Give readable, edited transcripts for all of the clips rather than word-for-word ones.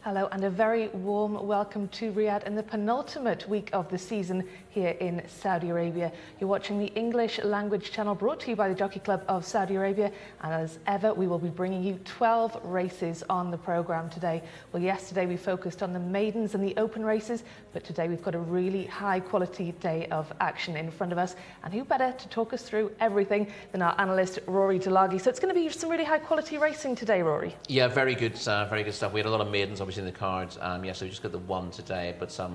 Hello and a very warm welcome to Riyadh in the penultimate week of the season here in Saudi Arabia. You're watching the English language channel brought to you by the Jockey Club of Saudi Arabia, and as ever we will be bringing you 12 races on the programme today. Well, yesterday we focused on the maidens and the open races, but today we've got a really high quality day of action in front of us, and who better to talk us through everything than our analyst Rory Delaghi. So it's going to be some really high quality racing today, Rory. Yeah, very good stuff. We had a lot of maidens obviously in the cards. So we just got the one today, but a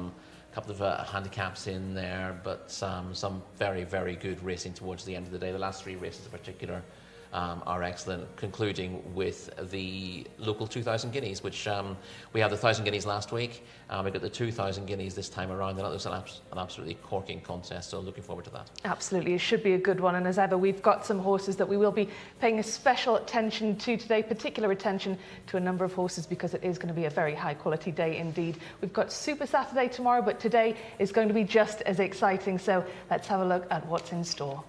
couple of handicaps in there, but some very, very good racing towards the end of the day. The last three races in particular are excellent, concluding with the local 2,000 guineas, which we had the 1,000 guineas last week. We got the 2,000 guineas this time around, and that was an absolutely corking contest, so looking forward to that. Absolutely, it should be a good one, and as ever we've got some horses that we will be paying a special attention to today, particular attention to a number of horses, because it is going to be a very high quality day indeed. We've got Super Saturday tomorrow, but today is going to be just as exciting, so let's have a look at what's in store.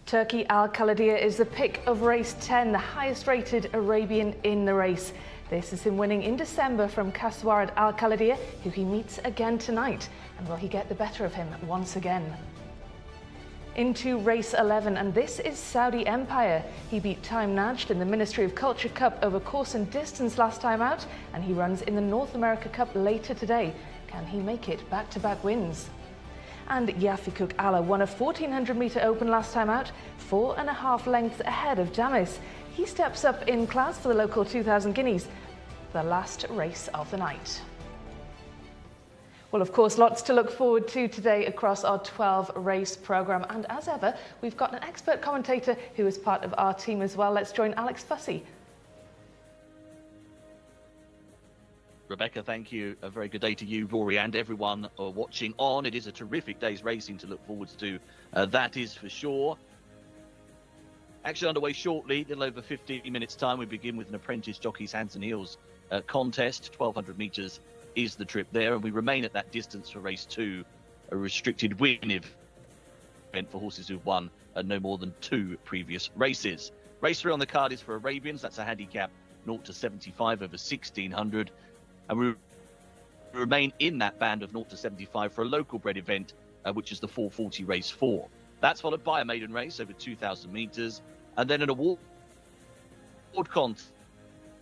Turkey Al Khaladia is the pick of race 10, the highest rated Arabian in the race. This is him winning in December from Kaswarad Al Khaladia, who he meets again tonight. And will he get the better of him once again? Into race 11, and this is Saudi Empire. He beat Time Najd in the Ministry of Culture Cup over course and distance last time out, and he runs in the North America Cup later today. Can he make it back-to-back wins? And Yafikuk Allah won a 1400-metre open last time out, 4.5 lengths ahead of Damis. He steps up in class for the local 2,000 guineas, the last race of the night. Well, of course, lots to look forward to today across our 12-race programme. And as ever, we've got an expert commentator who is part of our team as well. Let's join Alex Fussy. Rebecca, thank you. A very good day to you, Rory, and everyone watching on. It is a terrific day's racing to look forward to, that is for sure. Action underway shortly, a little over 15 minutes time. We begin with an apprentice jockey's hands and heels contest. 1,200 metres is the trip there, and we remain at that distance for race 2, a restricted win event for horses who've won no more than 2 previous races. Race 3 on the card is for Arabians. That's a handicap 0 to 75 over 1,600. And we remain in that band of 0 to 75 for a local bred event, which is the 440 race 4. That's followed by a maiden race over 2,000 metres, and then an award contest.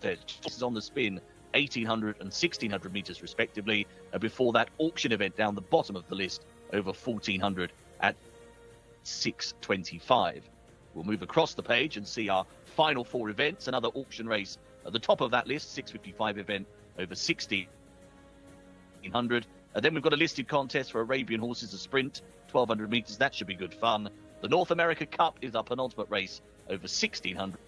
This is on the spin, 1,800 and 1,600 metres respectively, before that auction event down the bottom of the list over 1,400 at 625. We'll move across the page and see our final 4 events. Another auction race at the top of that list, 655 event over 1,600. And then we've got a listed contest for Arabian horses, a sprint, 1,200 metres. That should be good fun. The North America Cup is our penultimate race over 1,600.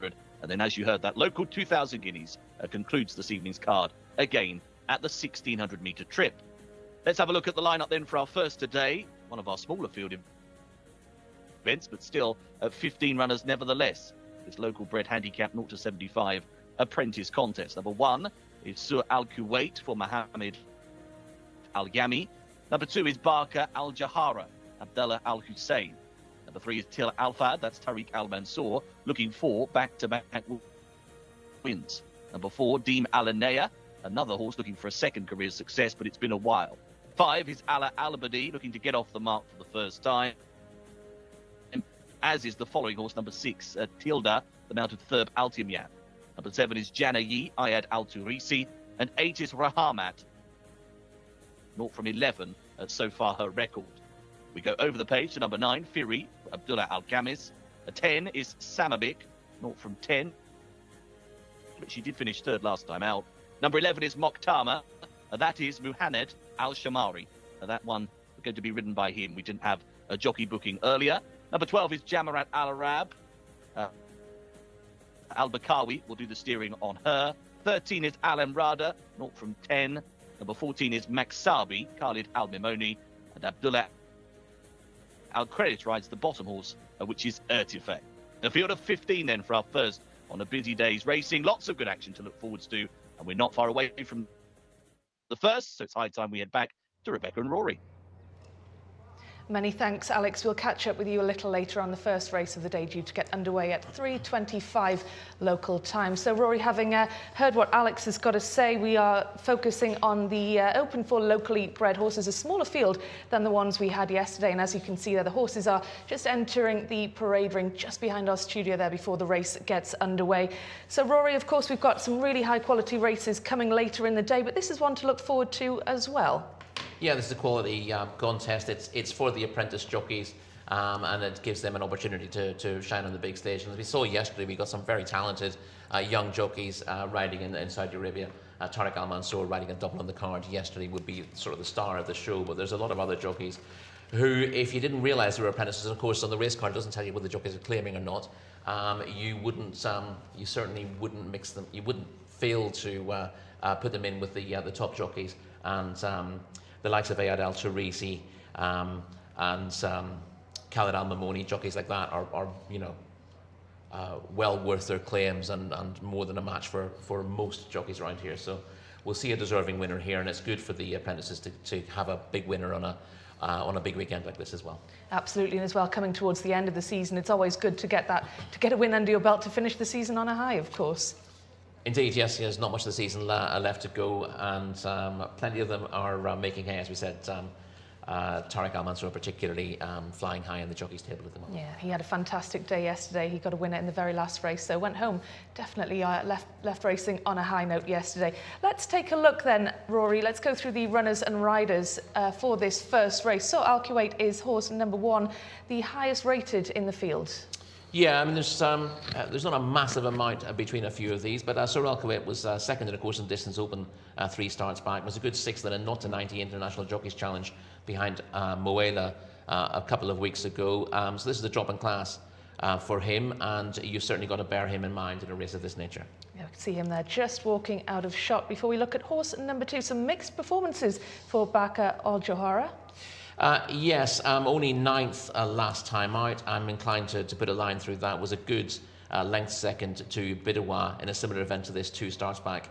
And then, as you heard, that local 2,000 guineas concludes this evening's card, again at the 1,600 metre trip. Let's have a look at the lineup then for our first today. One of our smaller field events, but still 15 runners nevertheless. This local bred handicap 0 to 75 apprentice contest. Number 1 is Sur Al Kuwait for Mohammed Al Yami. Number 2 is Barker Al Jahara, Abdullah Al Hussein. Number 3 is Til Al Fad, that's Tariq Al Mansour, looking for back-to-back wins. Number 4, Deem Al Anaya, another horse looking for a second career success, but it's been a while. 5 is Ala Al Abadi, looking to get off the mark for the first time, as is the following horse, number 6, Tilda, the mounted Thurb Al Timyan. Number 7 is Janayi Ayad Al Turisi, and 8 is Rahamat, 0 from 11, so far her record. We go over the page to number 9, Firi, Abdullah Al Khamis. 10 is Samabik, 0 from 10, but she did finish 3rd last time out. Number 11 is Moktama, that is Muhannad Al Shamari. That one going to be ridden by him. We didn't have a jockey booking earlier. Number 12 is Jamarat Al Arab. Al Bakawi will do the steering on her. 13 is Al Emrada, 0 from 10. Number 14 is Maksabi, Khalid Al Mimoni, and Abdullah Al Credit rides the bottom horse, which is Ertifeh. A field of 15 then for our first on a busy day's racing. Lots of good action to look forward to, and we're not far away from the first, so it's high time we head back to Rebecca and Rory. Many thanks, Alex. We'll catch up with you a little later on. The first race of the day due to get underway at 3:25 local time. So, Rory, having heard what Alex has got to say, we are focusing on the Open for locally bred horses, a smaller field than the ones we had yesterday. And as you can see there, the horses are just entering the parade ring just behind our studio there before the race gets underway. So, Rory, of course, we've got some really high quality races coming later in the day, but this is one to look forward to as well. Yeah, this is a quality contest. It's for the apprentice jockeys, and it gives them an opportunity to shine on the big stage. And as we saw yesterday, we got some very talented young jockeys riding in Saudi Arabia. Tariq Al Mansour riding a double on the card yesterday would be sort of the star of the show, but there's a lot of other jockeys who, if you didn't realise they were apprentices, of course on the race card it doesn't tell you whether the jockeys are claiming or not, you certainly wouldn't mix them, you wouldn't fail to put them in with the top jockeys, and the likes of Ayad Al Charisi and Khalid Al Mamoni, jockeys like that are well worth their claims and more than a match for most jockeys around here. So we'll see a deserving winner here, and it's good for the apprentices to have a big winner on a big weekend like this as well. Absolutely, and as well, coming towards the end of the season, it's always good to get a win under your belt to finish the season on a high, of course. Indeed, yes, there's not much of the season left to go, and plenty of them are making hay, as we said. Tariq Al Mansour particularly flying high in the jockeys table at the moment. Yeah, he had a fantastic day yesterday. He got a winner in the very last race, so went home. Definitely left racing on a high note yesterday. Let's take a look then, Rory. Let's go through the runners and riders for this first race. So Al Kuwait is horse number 1, the highest rated in the field. Yeah, I mean, there's not a massive amount between a few of these, but Sir Al Kuwait was second in a course and distance open 3 starts back. Was a good 6th in a not to 90 International Jockeys Challenge behind Moela a couple of weeks ago. So this is the drop in class for him, and you've certainly got to bear him in mind in a race of this nature. Yeah, we can see him there just walking out of shot. Before we look at horse number 2, some mixed performances for Baka Al Johara. Yes, only 9th last time out. I'm inclined to put a line through that. Was a good length second to Bidawa in a similar event to this 2 starts back.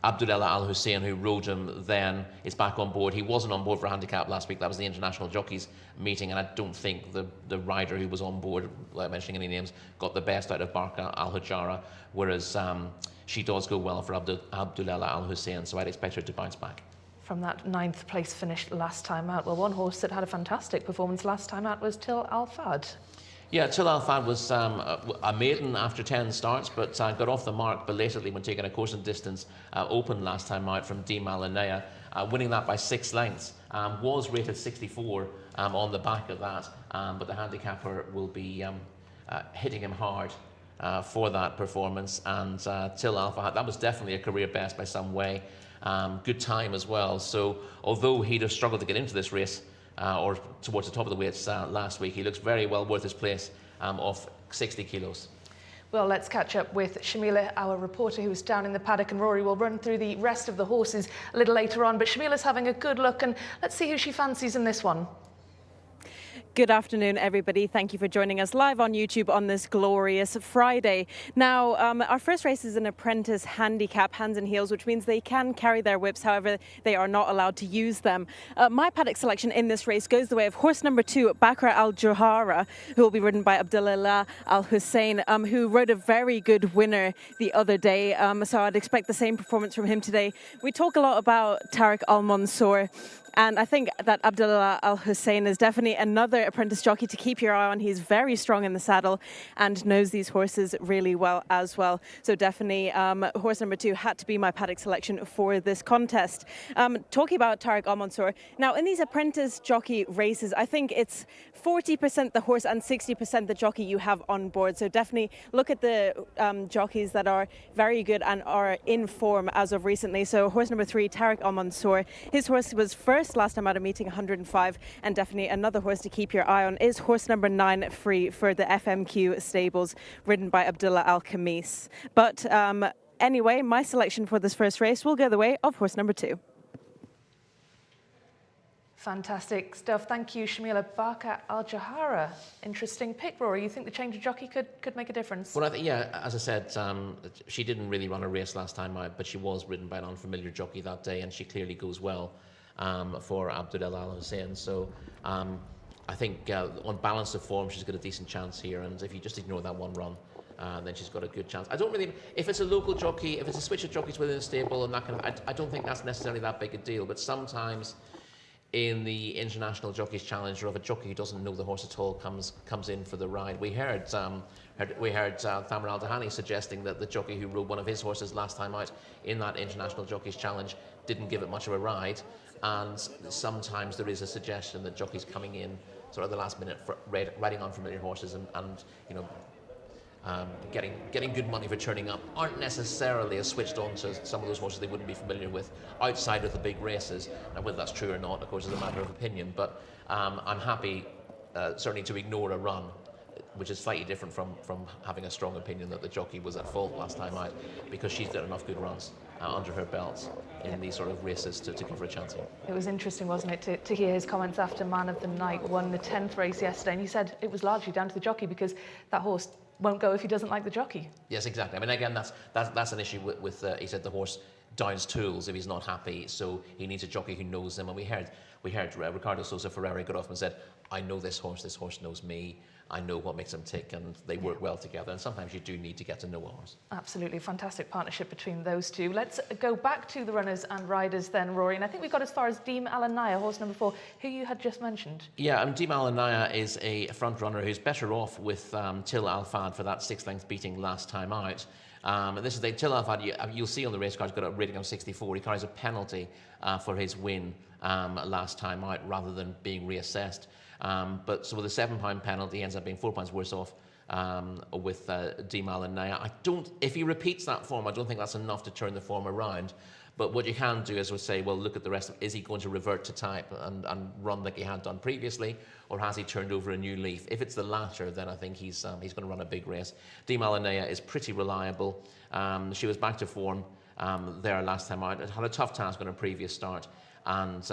Abdullah Al Hussein, who rode him then, is back on board. He wasn't on board for a handicap last week. That was the International Jockeys meeting, and I don't think the rider who was on board, without mentioning any names, got the best out of Barka Al Hajara, whereas she does go well for Abdullah Al Hussein, so I'd expect her to bounce back. From that 9th place finish last time out. Well, one horse that had a fantastic performance last time out was Til Al Fad. Yeah, Til Al Fad was a maiden after 10 starts, but got off the mark belatedly when taking a course and distance open last time out from D Malinea, winning that by 6 lengths. Was rated 64 on the back of that, but the handicapper will be hitting him hard for that performance. And Til Al Fad, that was definitely a career best by some way. Good time as well. So although he'd have struggled to get into this race or towards the top of the weights last week, he looks very well worth his place off 60 kilos. Well, let's catch up with Shamila, our reporter who's down in the paddock, and Rory will run through the rest of the horses a little later on. But Shamila's having a good look, and let's see who she fancies in this one. Good afternoon, everybody. Thank you for joining us live on YouTube on this glorious Friday. Now, our first race is an apprentice handicap, hands and heels, which means they can carry their whips. However, they are not allowed to use them. My paddock selection in this race goes the way of horse number 2, Bakra Al Johara, who will be ridden by Abdullah Al Hussein, who rode a very good winner the other day. So I'd expect the same performance from him today. We talk a lot about Tariq Al Mansour, and I think that Abdullah Al Hussein is definitely another apprentice jockey to keep your eye on. He's very strong in the saddle and knows these horses really well as well. So definitely horse number 2 had to be my paddock selection for this contest. Talking about Tariq Al Mansour, now in these apprentice jockey races, I think it's 40% the horse and 60% the jockey you have on board. So definitely look at the jockeys that are very good and are in form as of recently. So horse number 3, Tariq Al Mansour, his horse was first last time out of meeting 105, and definitely another horse to keep your eye on is horse number 9, Free, for the FMQ stables, ridden by Abdullah Al Khamis. But anyway, my selection for this first race will go the way of horse number 2. Fantastic stuff. Thank you, Shamila. Baka Al Johara. Interesting pick, Rory. You think the change of jockey could make a difference? Well, I think, yeah, as I said, she didn't really run a race last time out, but she was ridden by an unfamiliar jockey that day, and she clearly goes well for Abdul Al Hussein. So I think on balance of form, she's got a decent chance here. And if you just ignore that one run, then she's got a good chance. I don't really, if it's a local jockey, if it's a switch of jockeys within the stable and that kind of, I don't think that's necessarily that big a deal. But sometimes in the International Jockeys Challenge, or if a jockey who doesn't know the horse at all comes in for the ride, we heard Thamar Al Dahani suggesting that the jockey who rode one of his horses last time out in that International Jockeys Challenge didn't give it much of a ride. And sometimes there is a suggestion that jockeys coming in sort of the last minute for riding unfamiliar horses and you know, getting good money for turning up aren't necessarily as switched on to some of those horses they wouldn't be familiar with outside of the big races. Now, whether that's true or not, of course, is a matter of opinion, but I'm happy certainly to ignore a run, which is slightly different from having a strong opinion that the jockey was at fault last time out, because she's got enough good runs under her belt in these sort of races to give her a chance here. It was interesting, wasn't it, to hear his comments after Man of the Night won the 10th race yesterday, and he said it was largely down to the jockey because that horse won't go if he doesn't like the jockey. Yes, exactly. I mean, again, that's an issue with he said the horse downs tools if he's not happy, so he needs a jockey who knows him. And we heard Ricardo Sousa Ferreira got off and said, I know this horse knows me, I know what makes him tick, and they work well together. And sometimes you do need to get to know a horse. Absolutely. Fantastic partnership between those two. Let's go back to the runners and riders then, Rory. And I think we got as far as Deem Alanaya, horse number 4, who you had just mentioned. Yeah, Deem Alanaya is a front runner who's better off with Till Al Fad for that 6th length beating last time out. This is Till Al Fad, you'll see on the race card, he's got a rating of 64. He carries a penalty for his win last time out rather than being reassessed. But so with a £7 penalty, he ends up being £4 worse off with Deem Alanaya. If he repeats that form, I don't think that's enough to turn the form around. But what you can do is say, well, look at the rest. Is he going to revert to type and run like he had done previously, or has he turned over a new leaf? If it's the latter, then I think he's going to run a big race. Deem Alanaya is pretty reliable. She was back to form there last time out. Had a tough task on her previous start, and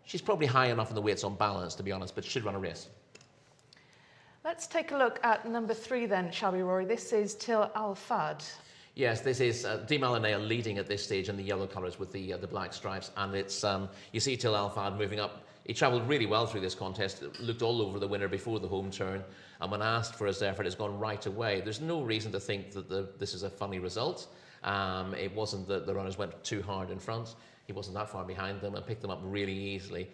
she's probably high enough in the weights on balance, to be honest, but should run a race. Let's take a look at number 3 then, shall we, Rory? This is Till Al Fad. Yes, this is Deem Alanaya leading at this stage in the yellow colours with the black stripes, and it's you see Till Al Fad moving up. He travelled really well through this contest, looked all over the winner before the home turn, and when asked for his effort, has gone right away. There's no reason to think that this is a funny result. It wasn't that the runners went too hard in front. He wasn't that far behind them and picked them up really easily.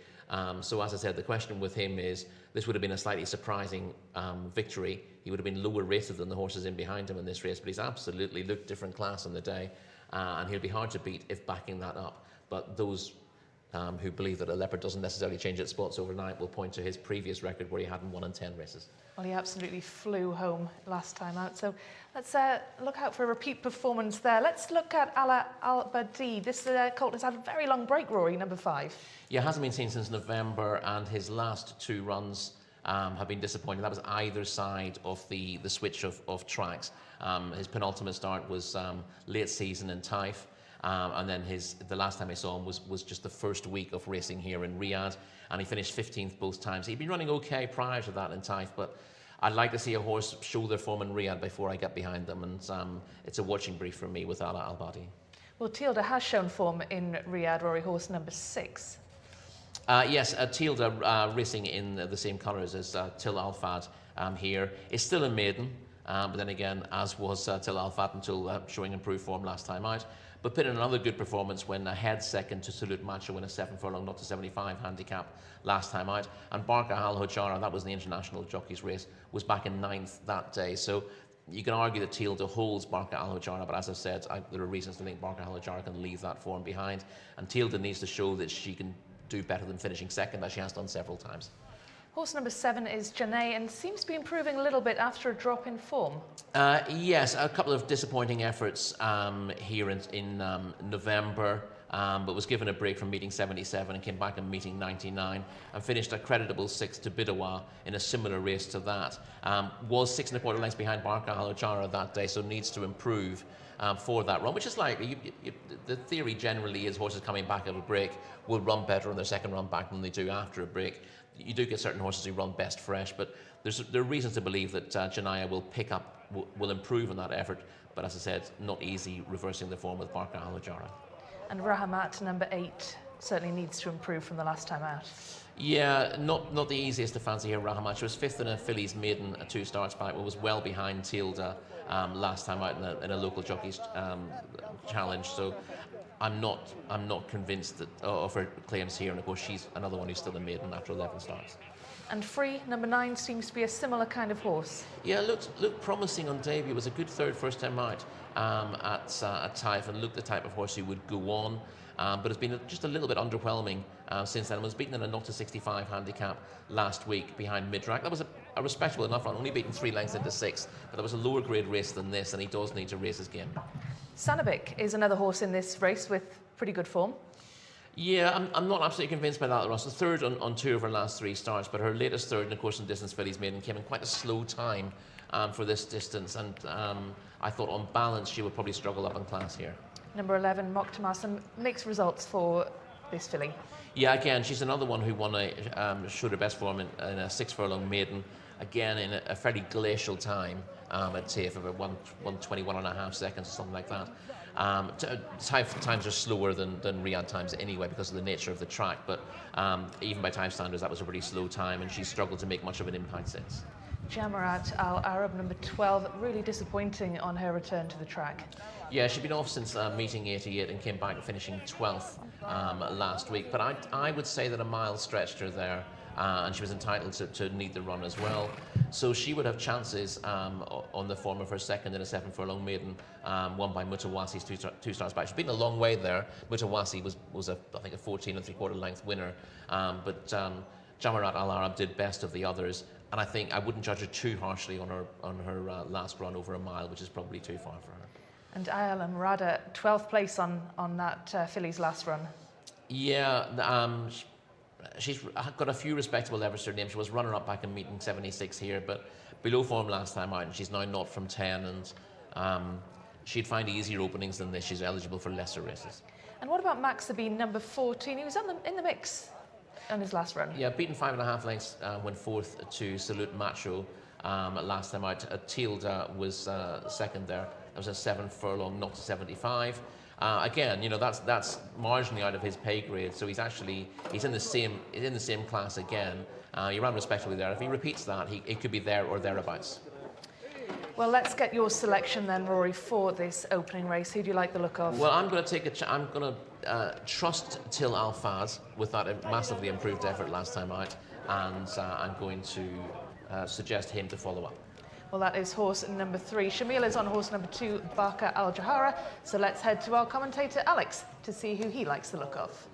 So as I said, the question with him is, this would have been a slightly surprising victory. He would have been lower rated than the horses in behind him in this race, but he's absolutely looked different class on the day, and he'll be hard to beat if backing that up. But those who believe that a leopard doesn't necessarily change its spots overnight will point to his previous record where he hadn't won in 10 races. Well, he absolutely flew home last time out. So let's look out for a repeat performance there. Let's look at Ala Al-Badi. This colt has had a very long break, Rory, number 5. Yeah, hasn't been seen since November, and his last 2 runs have been disappointing. That was either side of the switch of tracks. His penultimate start was late season in Taif. And then the last time I saw him was just the first week of racing here in Riyadh, and he finished 15th both times. He'd been running okay prior to that in Taif, but I'd like to see a horse show their form in Riyadh before I get behind them, and it's a watching brief for me with Ala Al-Badi. Well, Tilda has shown form in Riyadh, Rory, horse number 6. Yes, Tilda racing in the same colours as Till Al Fad here. Is still a maiden, but then again, as was Till Al Fad until showing improved form last time out. But put in another good performance when ahead second to Salute Macho in a 7 furlong, not to 75 handicap last time out. And Barca Al Hojara, that was the international jockeys race, was back in 9th that day. So you can argue that Tilda holds Barca Al Hojara, but as I've said, there are reasons to think Barca Al Hojara can leave that form behind. And Tilda needs to show that she can do better than finishing second, as she has done several times. Horse number 7 is Jcsa, and seems to be improving a little bit after a drop in form. Yes, a couple of disappointing efforts here in November, but was given a break from meeting 77 and came back and meeting 99 and finished a creditable 6th to Bidawa in a similar race to that. Was 6 1/4 lengths behind Barca Al Hojara that day, so needs to improve for that run, which is likely. The theory generally is horses coming back of a break will run better on their second run back than they do after a break. You do get certain horses who run best fresh, but there are reasons to believe that Jcsa will improve on that effort. But as I said, not easy reversing the form with Barca Al Hojara. And Rahamat, number 8, certainly needs to improve from the last time out. Yeah, not the easiest to fancy here, Rahmat. She was 5th in a fillies maiden, 2 starts back, but was well behind Tilda last time out in a local jockeys challenge. So I'm not convinced of her claims here. And of course, she's another one who's still a maiden after 11 starts. And Free, number 9, seems to be a similar kind of horse. Yeah, looked promising on debut. It was a good third first time out at Taif, and looked the type of horse who would go on. But it's been just a little bit underwhelming since then. Was beaten in a 0-65 handicap last week behind Midrack. That was a respectable enough run, only beaten 3 lengths into 6. But there was a lower grade race than this, and he does need to raise his game. Sanabik is another horse in this race with pretty good form. Yeah, I'm not absolutely convinced by that, Ross. The third on 2 of her last 3 starts, but her latest third in the course and distance fillies maiden came in quite a slow time for this distance, and I thought on balance she would probably struggle up in class here. Number 11, Mok Tamasum, mixed results for this filly. Yeah, again, she's another one who showed her best form in a 6 furlong maiden, again in a fairly glacial time at TAFE, about 1:21.5 seconds or something like that. Times are slower than Riyadh times anyway because of the nature of the track, but even by time standards that was a pretty slow time, and she struggled to make much of an impact since. Jamarat Al Arab, number 12, really disappointing on her return to the track. Yeah, she'd been off since meeting 88 and came back finishing 12th last week, but I would say that a mile stretched her there. And she was entitled to need the run as well. So she would have chances on the form of her second in a 7 furlong maiden, won by Mutawasi's 2 starts back. She's been a long way there. Mutawasi was I think a 14 3/4 length winner, but Jamarat Al Arab did best of the others, and I think I wouldn't judge her too harshly on her last run over a mile, which is probably too far for her. And Ayal Amrada, 12th place on that filly's last run. Yeah, she's got a few respectable levers to her name. She was runner-up back in meeting 76 here, but below form last time out, and she's now not from 10, and she'd find easier openings than this. She's eligible for lesser races. And what about Max Sabine, number 14? He was in the mix on his last run. Yeah, beaten 5.5 lengths, went 4th to Salute Macho last time out. Tilda was second there. That was a 7 furlong, 0-75. Again, you know, that's marginally out of his pay grade, so he's in the same class again. He ran respectably there. If he repeats that, he could be there or thereabouts. Well, let's get your selection then, Rory, for this opening race. Who do you like the look of? Well, I'm going to trust Till Al Faz with that massively improved effort last time out, and I'm going to suggest him to follow up. Well, that is horse number 3. Shamil is on horse number 2, Barca Al Jahara. So let's head to our commentator, Alex, to see who he likes the look of.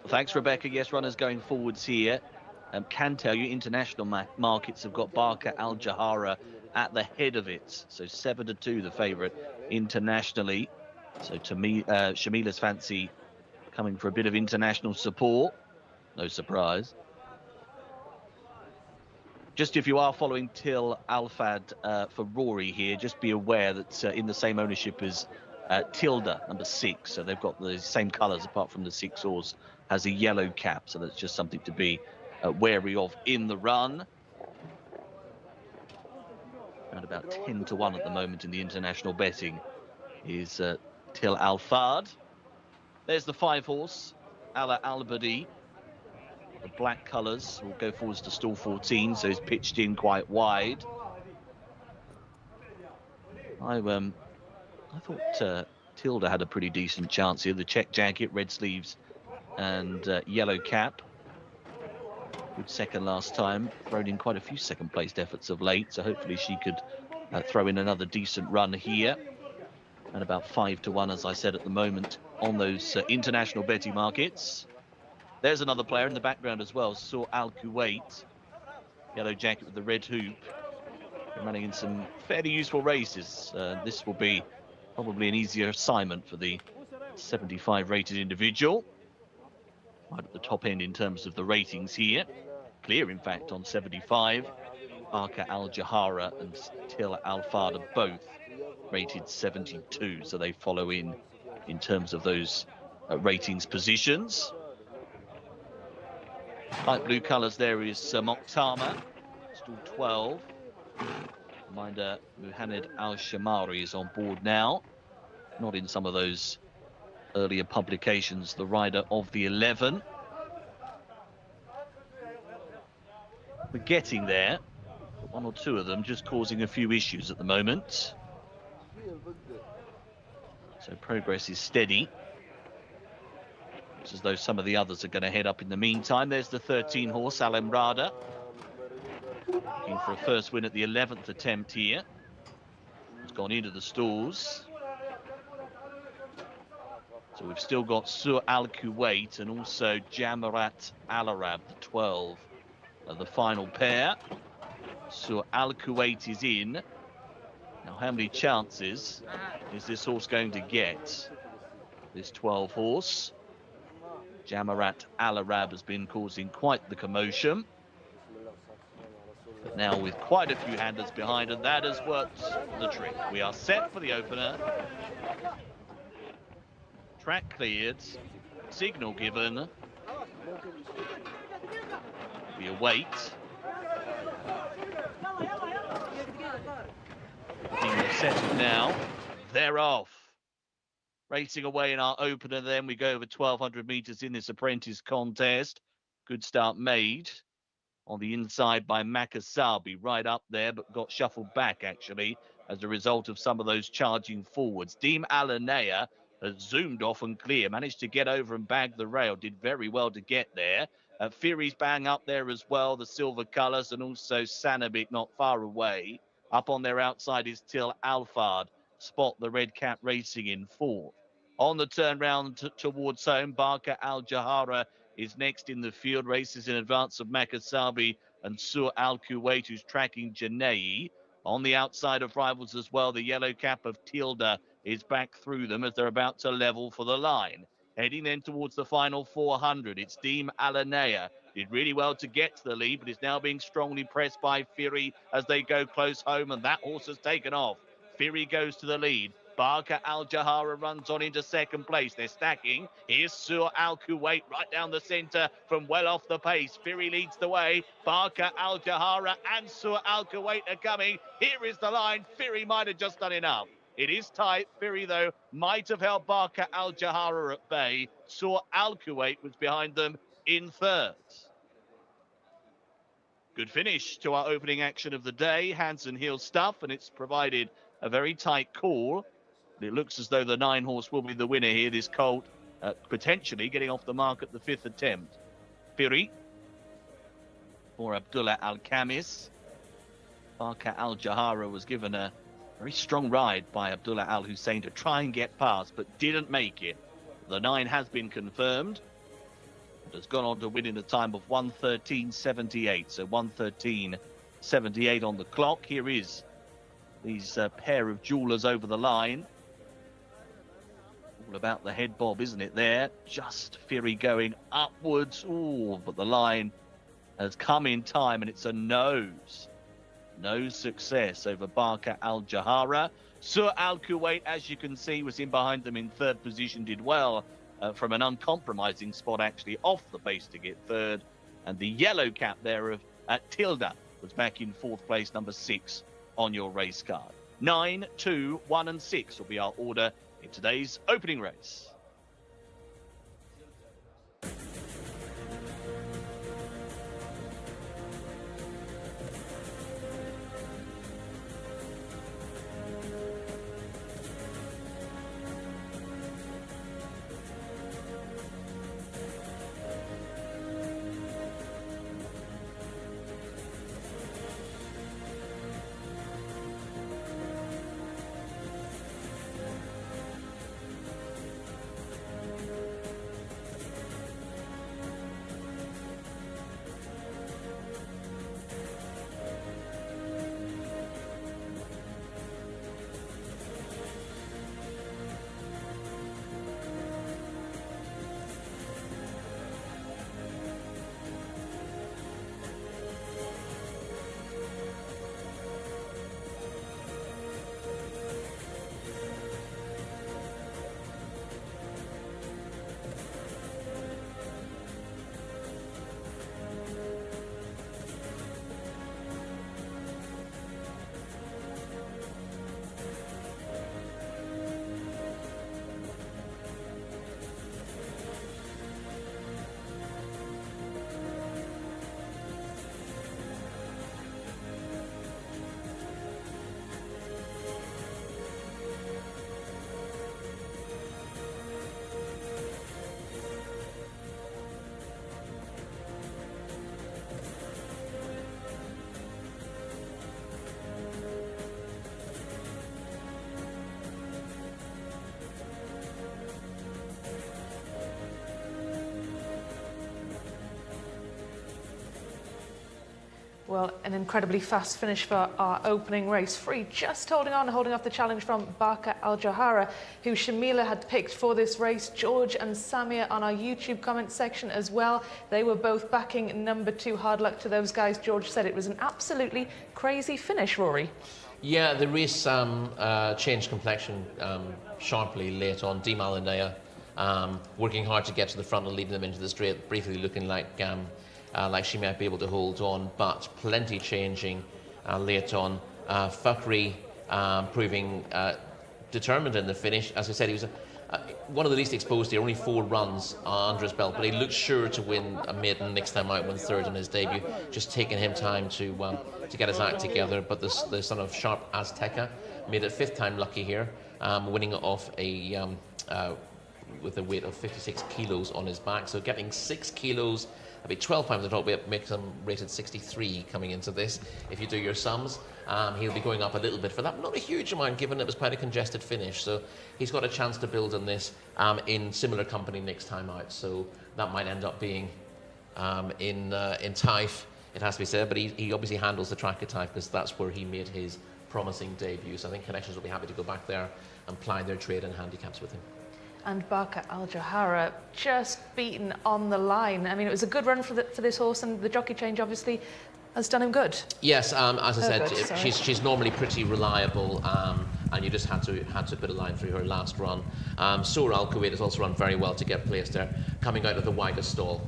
Thanks, Rebecca. Yes, runners going forwards here. Can tell you international markets have got Barca Al Jahara at the head of it. So 7-2, the favourite internationally. So to me, Shamila's fancy coming for a bit of international support. No surprise. Just if you are following Till Alfad for Rory here, just be aware that in the same ownership as Tilda, number 6. So they've got the same colours apart from the 6 horse has a yellow cap. So that's just something to be wary of in the run. Around about 10-1 at the moment in the international betting is Till Alfad. There's the 5 horse, Ala Albadi. The black colours will go forwards to stall 14, so he's pitched in quite wide. I thought Tilda had a pretty decent chance here. The check jacket, red sleeves and yellow cap. Good second last time. Thrown in quite a few second-placed efforts of late, so hopefully she could throw in another decent run here. And about 5-1, as I said, at the moment on those international betting markets. There's another player in the background as well, Saw Al Kuwait. Yellow jacket with the red hoop. Been running in some fairly useful races. This will be probably an easier assignment for the 75 rated individual. Right at the top end in terms of the ratings here. Clear, in fact, on 75. Barca Al Jahara and Till Al Fada both rated 72, so they follow in terms of those ratings positions. Light blue colours there is Moktama, stall 12. Reminder, Muhammad Al Shamari is on board now. Not in some of those earlier publications, the rider of the 11. We're getting there, but one or two of them just causing a few issues at the moment. So progress is steady. It's as though some of the others are going to head up in the meantime. There's the 13 horse, Alamrada, looking for a first win at the 11th attempt here. It's gone into the stalls. So we've still got Sur Al Kuwait and also Jamarat Al Arab, the 12, the final pair. Sur Al Kuwait is in. Now, how many chances is this horse going to get? This 12 horse. Jamarat Al Arab has been causing quite the commotion. But now with quite a few handlers behind, and that has worked the trick. We are set for the opener. Track cleared, signal given. We await. Being settled now. They're off. Racing away in our opener, then we go over 1,200 metres in this apprentice contest. Good start made on the inside by Makasabi, right up there, but got shuffled back actually as a result of some of those charging forwards. Deem Alanea has zoomed off and clear, managed to get over and bag the rail, did very well to get there. Fury's bang up there as well, the silver colours, and also Sanabik not far away. Up on their outside is Till Alfard. Spot the red cap racing in fourth. On the turn round towards home, Barker Al Jahara is next in the field. Races in advance of Makasabi and Sur Al Kuwait, who's tracking Janei. On the outside of rivals as well, the yellow cap of Tilda is back through them as they're about to level for the line. Heading then towards the final 400, it's Deem Alanea. Did really well to get to the lead, but is now being strongly pressed by Fury as they go close home, and that horse has taken off. Fury goes to the lead. Barker Al Jahara runs on into second place. They're stacking. Here's Sur Al Kuwait right down the centre from well off the pace. Fury leads the way. Barker Al Jahara and Sur Al Kuwait are coming. Here is the line. Fury might have just done enough. It is tight. Fury, though, might have held Barker Al Jahara at bay. Sur Al Kuwait was behind them in third. Good finish to our opening action of the day. Hands and heel stuff, and it's provided a very tight call. It looks as though the 9 horse will be the winner here. This colt potentially getting off the mark at the 5th attempt. Fury for Abdullah Al Khamis. Barker Al Jahara was given a very strong ride by Abdullah Al Hussein to try and get past, but didn't make it. The 9 has been confirmed. It has gone on to win in a time of 1:13.78. So 1:13.78 on the clock. Here is these pair of jewelers over the line. All about the head bob, isn't it there? Just Fury going upwards. Ooh, but the line has come in time, and it's a nose. No success over Barker Al Jahara. Sur Al Kuwait, as you can see, was in behind them in third position, did well from an uncompromising spot, actually off the base to get third. And the yellow cap there of Tilda was back in fourth place, number 6 on your race card. 9, 2, 1 and 6 will be our order in today's opening race. Well, an incredibly fast finish for our opening race. Free just holding on, holding off the challenge from Barka Al-Jawhara, who Shamila had picked for this race. George and Samir on our YouTube comment section as well. They were both backing number 2. Hard luck to those guys. George said it was an absolutely crazy finish, Rory. Yeah, the race changed complexion sharply late on. Demal and Naya working hard to get to the front and leading them into the straight, briefly looking like she might be able to hold on, but plenty changing late on. Fakhri proving determined in the finish. As I said, he was one of the least exposed here, only 4 runs under his belt, but he looked sure to win a maiden next time out, won 3rd in his debut, just taking him time to get his act together. But the son of Sharp Azteca made it 5th time lucky here, winning off with a weight of 56 kilos on his back, so getting 6 kilos, about 12 pounds the top weight, makes him rated 63 coming into this. If you do your sums, he'll be going up a little bit for that. Not a huge amount, given it was quite a congested finish. So he's got a chance to build on this in similar company next time out. So that might end up being in Taif, it has to be said. But he obviously handles the track at Taif because that's where he made his promising debut. So I think Connections will be happy to go back there and ply their trade and handicaps with him. And Barka Al-Jawhara just beaten on the line. I mean, it was a good run for this horse, and the jockey change obviously has done him good. Yes, as I said, she's normally pretty reliable, and you just had to put a line through her last run. Sour Al Kuwait has also run very well to get placed there, coming out of the widest stall.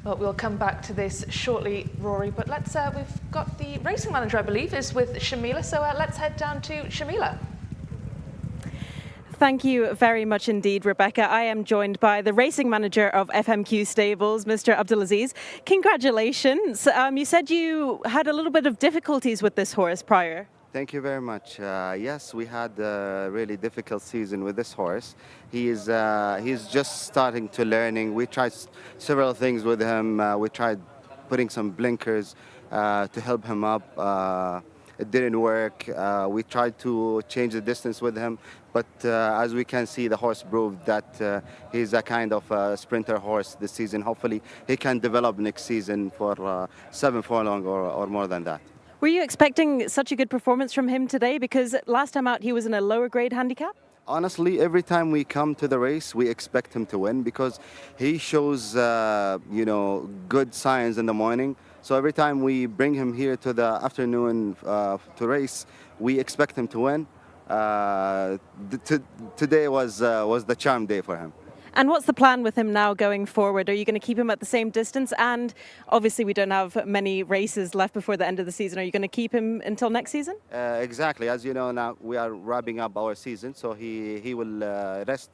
Well, we'll come back to this shortly, Rory, but we've got the racing manager, I believe, is with Shamila, so let's head down to Shamila. Thank you very much indeed, Rebecca. I am joined by the racing manager of FMQ Stables, Mr. Abdulaziz. Congratulations. You said you had a little bit of difficulties with this horse prior. Thank you very much. Yes, we had a really difficult season with this horse. He's just starting to learning. We tried several things with him. We tried putting some blinkers to help him up. It didn't work. We tried to change the distance with him, but as we can see, the horse proved that he's a kind of sprinter horse this season. Hopefully, he can develop next season for 7 furlong or more than that. Were you expecting such a good performance from him today? Because last time out, he was in a lower grade handicap? Honestly, every time we come to the race, we expect him to win because he shows, good signs in the morning. So every time we bring him here to the afternoon to race, we expect him to win. Today was the charm day for him. And what's the plan with him now going forward? Are you going to keep him at the same distance? And obviously we don't have many races left before the end of the season. Are you going to keep him until next season? Exactly. As you know, now we are wrapping up our season, so he will rest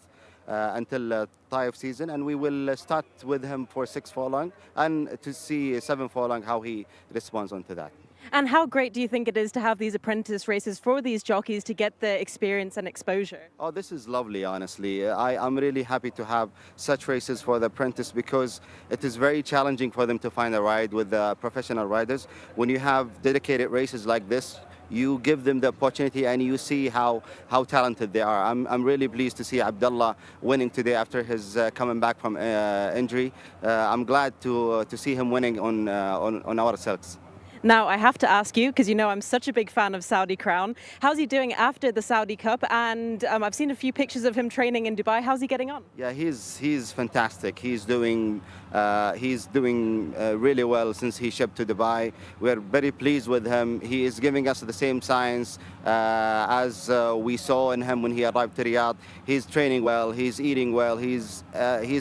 until Taif season, and we will start with him for 6 furlong and to see 7 furlong how he responds onto that. And how great do you think it is to have these apprentice races for these jockeys to get the experience and exposure? Oh, this is lovely, honestly. I'm really happy to have such races for the apprentice because it is very challenging for them to find a ride with the professional riders. When you have dedicated races like this, you give them the opportunity and you see how talented they are. I'm really pleased to see Abdullah winning today after his coming back from injury. I'm glad to see him winning on our silks. Now, I have to ask you, because you know I'm such a big fan of Saudi Crown. How's he doing after the Saudi Cup? And I've seen a few pictures of him training in Dubai. How's he getting on? Yeah, he's fantastic. He's doing really well since he shipped to Dubai. We're very pleased with him. He is giving us the same signs as we saw in him when he arrived to Riyadh. He's training well. He's eating well. He's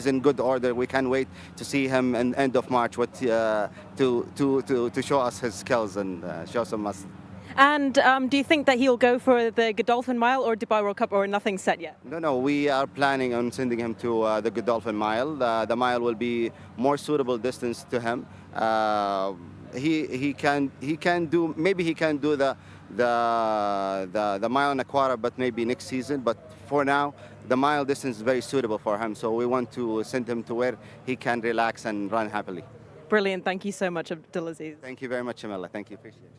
in good order. We can't wait to see him in end of March to show us his skills and show some us. And do you think that he'll go for the Godolphin Mile or Dubai World Cup, or nothing set yet? No, we are planning on sending him to the Godolphin Mile. The mile will be more suitable distance to him. He can do the mile and a quarter, but maybe next season. But for now, the mile distance is very suitable for him. So we want to send him to where he can relax and run happily. Brilliant. Thank you so much, Abdulaziz. Thank you very much, Jamila. Thank you. Appreciate it.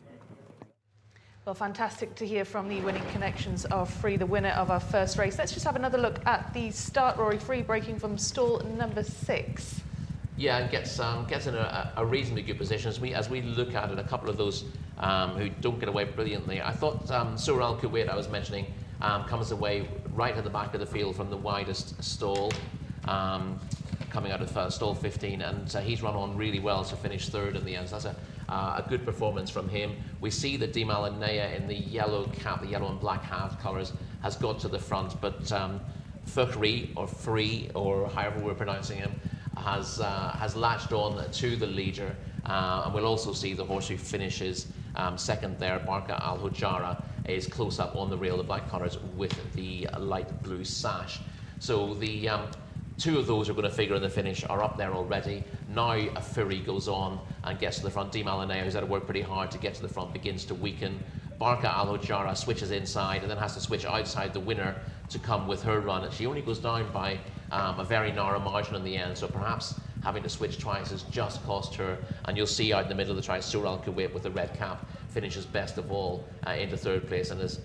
Well, fantastic to hear from the winning connections of Free, the winner of our first race. Let's just have another look at the start. Rory, Free breaking from stall number 6. Yeah, and gets in a reasonably good position. As we look at it, a couple of those who don't get away brilliantly. I thought Sur Al Kuwait, I was mentioning, comes away right at the back of the field from the widest stall, coming out of stall 15, and he's run on really well to finish third in the end. So that's a good performance from him. We see that Di Malinea in the yellow cap, the yellow and black hat colours, has got to the front, but Fukri, or Free, or however we're pronouncing him, has latched on to the leader, and we'll also see the horse who finishes second there, Barca Al Hujara, is close up on the rail, the black colours with the light blue sash. So the two of those who are going to figure in the finish are up there already. Now a Fury goes on and gets to the front. Di Malinea, who's had to work pretty hard to get to the front, begins to weaken. Barca Al Hujara switches inside and then has to switch outside the winner to come with her run. And she only goes down by a very narrow margin in the end, so perhaps having to switch twice has just cost her. And you'll see out in the middle of the track, Sur Al Kuwait with the red cap finishes best of all into third place, and is,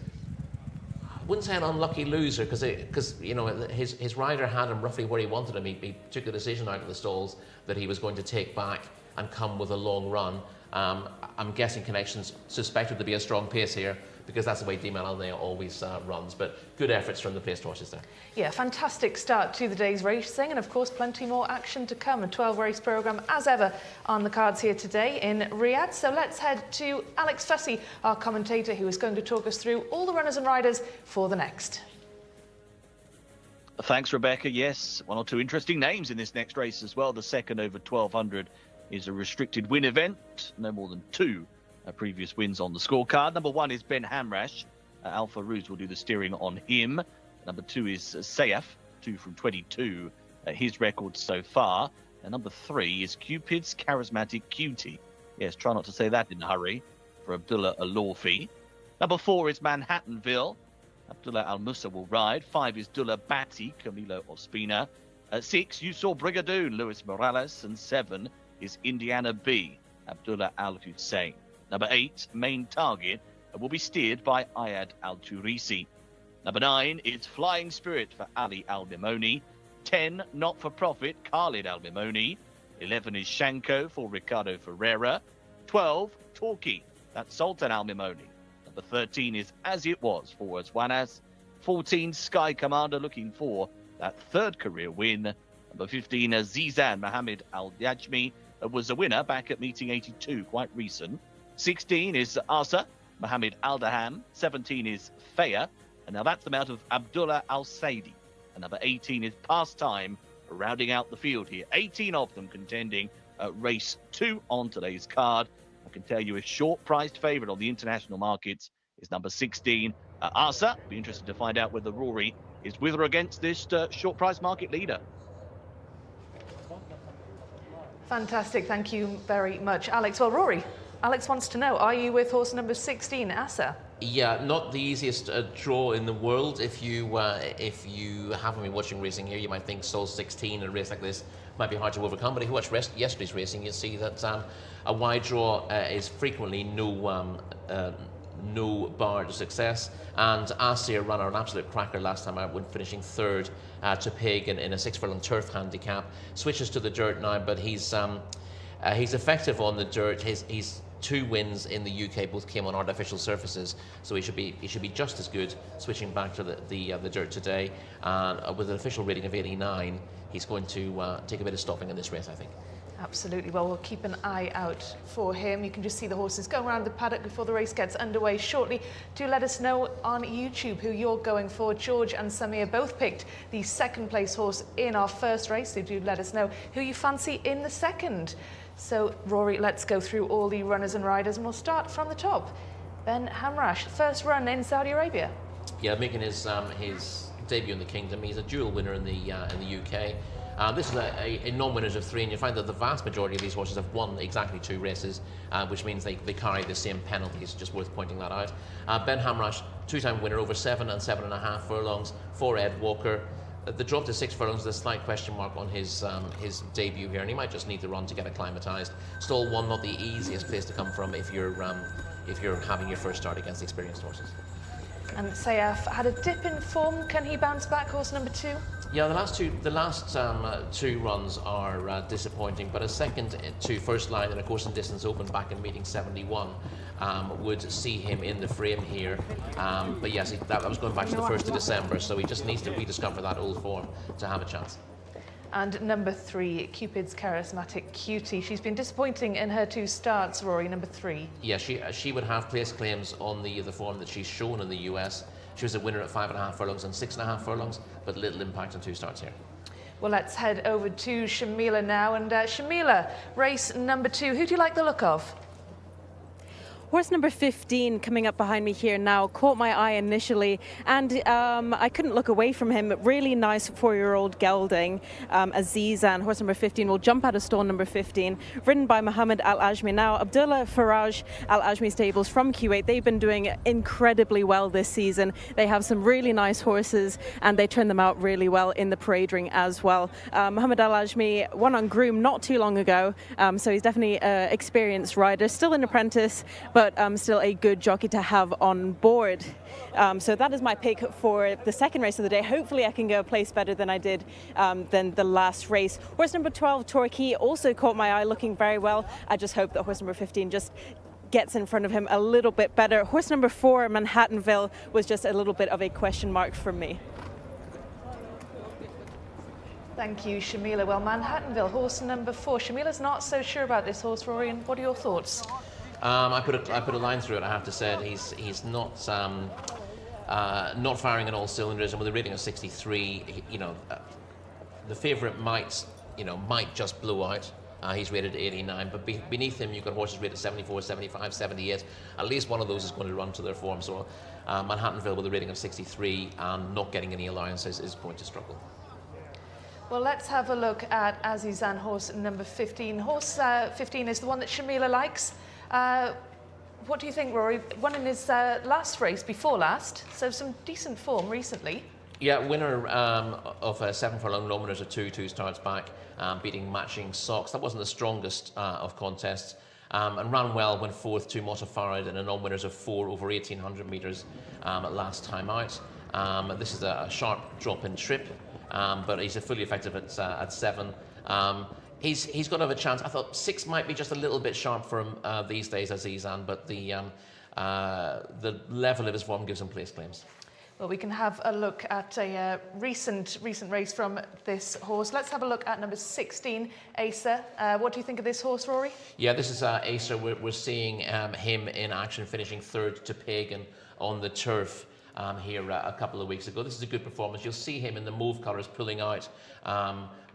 I wouldn't say an unlucky loser, because you know his rider had him roughly where he wanted him. He took a decision out of the stalls that he was going to take back and come with a long run. I'm guessing Connections suspected to be a strong pace here, because that's the way Di Malinea always runs. But good efforts from the placed horses there. Yeah, fantastic start to the day's racing, and of course plenty more action to come. A 12 race programme as ever on the cards here today in Riyadh. So let's head to Alex Fussy, our commentator, who is going to talk us through all the runners and riders for the next. Thanks, Rebecca. Yes, one or two interesting names in this next race as well. The second over 1200 is a restricted win event. No more than two previous wins on the scorecard. Number one is Ben Hamrash. Alpha Rouge will do the steering on him. Number two is Sayaf, 2 from 22, his record so far. And number three is Cupid's Charismatic Cutie. Yes, try not to say that in a hurry, for Abdullah Alorfi. Number four is Manhattanville. Abdullah Al Musa will ride. 5 is Dullah Bati, Camilo Ospina. 6, you saw Brigadoon, Luis Morales. And 7 is Indiana B, Abdullah Al Hussein. Number 8, Main Target, will be steered by Ayad Al Turisi. Number 9 is Flying Spirit for Ali Al Mimoni. 10, Not for Profit, Khalid Al Mimoni. 11 is Shanko for Ricardo Ferreira. 12, Torquay, that's Sultan Al Mimoni. Number 13 is As It Was for Juanas. 14, Sky Commander, looking for that third career win. Number 15, Zizan Mohammed Al Yajmi, was a winner back at meeting 82, quite recent. 16 is Asa Mohammed Al Daham. 17 is Faya, and now that's the mount of Abdullah Al Saidi. And number 18 is Pastime, rounding out the field here. 18 of them contending race 2 on today's card. I can tell you a short-priced favourite on the international markets is number 16, Asa. Be interested to find out whether Rory is with or against this short-priced market leader. Fantastic, thank you very much, Alex. Well, Rory, Alex wants to know, are you with horse number 16, Asa? Yeah, not the easiest draw in the world. If you haven't been watching racing here, you might think stall 16 in a race like this might be hard to overcome. But if you watch yesterday's racing, you'll see that a wide draw is frequently no bar to success. And Asa ran an absolute cracker last time out when finishing third to Pagan in a 6 furlong turf handicap. Switches to the dirt now, but he's effective on the dirt. He's 2 wins in the UK both came on artificial surfaces, so he should be just as good switching back to the dirt today. And with an official rating of 89, he's going to take a bit of stopping in this race, I think. Absolutely. Well, we'll keep an eye out for him. You can just see the horses going around the paddock before the race gets underway shortly. Do let us know on YouTube who you're going for. George and Samir both picked the second place horse in our first race, so do let us know who you fancy in the second. So, Rory, let's go through all the runners and riders, and we'll start from the top. Ben Hamrash, first run in Saudi Arabia. Yeah, making his debut in the Kingdom. He's a dual winner in the UK. This is a non-winners of 3, and you find that the vast majority of these horses have won exactly 2 races, which means they carry the same penalties. Just worth pointing that out. Ben Hamrash, 2-time winner over 7 and 7.5 furlongs for Ed Walker. The drop to 6 furlongs is a slight question mark on his debut here, and he might just need to run to get acclimatised. Stall 1, not the easiest place to come from if you're having your first start against experienced horses. And Sayaf had a dip in form. Can he bounce back, horse number 2? Yeah, the last two runs are disappointing, but a second to first line and a course and distance open back in meeting 71 would see him in the frame here. But yes, that was going back to the 1st of December, so he just needs to rediscover that old form to have a chance. And number 3, Cupid's Charismatic Cutie. She's been disappointing in her 2 starts, Rory, number 3. Yeah, she would have place claims on the form that she's shown in the US. She was a winner at 5.5 furlongs and 6.5 furlongs, but little impact on 2 starts here. Well, let's head over to Shamila now. And Shamila, race number 2, who do you like the look of? Horse number 15 coming up behind me here now caught my eye initially, and I couldn't look away from him. Really nice 4-year-old gelding, Azizan. Horse number 15 will jump out of stall number 15, ridden by Mohammed Al Ajmi. Now, Abdullah Faraj Al Ajmi stables from Kuwait. They've been doing incredibly well this season. They have some really nice horses, and they turn them out really well in the parade ring as well. Mohammed Al Ajmi won on Groom not too long ago, so he's definitely an experienced rider, still an apprentice, but still a good jockey to have on board. So that is my pick for the second race of the day. Hopefully I can go a place better than I did than the last race. Horse number 12, Torquay, also caught my eye, looking very well. I just hope that horse number 15 just gets in front of him a little bit better. Horse number 4, Manhattanville, was just a little bit of a question mark for me. Thank you, Shamila. Well, Manhattanville, horse number 4. Shamila's not so sure about this horse, Rory, and what are your thoughts? I put a line through it. I have to say he's not firing on all cylinders, and with a rating of 63, the favourite might just blow out. He's rated 89, but beneath him you've got horses rated 74, 75, 78. At least one of those is going to run to their form. So Manhattanville with a rating of 63 and not getting any allowances is going to struggle. Well, let's have a look at Azizan, horse number 15. Horse 15 is the one that Shamila likes. What do you think, Rory? Won in his last race, before last, so some decent form recently. Yeah, winner of 7 furlong no winners of 2 starts back, beating Matching Socks. That wasn't the strongest of contests, and ran well, went 4th to Motafarad in a non-winners of 4 over 1,800 metres last time out. This is a sharp drop in trip, but he's fully effective at 7. He's going to have a chance. I thought 6 might be just a little bit sharp for him these days, Azizan, but the level of his form gives him place claims. Well, we can have a look at a recent race from this horse. Let's have a look at number 16, Jcsa. What do you think of this horse, Rory? Yeah, this is Jcsa. We're seeing him in action, finishing 3rd to Pagan on the turf. Here a couple of weeks ago. This is a good performance. You'll see him in the mauve colours pulling out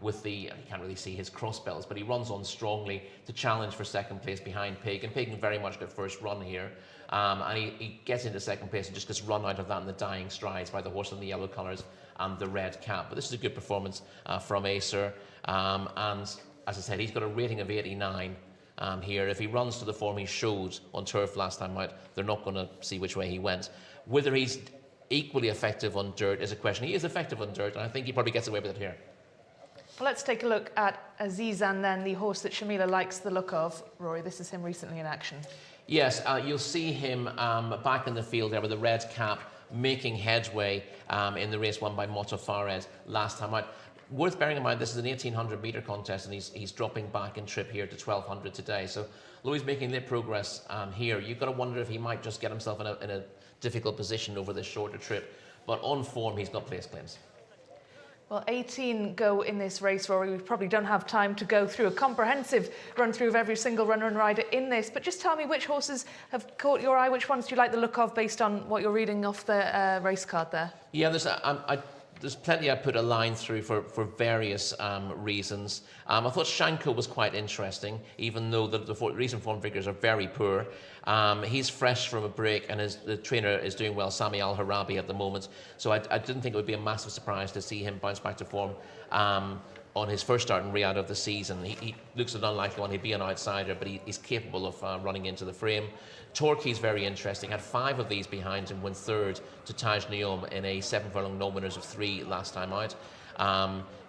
with the, you can't really see his cross bells, but he runs on strongly to challenge for second place behind Pagan. Pagan very much got first run here, and he gets into second place and just gets run out of that in the dying strides by the horse in the yellow colours and the red cap. But this is a good performance from Jcsa, and as I said, he's got a rating of 89. Here, if he runs to the form he showed on turf last time out, they're not going to see which way he went. Whether he's equally effective on dirt is a question. He is effective on dirt, and I think he probably gets away with it here. Well, let's take a look at Azizan then, the horse that Shamila likes the look of. Rory, this is him recently in action. Yes, you'll see him back in the field there with the red cap, making headway in the race won by Motafarad last time out. Worth bearing in mind, this is an 1,800 metre contest, and he's dropping back in trip here to 1,200 today. So, although he's making late progress here, you've got to wonder if he might just get himself in a difficult position over this shorter trip. But on form, he's got place claims. Well, 18 go in this race, Rory. We probably don't have time to go through a comprehensive run-through of every single runner and rider in this, but just tell me which horses have caught your eye, which ones do you like the look of based on what you're reading off the race card there? Yeah, there's plenty I put a line through for various reasons. I thought Shanko was quite interesting, even though the recent form figures are very poor. He's fresh from a break, and the trainer is doing well, Sami Al-Harabi, at the moment. So I didn't think it would be a massive surprise to see him bounce back to form on his first start in Riyadh of the season. He looks an unlikely one. He'd be an outsider, but he's capable of running into the frame. Torquay's very interesting. Had 5 of these behind him, went 3rd to Taj Neom in a 7 furlong no winners of 3 last time out.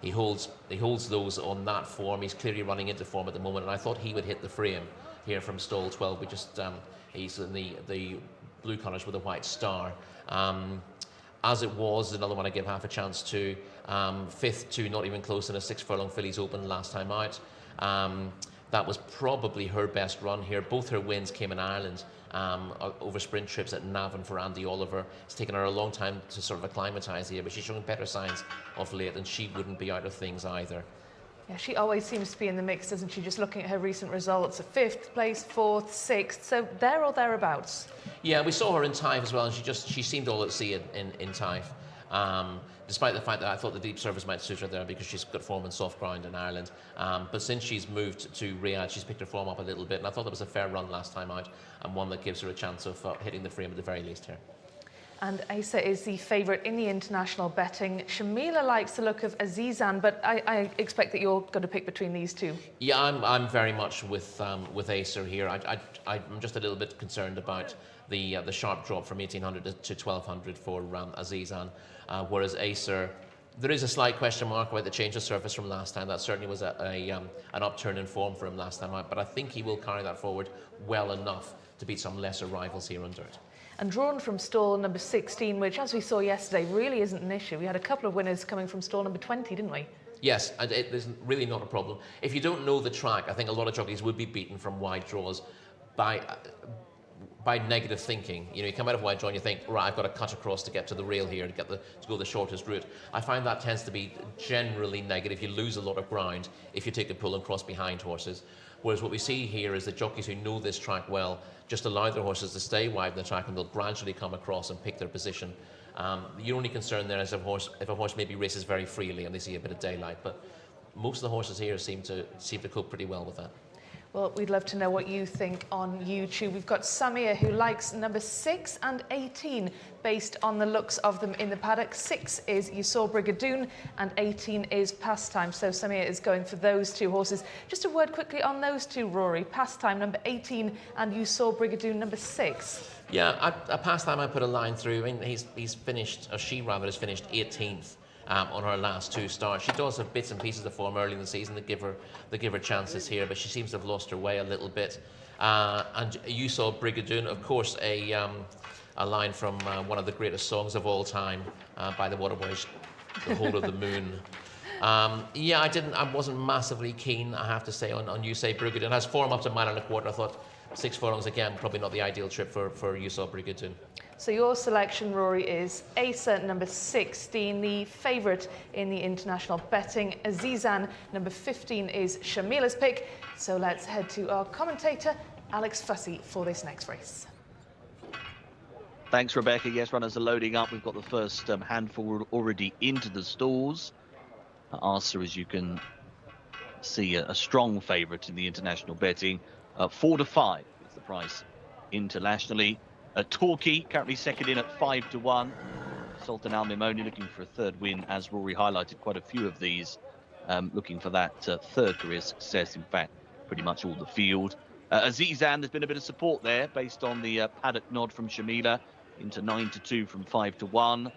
He holds those on that form. He's clearly running into form at the moment, and I thought he would hit the frame here from stall 12. We just he's in the blue colours with a white star. As It Was, another one I give half a chance to. Fifth to Not Even Close in a 6 furlong fillies open last time out. That was probably her best run here. Both her wins came in Ireland over sprint trips at Navan for Andy Oliver. It's taken her a long time to sort of acclimatise here, but she's showing better signs of late, and she wouldn't be out of things either. Yeah, she always seems to be in the mix, doesn't she? Just looking at her recent results, a 5th place, 4th, 6th, so there or thereabouts. Yeah, we saw her in Taif as well, and she seemed all at sea in Taif. Despite the fact that I thought the deep service might suit her there because she's got form in soft ground in Ireland. But since she's moved to Riyadh, she's picked her form up a little bit, and I thought that was a fair run last time out, and one that gives her a chance of hitting the frame at the very least here. And Jcsa is the favourite in the international betting. Shamila likes the look of Azizan, but I expect that you're going to pick between these two. Yeah, I'm very much with Jcsa here. I'm just a little bit concerned about the sharp drop from 1800 to 1200 for Azizan, whereas Jcsa, there is a slight question mark about the change of surface from last time. That certainly was an upturn in form for him last time out, but I think he will carry that forward well enough to beat some lesser rivals here under it. And drawn from stall number 16, which, as we saw yesterday, really isn't an issue. We had a couple of winners coming from stall number 20, didn't we? Yes, and it is really not a problem. If you don't know the track, I think a lot of jockeys would be beaten from wide draws by negative thinking. You know, you come out of wide draw and you think, right, I've got to cut across to get to the rail here to go the shortest route. I find that tends to be generally negative. You lose a lot of ground if you take a pull and cross behind horses. Whereas what we see here is that jockeys who know this track well just allow their horses to stay wide in the track, and they'll gradually come across and pick their position. Your only concern there is if a horse maybe races very freely and they see a bit of daylight, but most of the horses here seem to cope pretty well with that. Well, we'd love to know what you think on YouTube. We've got Samir, who likes number 6 and 18 based on the looks of them in the paddock. 6 is You Saw Brigadoon and 18 is Pastime. So Samir is going for those two horses. Just a word quickly on those two, Rory. Pastime, number 18, and You Saw Brigadoon, number 6. Yeah, at Pastime I put a line through. I mean, he's finished, or she rather has finished 18th. On her last 2 starts. She does have bits and pieces of form early in the season that give her chances here, but she seems to have lost her way a little bit. And You Saw Brigadoon, of course, a line from one of the greatest songs of all time by the Waterboys, The Whole of the Moon. Yeah, I wasn't massively keen, I have to say, on You Say Brigadoon. Has form up to 1.25 miles. I thought 6 furlongs again, probably not the ideal trip for You Saw Brigadoon. So your selection, Rory, is Jcsa, number 16, the favourite in the international betting. Azizan, number 15, is Shamila's pick. So let's head to our commentator, Alex Fussy, for this next race. Thanks, Rebecca. Yes, runners are loading up. We've got the first handful already into the stalls. Arthur, as you can see, a strong favourite in the international betting. 4 to 5 is the price internationally. Torquay currently second in at 5 to 1. Sultan Al Mimoni looking for a third win, as Rory highlighted quite a few of these, looking for that third career success. In fact, pretty much all the field. Azizan, there's been a bit of support there based on the paddock nod from Shamila into 9 to 2 from 5 to 1.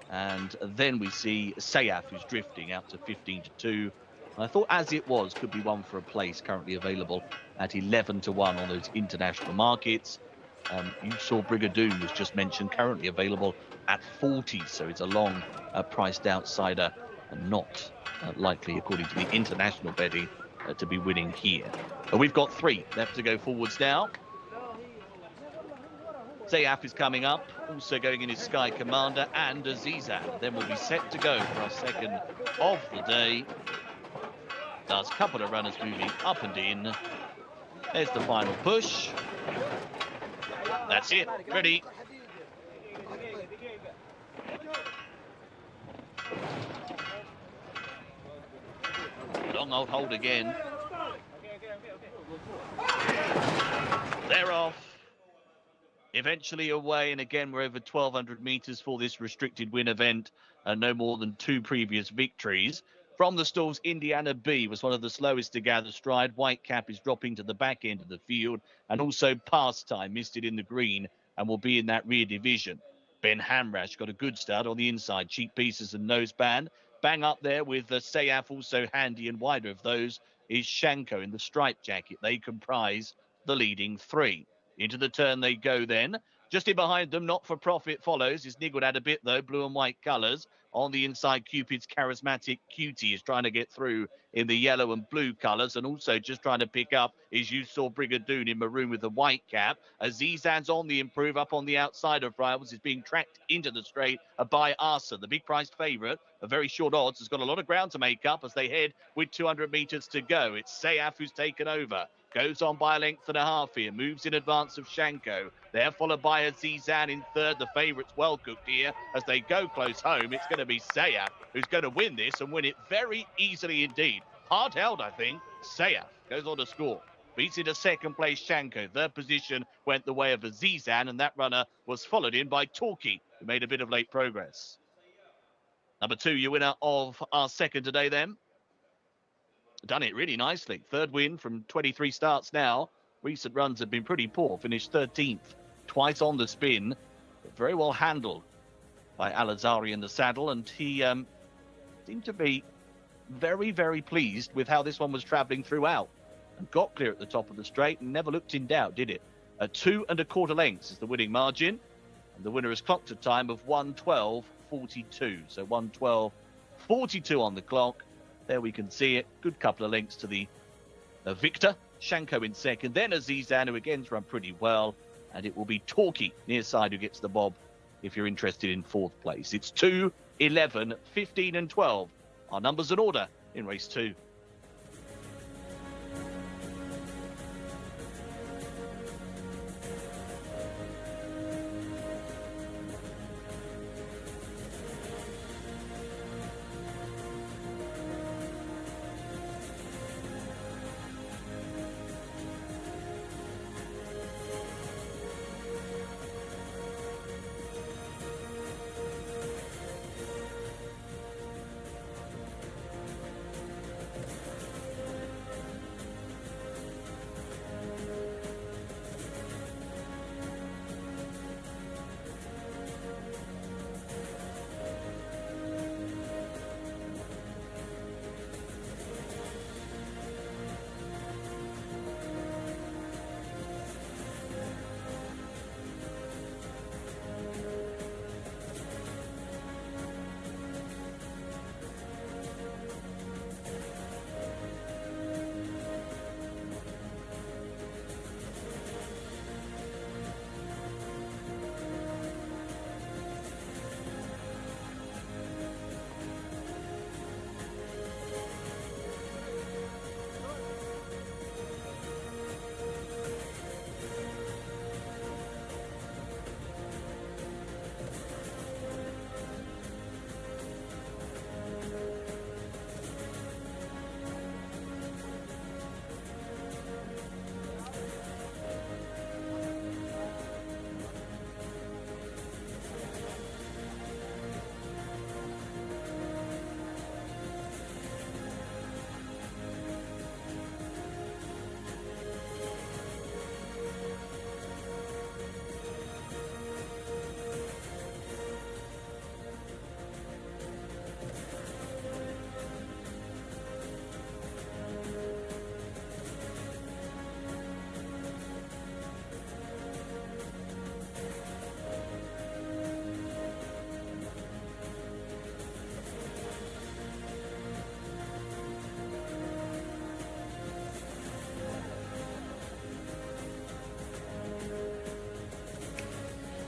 And then we see Sayaf, who's drifting out to 15 to 2. I thought As It Was could be one for a place, currently available at 11 to 1 on those international markets. You Saw Brigadoon was just mentioned, currently available at 40, so it's a long priced outsider and not likely, according to the international betting, to be winning here. We've got 3 left to go forwards now. Sayaf is coming up, also going in his Sky Commander, and Azizan. Then we'll be set to go for our second of the day. There's a couple of runners moving up and in. There's the final push. That's it, ready. Long old hold again. They're off. Eventually away, and again we're over 1,200 metres for this restricted win event, and no more than 2 previous victories. From the stalls, Indiana B was one of the slowest to gather stride. Whitecap is dropping to the back end of the field, and also Pastime missed it in the green and will be in that rear division. Ben Hamrash got a good start on the inside. Cheap Pieces and Noseband. Bang up there with Sayaf also handy, and wider of those is Shanko in the striped jacket. They comprise the leading 3. Into the turn they go then. Just in behind them, Not For Profit follows. Is niggled at a bit, though. Blue and white colours. On the inside, Cupid's Charismatic Cutie is trying to get through in the yellow and blue colours, and also just trying to pick up, as you saw, Brigadoon in maroon with the white cap. Azizan's on the improve up on the outside of Rivals, is being tracked into the straight by Arsa, the big priced favourite. A very short odds, has got a lot of ground to make up as they head with 200 metres to go. It's Sayaf who's taken over. Goes on by a length and a half here. Moves in advance of Shanko. They're followed by Azizan in third. The favourites well cooked here. As they go close home, it's going to be Sayaf who's going to win this and win it very easily indeed. Hard held, I think. Sayaf goes on to score. Beats into second place Shanko. Third position went the way of Azizan, and that runner was followed in by Torquay, who made a bit of late progress. Number 2, your winner of our second today then. Done it really nicely. Third win from 23 starts now. Recent runs have been pretty poor. Finished 13th, twice on the spin. But very well handled by Al-Azhari in the saddle. And he seemed to be very, very pleased with how this one was travelling throughout. And got clear at the top of the straight and never looked in doubt, did it? 2 1/4 lengths is the winning margin. And the winner has clocked a time of 1:12.42. So 1:12.42 on the clock. There we can see it. Good couple of lengths to the victor. Shanko in second. Then Azizan, who again's run pretty well. And it will be Torquay near side who gets the bob if you're interested in fourth place. It's 2, 11, 15 and 12. Our numbers in order in race 2.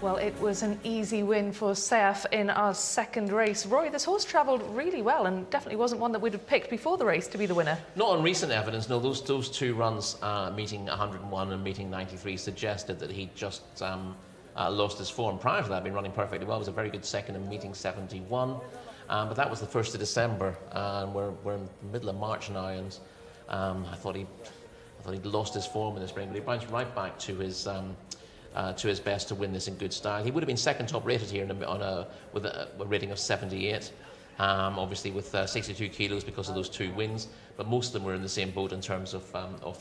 Well, it was an easy win for Sayaf in our second race. Roy, this horse travelled really well and definitely wasn't one that we'd have picked before the race to be the winner. Not on recent evidence, no. Those 2 runs, meeting 101 and meeting 93, suggested that he just lost his form. Prior to that, he'd been running perfectly well. It was a very good second in meeting 71. But that was the 1st of December, and we're in the middle of March now, and I thought he'd lost his form in the spring, but he bounced right back to his best to win this in good style. He would have been second top rated here with a rating of 78, obviously with 62 kilos because of those 2 wins, but most of them were in the same boat in terms of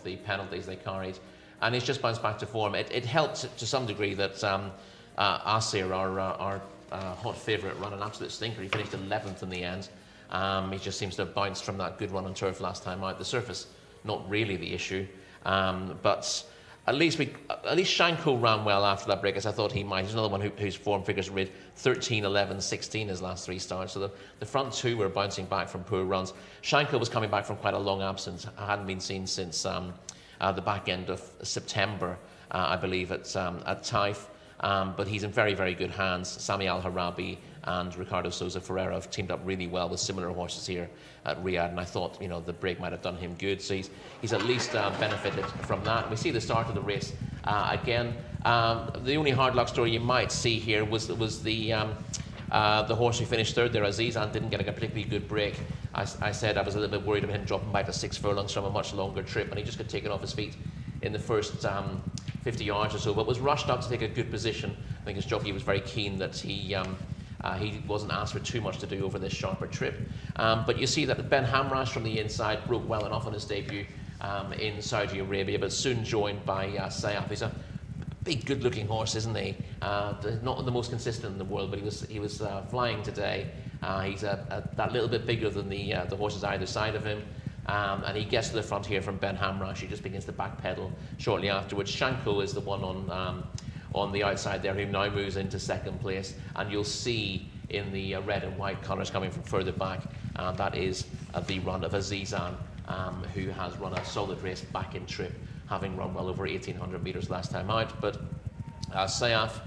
the penalties they carried. And he's just bounced back to form. It helped to some degree that Asir, our hot favourite, ran an absolute stinker. He finished 11th in the end. He just seems to have bounced from that good run on turf last time out. The surface, not really the issue, but at least Shanko ran well after that break, as I thought he might. He's another one whose form figures read 13, 11, 16 his last 3 starts. So the front 2 were bouncing back from poor runs. Shanko was coming back from quite a long absence. Hadn't been seen since the back end of September, I believe, at Taif. But he's in very, very good hands. Sami Al-Harabi and Ricardo Souza Ferreira have teamed up really well with similar horses here at Riyadh, and I thought, the break might have done him good. So he's at least benefited from that. We see the start of the race again. The only hard luck story you might see here was the horse who finished third there, Azizan, didn't get a particularly good break. I said I was a little bit worried about him dropping back to 6 furlongs from a much longer trip, and he just got taken off his feet in the first 50 yards or so, but was rushed up to take a good position. I think his jockey was very keen that he wasn't asked for too much to do over this sharper trip. But you see that Ben Hamrash from the inside broke well enough on his debut in Saudi Arabia, but soon joined by Sayaf. He's a big, good-looking horse, isn't he? Not the most consistent in the world, but he was flying today. He's that little bit bigger than the horses either side of him. And he gets to the front here from Ben Hamrash. He just begins to backpedal shortly afterwards. Shanko is the one on the outside there, who now moves into second place. And you'll see in the red and white colours coming from further back, that is the run of Azizan, who has run a solid race back in trip, having run well over 1,800 metres last time out. But Sayaf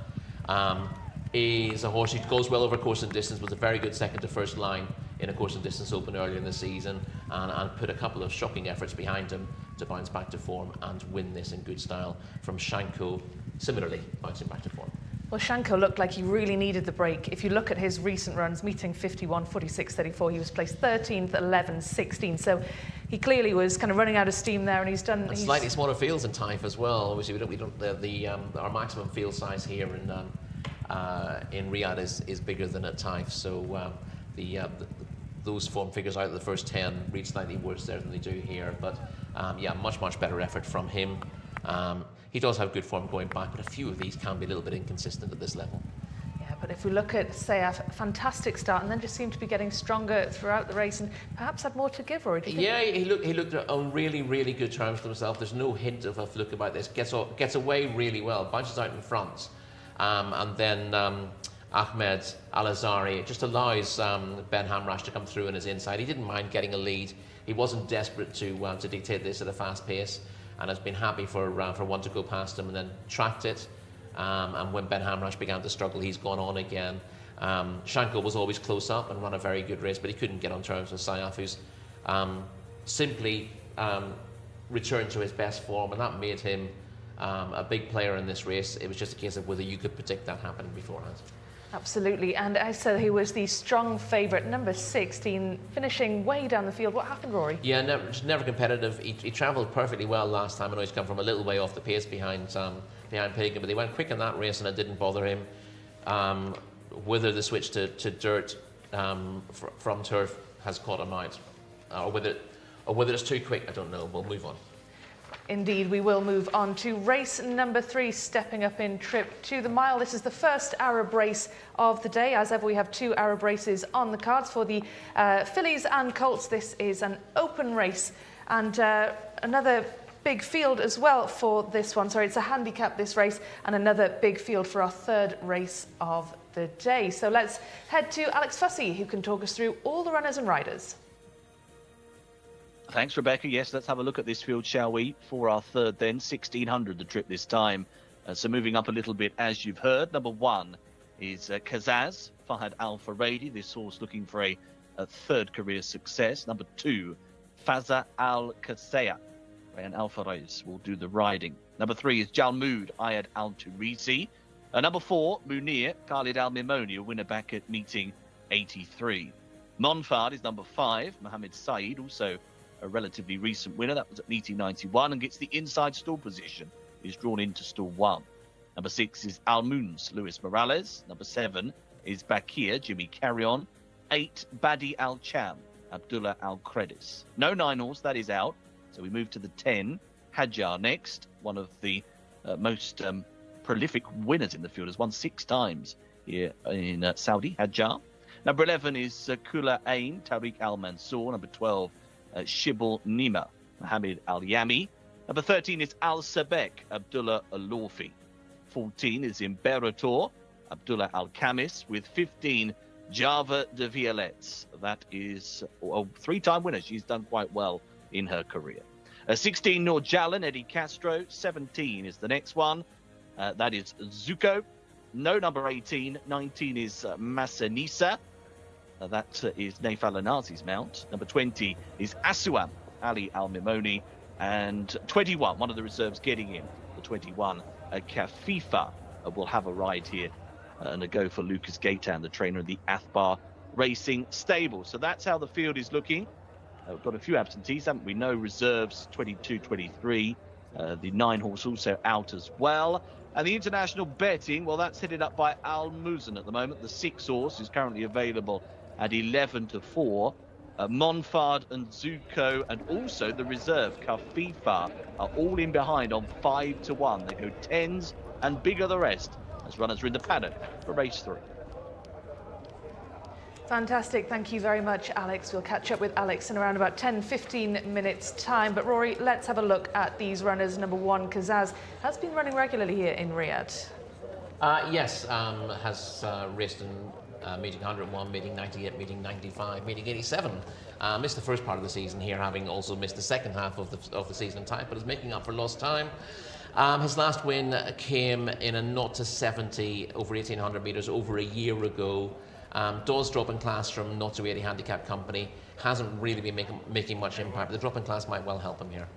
is a horse who goes well over course and distance, was a very good second to first line in a course and distance open earlier in the season, and put a couple of shocking efforts behind him to bounce back to form and win this in good style from Shanko, similarly bouncing back to form. Well, Shanko looked like he really needed the break. If you look at his recent runs, meeting 51, 46, 34, he was placed 13th, 11th, 16th. So he clearly was kind of running out of steam there, and he's done. And slightly smaller fields in Taif as well. Obviously, our maximum field size here in Riyadh is bigger than at Taif. So those form figures out of the first 10 read slightly worse there than they do here. But much better effort from him. He does have good form going back, but a few of these can be a little bit inconsistent at this level. Yeah, but if we look at Sayaf, fantastic start, and then just seemed to be getting stronger throughout the race, and perhaps had more to give, or yeah, he looked on really, really good terms for himself. There's no hint of a fluke about this. Gets away really well, bounces out in front, and then Ahmed Al-Azari just allows Ben Hamrash to come through on his inside. He didn't mind getting a lead. He wasn't desperate to dictate this at a fast pace, and has been happy for one to go past him and then tracked it. And when Ben Hamrash began to struggle, he's gone on again. Shanko was always close up and ran a very good race, but he couldn't get on terms with Sayaf, who's simply returned to his best form, and that made him a big player in this race. It was just a case of whether you could predict that happening beforehand. Absolutely, and I said he was the strong favourite, number 16, finishing way down the field. What happened, Rory? Yeah, never competitive. He travelled perfectly well last time. I know he's come from a little way off the pace behind Pagan, but they went quick in that race and it didn't bother him. Whether the switch to dirt from turf has caught him out, or whether it's too quick, I don't know. We'll move on. Indeed, we will move on to race number 3, stepping up in trip to the mile. This is the first Arab race of the day. As ever, we have 2 Arab races on the cards for the fillies and colts. This is an open race, and another big field as well for this one. Sorry, it's a handicap, this race, and another big field for our 3rd race of the day. So let's head to Alex Fussy, who can talk us through all the runners and riders. Thanks, Rebecca. Yes, let's have a look at this field, shall we? For our 3rd then, 1,600 the trip this time. So moving up a little bit, as you've heard. Number 1 is Kazaz, Fahad Al-Faradi. This horse looking for a 3rd career success. Number 2, Faza Al-Kasea. And Al-Faraj will do the riding. Number 3 is Jalmood Ayad Al-Turisi. Number 4, Munir Khalid Al-Mimoni, a winner back at meeting 83. Monfard is number 5, Mohammed Saeed, also a relatively recent winner. That was at meeting 91 and gets the inside stall position. Is drawn into stall 1. Number 6 is Al-Moons, Luis Morales. Number 7 is Bakir, Jimmy Carrion. 8, Badi Al-Cham, Abdullah Al-Credis. No 9 horse, that is out. So we move to the 10, Hadjar next. One of the most prolific winners in the field. Has won 6 times here in Saudi, Hadjar. Number 11 is Kula Ain, Tariq Al-Mansour. Number 12, Shibul Nima, Mohammed Al-Yami. Number 13 is Al Sabek, Abdullah Al-Lawfi. 14 is Imperator, Abdullah Al-Khamis, with 15, Java de Violettes. That is a 3-time winner. She's done quite well in her career. 16, Noor Jalan, Eddie Castro. 17 is the next one. That is Zuko. No number 18. 19 is Masanisa. That is Naif Al-Anazi's mount. Number 20 is Asuam, Ali Al-Mimoni. And 21, one of the reserves getting in, the 21, Kafifa, will have a ride here and a go for Lucas Gaitan, the trainer of the Athbar Racing Stable. So that's how the field is looking. We've got a few absentees, haven't we? No reserves, 22, 23. The 9-horse also out as well. And the international betting, well, that's headed up by Al Muzan at the moment. The 6-horse is currently available at 11-4. Monfard and Zuko, and also the reserve Kafifa, are all in behind on 5-1. They go 10s and bigger the rest as runners are in the paddock for race 3. Fantastic. Thank you very much, Alex. We'll catch up with Alex in around about 10-15 minutes time. But Rory, let's have a look at these runners. Number 1, Kazaz, has been running regularly here in Riyadh. Yes, has raced in meeting 101, meeting 98, meeting 95, meeting 87. Missed the first part of the season here, having also missed the second half of the season in time, but is making up for lost time. His last win came in a 0-70 over 1,800 metres over a year ago. Does drop in class from 0-80 handicap company. Hasn't really been making much impact, but the drop in class might well help him here.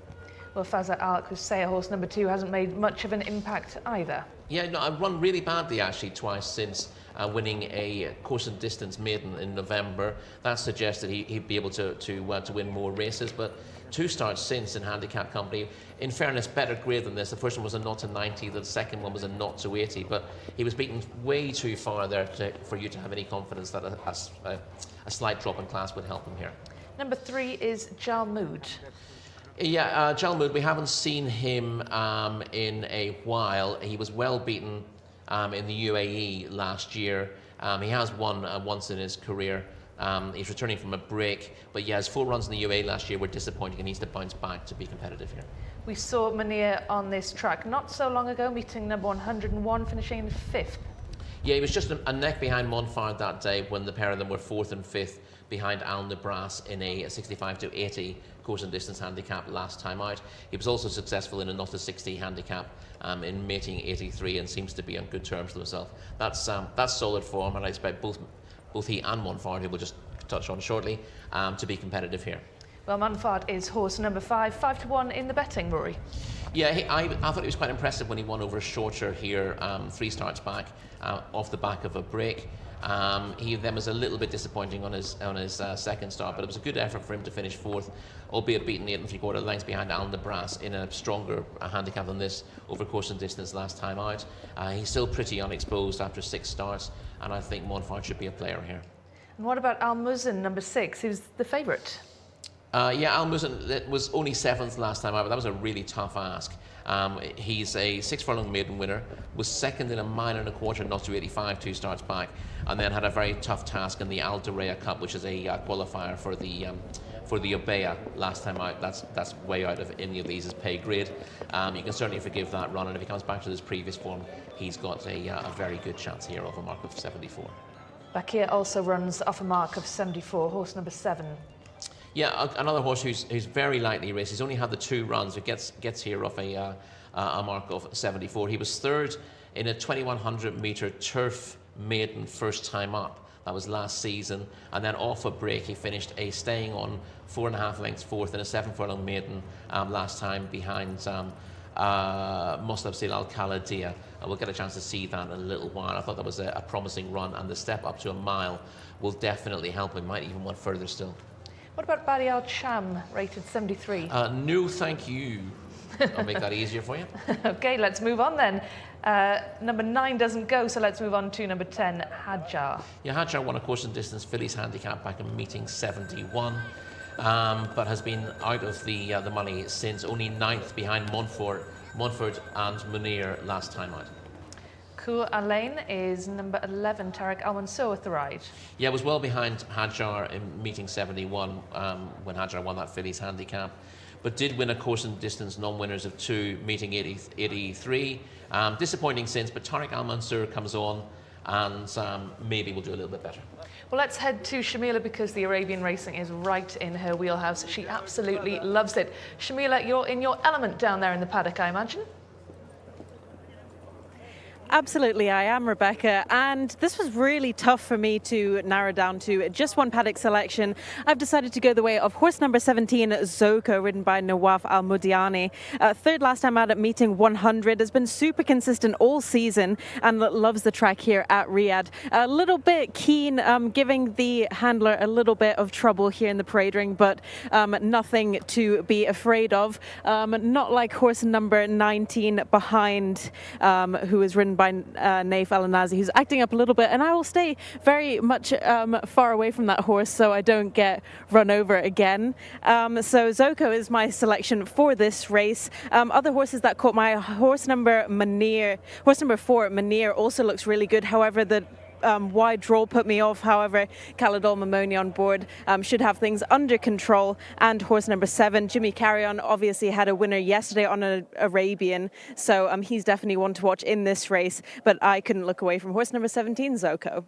Well, Fazza Al-Qusay, horse number 2, hasn't made much of an impact either. Yeah, no, I've run really badly actually twice since winning a course and distance maiden in November. That suggests that he'd be able to win more races, but 2 starts since in handicap company. In fairness, better grade than this. The first one was a 0-90, the second one was a 0-80, but he was beaten way too far there for you to have any confidence that a slight drop in class would help him here. Number 3 is Jalmood. Yeah, Jalmood, we haven't seen him in a while. He was well beaten in the UAE last year. He has won once in his career. He's returning from a break, but yeah, his 4 runs in the UAE last year were disappointing and needs to bounce back to be competitive here. We saw Munir on this track not so long ago, meeting number 101, finishing in 5th. Yeah, he was just a neck behind Monfard that day when the pair of them were 4th and 5th behind Al Nabras in a 65-80 course and distance handicap last time out. He was also successful in a 0-60 handicap in mating 83 and seems to be on good terms with himself. That's solid form, and I expect both he and Monfard, who we'll just touch on shortly, to be competitive here. Well, Monfard is horse number 5, 5-1 in the betting, Rory. Yeah, I thought he was quite impressive when he won over Shorter here 3 starts back off the back of a break. He then was a little bit disappointing on his second start, but it was a good effort for him to finish 4th, albeit beaten 8 3/4 lengths behind Al Nabras in a stronger handicap than this over course and distance last time out. He's still pretty unexposed after 6 starts, and I think Monfard should be a player here. And what about Al Muzan, number 6, who's the favourite? Yeah, Al Muzan was only 7th last time out, but that was a really tough ask. He's a 6-furlong maiden winner, was 2nd in a 1.25 mile 0-85 2 starts back, and then had a very tough task in the Al Dureya Cup, which is a qualifier for the Obeya last time out. That's way out of any of these as pay grade. You can certainly forgive that run, and if he comes back to his previous form, he's got a very good chance here of a mark of 74. Bakir also runs off a mark of 74, horse number 7. Yeah, another horse who's very lightly raced. He's only had the 2 runs. It gets here off a mark of 74. He was 3rd in a 2100 metre turf maiden first time up. That was last season, and then off a break he finished staying on 4.5 lengths 4th in a 7-furlong maiden last time behind Mustabsil Al-Khaladia. We'll get a chance to see that in a little while. I thought that was a promising run, and the step up to a mile will definitely help him. Might even want further still. What about Badi Al Cham, rated 73? No, thank you. I'll make that easier for you. Okay, let's move on then. Number 9 doesn't go, so let's move on to number 10, Hadjar. Yeah, Hadjar won a course and distance fillies handicap back in meeting 71, but has been out of the money since, only 9th behind Montfort and Munir last time out. Cool Alain is number 11, Tarek Al Mansour with the ride. Yeah, was well behind Hadjar in meeting 71 when Hadjar won that fillies handicap. but did win a course and distance non-winners of 2, meeting 83. Disappointing since, but Tariq Al Mansour comes on, and maybe we'll do a little bit better. Well, let's head to Shamila because the Arabian racing is right in her wheelhouse. She absolutely loves it. Shamila, you're in your element down there in the paddock, I imagine. Absolutely, I am, Rebecca, and this was really tough for me to narrow down to just one paddock selection. I've decided to go the way of horse number 17, Zoko, ridden by Nawaf Al Mudiani. Third last time out at meeting 100, has been super consistent all season and loves the track here at Riyadh. A little bit keen, giving the handler a little bit of trouble here in the parade ring, but nothing to be afraid of. Not like horse number 19 behind, who is ridden by Naif Al Nazi, who's acting up a little bit, and I will stay very much far away from that horse so I don't get run over again. So Zoko is my selection for this race. Other horses that caught my eye, horse number 4, Munir, also looks really good. However, the wide draw put me off. However, Khalid Al Mamoni on board should have things under control. And horse number 7, Jimmy Carrion, obviously had a winner yesterday on an Arabian, so he's definitely one to watch in this race. But I couldn't look away from horse number 17, Zoko.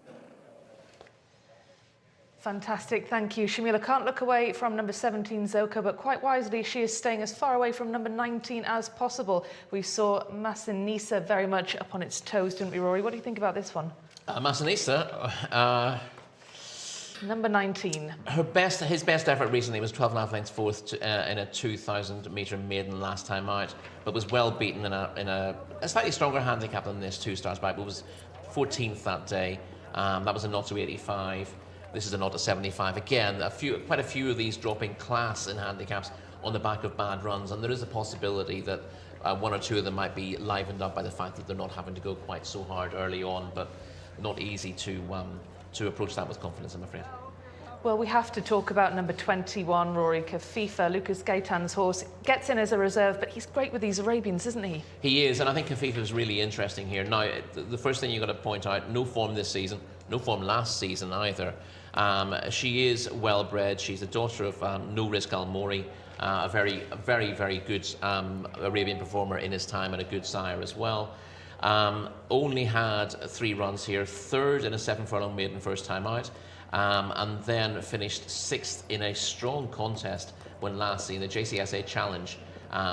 Fantastic, thank you. Shamila can't look away from number 17, Zoko, but quite wisely, she is staying as far away from number 19 as possible. We saw Massinissa very much up on its toes, didn't we, Rory? What do you think about this one? Massinissa, number 19. His best effort recently was 12.5 lengths fourth in a 2,000 metre maiden last time out, but was well beaten in a slightly stronger handicap than this 2 stars back, but was 14th that day. That was a 0 to 85. This is a 0 to 75. Again, quite a few of these dropping class in handicaps on the back of bad runs, and there is a possibility that 1 or 2 of them might be livened up by the fact that they're not having to go quite so hard early on, but not easy to approach that with confidence, I'm afraid. Well, we have to talk about number 21, Rory Kafifa. Lucas Gaitan's horse gets in as a reserve, but he's great with these Arabians, isn't he? He is, and I think Kafifa is really interesting here. Now, the first thing you've got to point out, no form this season, no form last season either. She is well bred. She's the daughter of No Risk Al Mori, a very, very good Arabian performer in his time and a good sire as well. Only had 3 runs here, 3rd in a 7 furlong maiden first time out, and then finished 6th in a strong contest when last seen, the Jcsa Challenge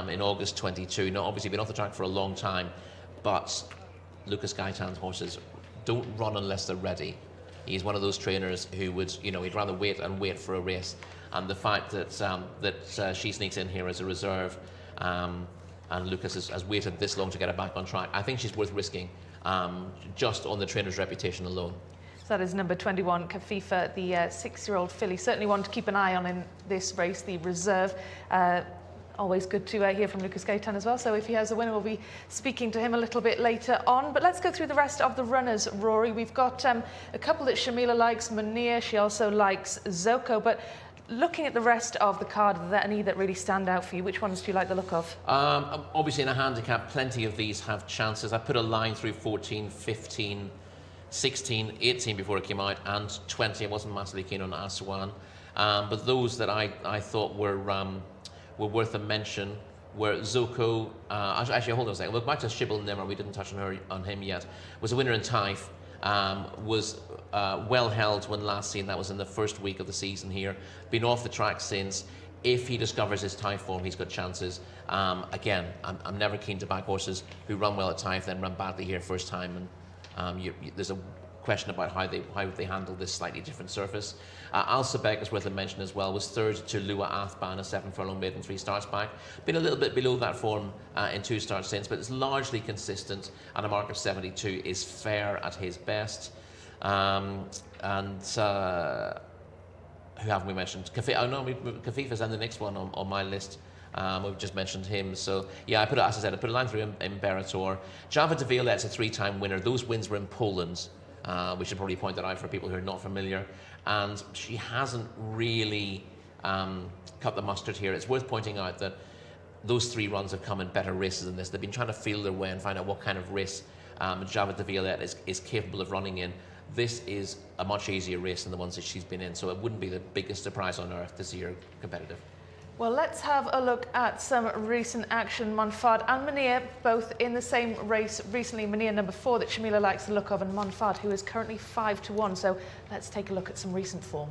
in August 22. Now, obviously been off the track for a long time, but Lucas Gaitan's horses don't run unless they're ready. He's one of those trainers who would, he'd rather wait and wait for a race. And the fact that she sneaks in here as a reserve, and Lucas has waited this long to get her back on track, I think she's worth risking, just on the trainer's reputation alone. So that is number 21, Kafifa, the 6-year-old filly. Certainly one to keep an eye on in this race, the reserve. Always good to hear from Lucas Gaitan as well. So if he has a winner, we'll be speaking to him a little bit later on. But let's go through the rest of the runners, Rory. We've got a couple that Shamila likes, Munir. She also likes Zoko. But looking at the rest of the card, are there any that really stand out for you? Which ones do you like the look of? Obviously, in a handicap, plenty of these have chances. I put a line through 14, 15, 16, 18 before it came out, and 20. I wasn't massively keen on Aswan. But those that I thought were worth a mention were Zoko. Actually, hold on a second. Look back to Shibble Nimmer. We didn't touch on him yet. Was a winner in Taif. Was well held when last seen. That was in the first week of the season here. Been off the track since. If he discovers his Taif form, he's got chances. Again, I'm never keen to back horses who run well at Taif then run badly here first time. And there's a question about how they handle this slightly different surface. Al Sabek is worth a mention as well. Was 3rd to Lua Athban, a 7 furlong maiden 3 starts back. Been a little bit below that form in 2 starts since, but it's largely consistent, and a mark of 72 is fair at his best. Who haven't we mentioned? Kafifa's in the next one on my list. We've just mentioned him. So, yeah, I put a line through Imperator. Java de Violette's a 3-time winner. Those wins were in Poland. We should probably point that out for people who are not familiar. And she hasn't really cut the mustard here. It's worth pointing out that those 3 runs have come in better races than this. They've been trying to feel their way and find out what kind of race Java de Violette is capable of running in. This is a much easier race than the ones that she's been in, so it wouldn't be the biggest surprise on earth to see her competitive. Well, let's have a look at some recent action. Monfard and Munir both in the same race recently. Munir number 4 that Shamila likes the look of, and Monfard, who is currently 5-1. So let's take a look at some recent form.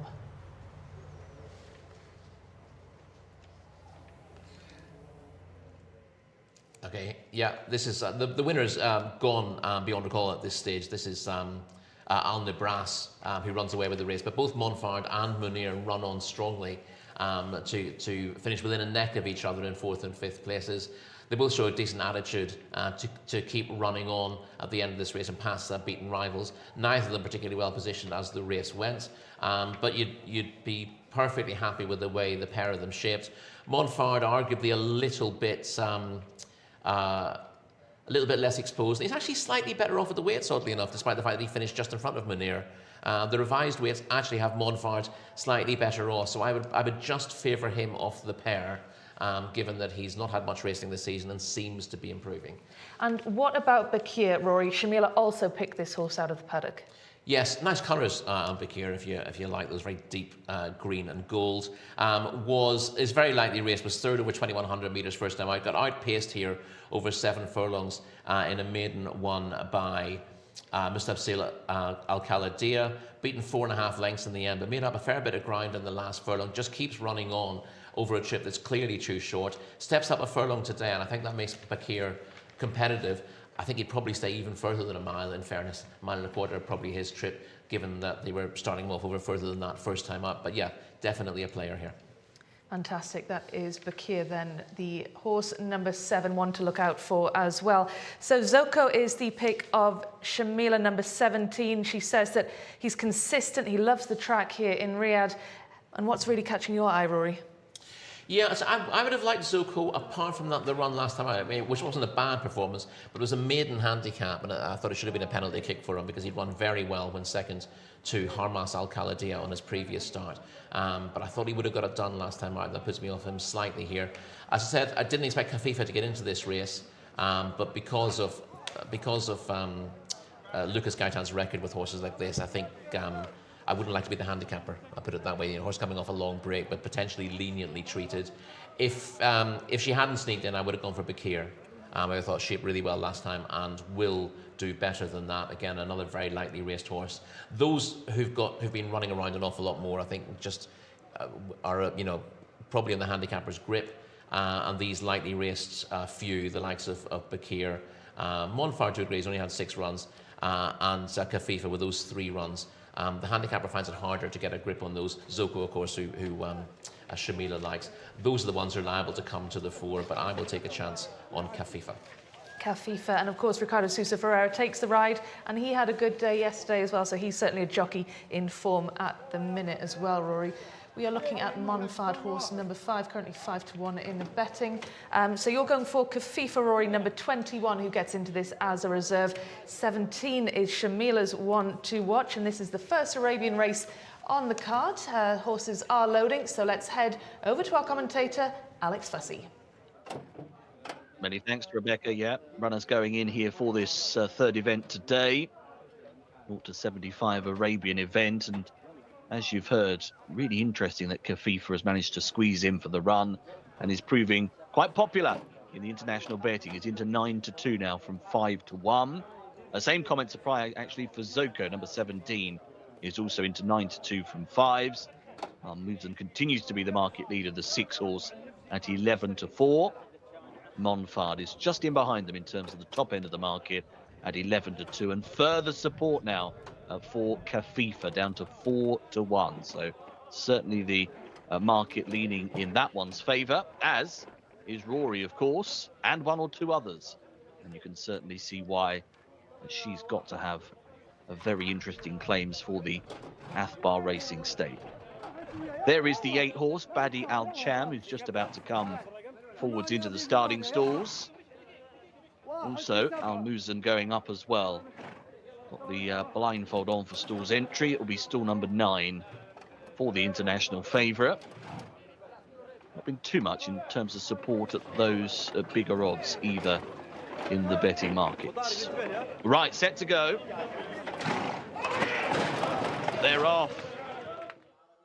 Okay, yeah, this is the winner's gone beyond recall at this stage. This is Al Nibras, who runs away with the race, but both Monfard and Munir run on strongly to finish within a neck of each other in 4th and 5th places. They both show a decent attitude to keep running on at the end of this race and pass their beaten rivals. Neither of them particularly well positioned as the race went, but you'd be perfectly happy with the way the pair of them shaped. Monfard arguably a little bit less exposed. He's actually slightly better off at the weights, oddly enough, despite the fact that he finished just in front of Munir. The revised weights actually have Monfard slightly better off, so I would just favour him off the pair, given that he's not had much racing this season and seems to be improving. And what about Bakir, Rory? Shamila also picked this horse out of the paddock. Yes, nice colours on Bakir if you like those very deep green and gold. Is very lightly raced, was 3rd over 2100 metres first time out, got outpaced here over 7 furlongs in a maiden won by Mustabsil Al-Khaladia, beaten 4.5 lengths in the end, but made up a fair bit of ground in the last furlong, just keeps running on over a trip that's clearly too short, steps up a furlong today, and I think that makes Bakir competitive. I think he'd probably stay even further than a mile, in fairness. A mile and a quarter, probably his trip, given that they were starting him off over further than that first time up. But yeah, definitely a player here. Fantastic. That is Bakir, then the horse number 7, one to look out for as well. So Zoko is the pick of Shamila, number 17. She says that he's consistent. He loves the track here in Riyadh. And what's really catching your eye, Rory? Yeah, so I would have liked Zoko, apart from the run last time out, which wasn't a bad performance, but it was a maiden handicap, and I thought it should have been a penalty kick for him because he'd run very well when second to Harmas Al-Khaladia on his previous start. But I thought he would have got it done last time out. That puts me off him slightly here. As I said, I didn't expect Khafifa to get into this race, but because of Lucas Gaitan's record with horses like this, I think I wouldn't like to be the handicapper. I'll put it that way. Horse coming off a long break, but potentially leniently treated. If she hadn't sneaked in, I would have gone for Bakir. I thought shaped really well last time and will do better than that. Again, another very lightly raced horse. Those who've been running around an awful lot more, I think, just are probably in the handicapper's grip. And these lightly raced few, the likes of Bakir, Monfard to a degree, he's only had 6 runs, and Khafifa with those 3 runs. The handicapper finds it harder to get a grip on those. Zoko, of course, who Shamila likes. Those are the ones who are liable to come to the fore, but I will take a chance on Khafifa. Khafifa, and of course Ricardo Sousa Ferreira takes the ride, and he had a good day yesterday as well, so he's certainly a jockey in form at the minute as well, Rory. We are looking at Monfard, horse number 5, currently 5-1 in the betting. So you're going for Khafifa, Rory, number 21, who gets into this as a reserve. 17 is Shamila's one to watch, and this is the first Arabian race on the card. Horses are loading, so let's head over to our commentator, Alex Fussy. Many thanks, Rebecca. Yeah, runners going in here for this 3rd event today. 0 to 75 Arabian event, and as you've heard, really interesting that Khafifa has managed to squeeze in for the run and is proving quite popular in the international betting. He's into 9-2 now from 5-1. Same comments apply actually for Zoko, number 17. Is also into 9-2 from 5s. Muzan continues to be the market leader, the 6 horse at 11-4. Monfard is just in behind them in terms of the top end of the market at 11-2, and further support now for Khafifa down to 4-1. So certainly the market leaning in that one's favour, as is Rory, of course, and 1 or 2 others. And you can certainly see why she's got to have a very interesting claims for the Athbar Racing stable. There is the 8 horse, Badi Al Cham, who's just about to come forwards into the starting stalls. Also, Al Muzan going up as well. Got the blindfold on for stalls entry. It will be stall number 9 for the international favourite. Not been too much in terms of support at those bigger odds either in the betting markets. Right, set to go. They're off.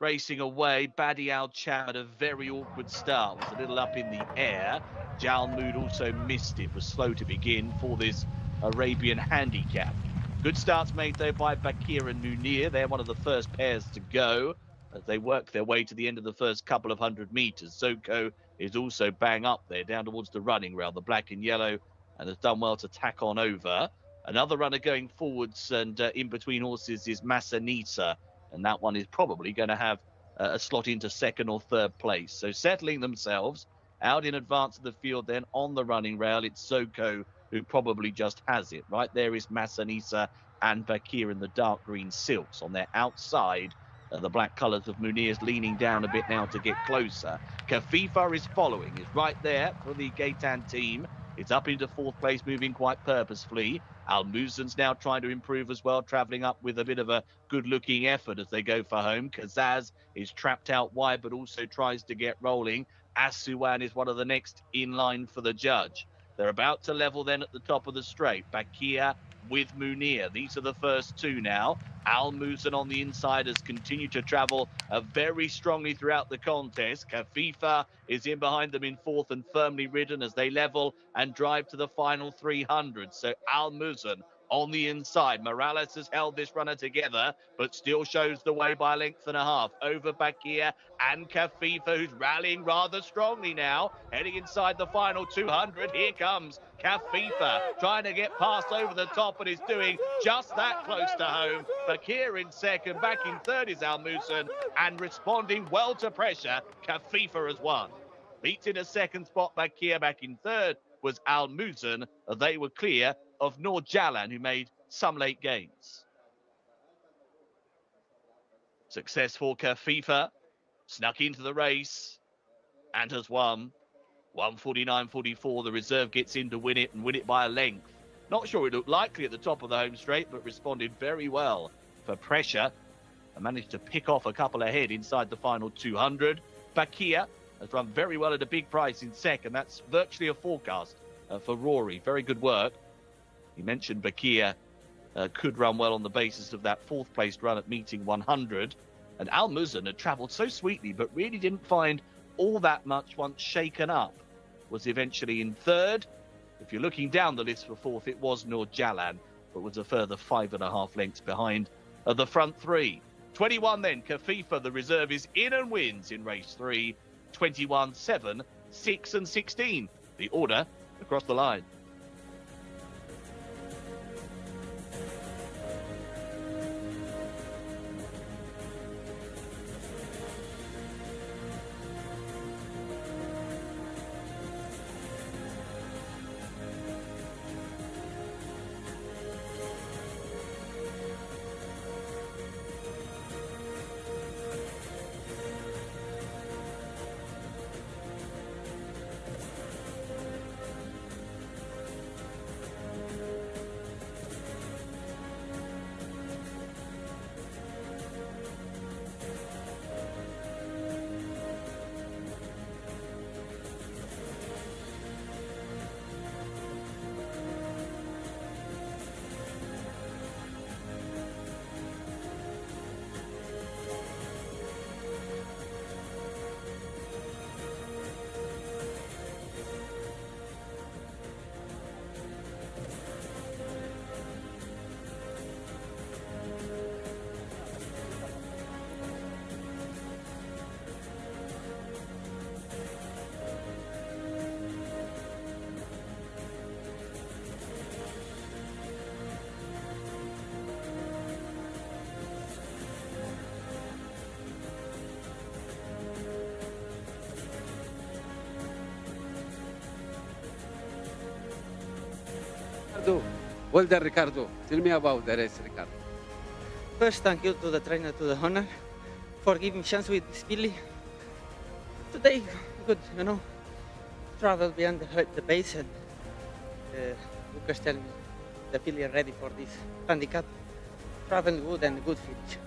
racing away. Badi Al Cham had a very awkward start, was a little up in the air. Jalmood also missed it, was slow to begin for this Arabian handicap. Good starts made though by Bakir and Munir. They're one of the first pairs to go as they work their way to the end of the first couple of 100 meters. Zoko is also bang up there down towards the running rail, the black and yellow, and has done well to tack on over. Another runner going forwards and in between horses is Masanita, and that one is probably going to have a slot into second or third place. So settling themselves out in advance of the field, then on the running rail, it's Zoko who probably just has it. Right there is Masanisa and Bakir in the dark green silks. On their outside, the black colours of Munir's leaning down a bit now to get closer. Kafifa is following, is right there for the Gaetan team. It's up into fourth place, moving quite purposefully. Al Muzan's now trying to improve as well, travelling up with a bit of a good-looking effort as they go for home. Kazaz is trapped out wide, but also tries to get rolling. Asuwan is one of the next in line for the judge. They're about to level then at the top of the straight. Bakir with Munir. These are the first two now. Al Muzan on the inside has continued to travel very strongly throughout the contest. Kafifa is in behind them in fourth and firmly ridden as they level and drive to the final 300. So Al Muzan on the inside. Morales has held this runner together, but still shows the way by a length and a half. Over Bakir and Kafifa, who's rallying rather strongly now, heading inside the final 200. Here comes Kafifa, trying to get past over the top, and is doing just that close to home. Bakir in second, back in third is Al Muzan, and responding well to pressure, Kafifa has won. Beats in a second spot, Bakir back in third was Al Muzan. They were clear of Noor Jalan, who made some late gains. Successful Kafifa, snuck into the race and has won. 149.44, the reserve gets in to win it and win it by a length. Not sure it looked likely at the top of the home straight, but responded very well for pressure and managed to pick off a couple ahead inside the final 200. Bakir has run very well at a big price in second. That's virtually a forecast for Rory. Very good work. He mentioned Bakir could run well on the basis of that fourth placed run at meeting 100. And Al Muzan had travelled so sweetly, but really didn't find all that much once shaken up. Was eventually in third. If you're looking down the list for fourth, it was Noor Jalan, but was a further 5.5 lengths behind the front three. 21 then, Kafifa, the reserve, is in and wins in race 3. 21, 7, 6 and 16. The order across the line. Ricardo, well done, Ricardo. Tell me about the race, Ricardo. First, thank you to the trainer, to the owner, for giving chance with this filly. Today, good, travel beyond the base, and Lucas tell me the filly are ready for this handicap. Travel good and good finish.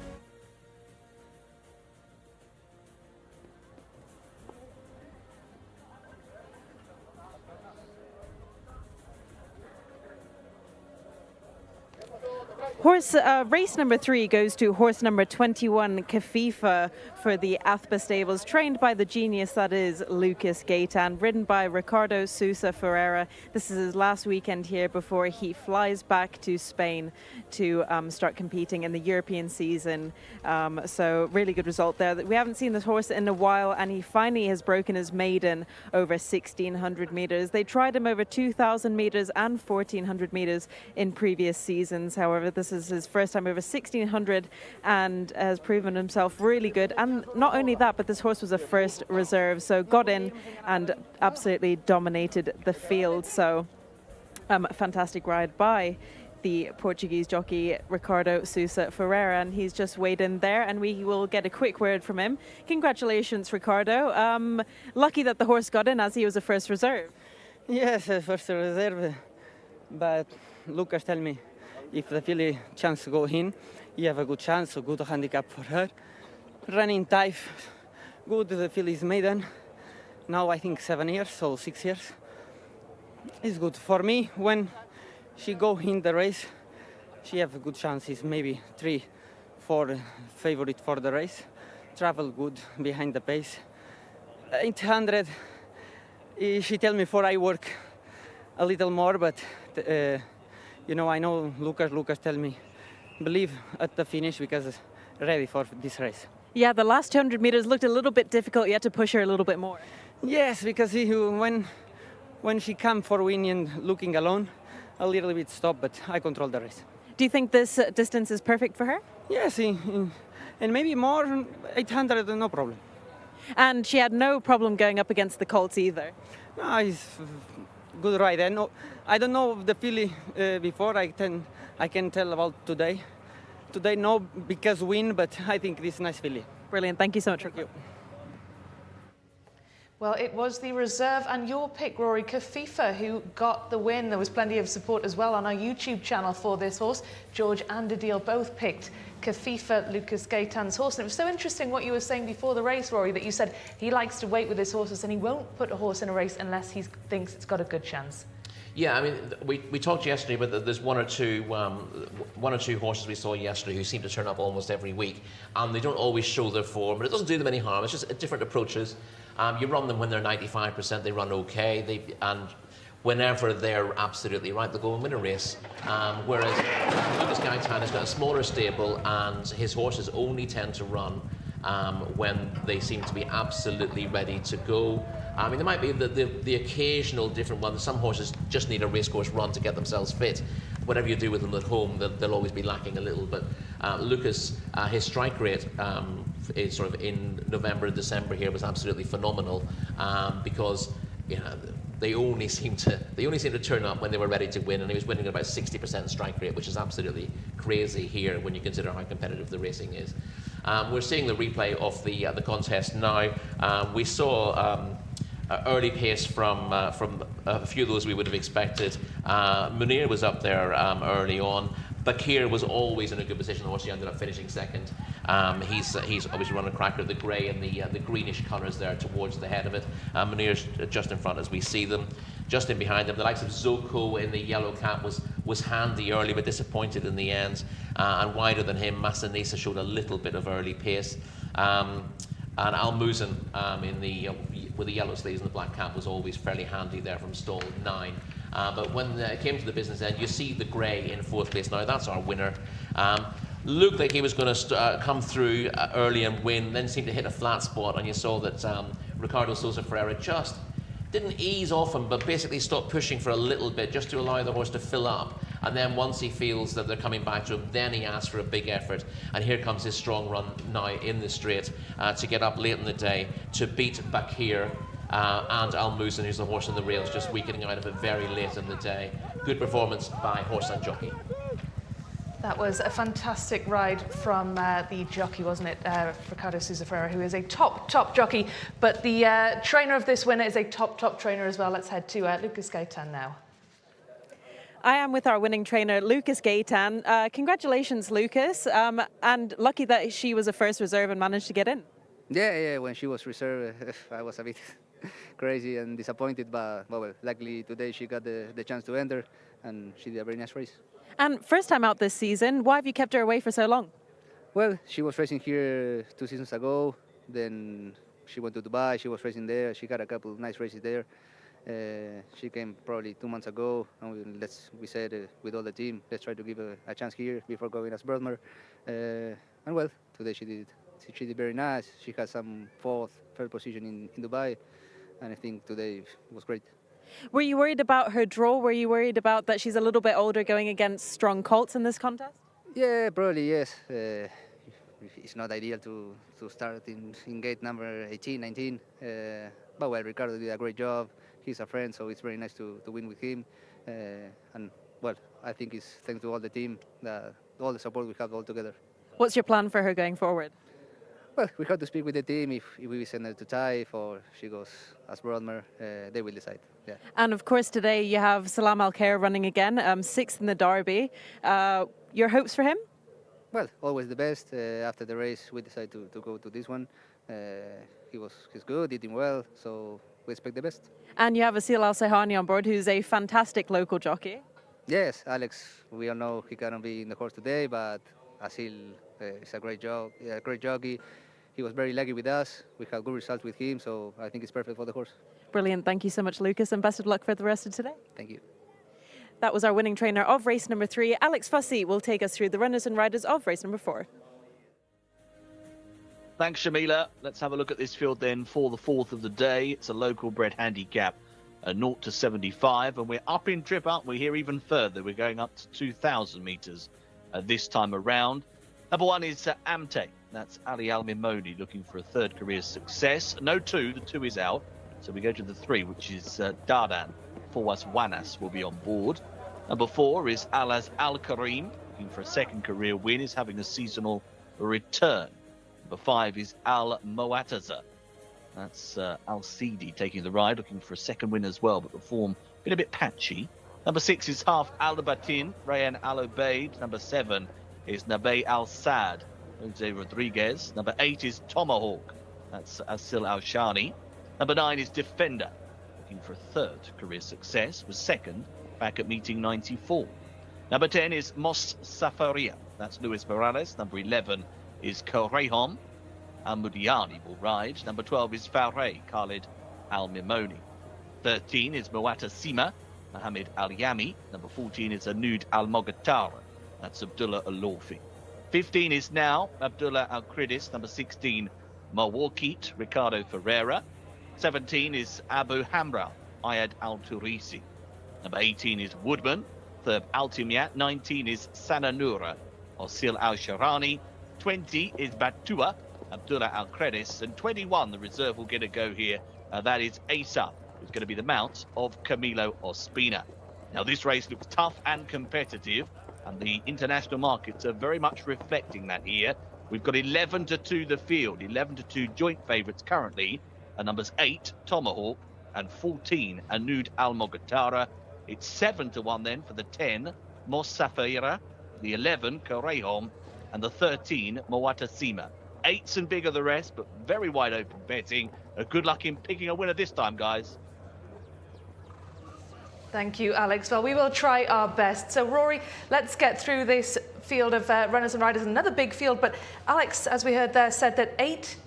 Race number 3 goes to horse number 21, Kafifa, for the Athba stables, trained by the genius that is Lucas Gaitan, ridden by Ricardo Sousa Ferreira. This is his last weekend here before he flies back to Spain to start competing in the European season. So really good result there. We haven't seen this horse in a while, and he finally has broken his maiden over 1,600 meters. They tried him over 2,000 meters and 1,400 meters in previous seasons. However, this is his first time over 1,600 and has proven himself really good. And not only that, but this horse was a first reserve, so got in and absolutely dominated the field. So fantastic ride by the Portuguese jockey Ricardo Sousa Ferreira, and he's just weighed in there, and we will get a quick word from him. Congratulations, Ricardo. Lucky that the horse got in, as he was a first reserve. Yes, first reserve, but Lucas tell me if the filly chance to go in, you have a good chance, a good handicap for her. Running type, good, the filly's maiden. Now I think 7 years, so 6 years. It's good for me. When she go in the race, she have a good chances, maybe 3, 4 favorite for the race. Travel good behind the pace. 800, she tell me for I work a little more, but you know, I know Lucas tell me, believe at the finish because ready for this race. Yeah, the last 200 meters looked a little bit difficult. You had to push her a little bit more. Yes, because when she come for winning, looking alone, a little bit stop, but I control the race. Do you think this distance is perfect for her? Yes, and maybe more, 800, no problem. And she had no problem going up against the colts either. No, it's good ride. I don't know the filly before. I can tell about today. Today, no, because win, but I think this is nice filly. Brilliant. Thank you so much. Thank you. Well, it was the reserve and your pick, Rory, Kafifa, who got the win. There was plenty of support as well on our YouTube channel for this horse. George and Adil both picked Kafifa, Lucas Gaitan's horse. And it was so interesting what you were saying before the race, Rory, that you said he likes to wait with his horses and he won't put a horse in a race unless he thinks it's got a good chance. Yeah, I mean, we talked yesterday, but there's one or two horses we saw yesterday who seem to turn up almost every week, and they don't always show their form, but it doesn't do them any harm. It's just different approaches. You run them when they're 95%, they run okay, and whenever they're absolutely right, they'll go and win a race. Whereas Lucas Gaitan has got a smaller stable, and his horses only tend to run when they seem to be absolutely ready to go. I mean, there might be the occasional different one. Some horses just need a racecourse run to get themselves fit. Whatever you do with them at home, they'll always be lacking a little. But Lucas, his strike rate is sort of in November and December here was absolutely phenomenal because you know they only seem to turn up when they were ready to win, and he was winning at about 60% strike rate, which is absolutely crazy here when you consider how competitive the racing is. We're seeing the replay of the contest now. We saw early pace from a few of those we would have expected. Munir was up there early on. Bakir was always in a good position. The horse he ended up finishing second. He's obviously run a cracker of the grey and the greenish colours there towards the head of it. Munir's just in front as we see them. Just in behind them, the likes of Zoko in the yellow cap was handy early but disappointed in the end. And wider than him, Masanisa showed a little bit of early pace. And Al Muzin with the yellow sleeves and the black cap was always fairly handy there from stall 9. But when it came to the business end, you see the grey in 4th place now. That's our winner. Looked like he was going to come through early and win, then seemed to hit a flat spot, and you saw that Ricardo Sousa Ferreira just didn't ease off him, but basically stopped pushing for a little bit just to allow the horse to fill up. And then once he feels that they're coming back to him, then he asks for a big effort. And here comes his strong run now in the straight to get up late in the day to beat Bakir and Al Muzin, who's the horse in the rails, just weakening out of it very late in the day. Good performance by horse and jockey. That was a fantastic ride from the jockey, wasn't it? Ricardo Sousa Ferreira, who is a top jockey. But the trainer of this winner is a top trainer as well. Let's head to Lucas Gaitan now. I am with our winning trainer, Lucas Gaitan. Congratulations, Lucas. And lucky that she was a first reserve and managed to get in. Yeah, when she was reserved, I was a bit crazy and disappointed, but well, luckily today she got the chance to enter, and she did a very nice race. And first time out this season, why have you kept her away for so long? Well, she was racing here 2 seasons ago. Then she went to Dubai. She was racing there. She got a couple of nice races there. She came probably 2 months ago, and we said with all the team, let's try to give her a chance here before going as Broadmer. And well, today she did. She did very nice. She had some third position in Dubai, and I think today was great. Were you worried about her draw? Were you worried about that she's a little bit older going against strong colts in this contest? Yeah, probably yes. It's not ideal to start in gate number 18, 19. But well, Ricardo did a great job. He's a friend, so it's very nice to win with him. And well, I think it's thanks to all the team, all the support we have all together. What's your plan for her going forward? Well, we have to speak with the team. If we send her to Taif or she goes as Broadmer, they will decide. Yeah. And of course, today you have Salam Al Khair running again, 6th in the Derby. Your hopes for him? Well, always the best. After the race, we decided to go to this one. He's good, eating well, so we expect the best. And you have Asil Al Sehani on board, who's a fantastic local jockey. Yes, Alex. We all know he cannot be in the horse today, but Asil is a great jockey. He was very lucky with us. We had good results with him, so I think it's perfect for the horse. Brilliant. Thank you so much, Lucas, and best of luck for the rest of today. Thank you. That was our winning trainer of race number 3. Alex Fussy will take us through the runners and riders of race number 4. Thanks, Shamila. Let's have a look at this field then for the 4th of the day. It's a local bred handicap, 0 to 75, and we're up in trip, aren't we? Here even further. We're going up to 2,000 metres this time around. Number 1 is Amte. That's Ali Al-Mimoni looking for a third career success. No 2, the 2 is out. So we go to the 3, which is Dardan. Fawaz Wanas will be on board. Number 4 is Alaz Al-Karim, looking for a second career win, is having a seasonal return. Number 5 is Al-Moataza. That's Al-Sidi taking the ride, looking for a second win as well, but the form been a bit patchy. Number 6 is Half Al-Batin, Rayan Al-Obaid. Number 7 is Nabay Al-Sad, Jose Rodriguez. Number 8 is Tomahawk. That's Asil Al-Shani. Number 9 is Defender, looking for a third career success, was second back at meeting 94. Number 10 is Mos Safaria. That's Luis Morales. Number 11 is Korehom. Al-Mudiani will ride. Number 12 is Faray, Khalid Al-Mimoni. 13 is Moata Sima, Mohammed Al-Yami. Number 14 is Anud Al-Mogatara. That's Abdullah Al-Lawfi. 15 is now Abdullah Al-Kridis. Number 16, Mawakit, Ricardo Ferreira. 17 is Abu Hamra, Ayad Al-Turisi. Number 18 is Woodman, Thurb Al-Timyat. 19 is Sananura, Osil Al-Sharani. 20 is Batua, Abdullah Al-Kredis. And 21, the reserve will get a go here. That is Asa, who's going to be the mount of Camilo Ospina. Now, this race looks tough and competitive, and the international markets are very much reflecting that here. We've got 11 to 2 the field, 11 to 2 joint favourites currently. Numbers 8, Tomahawk, and 14, Anud Al-Mogatara. It's 7 to 1 then for the 10, Mos Safaira, the 11, Korehom, and the 13, Moata Sima. 8s and bigger the rest, but very wide open betting. Good luck in picking a winner this time, guys. Thank you, Alex. Well, we will try our best. So, Rory, let's get through this field of runners and riders. Another big field, but Alex, as we heard there, said that 8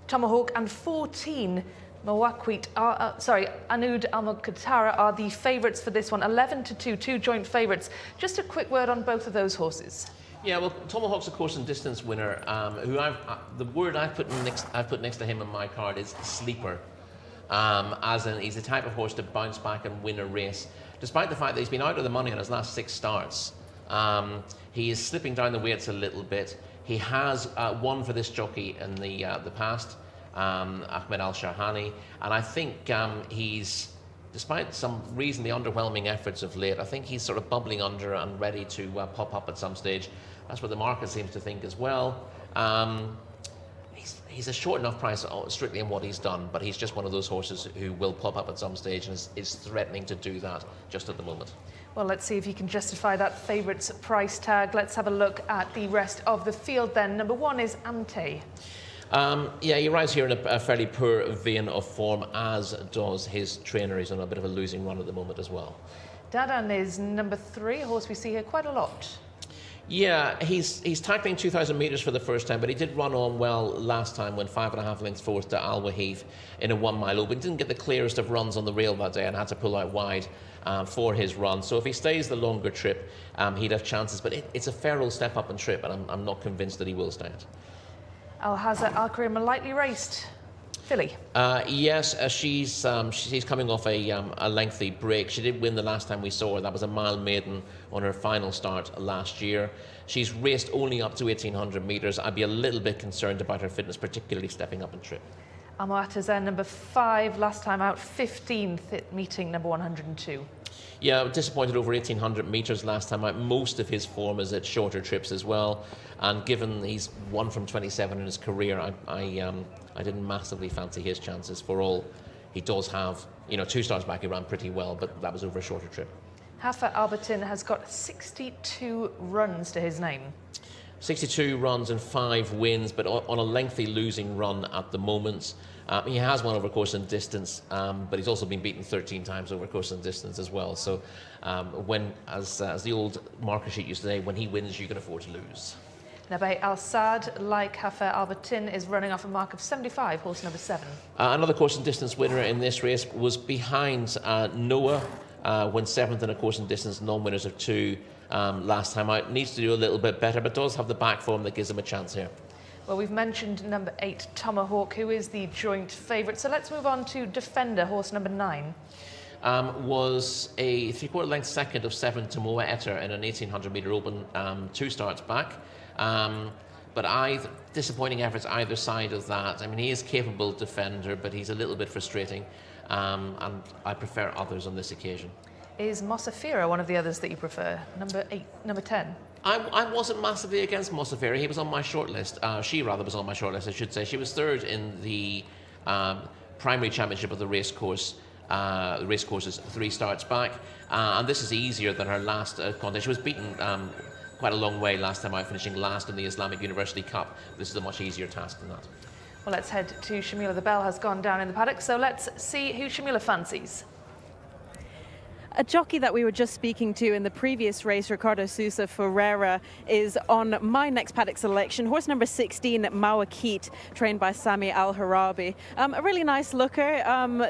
Tomahawk and 14 Anud Al-Mogatara are the favourites for this one. 11 to 2, 2 joint favourites. Just a quick word on both of those horses. Yeah, well, Tomahawk's a course and distance winner. The word I've put next to him on my card is sleeper. As in, he's the type of horse to bounce back and win a race, despite the fact that he's been out of the money on his last 6 starts. He is slipping down the weights a little bit. He has won for this jockey in the past, Ahmed Al-Shahani, and I think he's, despite some reasonably underwhelming efforts of late, I think he's sort of bubbling under and ready to pop up at some stage. That's what the market seems to think as well. He's a short enough price strictly in what he's done, but he's just one of those horses who will pop up at some stage and is threatening to do that just at the moment. Well, let's see if he can justify that favourites price tag. Let's have a look at the rest of the field then. Number 1 is Amte. Yeah, he rides here in a fairly poor vein of form, as does his trainer. He's on a bit of a losing run at the moment as well. Dadan is number 3, a horse we see here quite a lot. Yeah, he's tackling 2,000 metres for the first time, but he did run on well last time when 5.5 lengths forth to Al Wahif in a 1 mile open. Didn't get the clearest of runs on the rail that day and had to pull out wide for his run. So if he stays the longer trip, he'd have chances. But it's a fair old step up and trip, and I'm not convinced that he will stay it. Alhaza Al-Karim, a lightly raced filly. Yes, she's coming off a lengthy break. She did win the last time we saw her. That was a mile maiden on her final start last year. She's raced only up to 1,800 metres. I'd be a little bit concerned about her fitness, particularly stepping up and trip. Almoataza, number 5, last time out 15th, meeting number 102. Yeah, disappointed over 1,800 metres last time out. Most of his form is at shorter trips as well. And given he's 1 from 27 in his career, I didn't massively fancy his chances. For all he does have, 2 starts back he ran pretty well, but that was over a shorter trip. Hafa Albertin has got 62 runs to his name. 62 runs and 5 wins, but on a lengthy losing run at the moment. He has won over course and distance, but he's also been beaten 13 times over course and distance as well. So as the old marker sheet used to say, when he wins, you can afford to lose. Nabay Al-Sad, like Hafa Albertin, is running off a mark of 75, horse number 7. Another course and distance winner in this race was behind Noah, went 7th in a course and distance, non-winners of 2 last time out. Needs to do a little bit better, but does have the back form that gives him a chance here. Well, we've mentioned number 8, Tomahawk, who is the joint favourite. So let's move on to Defender, horse number 9. Was a 3/4 length second of 7 to Moa Etter in an 1,800 metre open 2 starts back. But disappointing efforts either side of that. I mean, he is capable Defender, but he's a little bit frustrating. And I prefer others on this occasion. Is Mosafira one of the others that you prefer? Number 8, number 10? I wasn't massively against Mosafira. He was on my shortlist. She rather was on my shortlist, I should say. She was 3rd in the primary championship of the racecourse. The racecourse is 3 starts back. And this is easier than her last contest. She was beaten quite a long way last time out, finishing last in the Islamic University Cup. This is a much easier task than that. Well, let's head to Shamila. The bell has gone down in the paddock, so let's see who Shamila fancies. A jockey that we were just speaking to in the previous race, Ricardo Sousa Ferreira, is on my next paddock selection. Horse number 16, Mawakit, trained by Sami Al-Harabi. A really nice looker.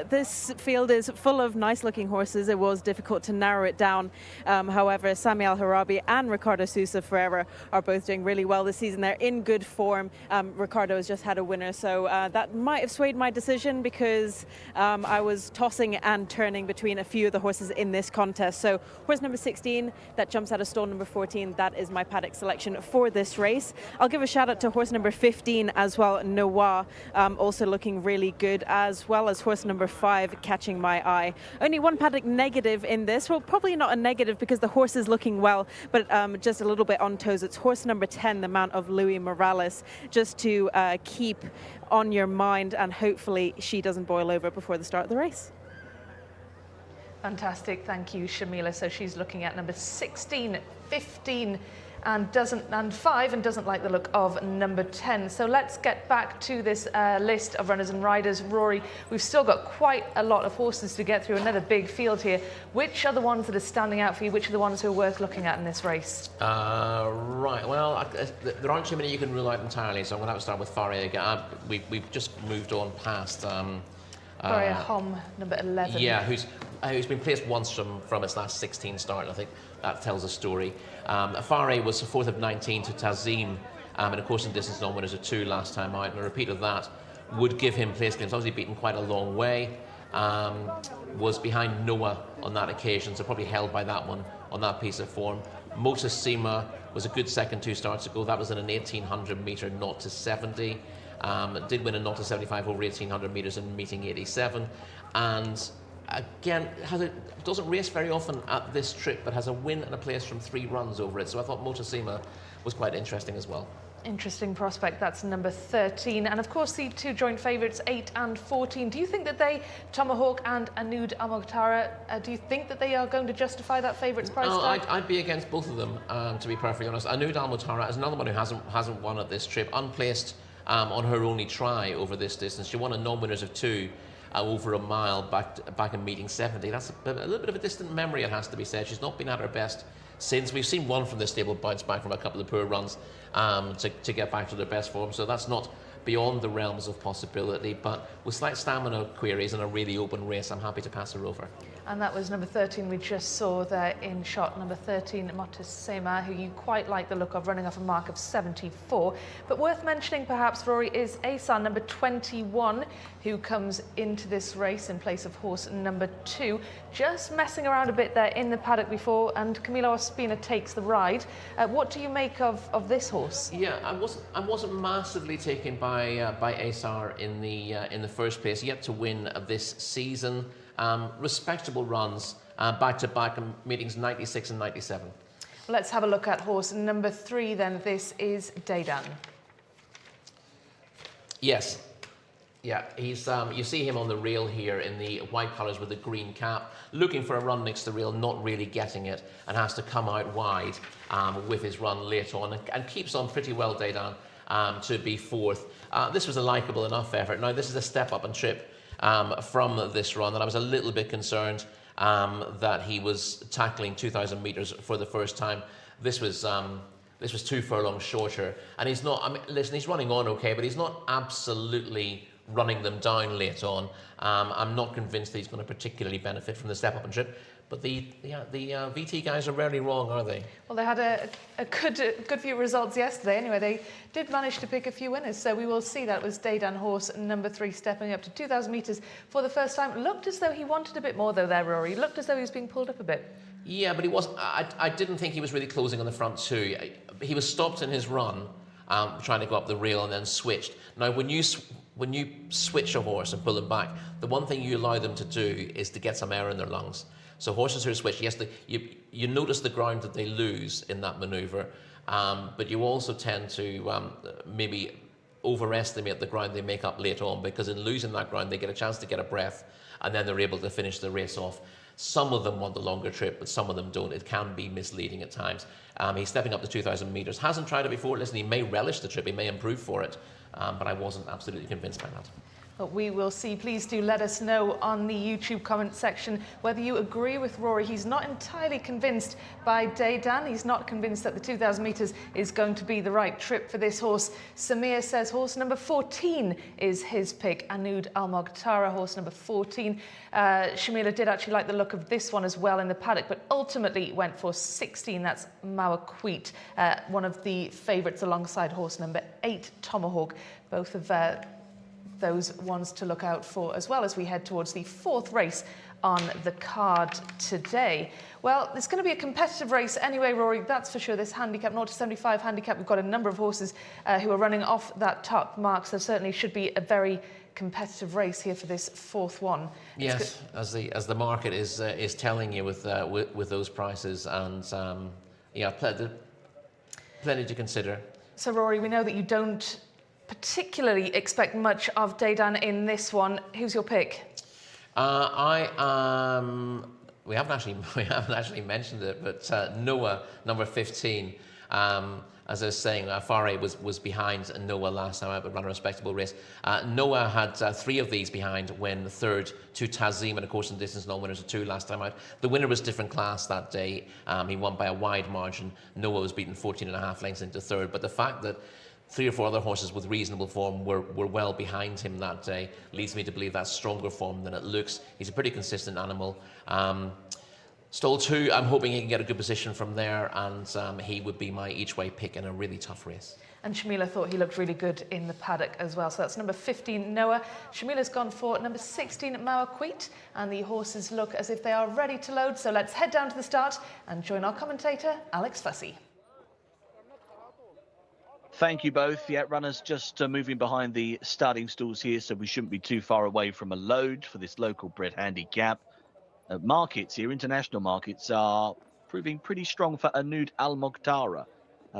This field is full of nice-looking horses. It was difficult to narrow it down. However, Sami Al-Harabi and Ricardo Sousa Ferreira are both doing really well this season. They're in good form. Ricardo has just had a winner, so that might have swayed my decision because I was tossing and turning between a few of the horses in this contest. So horse number 16 that jumps out of stall number 14, that is my paddock selection for this race. I'll give a shout out to horse number 15 as well, Noah, also looking really good, as well as horse number 5 catching my eye. Only one paddock negative in this. Well, probably not a negative because the horse is looking well, but just a little bit on toes. It's horse number 10, the Mount of Louis Morales, just to keep on your mind, and hopefully she doesn't boil over before the start of the race. Fantastic, thank you, Shamila. So she's looking at number 16, 15, and 5, and doesn't like the look of number 10. So let's get back to this list of runners and riders. Rory, we've still got quite a lot of horses to get through, another big field here. Which are the ones that are standing out for you? Which are the ones who are worth looking at in this race? Right, well, there aren't too many you can rule out entirely, so I'm going to have to start with Faria again. We've just moved on past... Faria Hom, number 11. Yeah, who's been placed once from its last 16 start. I think that tells a story. Faria was 4th of 19 to Tazim in a course and distance non-winners of 2 last time out, and a repeat of that would give him place claims. Obviously beaten quite a long way. Was behind Noah on that occasion, so probably held by that one on that piece of form. Mota Sima was a good second 2 starts ago. That was in an 1,800 metre 0 to 70. Did win a 0 to 75 over 1,800 metres in meeting 87, and again doesn't race very often at this trip, but has a win and a place from 3 runs over it. So I thought Motosima was quite interesting as well. Interesting prospect. That's number 13, and of course the 2 joint favourites, 8 and 14. Do you think that Tomahawk and Anud Al-Mukhtar, do you think that they are going to justify that favourites price tag? I'd be against both of them, to be perfectly honest. Anud Al-Mukhtar is another one who hasn't won at this trip, unplaced on her only try over this distance. She won a non-winners of 2 over a mile back in meeting 70. That's a little bit of a distant memory, it has to be said. She's not been at her best since. We've seen one from this stable bounce back from a couple of poor runs to get back to their best form, so that's not beyond the realms of possibility, but with slight stamina queries and a really open race, I'm happy to pass her over. And that was number 13 we just saw there in shot, number 13, Montesema, who you quite like the look of, running off a mark of 74. But worth mentioning perhaps, Rory, is Jcsa, number 21, who comes into this race in place of horse number 2. Just messing around a bit there in the paddock before, and Camilo Ospina takes the ride. What do you make of this horse? Yeah, I wasn't massively taken by Jcsa in the first place, yet to win this season. Respectable runs back-to-back in meetings 96 and 97. Let's have a look at horse number 3 then. This is Daydan. Yes. Yeah, he's you see him on the rail here in the white colours with the green cap, looking for a run next to the rail, not really getting it, and has to come out wide with his run late on, and keeps on pretty well, Daydan, to be 4th. This was a likeable enough effort. Now, this is a step up and trip from this run, and I was a little bit concerned that he was tackling 2,000 metres for the first time. This was 2 furlongs shorter, and he's not. I mean, listen, he's running on okay, but he's not absolutely running them down late on. I'm not convinced that he's going to particularly benefit from the step up and trip. But the VT guys are rarely wrong, are they? Well, they had a good few results yesterday. Anyway, they did manage to pick a few winners, so we will see. That was Daydan, horse number 3, stepping up to 2,000 metres for the first time. Looked as though he wanted a bit more, though, there, Rory. Looked as though he was being pulled up a bit. Yeah, but he wasn't. I didn't think he was really closing on the front two. He was stopped in his run, trying to go up the rail, and then switched. Now, when you switch a horse and pull him back, the one thing you allow them to do is to get some air in their lungs. So horses who are switched, yes, you notice the ground that they lose in that manoeuvre, but you also tend to maybe overestimate the ground they make up later on, because in losing that ground, they get a chance to get a breath, and then they're able to finish the race off. Some of them want the longer trip, but some of them don't. It can be misleading at times. He's stepping up to 2,000 metres. Hasn't tried it before. Listen, he may relish the trip. He may improve for it, but I wasn't absolutely convinced by that. But we will see. Please do let us know on the YouTube comment section whether you agree with Rory. He's not entirely convinced by Daydan. He's not convinced that the 2,000 metres is going to be the right trip for this horse. Samir says horse number 14 is his pick. Anud Al-Moghtara, horse number 14. Shamila did actually like the look of this one as well in the paddock, but ultimately went for 16. That's Mawaqit, one of the favourites alongside horse number 8, Tomahawk. Both of those ones to look out for, as well as we head towards the 4th race on the card today. Well, it's going to be a competitive race anyway, Rory, that's for sure. This handicap, 0 to 75 handicap, we've got a number of horses who are running off that top mark, so certainly should be a very competitive race here for this 4th one. Yes, as the market is telling you with those prices, and yeah, plenty to consider. So, Rory, we know that you don't particularly expect much of Daydan in this one. Who's your pick? We haven't actually mentioned it, but Noah, number 15. As I was saying, Fareh was behind Noah last time out, but ran a respectable race. Noah had 3 of these behind when 3rd to Tazim, and of course in distance non-winners of 2 last time out. The winner was different class that day. He won by a wide margin. Noah was beaten 14.5 lengths into 3rd, but the fact that 3 or 4 other horses with reasonable form were well behind him that day leads me to believe that's stronger form than it looks. He's a pretty consistent animal. Stall 2, I'm hoping he can get a good position from there, and he would be my each-way pick in a really tough race. And Shamila thought he looked really good in the paddock as well. So that's number 15, Noah. Shamila's gone for number 16, Mawaqit. And the horses look as if they are ready to load. So let's head down to the start and join our commentator, Alex Fussy. Thank you both. Yeah, runners just moving behind the starting stalls here, so we shouldn't be too far away from a load for this local bred handicap. Markets here, international markets, are proving pretty strong for Anud Al-Moghtara.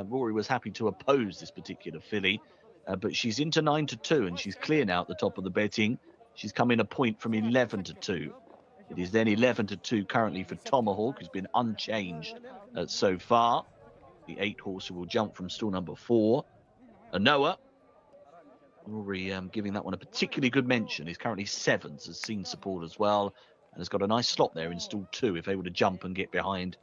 Rory was happy to oppose this particular filly, but she's into 9 to 2, and she's clear now at the top of the betting. She's come in a point from 11 to 2. It is then 11 to 2 currently for Tomahawk, who's been unchanged so far. The 8 horse who will jump from stall number 4. Noah Rory giving that one a particularly good mention. He's currently 7th, has seen support as well, and has got a nice slot there in stall 2 if able to jump and get behind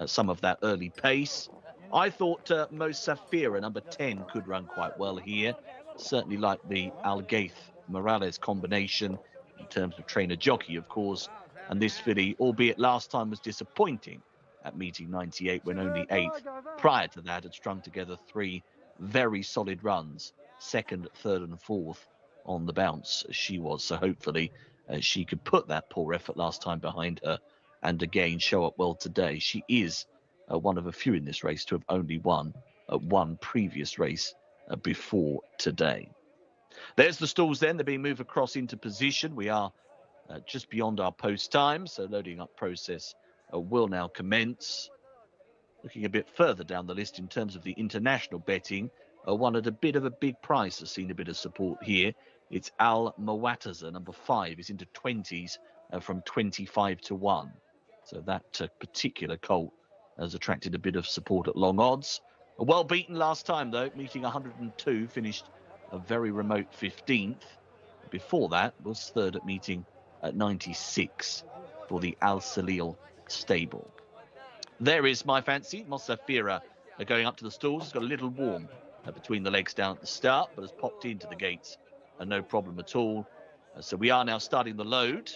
some of that early pace. I thought Mo Safira, number 10, could run quite well here. Certainly like the Algaith Morales combination in terms of trainer jockey, of course. And this filly, albeit last time was disappointing at meeting 98 when only 8th. Prior to that, had strung together 3 very solid runs, 2nd, 3rd and 4th on the bounce as she was. So hopefully she could put that poor effort last time behind her and again show up well today. She is one of a few in this race to have only won one previous race before today. There's the stalls then. They're being moved across into position. We are just beyond our post time, so loading up process will now commence. Looking a bit further down the list in terms of the international betting, one at a bit of a big price has seen a bit of support here. It's Al Muwataza, number 5, is into 20s from 25 to 1. So that particular colt has attracted a bit of support at long odds. Well beaten last time though, meeting 102, finished a very remote 15th. Before that was 3rd at meeting at 96 for the Al Salil stable. There is My Fancy, Mosafira going up to the stalls. It's got a little warm between the legs down at the start, but has popped into the gates and no problem at all. So we are now starting the load.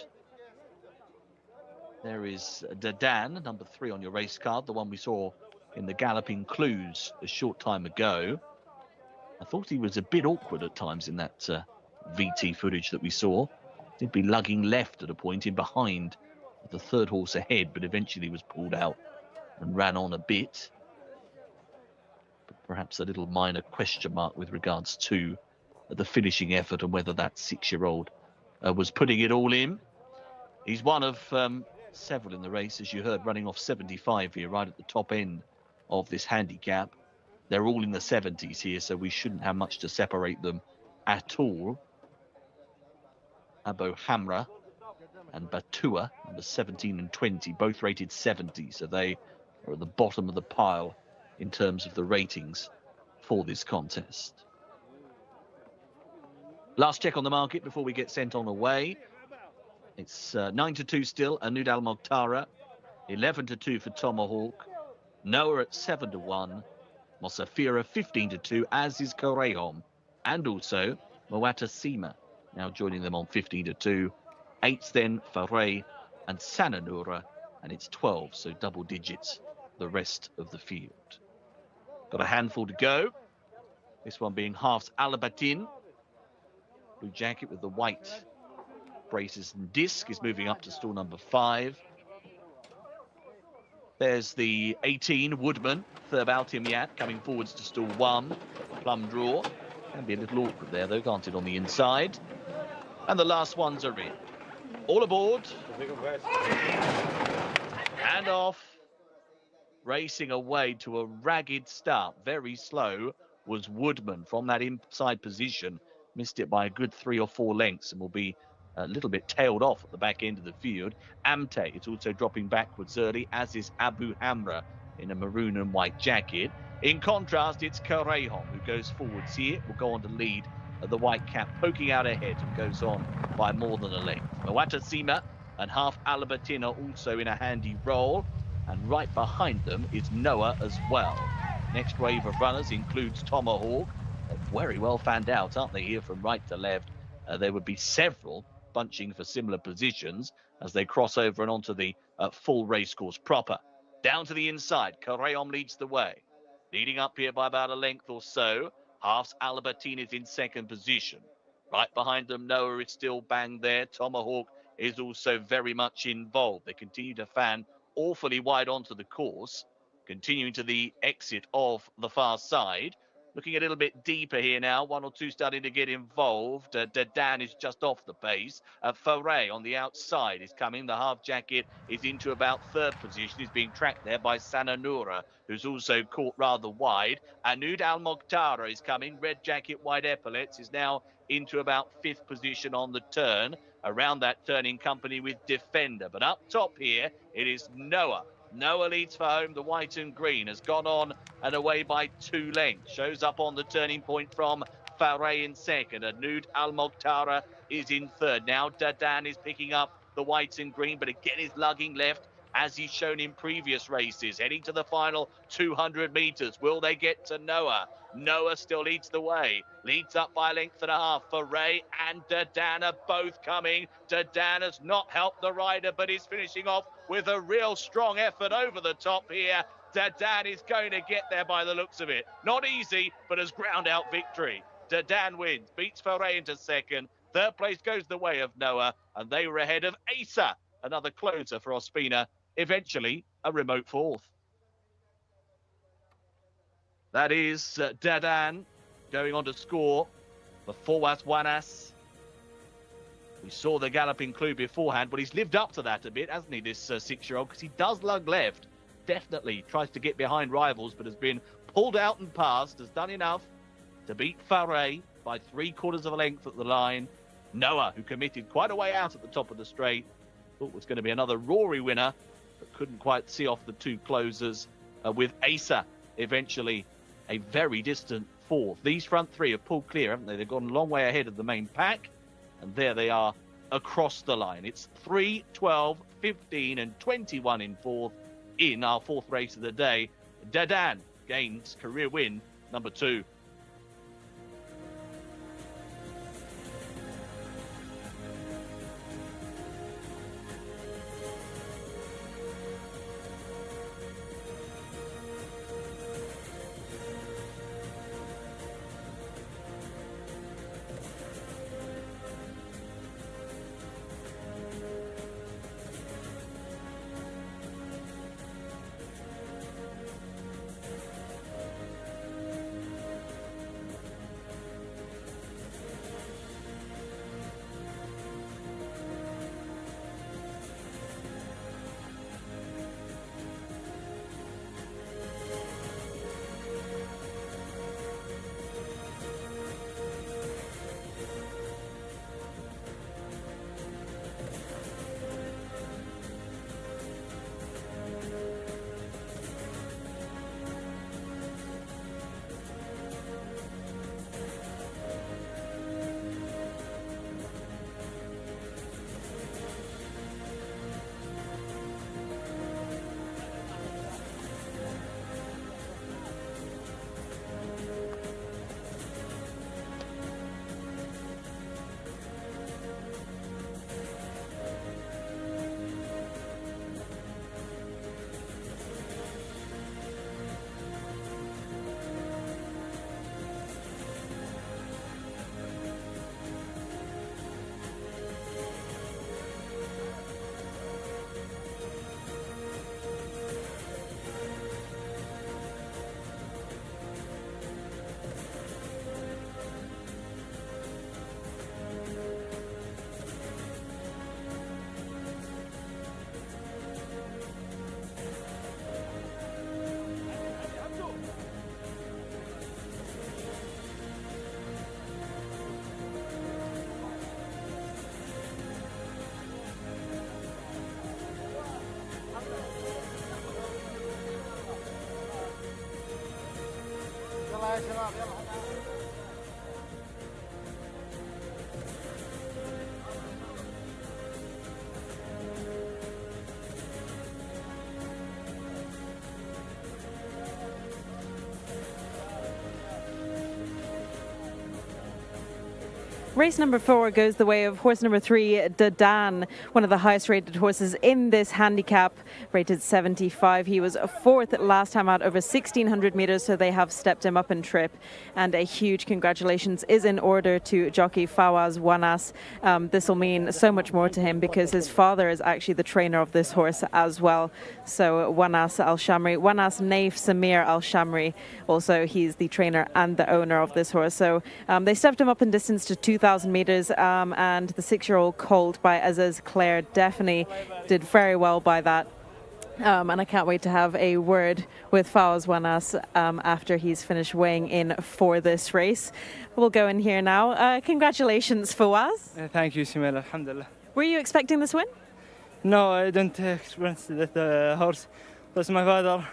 There is Dadan, number 3 on your race card, the one we saw in the Galloping Clues a short time ago. I thought he was a bit awkward at times in that VT footage that we saw. He'd be lugging left at a point in behind the 3rd horse ahead, but eventually was pulled out and ran on a bit. But perhaps a little minor question mark with regards to the finishing effort and whether that 6-year-old was putting it all in. He's one of several in the race, as you heard, running off 75 here, right at the top end of this handicap. They're all in the 70s here, so we shouldn't have much to separate them at all. Abu Hamra and Batua, number 17 and 20, both rated 70, so they are at the bottom of the pile in terms of the ratings for this contest. Last check on the market before we get sent on away. It's 9-2 still, Anud Al Moghtara, 11-2 for Tomahawk, Noah at 7-1, Mosafira 15-2, as is Korehom, and also Moata Sima now joining them on 15-2. 8's then Faray and Sananura, and it's 12, so double digits the rest of the field. Got a handful to go. This one being Half's Alabatin. Blue jacket with the white braces and disc is moving up to stall number 5. There's the 18 Woodman, Thurb Altimyat, coming forwards to stall 1. Plum draw. Can be a little awkward there though, can't it, on the inside? And the last ones are in. All aboard. And off. Racing away to a ragged start. Very slow was Woodman from that inside position. Missed it by a good 3 or 4 lengths and will be a little bit tailed off at the back end of the field. Amte is also dropping backwards early, as is Abu Hamra in a maroon and white jacket. In contrast, it's Korehom who goes forwards here. Will go on to lead the white cap, poking out ahead and goes on by more than a length. Moata Sima and Half Alabatin are also in a handy role, and right behind them is Noah as well. Next wave of runners includes Tomahawk. Very well fanned out, aren't they, here from right to left? There would be several bunching for similar positions as they cross over and onto the full racecourse proper. Down to the inside, Korehom leads the way. Leading up here by about a length or so. Half's Alabatin is in 2nd position. Right behind them, Noah is still banged there. Tomahawk is also very much involved. They continue to fan awfully wide onto the course, continuing to the exit of the far side. Looking a little bit deeper here now. 1 or 2 starting to get involved. Dadan is just off the pace. Faray on the outside is coming. The half jacket is into about 3rd position. He's being tracked there by Sananura, who's also caught rather wide. Anud Al Moghtara is coming. Red jacket, white epaulets, is now into about 5th position on the turn. Around that turn in company with Defender. But up top here, it is Noah. Noah leads for home. The white and green has gone on and away by 2 lengths. Shows up on the turning point from Faray in second. Anud Al Mokhtara is in third. Now Dadan is picking up the whites and green, but again is lugging left as he's shown in previous races. Heading to the final 200 meters. Will they get to Noah? Noah still leads the way. Leads up by a length and a half. Faray and Dadan are both coming. Dadan has not helped the rider, but is finishing off with a real strong effort over the top here. Dadan is going to get there by the looks of it. Not easy, but has ground out victory. Dadan wins, beats Faray into second. Third place goes the way of Noah, and they were ahead of Jcsa, another closer for Ospina, eventually a remote fourth. That is Dadan going on to score for Fawaz Wanas. We saw the galloping clue beforehand, but he's lived up to that a bit, hasn't he, this 6-year-old, because he does lug left. Definitely tries to get behind rivals, but has been pulled out and passed, has done enough to beat Faray by 3/4 of a length at the line. Noah, who committed quite a way out at the top of the straight, thought was going to be another Rory winner, but couldn't quite see off the two closers, with Jcsa eventually a very distant fourth. These front three have pulled clear, haven't they? They've gone a long way ahead of the main pack, and there they are across the line. It's 3, 12, 15 and 21 in fourth in our fourth race of the day. Dadan gains career win number 2. Race number 4 goes the way of horse number 3, Dadan, one of the highest rated horses in this handicap, rated 75. He was 4th last time out over 1,600 meters, so they have stepped him up in trip. And a huge congratulations is in order to jockey Fawaz Wanas. This will mean so much more to him because his father is actually the trainer of this horse as well. So Wanas Al Shamri, Wanas Naif Samir Al Shamri, also he's the trainer and the owner of this horse. So they stepped him up in distance to 2,000 meters, and the 6-year-old colt by Aziz Clare definitely did very well by that. And I can't wait to have a word with Fawaz Wanas after he's finished weighing in for this race. We'll go in here now. Congratulations, Fawaz. Thank you, Simela. Alhamdulillah. Were you expecting this win? No, I didn't experience that the horse. But my father,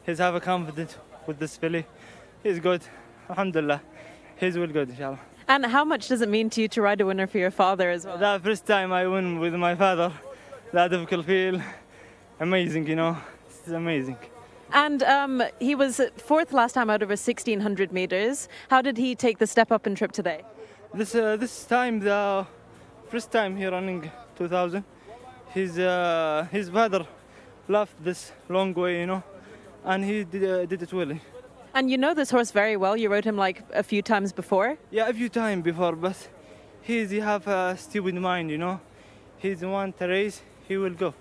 he's have a confidence with this filly. He's good. Alhamdulillah. he's well good, inshallah. And how much does it mean to you to ride a winner for your father as well? That first time I win with my father, that difficult feel, amazing, you know, it's amazing. And he was fourth last time out over 1,600 meters. How did he take the step up in trip today? This time, the first time he running 2000, his father left this long way, you know, and he did it well. And you know this horse very well. You rode him like a few times before. Yeah, a few times before, but he have a stupid mind, you know. He's want a race, he will go.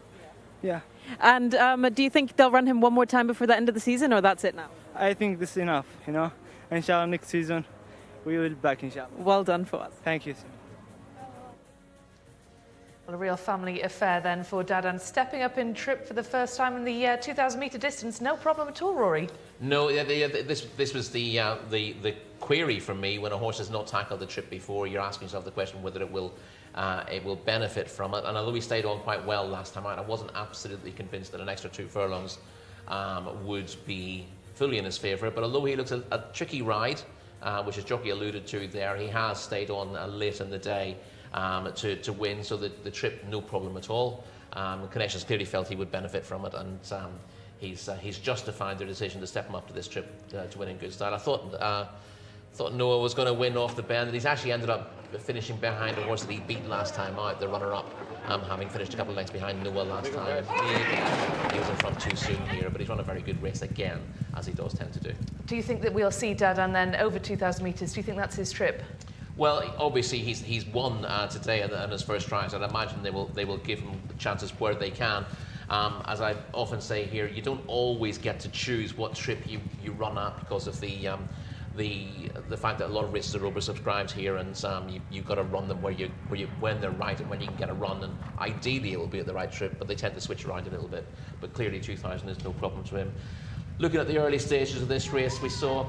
Yeah. And do you think they'll run him one more time before the end of the season, or that's it now? I think this is enough, you know. Inshallah, next season we will back, inshallah. Well done for us. Thank you. Well, a real family affair then for Dadan, stepping up in trip for the first time in the 2,000 metre distance. No problem at all, Rory. No, this was the query from me when a horse has not tackled the trip before. You're asking yourself the question whether it will benefit from it. And although he stayed on quite well last time out, I wasn't absolutely convinced that an extra 2 furlongs would be fully in his favour. But although he looks a tricky ride, which as Jockey alluded to there, he has stayed on late in the day to win. So the trip, no problem at all. Connections clearly felt he would benefit from it, and he's justified their decision to step him up to this trip to win in good style. I thought Noah was going to win off the bend, and he's actually ended up finishing behind a horse that he beat last time out, the runner-up, having finished a couple of lengths behind Noah last time. Maybe he was in front too soon here, but he's run a very good race again, as he does tend to do. Do you think that we'll see Dadan then over 2,000 metres? Do you think that's his trip? Well, obviously he's won today in his first try, so I'd imagine they will give him chances where they can. As I often say here, you don't always get to choose what trip you run at because of the fact that a lot of races are oversubscribed here, and you've got to run them when they're right and when you can get a run, and ideally it will be at the right trip, but they tend to switch around a little bit. But clearly 2,000 is no problem to him. Looking at the early stages of this race, we saw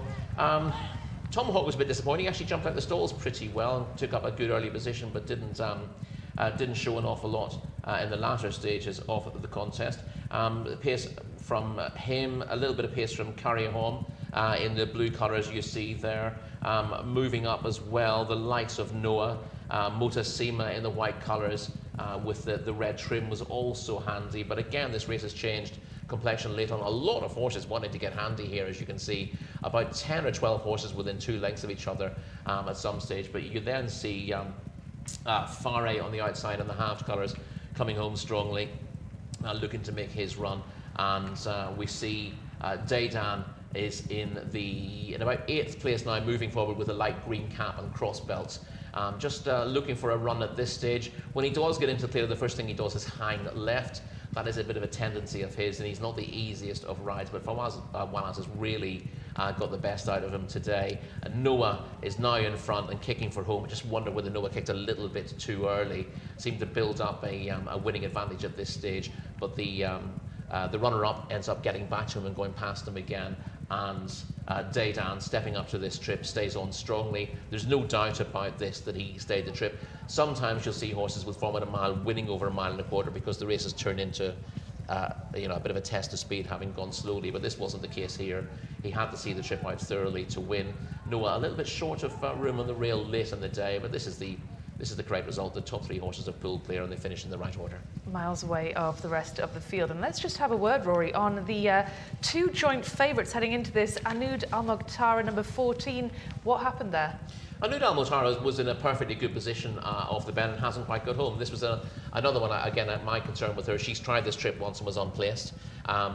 Tomahawk was a bit disappointing. He actually jumped out the stalls pretty well and took up a good early position, but didn't show an awful lot in the latter stages of the contest. Pace from him, a little bit of pace from Carriahom in the blue colours you see there. Moving up as well, the likes of Noah, Motasima in the white colours with the red trim was also handy. But again, this race has changed complexion late on. A lot of horses wanted to get handy here, as you can see. About 10 or 12 horses within 2 lengths of each other at some stage. But you then see Faray on the outside in the half colours coming home strongly, looking to make his run. And we see Daydan is in about 8th place now, moving forward with a light green cap and cross belts. Just looking for a run at this stage. When he does get into clear, the first thing he does is hang left. That is a bit of a tendency of his, and he's not the easiest of rides, but Fawaz has really got the best out of him today. And Noah is now in front and kicking for home. I just wonder whether Noah kicked a little bit too early. Seemed to build up a winning advantage at this stage, but the runner-up ends up getting back to him and going past him again. And Daydan, stepping up to this trip, stays on strongly. There's no doubt about this, that he stayed the trip. Sometimes you'll see horses with form at a mile winning over 1.25 miles because the race has turned into a bit of a test of speed, having gone slowly, but this wasn't the case here. He had to see the trip out thoroughly to win. Noah a little bit short of room on the rail late in the day, but this is the correct result. The top 3 horses have pulled clear and they finished in the right order. Miles away of the rest of the field. And let's just have a word, Rory, on the 2 joint favourites heading into this. Anud Al Mukhtar, number 14. What happened there? Anud Al Mukhtar was in a perfectly good position off the bend and hasn't quite got home. This was another one, again, my concern with her. She's tried this trip once and was unplaced.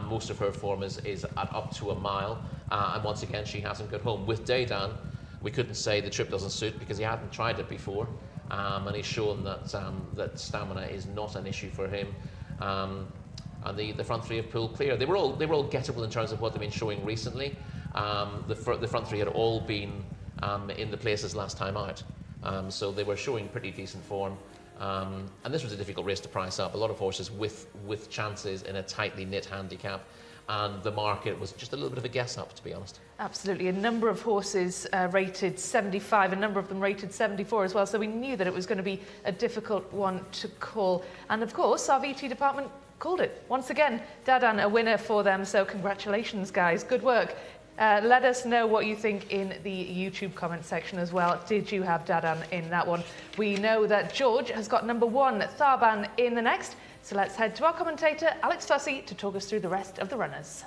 Most of her form is at up to 1 mile. And once again, she hasn't got home. With Daydan, we couldn't say the trip doesn't suit because he hadn't tried it before. And he's shown that stamina is not an issue for him. And the front 3 have pulled clear. They were all gettable in terms of what they've been showing recently. The front 3 had all been in the places last time out, so they were showing pretty decent form. And this was a difficult race to price up. A lot of horses with chances in a tightly knit handicap. And the market was just a little bit of a guess-up, to be honest. Absolutely. A number of horses rated 75, a number of them rated 74 as well, so we knew that it was going to be a difficult one to call. And of course, our VT department called it. Once again, Dadan a winner for them, so congratulations, guys. Good work. Let us know what you think in the YouTube comment section as well. Did you have Dadan in that one? We know that George has got number 1, Tharban, in the next. So let's head to our commentator, Alex Fussy, to talk us through the rest of the runners.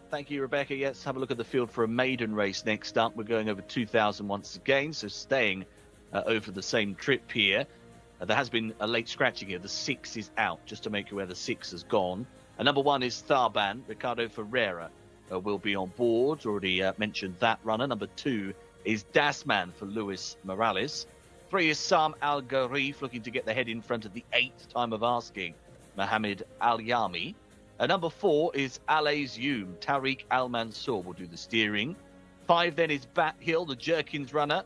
Thank you, Rebecca. Let's have a look at the field for a maiden race next up. We're going over 2,000 once again, so staying over the same trip here. There has been a late scratching here. The 6 is out, just to make you aware the 6 has gone. Number 1 is Tharban. Ricardo Ferreira will be on board. Already mentioned that runner. Number 2 is Dasman for Luis Morales. 3 is Sam Al Gharif, looking to get the head in front of the 8th time of asking, Mohamed Al Yami. Number 4 is Alays Youm. Tariq Al Mansour will do the steering. 5 then is Bat Hill, the Jerkins runner.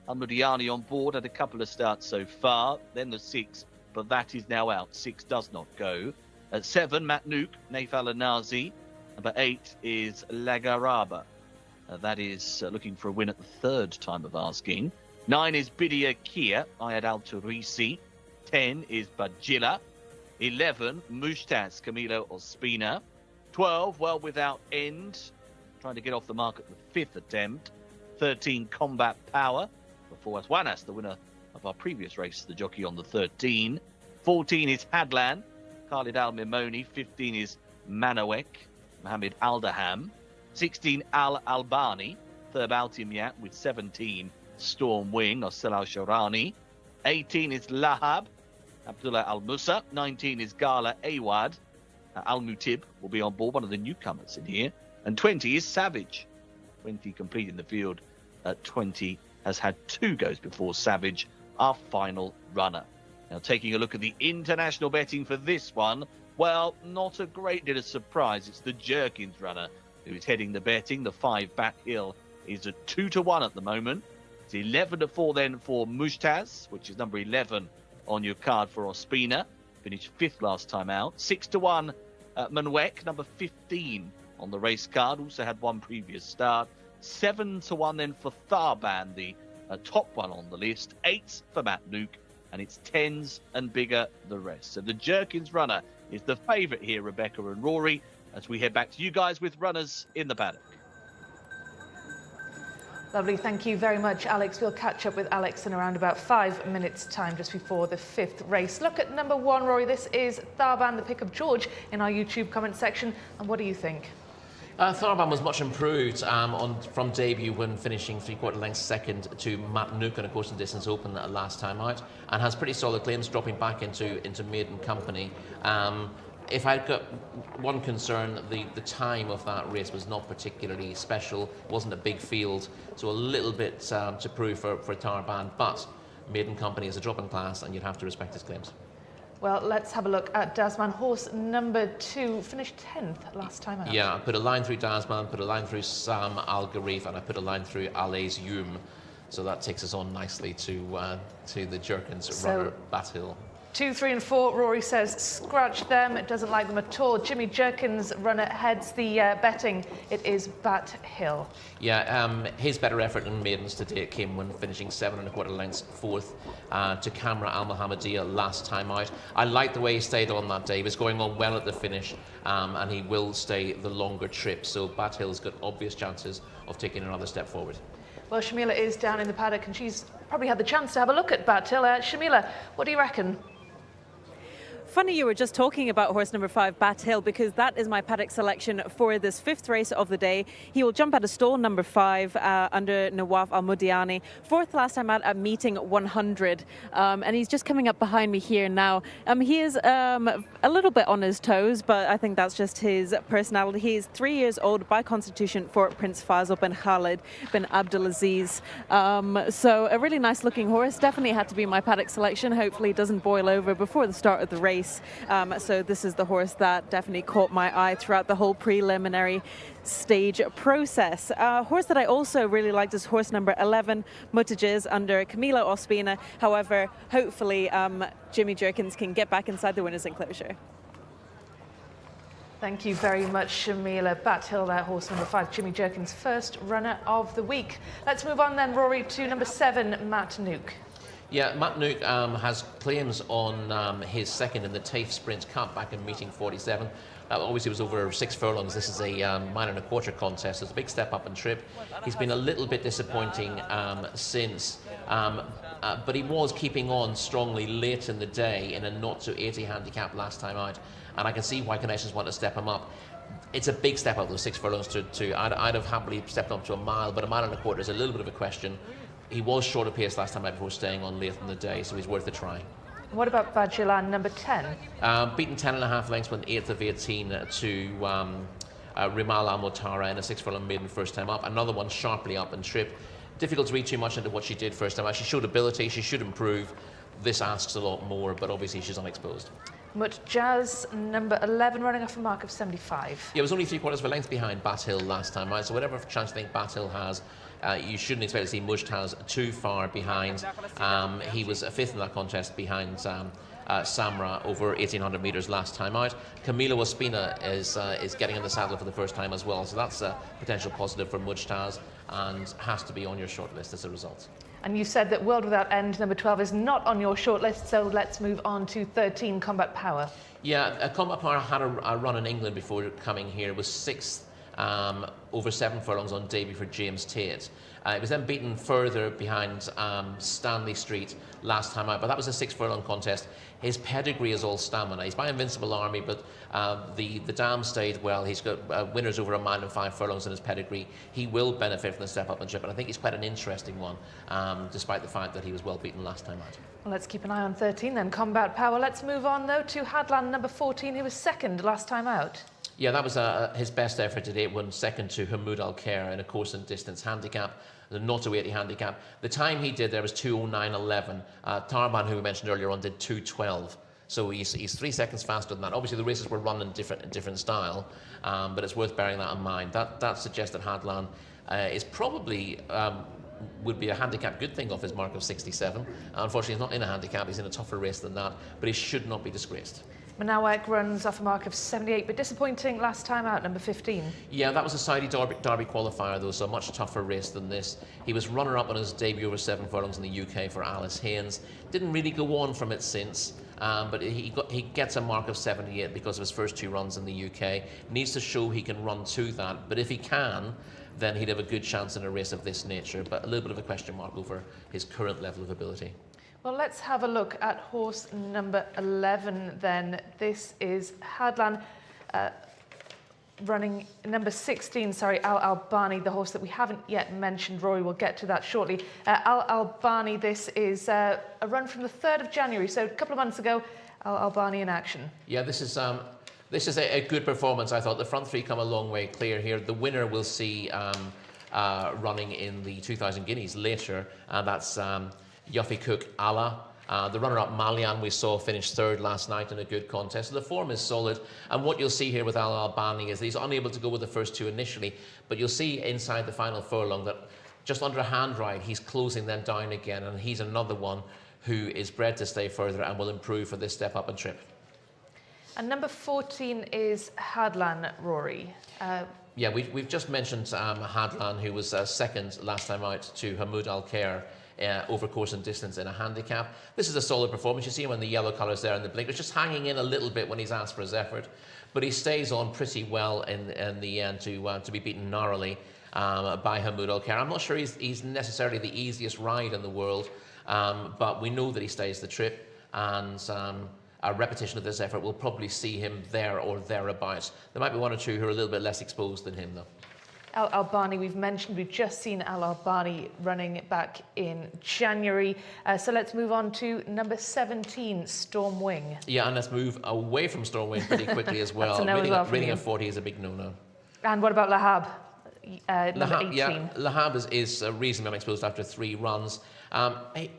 Al-Mudiani on board, had a couple of starts so far. Then the 6, but that is now out. 6 does not go. At 7, Matt Nuke, Naif Al-Anazi. Number 8 is Lagaraba. That is looking for a win at the 3rd time of asking. 9 is Bidia Kia, Ayad Al-Turisi. 10 is Bajila. 11, Mushtaz, Camilo Ospina. 12, Well Without End, trying to get off the mark at the 5th attempt. 13, Combat Power, before Aswanas, the winner of our previous race, the jockey on the 13. 14 is Hadlan, Khalid Al-Mimoni. 15 is Manawek, Mohammed Aldaham. 16, Al-Albani, Thurb Altimyat with 17, Storm Wing, Osel Al-Sharani. 18 is Lahab, Abdullah Al-Musa. 19 is Gala Awad. Al-Mutib will be on board, one of the newcomers in here. And 20 is Savage. 20 complete in the field. 20 has had 2 goes before Savage, our final runner. Now, taking a look at the international betting for this one, well, not a great deal of surprise. It's the Jerkins runner who is heading the betting. The 5, Bat Hill, is at 2-1 at the moment. It's 11-4 then for Mushtaz, which is number 11 on your card for Ospina. Finished 5th last time out. 6-1, Manwek, number 15 on the race card. Also had 1 previous start. 7-1 then for Tharban, the top one on the list. 8 for Matt Nuke, and it's 10s and bigger the rest. So the Jerkins runner is the favourite here, Rebecca and Rory, as we head back to you guys with runners in the paddock. Lovely, thank you very much, Alex. We'll catch up with Alex in around about 5 minutes' time, just before the 5th race. Look at number 1, Rory. This is Tharban, the pick of George, in our YouTube comment section. And what do you think? Tharban was much improved from debut when finishing 3/4 lengths second to Matt Nuke, and of course in Distance Open last time out, and has pretty solid claims, dropping back into maiden company. If I've got one concern, the time of that race was not particularly special. It wasn't a big field, so a little bit to prove for Tharban, but maiden company is a drop in class, and you'd have to respect his claims. Well, let's have a look at Dasman. Horse number 2 finished 10th last time out. Yeah, I put a line through Dasman, put a line through Sam Al Gharif, and I put a line through Alays Youm. So that takes us on nicely to the Jerkins runner, Bat Hill. 2, 3 and 4, Rory says scratch them. It doesn't like them at all. Jimmy Jerkins runner heads the betting. It is Bat Hill. Yeah, his better effort in maidens to date came when finishing 7 1/4 lengths 4th to Kamra Al Mohammedia last time out. I liked the way he stayed on that day. He was going on well at the finish, and he will stay the longer trip. So Bat Hill's got obvious chances of taking another step forward. Well, Shamila is down in the paddock, and she's probably had the chance to have a look at Bat Hill. Shamila, what do you reckon? Funny you were just talking about horse number 5, Bat Hill, because that is my paddock selection for this 5th race of the day. He will jump out of stall number 5 under Nawaf Al-Mudiani. 4th last time out at meeting 100. And he's just coming up behind me here now. He is a little bit on his toes, but I think that's just his personality. He is 3 years old by constitution for Prince Faisal bin Khalid bin Abdulaziz. So a really nice looking horse. Definitely had to be my paddock selection. Hopefully it doesn't boil over before the start of the race. So this is the horse that definitely caught my eye throughout the whole preliminary stage process. Horse that I also really liked is horse number 11, Mutajiz, under Camilo Ospina. However, hopefully Jimmy Jerkins can get back inside the winner's enclosure. Thank you very much, Shamila. Bat Hill there, horse number 5, Jimmy Jerkins, first runner of the week. Let's move on then, Rory, to number 7, Matt Nuke. Yeah, Matt Nuke has claims on his second in the TAFE Sprint Cup back in meeting 47. Obviously, it was over 6 furlongs. This is a mile and a quarter contest. It's a big step up in trip. He's been a little bit disappointing since, but he was keeping on strongly late in the day in a 0-80 handicap last time out, and I can see why connections want to step him up. It's a big step up, those 6 furlongs I'd have happily stepped up to a mile, but a mile and a quarter is a little bit of a question. He was short of pace last time out before staying on late in the day, so he's worth a try. What about Jcsa, number 10? Beaten 10.5 lengths with an 8th of 18 to Rimal Al Motara in a 6 furlong maiden first time up. Another one sharply up in trip. Difficult to read too much into what she did first time out. She showed ability, she should improve. This asks a lot more, but obviously she's unexposed. Jazz, number 11, running off a mark of 75. Yeah, it was only 3/4 of a length behind Bat Hill last time out, so whatever chance you think Bat Hill has, you shouldn't expect to see Mujtaz too far behind. He was a 5th in that contest behind Samra over 1,800 metres last time out. Camilo Ospina is getting in the saddle for the first time as well, so that's a potential positive for Mujtaz and has to be on your shortlist as a result. And you said that World Without End, number 12, is not on your shortlist, so let's move on to 13, Combat Power. Yeah, Combat Power had a run in England before coming here. It was 6th over 7 furlongs on debut for James Tate. It was then beaten further behind Stanley Street last time out, but that was a 6 furlong contest. His pedigree is all stamina. He's by Invincible Army, but the dam stayed well. He's got winners over a mile and 5 furlongs in his pedigree. He will benefit from the step up and trip, and I think he's quite an interesting one, despite the fact that he was well beaten last time out. Well, let's keep an eye on 13 then, Combat Power. Let's move on, though, to Hadland, number 14, who was 2nd last time out. Yeah, that was his best effort to date, won 2nd to Hamoud Al-Khair in a course and distance handicap, the 0-80 handicap. The time he did there was 2:09.11. Tarban, who we mentioned earlier on, did 2:12. So he's 3 seconds faster than that. Obviously, the races were run in different style, but it's worth bearing that in mind. That suggests that Hadland is probably would be a handicap good thing off his mark of 67. Unfortunately, he's not in a handicap. He's in a tougher race than that, but he should not be disgraced. Manawak runs off a mark of 78, but disappointing last time out, number 15. Yeah, that was a Saudi Derby qualifier, though, so a much tougher race than this. He was runner-up on his debut over 7 furlongs in the UK for Alice Haynes. Didn't really go on from it since, but he gets a mark of 78 because of his first 2 runs in the UK. Needs to show he can run to that, but if he can, then he'd have a good chance in a race of this nature, but a little bit of a question mark over his current level of ability. Well, let's have a look at horse number 11 then. This is Hadland running number 16, Al Albani, the horse that we haven't yet mentioned. Rory will get to that shortly. Al Albani, this is a run from the 3rd of January, so a couple of months ago. Al Albani in action. Yeah, this is a good performance, I thought. The front 3 come a long way clear here. The winner will see running in the 2,000 guineas later, and that's Yafikuk Allah. The runner-up Malian we saw finished 3rd last night in a good contest. So the form is solid, and what you'll see here with Al Albani is that he's unable to go with the first 2 initially, but you'll see inside the final furlong that just under a hand ride he's closing them down again, and he's another one who is bred to stay further and will improve for this step up and trip. And number 14 is Hadland, Rory. Yeah, we've just mentioned Hadland, who was 2nd last time out to Hamoud Al-Khair over course and distance in a handicap. This is a solid performance. You see him in the yellow colours there in the blinkers, just hanging in a little bit when he's asked for his effort, but he stays on pretty well in the end to be beaten narrowly by Hamoud Al-Khair. I'm not sure he's necessarily the easiest ride in the world, but we know that he stays the trip, and a repetition of this effort will probably see him there or thereabouts. There might be 1 or 2 who are a little bit less exposed than him, though. Al Albani, we've just seen Al Albani running back in January. So let's move on to number 17, Storm Wing. Yeah, and let's move away from Storm Wing pretty quickly as well. Rating of 40 is a big no-no. And what about Lahab? Number 18. Yeah, Lahab is reasonably unexposed after 3 runs.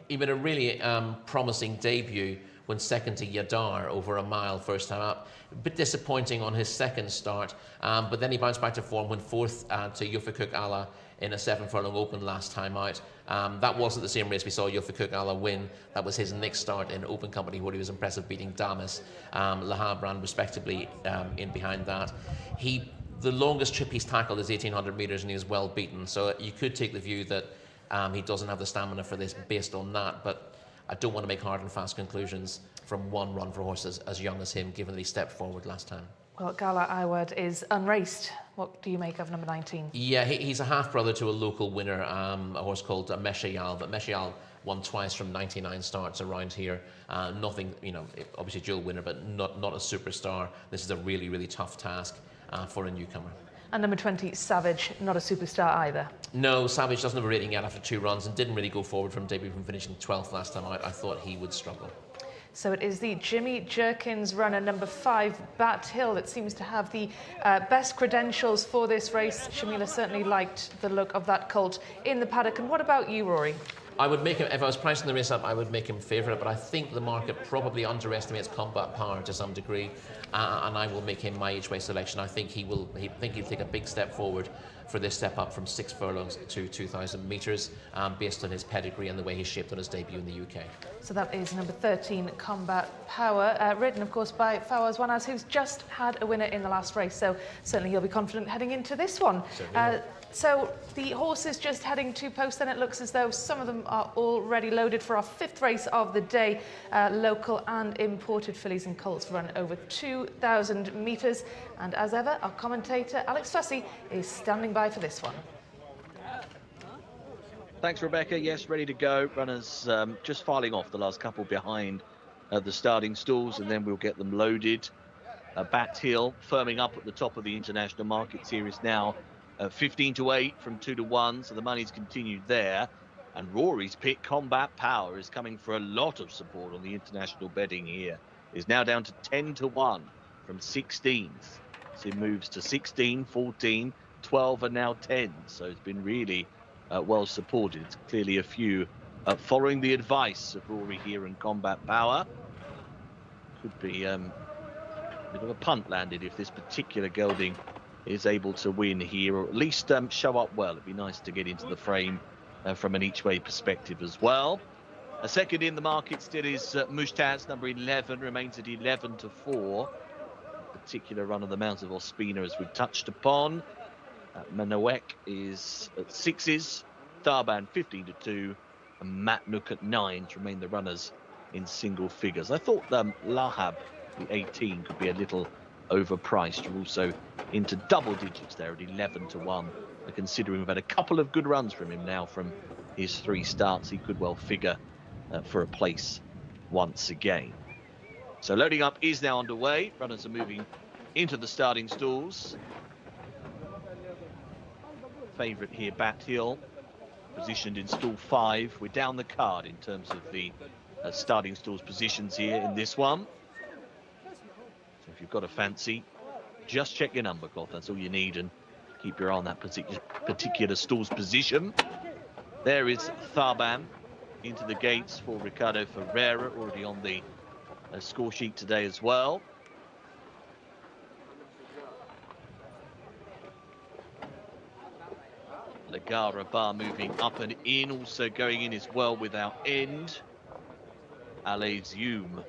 He made a really promising debut when 2nd to Yadar over a mile first time up. A bit disappointing on his 2nd start, but then he bounced back to form when 4th to Yafikuk Allah in a 7 furlong open last time out. That wasn't the same race we saw Yafikuk Allah win. That was his next start in open company where he was impressive, beating Damas. Lahab ran respectably in behind that. The longest trip he's tackled is 1,800 metres and he was well beaten. So you could take the view that he doesn't have the stamina for this based on that, but I don't want to make hard and fast conclusions from 1 run for horses as young as him, given that he stepped forward last time. Well, Gala Iwad is unraced. What do you make of number 19? Yeah, he's a half-brother to a local winner, a horse called Meshayal, but Meshayal won twice from 99 starts around here. Nothing, you know, obviously dual winner, but not a superstar. This is a really, really tough task for a newcomer. And number 20, Savage, not a superstar either. No, Savage doesn't have a rating yet after 2 runs and didn't really go forward from debut, from finishing 12th last time out. I thought he would struggle. So it is the Jimmy Jerkins runner, number 5, Bat Hill, that seems to have the best credentials for this race. Shamila certainly liked the look of that colt in the paddock. And what about you, Rory? I would make him, if I was pricing the race up, I would make him favourite, but I think the market probably underestimates combat power to some degree, and I will make him my each way selection. I think he'll take a big step forward for this step up from 6 furlongs to 2,000 metres, based on his pedigree and the way he's shaped on his debut in the UK. So that is number 13, Combat Power, ridden, of course, by Fawaz Wanaz, who's just had a winner in the last race, so certainly he'll be confident heading into this one. So the horses just heading to post, and it looks as though some of them are already loaded for our 5th race of the day. Local and imported fillies and colts run over 2,000 metres. And as ever, our commentator, Alex Fussy, is standing by for this one. Thanks, Rebecca. Yes, ready to go. Runners just filing off, the last couple behind the starting stalls, and then we'll get them loaded. Bat Hill firming up at the top of the international market series now. 15 to 8 from 2 to 1, so the money's continued there. And Rory's pick, Combat Power, is coming for a lot of support on the international betting here. Is now down to 10 to 1 from 16s. So it moves to 16, 14, 12, and now 10. So it's been really well supported. It's clearly a few following the advice of Rory here in Combat Power. Could be a bit of a punt landed if this particular gelding is able to win here, or at least show up well. It'd be nice to get into the frame from an each-way perspective as well. A second in the market still is Mushtaz, number 11, remains at 11 to 4. Particular run of the Mount of Ospina, as we've touched upon. Manawek is at 6s, Tharban 15 to 2, and Matnook at 9s remain the runners in single figures. I thought Lahab, the 18, could be a little overpriced. You're also into double digits there at 11 to 1. Considering we've had a couple of good runs from him now from his 3 starts, he could well figure for a place once again. So loading up is now underway. Runners are moving into the starting stalls. Favourite here, Bat Hill, positioned in stall 5. We're down the card in terms of the starting stalls positions here in this one. So if you've got a fancy, just check your number cloth. That's all you need, and keep your eye on that particular stall's position. There is Tharban into the gates for Ricardo Ferreira, already on the score sheet today as well. Lagara Bar moving up and in, also going in as well without end. Ale Zoom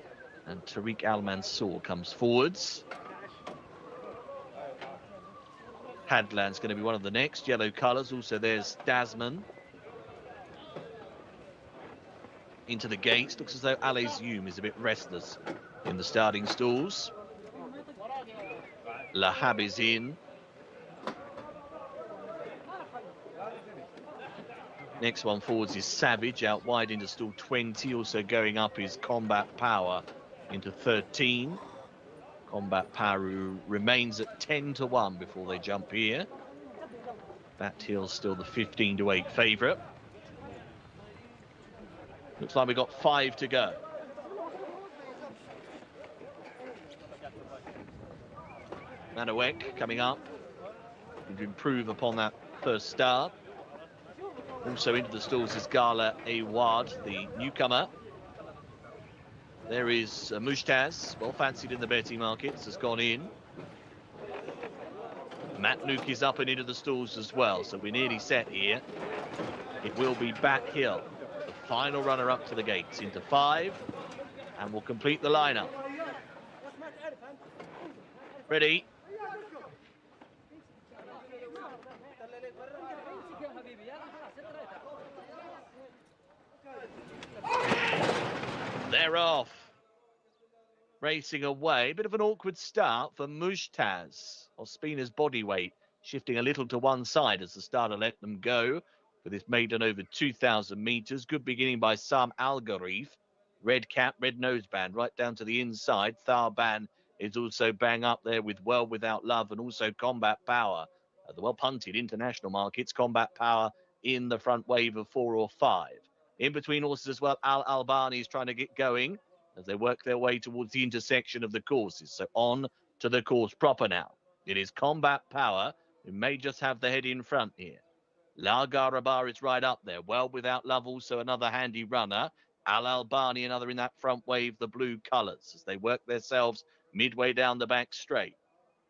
and Tariq Al Mansour comes forwards. Hadland's going to be one of the next. Yellow colours. Also there's Dasman. Into the gates. Looks as though Ale Zoom is a bit restless in the starting stalls. Lahab is in. Next one forwards is Savage, out wide into stall 20. Also going up is Combat Power into 13. Combat Power, who remains at 10 to 1 before they jump here. Bat Hill's still the 15 to 8 favourite. Looks like we've got 5 to go. Manawek coming up to improve upon that first start. Also into the stalls is Gala Awad, the newcomer. There is Mushtaz, well fancied in the betting markets, has gone in. Matnook is up and into the stalls as well, so we're nearly set here. It will be Bat Hill, the final runner up to the gates, into 5, and we'll complete the lineup. Ready? They're off. racing away. Bit of an awkward start for Mujtaz. Ospina's body weight shifting a little to one side as the starter let them go for this maiden over 2,000 metres. Good beginning by Sam Al-Garif. Red cap, red noseband, right down to the inside. Tharban is also bang up there with Well Without Love and also Combat Power. The well-punted international markets, Combat Power in the front wave of 4 or 5. In between horses as well, Al-Albani is trying to get going as they work their way towards the intersection of the courses. So on to the course proper now. It is Combat Power who may just have the head in front here. La Garabar is right up there. Well Without Love, also another handy runner. Al-Albani, another in that front wave, the blue colours, as they work themselves midway down the back straight.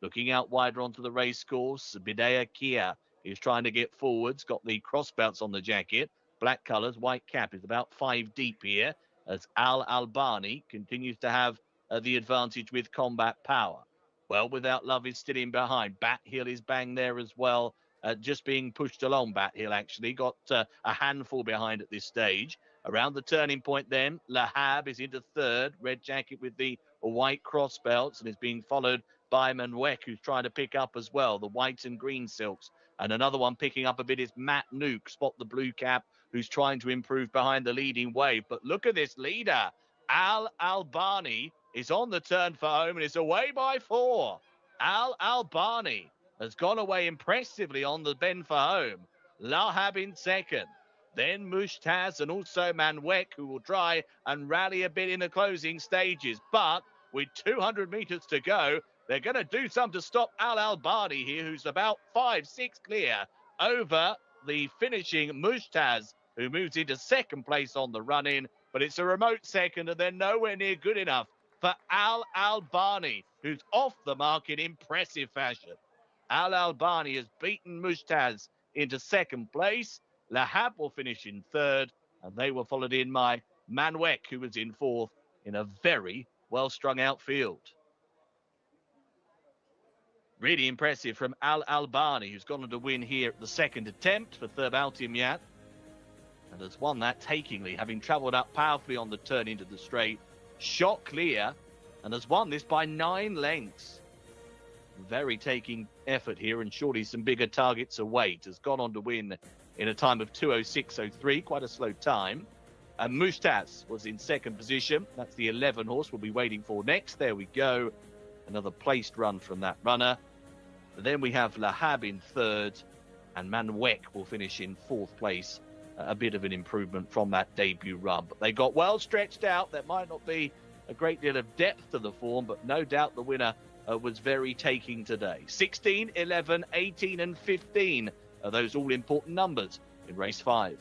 Looking out wider onto the race course, Bidea Kia is trying to get forwards, got the cross belts on the jacket. Black colours, white cap is about 5 deep here, as Al-Albani continues to have the advantage with Combat Power. Well Without Love is still in behind. Bat Hill is bang there as well, just being pushed along. Bat Hill actually got a handful behind at this stage. Around the turning point then, Lahab is into third, red jacket with the white cross belts, and is being followed by Manwek, who's trying to pick up as well, the white and green silks. And another one picking up a bit is Matt Nuke, spot the blue cap, who's trying to improve behind the leading wave. But look at this leader. Al-Albani is on the turn for home and is away by 4. Al-Albani has gone away impressively on the bend for home. Lahab in second. Then Mujtaz and also Manwek, who will try and rally a bit in the closing stages. But with 200 metres to go, they're going to do something to stop Al-Albani here, who's about 5-6 clear over the finishing Mujtaz, who moves into second place on the run-in. But it's a remote second, and they're nowhere near good enough for Al-Albani, who's off the mark in impressive fashion. Al-Albani has beaten Mujtaz into second place. Lahab will finish in third, and they were followed in by Manwek, who was in fourth in a very well-strung outfield. Really impressive from Al-Albani, who's gone on to win here at the second attempt for Thurb Altimyat, and has won that takingly, having travelled up powerfully on the turn into the straight, shot clear, and has won this by 9 lengths. Very taking effort here, and surely some bigger targets await. Has gone on to win in a time of 2:06.03, quite a slow time. And Mujtaz was in second position. That's the 11 horse we'll be waiting for next. There we go. Another placed run from that runner. And then we have Lahab in third, and Manwek will finish in fourth place. A bit of an improvement from that debut run. But they got well stretched out. There might not be a great deal of depth to the form, but no doubt the winner was very taking today. 16, 11, 18 and 15 are those all-important numbers in race 5.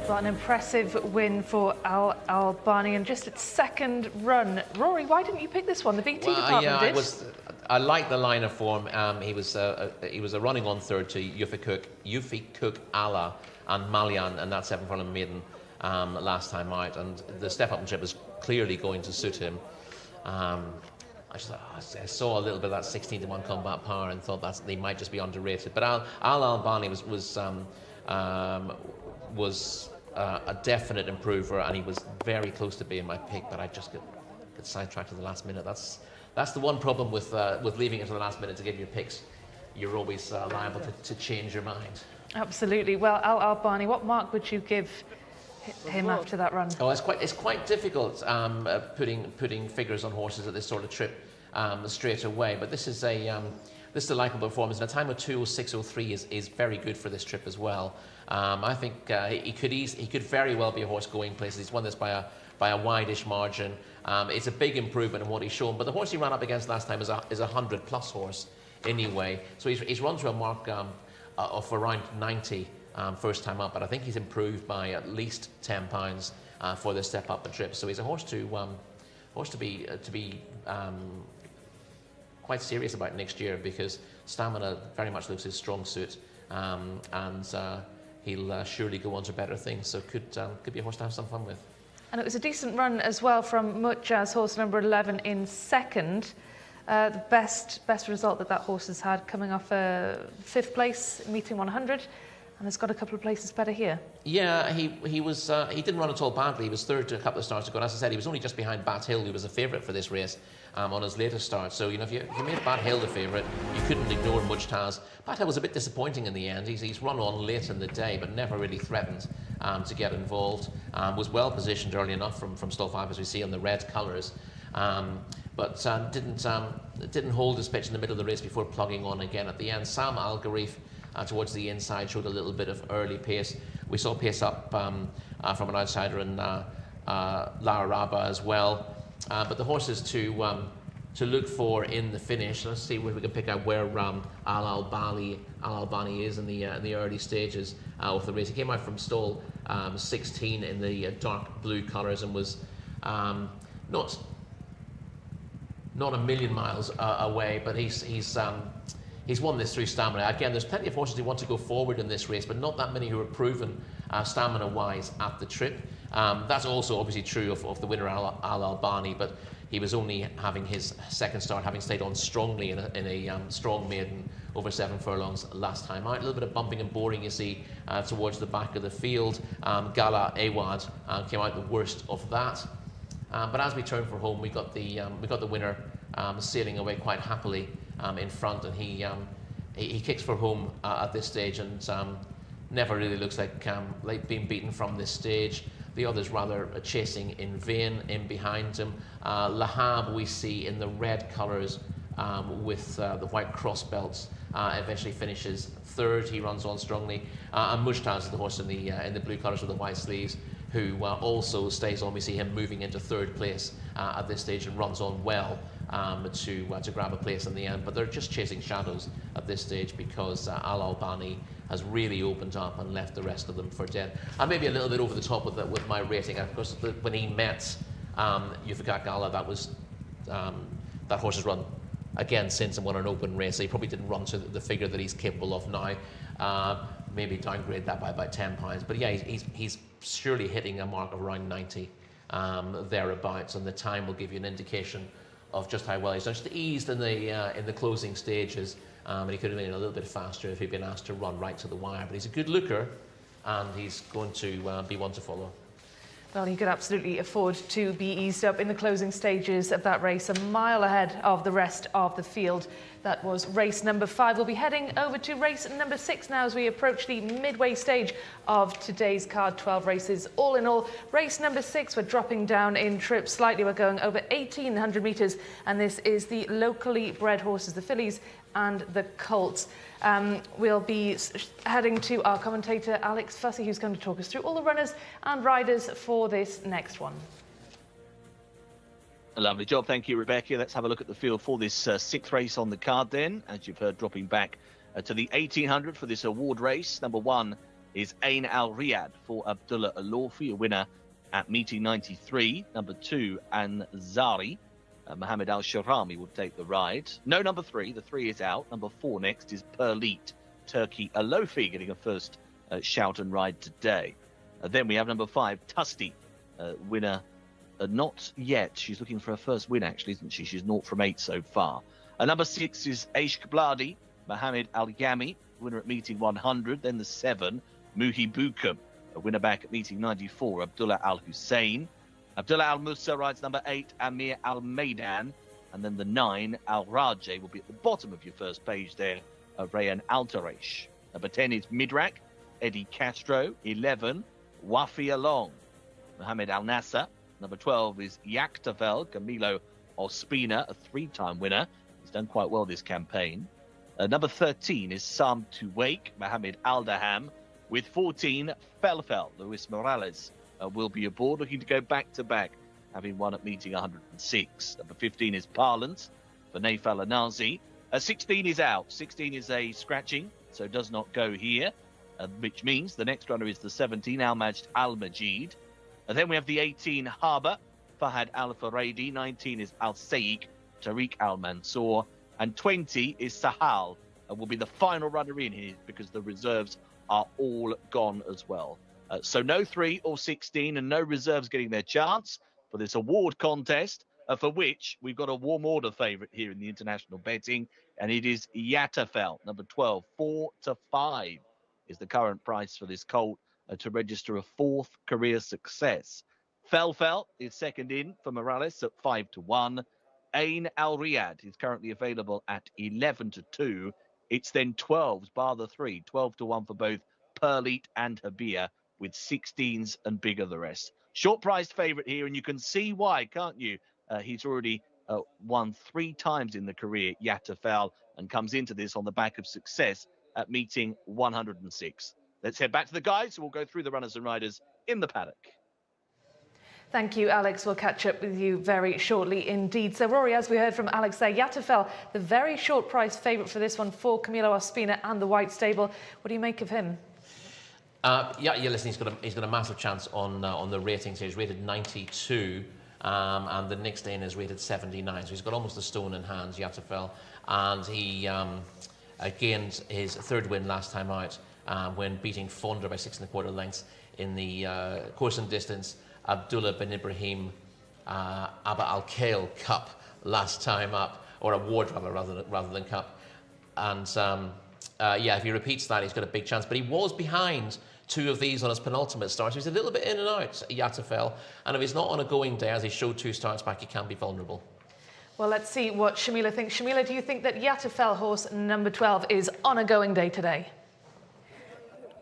Well, an impressive win for Al Albani and just its second run. Rory, why didn't you pick this one? The VT department did. I like the line of form. He was a running on third to Yufi Cook, Ala, and Malian, and that 7 furlong maiden last time out. And the step up and trip was clearly going to suit him. I saw a little bit of that 16-1 combat power and thought that they might just be underrated. But Al Albani was a definite improver, and he was very close to being my pick, but I just got sidetracked at the last minute. That's the one problem with leaving it to the last minute to give your picks. You're always liable to change your mind. Absolutely. Well, Al Albani, what mark would you give him after that run? Oh, it's quite difficult putting figures on horses at this sort of trip straight away. But this is a likable performance, and a time of 2:06.03 is very good for this trip as well. I think he could very well be a horse going places. He's won this by a wide-ish margin. It's a big improvement in what he's shown. But the horse he ran up against last time is a 100+ horse anyway. So he's run to a mark of around 90 first time up. But I think he's improved by at least £10 for the step up and trip. So he's a horse to be quite serious about next year, because stamina very much looks his strong suit, and he'll surely go on to better things. So could be a horse to have some fun with. And it was a decent run as well from Mutjaz, horse number 11 in second. The best result that horse has had, coming off a 5th place, meeting 100, and has got a couple of places better here. Yeah, he didn't run at all badly. He was third to a couple of starts ago. And as I said, he was only just behind Bat Hill, who was a favourite for this race on his latest start. So, if you made Bat Hill the favourite, you couldn't ignore Mujtaz. Bat Hill was a bit disappointing in the end. He's run on late in the day, but never really threatened to get involved. Was well positioned early enough from stall 5, as we see on the red colours. But didn't hold his pitch in the middle of the race before plugging on again at the end. Sam Al Garif towards the inside showed a little bit of early pace. We saw pace up from an outsider in Lara Rabba as well. But the horses to look for in the finish. Let's see if we can pick out where Al Albani is in the early stages of the race. He came out from stall 16 in the dark blue colours and was not a million miles away, but he's won this through stamina. Again, there's plenty of horses who want to go forward in this race, but not that many who are proven stamina-wise at the trip. That's also obviously true of the winner, Al Albani, but he was only having his second start, having stayed on strongly in a strong maiden over 7 furlongs last time out. A little bit of bumping and boring you see towards the back of the field. Gala Awad came out the worst of that. But as we turn for home, we got the winner sailing away quite happily in front, and he kicks for home at this stage, and never really looks like being beaten from this stage. The others rather chasing in vain in behind him. Lahab we see in the red colours with the white cross belts. Eventually finishes third. He runs on strongly, and Mujtaz is the horse in the blue colours with the white sleeves, who also stays on. We see him moving into third place at this stage and runs on well to grab a place in the end. But they're just chasing shadows at this stage, because Al Albani has really opened up and left the rest of them for dead. And maybe a little bit over the top with my rating. Of course, when he met Yufikak Gala, that horse has run again since and won an open race. So he probably didn't run to the figure that he's capable of now. Maybe downgrade that by about £10. But yeah, he's surely hitting a mark of around 90 thereabouts, and the time will give you an indication of just how well he's done. Just eased in the closing stages, and he could have been a little bit faster if he'd been asked to run right to the wire. But he's a good looker, and he's going to be one to follow. Well, he could absolutely afford to be eased up in the closing stages of that race, a mile ahead of the rest of the field. That was race number 5. We'll be heading over to race number 6 now as we approach the midway stage of today's card. 12 races all in all. Race number 6, we're dropping down in trip slightly. We're going over 1,800 metres, and this is the locally bred horses, the fillies and the colts. We'll be heading to our commentator Alex Fussy, who's going to talk us through all the runners and riders for this next one. A lovely job, thank you, Rebecca. Let's have a look at the field for this 6th race on the card then. As you've heard, dropping back to the 1,800 for this award race. Number 1 is Ain Al Riyadh for Abdullah Al-Lawfi, a winner at meeting 93. Number 2, Anzari. Mohammed Al-Sharami will take the ride. No number 3, the 3 is out. Number 4 next is Perlit, Turkey Alofi, getting a first shout and ride today. Then we have number 5, Tusti, winner. Not yet. She's looking for her first win, actually, isn't she? She's 0 from 8 so far. Number 6 is Aishq Bladi, Mohammed Al-Yami, winner at meeting 100. Then the 7, Muhi Bukum, a winner back at meeting 94, Abdullah Al-Hussein. Abdullah Al-Musa rides number 8, Amir Al-Maidan. And then the 9, Al-Rajeh, will be at the bottom of your first page there, Rayan Al-Taresh. Number 10 is Midrak, Eddie Castro. 11, Wafi Along, Mohammed Al-Nasser. Number 12 is Yaktafel, Camilo Ospina, a 3-time winner. He's done quite well this campaign. Number 13 is Sam Tuwake, Mohammed Aldaham. With 14, Felfel, Luis Morales will be aboard, looking to go back-to-back, having won at meeting 106. Number 15 is Parlance for Naif Al-Anazi. 16 is out. 16 is a scratching, so does not go here, which means the next runner is the 17, Al-Majd Al-Majid. And then we have the 18, Harbour, Fahad Al-Faradi. 19 is Al-Saik, Tariq Al-Mansour. And 20 is Sahal, will be the final runner in here because the reserves are all gone as well. So no 3 or 16 and no reserves getting their chance for this award contest, for which we've got a warm order favourite here in the international betting, and it is Yatafel, number 12. 4 to 5 is the current price for this colt to register a 4th career success. Felfel is second in for Morales at 5 to 1. Ain Al Riyadh is currently available at 11 to 2. It's then 12s, bar the 3, 12 to 1 for both Perlit and Habia, with 16s and bigger the rest. Short priced favourite here, and you can see why, can't you? He's already won 3 times in the career, Yatafel, and comes into this on the back of success at meeting 106. Let's head back to the guys, who will go through the runners and riders in the paddock. Thank you, Alex. We'll catch up with you very shortly indeed. So, Rory, as we heard from Alex there, Yatafel, the very short price favourite for this one for Camilo Ospina and the White Stable. What do you make of him? Listen, he's got a massive chance on the ratings. He's rated 92, and the next in is rated 79. So he's got almost a stone in hands, Yatafel, and he gained his 3rd win last time out when beating Fonder by 6 1/4 lengths in the course and distance Abdullah bin Ibrahim Abba Al-Khail Cup last time up, or award rather than cup. And if he repeats that, he's got a big chance. But he was behind 2 of these on his penultimate start. So he's a little bit in and out, Yatafel. And if he's not on a going day, as he showed 2 starts back, he can be vulnerable. Well, let's see what Shamila thinks. Shamila, do you think that Yatafel horse number 12 is on a going day today?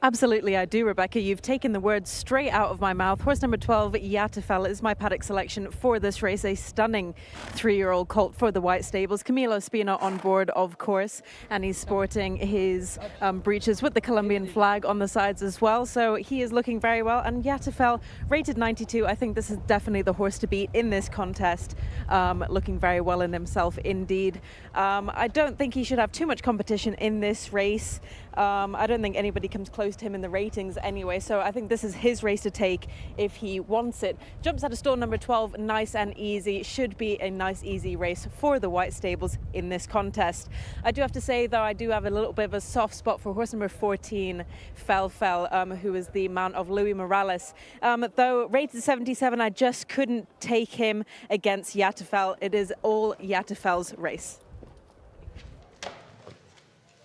Absolutely, I do, Rebecca. You've taken the words straight out of my mouth. Horse number 12, Yatafel, is my paddock selection for this race. A stunning 3-year-old colt for the White Stables. Camilo Ospina on board, of course, and he's sporting his breeches with the Colombian flag on the sides as well. So he is looking very well. And Yatafel, rated 92. I think this is definitely the horse to beat in this contest. Looking very well in himself, indeed. I don't think he should have too much competition in this race. I don't think anybody comes close to him in the ratings anyway, so I think this is his race to take if he wants it. Jumps out of stall number 12, nice and easy. Should be a nice, easy race for the White Stables in this contest. I do have to say, though, I do have a little bit of a soft spot for horse number 14, Felfel, who is the mount of Luis Morales. Though rated 77, I just couldn't take him against Yatafel. It is all Yatafel's race.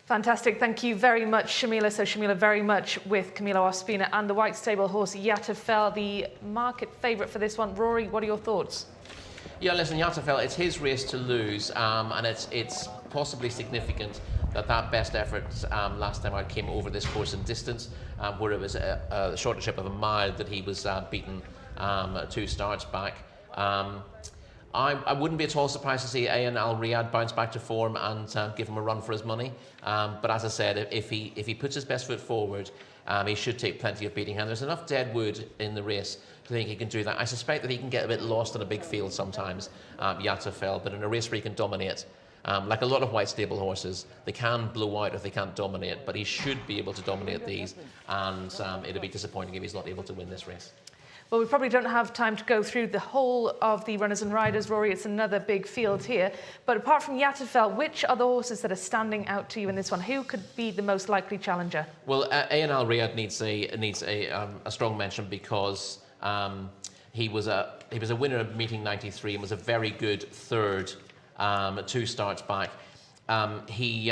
Fantastic. Thank you very much, Shamila. So Shamila very much with Camilo Ospina and the White Stable horse Yatafel, the market favourite for this one. Rory, what are your thoughts? Yeah, listen, Yatafel, it's his race to lose, and it's possibly significant that best effort last time out came over this course and distance, where it was a shorter trip of a mile that he was beaten 2 starts back. I wouldn't be at all surprised to see Ain Al Riyadh bounce back to form and give him a run for his money. But as I said, if he puts his best foot forward, he should take plenty of beating. And there's enough dead wood in the race to think he can do that. I suspect that he can get a bit lost in a big field sometimes, Yatafel, but in a race where he can dominate, Like a lot of white stable horses, they can blow out if they can't dominate, but he should be able to dominate these, and it'll be disappointing if he's not able to win this race. Well, we probably don't have time to go through the whole of the runners and riders, Rory. It's another big field here. But apart from Jcsa, which are the horses that are standing out to you in this one? Who could be the most likely challenger? Well, Al Riyadh needs a strong mention because he was a winner of meeting 93 and was a very good third 2 starts back. He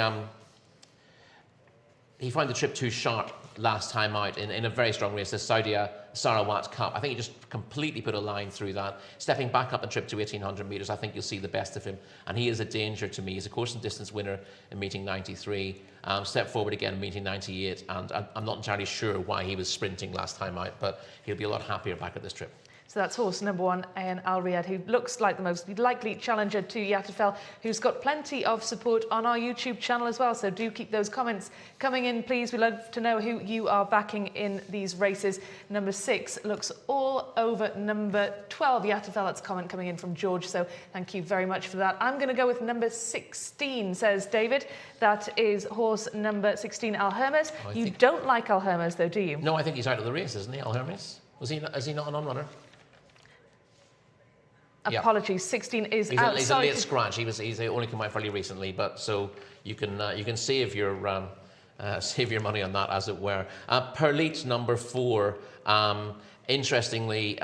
found the trip too sharp last time out in a very strong race, the Saudi Sarawat Cup. I think he just completely put a line through that. Stepping back up the trip to 1,800 metres, I think you'll see the best of him. And he is a danger to me. He's a course and distance winner in meeting 93. Stepped forward again in meeting 98. And I'm not entirely sure why he was sprinting last time out, but he'll be a lot happier back at this trip. So that's horse number 1, Al Riyadh, who looks like the most likely challenger to Jcsa, who's got plenty of support on our YouTube channel as well. So do keep those comments coming in, please. We'd love to know who you are backing in these races. Number 6 looks all over number 12, Jcsa. That's a comment coming in from George. So thank you very much for that. I'm going to go with number 16, says David. That is horse number 16, Al Hermes. You don't like Al Hermes, though, do you? No, I think he's out of the race, isn't he, Al Hermes? Is he not an on-runner? Apologies, 16 is out. He's a late scratch. He's only come out fairly recently, but so you can save your money on that, as it were. Perlit, number 4, interestingly,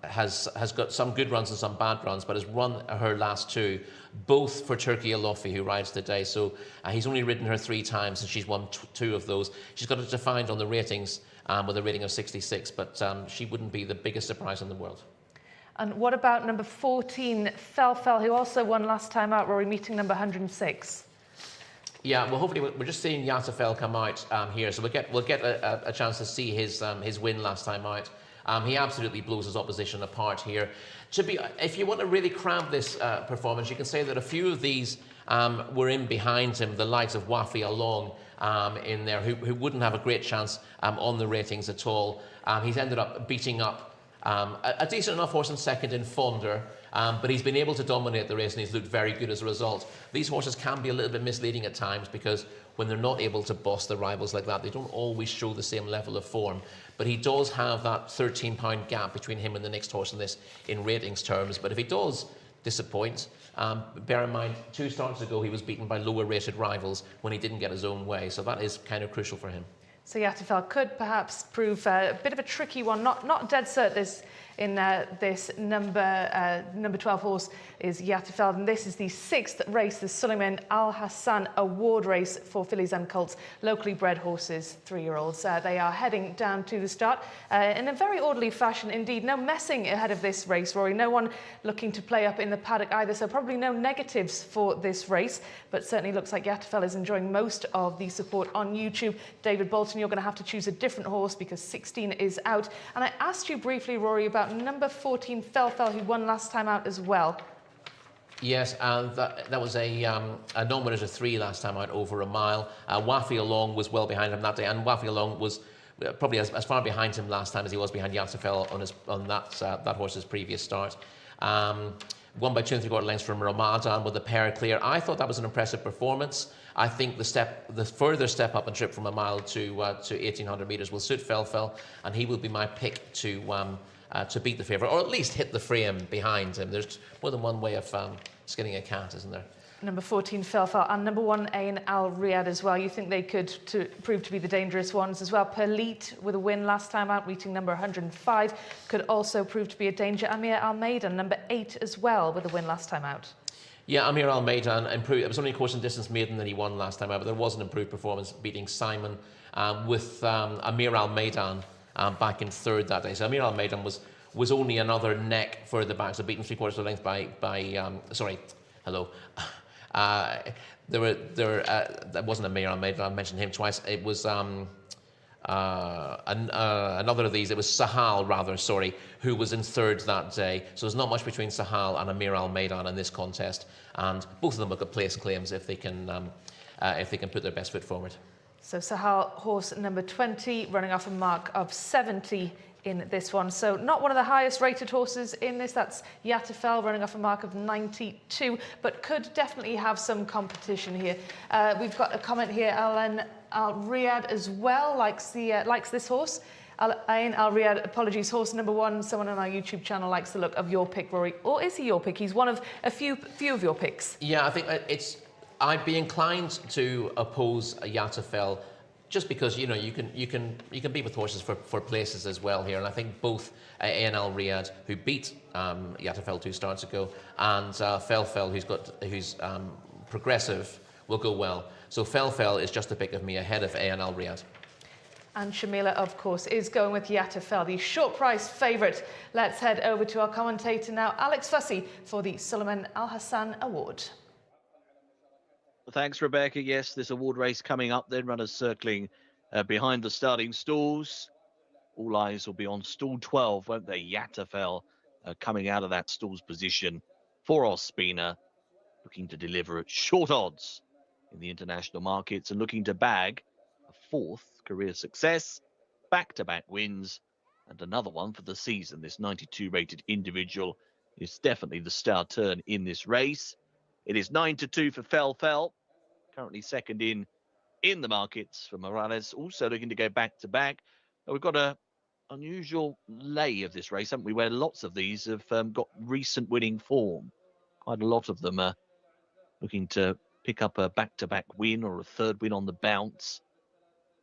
has got some good runs and some bad runs, but has run her last 2, both for Turkey Alofi, who rides today. So he's only ridden her 3 times, and she's won 2 of those. She's got it defined on the ratings with a rating of 66, but she wouldn't be the biggest surprise in the world. And what about number 14, Felfel, who also won last time out, Rory, meeting number 106? Yeah, well, hopefully we're just seeing Jcsa come out here, so we'll get a chance to see his win last time out. He absolutely blows his opposition apart here. If you want to really cramp this performance, you can say that a few of these were in behind him, the likes of Wafi Along in there, who wouldn't have a great chance on the ratings at all. He's ended up beating up a decent enough horse in second in Fonder, but he's been able to dominate the race and he's looked very good as a result. These horses can be a little bit misleading at times because when they're not able to boss the rivals like that, they don't always show the same level of form. But he does have that 13-pound gap between him and the next horse in this in ratings terms. But if he does disappoint, bear in mind 2 starts ago he was beaten by lower rated rivals when he didn't get his own way. So that is kind of crucial for him. So Jcsa could perhaps prove a bit of a tricky one, not dead cert this number 12 horse is Jcsa, and this is the 6th race, the Suleiman Al Hassan Award race for fillies and colts, locally bred horses, 3-year-olds. They are heading down to the start in a very orderly fashion indeed. No messing ahead of this race, Rory. No one looking to play up in the paddock either, so probably no negatives for this race, but certainly looks like Jcsa is enjoying most of the support on YouTube. David Bolton, you're going to have to choose a different horse because 16 is out. And I asked you briefly, Rory, about number 14, Felfel, who won last time out as well. Yes, and that was a non-winner to 3 last time out over a mile. Wafi Along was well behind him that day, and Wafi Along was probably as far behind him last time as he was behind Jcsa on that horse's previous start. Won by 2 3/4 lengths from Ramadan with the pair clear. I thought that was an impressive performance. I think the further step up and trip from a mile to 1,800 metres will suit Felfel, and he will be my pick to beat the favourite, or at least hit the frame behind him. There's more than one way of skinning a cat, isn't there? Number 14, Felfel, and number 1, Al Riyadh as well. You think they could prove to be the dangerous ones as well. Perlit, with a win last time out, reaching number 105, could also prove to be a danger. Amir Al Maidan, number 8 as well, with a win last time out. Yeah, Amir Al Maidan improved. It was only a course and distance maiden that he won last time out, but there was an improved performance beating Simon with Amir Al Maidan back in 3rd that day. So Amir Al Maidan was only another neck further back, so beaten 3/4 of a length by sorry, hello. That wasn't Amir Al Maidan, I mentioned him twice. It was another of these, it was Sahal rather, sorry, who was in 3rd that day. So there's not much between Sahal and Amir Al Maidan in this contest, and both of them have got place claims if they can put their best foot forward. So Sahal, horse number 20, running off a mark of 70 in this one. So not one of the highest rated horses in this. That's Jcsa running off a mark of 92, but could definitely have some competition here. We've got a comment here. Alan Al Riyadh as well likes this horse. Ayn Al Riyadh, apologies, horse number 1. Someone on our YouTube channel likes the look of your pick, Rory. Or is he your pick? He's one of a few of your picks. Yeah, I think I'd be inclined to oppose Jcsa, just because you can be with horses for places as well here, and I think both Ayn Al Riyadh, who beat Jcsa 2 starts ago, and Fel, who's progressive, will go well. So Fel is just a pick of me ahead of Ayn Al Riyadh. And Shamila, of course, is going with Jcsa, the short price favourite. Let's head over to our commentator now, Alex Fussy, for the Suleiman Al Hassan Award. Thanks, Rebecca. Yes, this award race coming up then. Runners circling behind the starting stalls. All eyes will be on stall 12, won't they? Jcsa coming out of that stall's position for Ospina, looking to deliver at short odds in the international markets and looking to bag a 4th career success, back-to-back wins, and another one for the season. This 92 rated individual is definitely the star turn in this race. It is 9-2 for Fel, currently second in the markets for Morales, also looking to go back-to-back. We've got a unusual lay of this race, haven't we, where lots of these have got recent winning form. Quite a lot of them are looking to pick up a back-to-back win or a 3rd win on the bounce,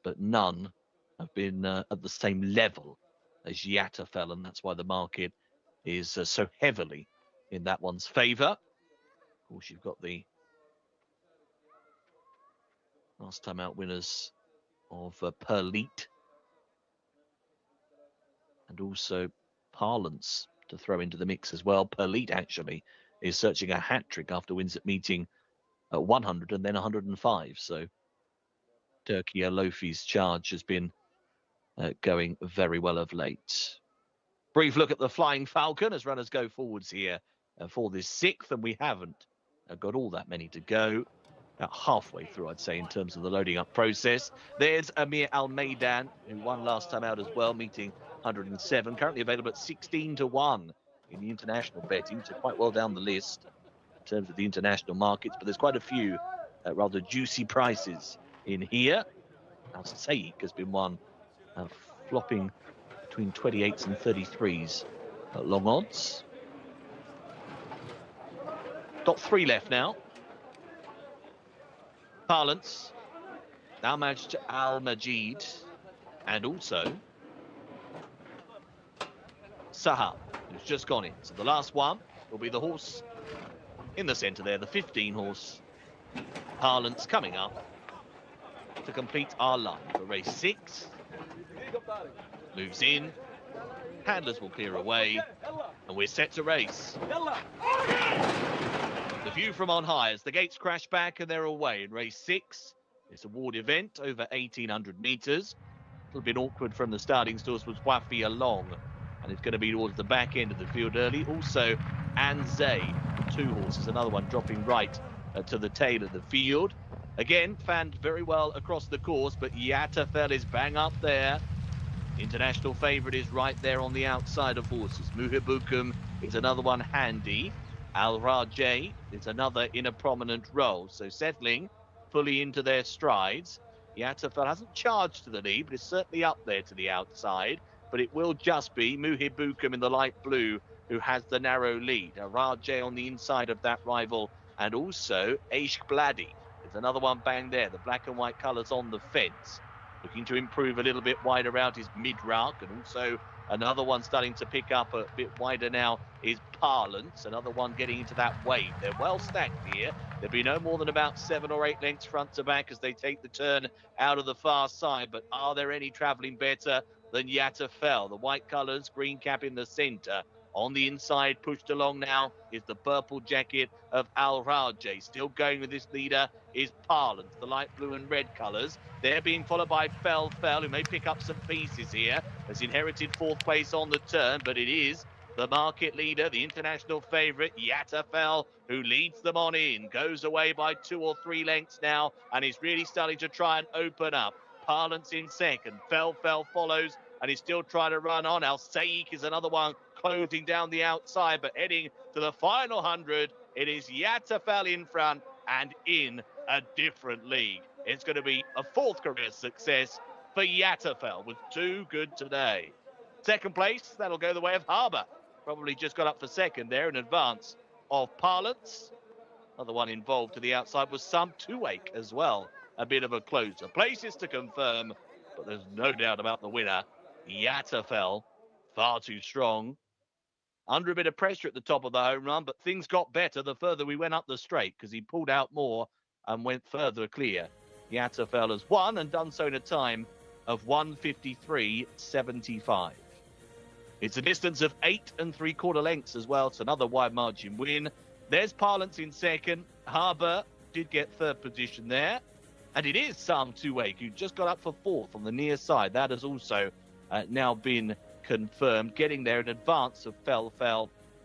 but none have been at the same level as Jcsa, and that's why the market is so heavily in that one's favour. Of course, you've got the last time out winners of Perlite and also Parlance to throw into the mix as well. Perlite actually is searching a hat-trick after wins at meeting at 100 and then 105. So Turkey Alofi's charge has been going very well of late. Brief look at the Flying Falcon as runners go forwards here for this 6th, and we haven't got all that many to go. About halfway through, I'd say, in terms of the loading up process. There's Amir Al Maidan, who won last time out as well, meeting 107, currently available at 16-1 in the international betting, so quite well down the list in terms of the international markets, but there's quite a few rather juicy prices in here. Al Saik has been one flopping between 28s and 33s at long odds. Got 3 left now. Parlance, Almaj Al Majid, and also Saha, who's just gone in. So the last one will be the horse in the centre there, the 15 horse. Parlance coming up to complete our line for race 6. Moves in, handlers will clear away, and we're set to race. The view from on high as the gates crash back and they're away in race 6. This award event over 1,800 metres. A little bit awkward from the starting stalls was Wafi Along, and it's going to be towards the back end of the field early. Also, Anzay, 2 horses, another one dropping right to the tail of the field. Again, fanned very well across the course, but Jcsa is bang up there. International favourite is right there on the outside of horses. Muhibukum is another one handy. Al Rajay is another in a prominent role. So settling fully into their strides. Jcsa hasn't charged to the lead, but is certainly up there to the outside. But it will just be Muhibukum in the light blue who has the narrow lead. Al Rajay on the inside of that rival, and also Aish Bladi. There's another one bang there. The black and white colours on the fence. Looking to improve a little bit wider out is Midrak, and also another one starting to pick up a bit wider now is Parlance. Another one getting into that wave. They're well stacked here. There'll be no more than about 7 or 8 lengths front to back as they take the turn out of the far side. But are there any travelling better than Jcsa? The white colours, green cap in the centre. On the inside, pushed along now, is the purple jacket of Al Rajay. Still going with this leader is Parlance, the light blue and red colours. They're being followed by Fel, who may pick up some pieces here. Has inherited 4th place on the turn, but it is the market leader, the international favourite, Jcsa, who leads them on in. Goes away by 2 or 3 lengths now, and is really starting to try and open up. Parlance in second. Fel follows and he's still trying to run on. Al Saik is another one closing down the outside, but heading to the final 100, it is Yatafel in front and in a different league. It's going to be a fourth career success for Yatafel, was too good today. Second place, that'll go the way of Harbour. Probably just got up for second there in advance of Parlance. Another one involved to the outside was Sam Tuwake as well. A bit of a closer. Places to confirm, but there's no doubt about the winner. Yatafel, far too strong. Under a bit of pressure at the top of the home run, but things got better the further we went up the straight because he pulled out more and went further clear. Yatafel has won and done so in a time of 1:53.75. It's a distance of 8 3/4 lengths as well. It's another wide margin win. There's Parlance in second. Harbour did get third position there. And it is Sam Tuwake who just got up for fourth on the near side. That has also now been confirmed, getting there in advance of Fel,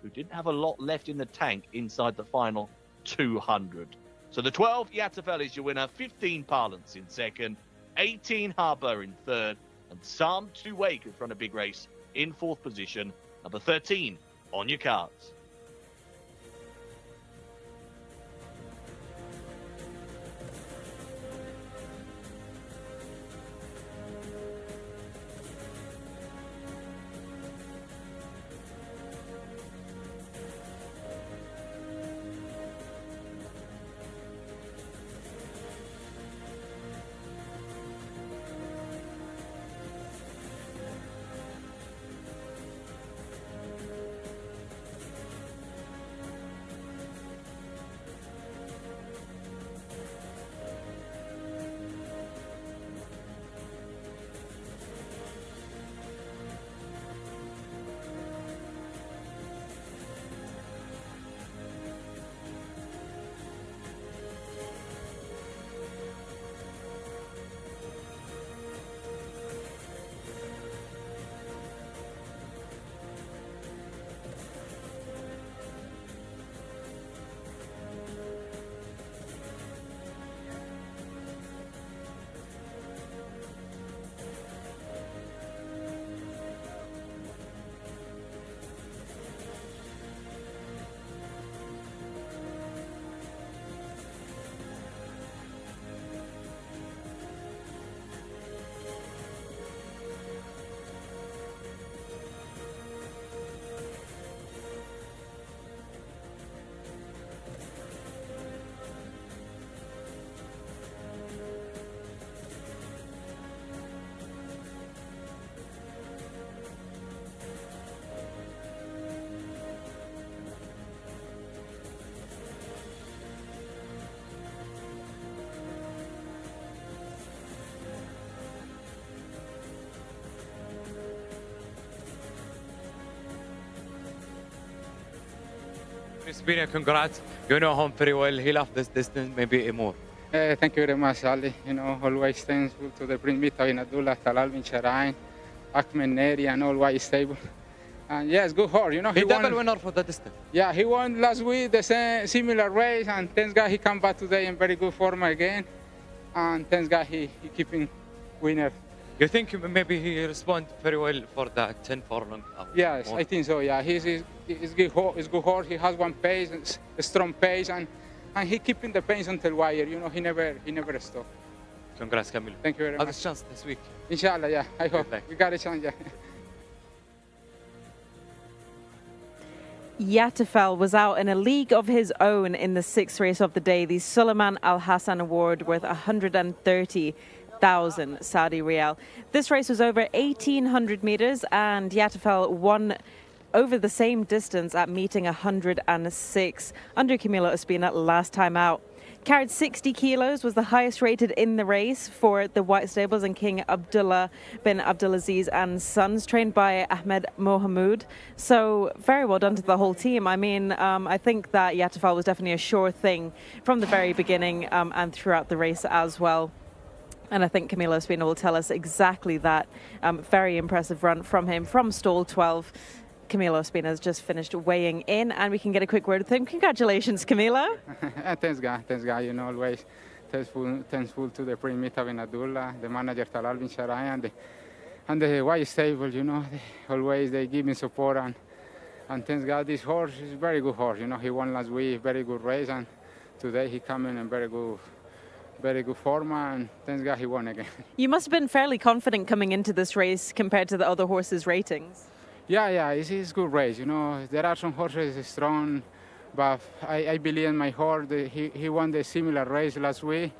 who didn't have a lot left in the tank inside the final 200. So the 12, Yatafel is your winner, 15 Parlance in second, 18 Harbour in third, and Sam Tuwake in front of Big Race in fourth position, number 13 on your cards. Crispina, congrats. You know him very well. He loved this distance, maybe more. Thank you very much, Ali. You know, always thankful to the Prince Mita Abdullah, Talal bin Sharain, Ahmed Neri, and all white stable. And yes, good horse. You know, he double winner for the distance. Yeah, he won last week the same similar race, and thanks God he come back today in very good form again. And thanks God he keeping winner. You think maybe he respond very well for the 10 furlong? Yes, I think so. Yeah, he's good horse. He has one pace, a strong pace, and he keeping the pace until wire. You know, he never stop. Congrats, Camilo. Thank you very much. Have a chance this week. Inshallah, yeah. I hope we got a chance. Yeah. Yatafel was out in a league of his own in the sixth race of the day, the Suleiman Al Hassan Award, worth 130,000 Saudi Riyal. This race was over 1,800 meters, and Yatafel won over the same distance at meeting 106 under Camilo Espina last time out. Carried 60 kilos, was the highest rated in the race for the White Stables and King Abdullah bin Abdulaziz and Sons, trained by Ahmed Mohamud. So very well done to the whole team. I mean, I think that Yatafel was definitely a sure thing from the very beginning and throughout the race as well. And I think Camilo Espina will tell us exactly that. Very impressive run from him from stall 12. Camilo Espina has just finished weighing in, and we can get a quick word with him. Congratulations, Camilo. Thanks, God. You know, always thankful to the Prince Mita bin Abdullah, the manager Talal bin Sharain, and the white stable, you know, always they give me support, and thanks God this horse is a very good horse. You know, he won last week, very good race, and today he come in very good form, and thanks God he won again. You must have been fairly confident coming into this race compared to the other horses' ratings. Yeah, it's a good race. You know, there are some horses strong, but I believe in my horse. He won the similar race last week.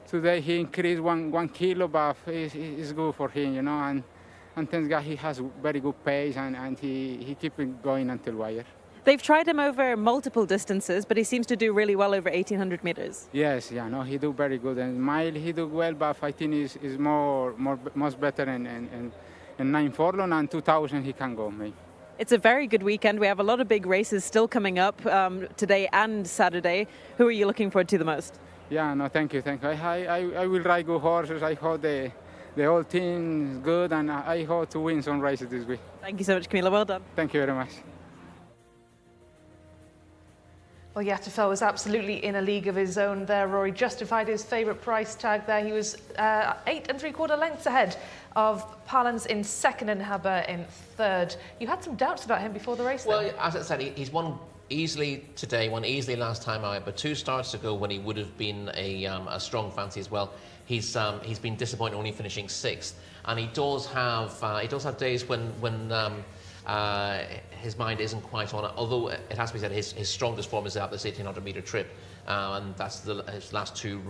Today he increased one kilo, but it's good for him, you know, and thanks God he has very good pace, and he keeps going until wire. They've tried him over multiple distances, but he seems to do really well over 1,800 meters. Yes, yeah, no, he do very good. And mile he do well, but I think is much better in 9 furlong, and 2,000 he can go, maybe. It's a very good weekend. We have a lot of big races still coming up today and Saturday. Who are you looking forward to the most? Yeah, no, thank you. I will ride good horses. I hope the whole team is good, and I hope to win some races this week. Thank you so much, Camila. Well done. Thank you very much. Well, Jcsa was absolutely in a league of his own there. Rory justified his favourite price tag there. He was 8 3/4 lengths ahead of Palans in second and Haber in third. You had some doubts about him before the race, though. Well, as I said, he's won easily today, won easily last time out, but 2 starts ago when he would have been a strong fancy as well, he's been disappointed only finishing 6th, and he does have days when his mind isn't quite on it, although it has to be said his strongest form is at this 1,800 metre trip, and that's his last 2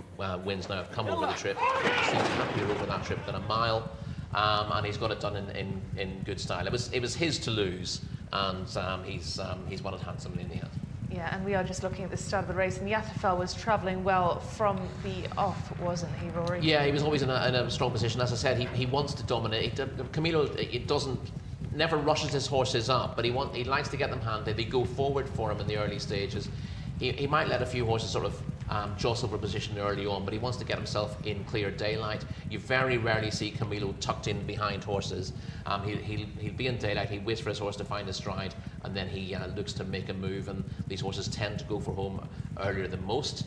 wins now have come over the trip. He seems happier over that trip than a mile, and he's got it done in good style. It was his to lose, and he's won it handsomely in the end. Yeah, and we are just looking at the start of the race, and Jcsa was travelling well from the off, wasn't he, Rory? Yeah, he was always in a strong position. As I said, he wants to dominate. Camilo, never rushes his horses up, but he likes to get them handy. They go forward for him in the early stages. He might let a few horses sort of jostle for position early on, but he wants to get himself in clear daylight. You very rarely see Camilo tucked in behind horses. He'll be in daylight, he waits for his horse to find his stride, and then he looks to make a move, and these horses tend to go for home earlier than most.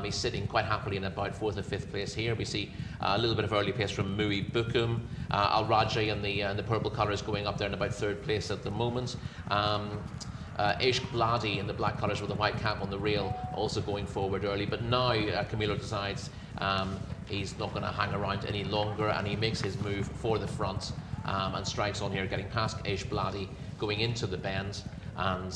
He's sitting quite happily in about 4th or 5th place here. We see a little bit of early pace from Mui Bukum. Al Raji in the purple colours going up there in about 3rd place at the moment. Ishq Bladi in the black colours with the white cap on the rail also going forward early. But now Camilo decides he's not going to hang around any longer, and he makes his move for the front and strikes on here, getting past Ishq Bladi, going into the bend, and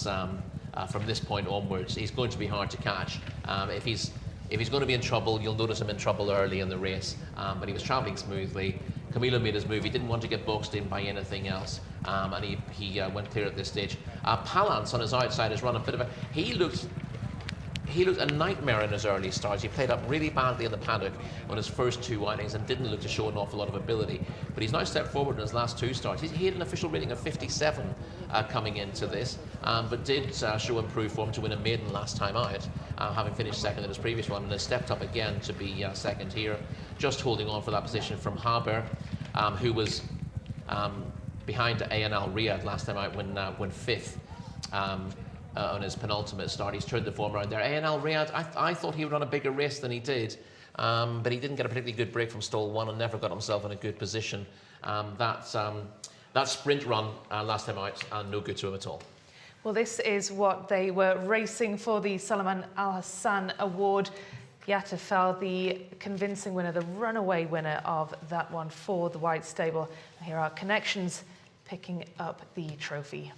from this point onwards he's going to be hard to catch. If he's going to be in trouble, you'll notice him in trouble early in the race, but he was travelling smoothly. Camilo made his move. He didn't want to get boxed in by anything else, and he went clear at this stage. Palance on his outside has run a bit of a... He looked a nightmare in his early starts. He played up really badly in the paddock on his first 2 outings and didn't look to show an awful lot of ability. But he's now stepped forward in his last 2 starts. He had an official rating of 57 coming into this, but did show improved form to win a maiden last time out, having finished second in his previous one, and has stepped up again to be second here, just holding on for that position from Haber, who was behind ANL Riyadh last time out when 5th. On his penultimate start. He's turned the form around there. ANL Riyadh, I thought he would run a bigger race than he did, but he didn't get a particularly good break from stall 1 and never got himself in a good position. That sprint run last time out, no good to him at all. Well, this is what they were racing for, the Salman Al Hassan Award. Jcsa, the convincing winner, the runaway winner of that one for the White Stable. Here are Connections picking up the trophy.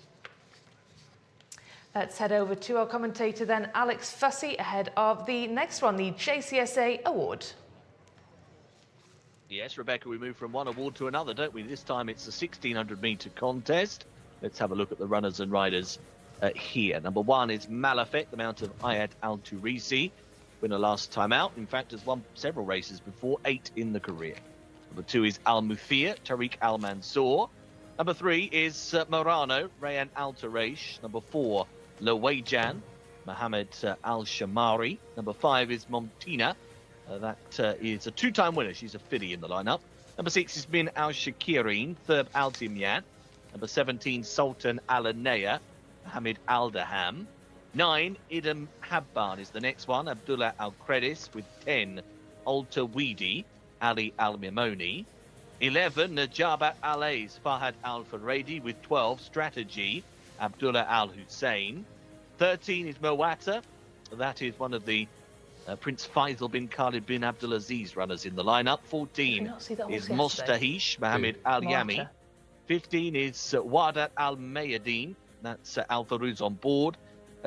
Let's head over to our commentator then, Alex Fussy, ahead of the next one, the Jcsa Award. Yes, Rebecca, we move from one award to another, don't we? This time it's a 1,600 metre contest. Let's have a look at the runners and riders here. Number 1 is Malafek, the mount of Ayat Al Turisi, winner last time out. In fact, has won several races before, 8 in the career. Number 2 is Al Mufia, Tariq Al Mansour. Number 3 is Morano, Rayan Al Taresh. Number 4, Lawajan, Mohammed Al Shamari. Number 5 is Momtina. That is a 2-time winner. She's a filly in the lineup. Number 6 is Min Al Shakirin, Thurb Al Timyan. Number 17, Sultan Al Anaya, Mohammed Al Daham. 9, Idam Habban is the next one, Abdullah Al Credis, with 10, Alta Weedy, Ali Al Mimoni. 11, Najabat Al-A's Fahad Al-Faradi with 12, Strategy, Abdullah Al-Hussein. 13 is Moata. That is one of the Prince Faisal bin Khalid bin Abdulaziz runners in the lineup. 14 is Mostahish Mohammed Al-Yami. 15 is Wadat Al-Mayadeen. That's Al-Faruz on board.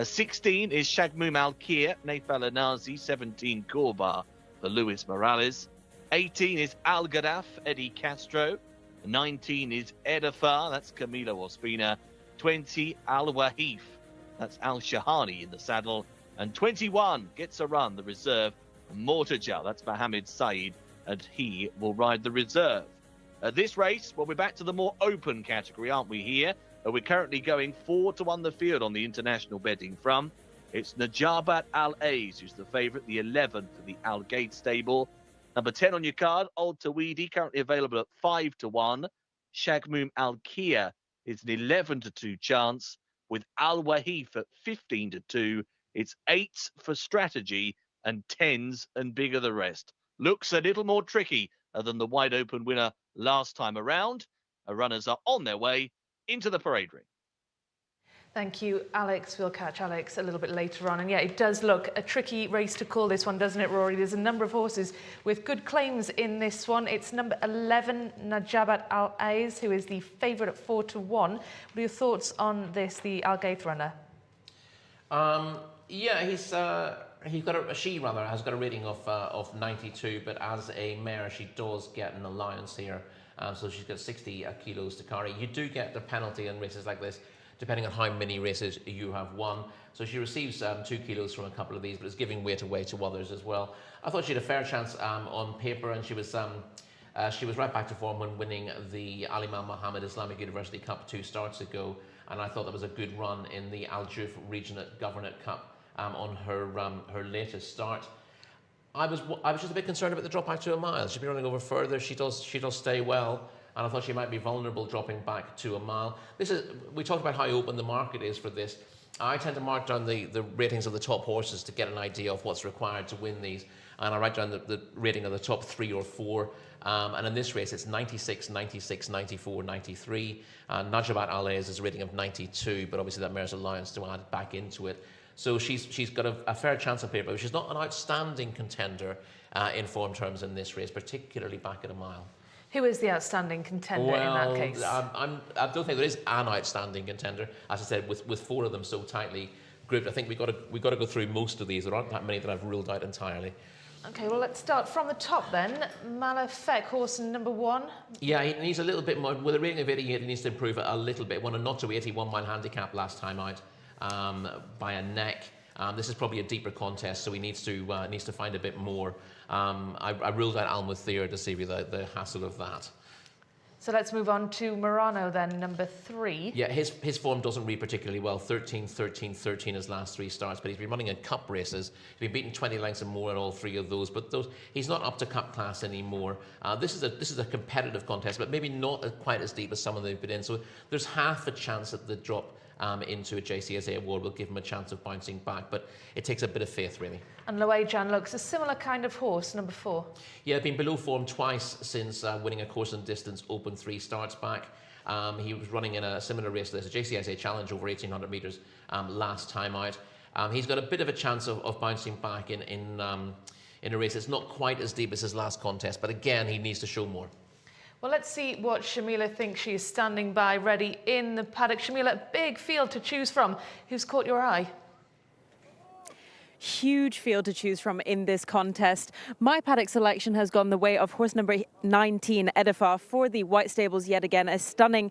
16 is Shagmum Al-Kir, Naif Al-Anazi. 17, Korba for Luis Morales. 18 is Al-Gadaf, Eddie Castro. 19 is Edifar, that's Camilo Ospina. 20, Al-Wahif, that's Al-Shahani in the saddle. And 21 gets a run, the reserve, Mortaja, that's Mohammed Saeed, and he will ride the reserve. This race, well, we're back to the more open category, aren't we here? We're currently going 4-1 the field on the international betting front. It's Najabat Al-A's who's the favourite, the 11 for the Al Gate stable. Number 10 on your card, Old Tawidi, currently available at 5-1. Shagmum Al-Kia is an 11-2 chance, with Al-Wahif at 15-2. It's 8s for Strategy and 10s and bigger the rest. Looks a little more tricky than the wide open winner last time around. Runners are on their way into the parade ring. Thank you, Alex. We'll catch Alex a little bit later on. And yeah, it does look a tricky race to call, this one, doesn't it, Rory? There's a number of horses with good claims in this one. It's number 11, Najabat Al-A's, who is the favourite at 4-1. What are your thoughts on this, the Al Gate runner? Yeah, she has got a rating of 92, but as a mare, she does get an allowance here. So she's got 60 kilos to carry. You do get the penalty in races like this, depending on how many races you have won. So she receives 2 kilos from a couple of these, but it's giving weight away to others as well. I thought she had a fair chance on paper, and she was right back to form when winning the Ali Mal Mohammed Islamic University Cup 2 starts ago, and I thought that was a good run in the Al Juf Regionate Governorate Cup on her latest start. I was just a bit concerned about the drop back to a mile. She's been running over further. She does stay well, and I thought she might be vulnerable dropping back to a mile. We talked about how open the market is for this. I tend to mark down the ratings of the top horses to get an idea of what's required to win these, and I write down the rating of the top 3 or 4. And in this race, it's 96, 96, 94, 93. Najabat Al-A's is a rating of 92, but obviously that mare's allowance to add back into it. So she's got a fair chance on paper, but she's not an outstanding contender in form terms in this race, particularly back at a mile. Who is the outstanding contender in that case? I don't think there is an outstanding contender. As I said, with 4 of them so tightly grouped, I think we got to go through most of these. There aren't that many that I've ruled out entirely. Okay, well, let's start from the top then. Malafek, horse number 1. Yeah, he needs a little bit more. With a rating of 88, he needs to improve it a little bit. Won a not to 81 mile handicap last time out by a neck. This is probably a deeper contest, so he needs to find a bit more. I ruled out Al Muthir to save you the hassle of that. So let's move on to Murano then, number 3. Yeah, his form doesn't read particularly well. 13, 13, 13 his last 3 starts, but he's been running in cup races. He's been beaten 20 lengths and more in all 3 of those, but he's not up to cup class anymore. This is a competitive contest, but maybe not quite as deep as some of them have been in. So there's half a chance that the drop into a Jcsa award will give him a chance of bouncing back, but it takes a bit of faith, really. And Loejan looks a similar kind of horse, number 4. Yeah, been below form twice since winning a course and distance open 3 starts back. He was running in a similar race to this, a Jcsa challenge over 1,800 metres last time out. He's got a bit of a chance of bouncing back in a race that's not quite as deep as his last contest, but again, he needs to show more. Well, let's see what Shamila thinks. She is standing by, ready in the paddock. Shamila, big field to choose from. Who's caught your eye? Huge field to choose from in this contest. My paddock selection has gone the way of horse number 19, Edifar, for the White Stables yet again. A stunning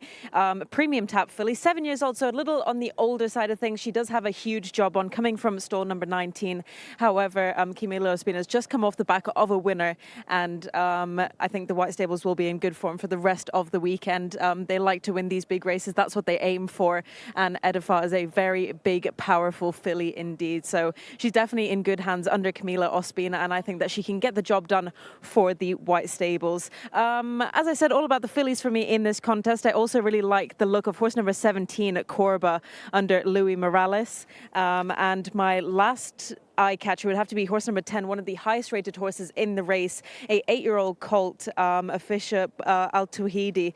premium tap filly, 7 years old, so a little on the older side of things. She does have a huge job on coming from stall number 19. However, Camilo Ospina has just come off the back of a winner, and I think the White Stables will be in good form for the rest of the weekend. They like to win these big races. That's what they aim for, and Edifar is a very big, powerful filly indeed. So she's definitely in good hands under Camilo Ospina, and I think that she can get the job done for the White Stables. As I said, all about the fillies for me in this contest. I also really like the look of horse number 17, Korba, under Luis Morales. And my last eye-catcher would have to be horse number 10, one of the highest-rated horses in the race, a 8-year-old colt, Afisha Al-Tawhidi.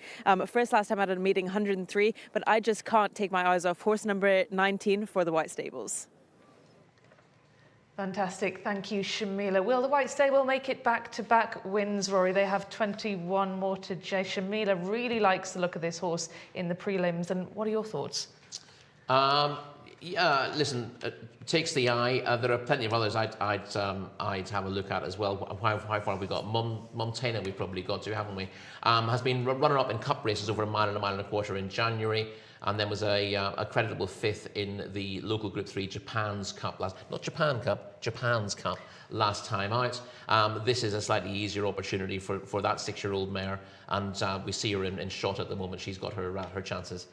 First last time out at a meeting, 103, but I just can't take my eyes off horse number 19 for the White Stables. Fantastic. Thank you, Shamila. Will the White Stable make it back-to-back wins, Rory? They have 21 more to chase. Shamila really likes the look of this horse in the prelims. And what are your thoughts? Yeah, listen, takes the eye. There are plenty of others I'd have a look at as well. How far have we got? Montana we've probably got to, haven't we? Has been runner-up in cup races over a mile and a quarter in January, and then was a creditable 5th in the local Group 3 Japan's Cup Japan's Cup last time out. This is a slightly easier opportunity for that 6-year-old mare, and we see her in shot at the moment. She's got her chances.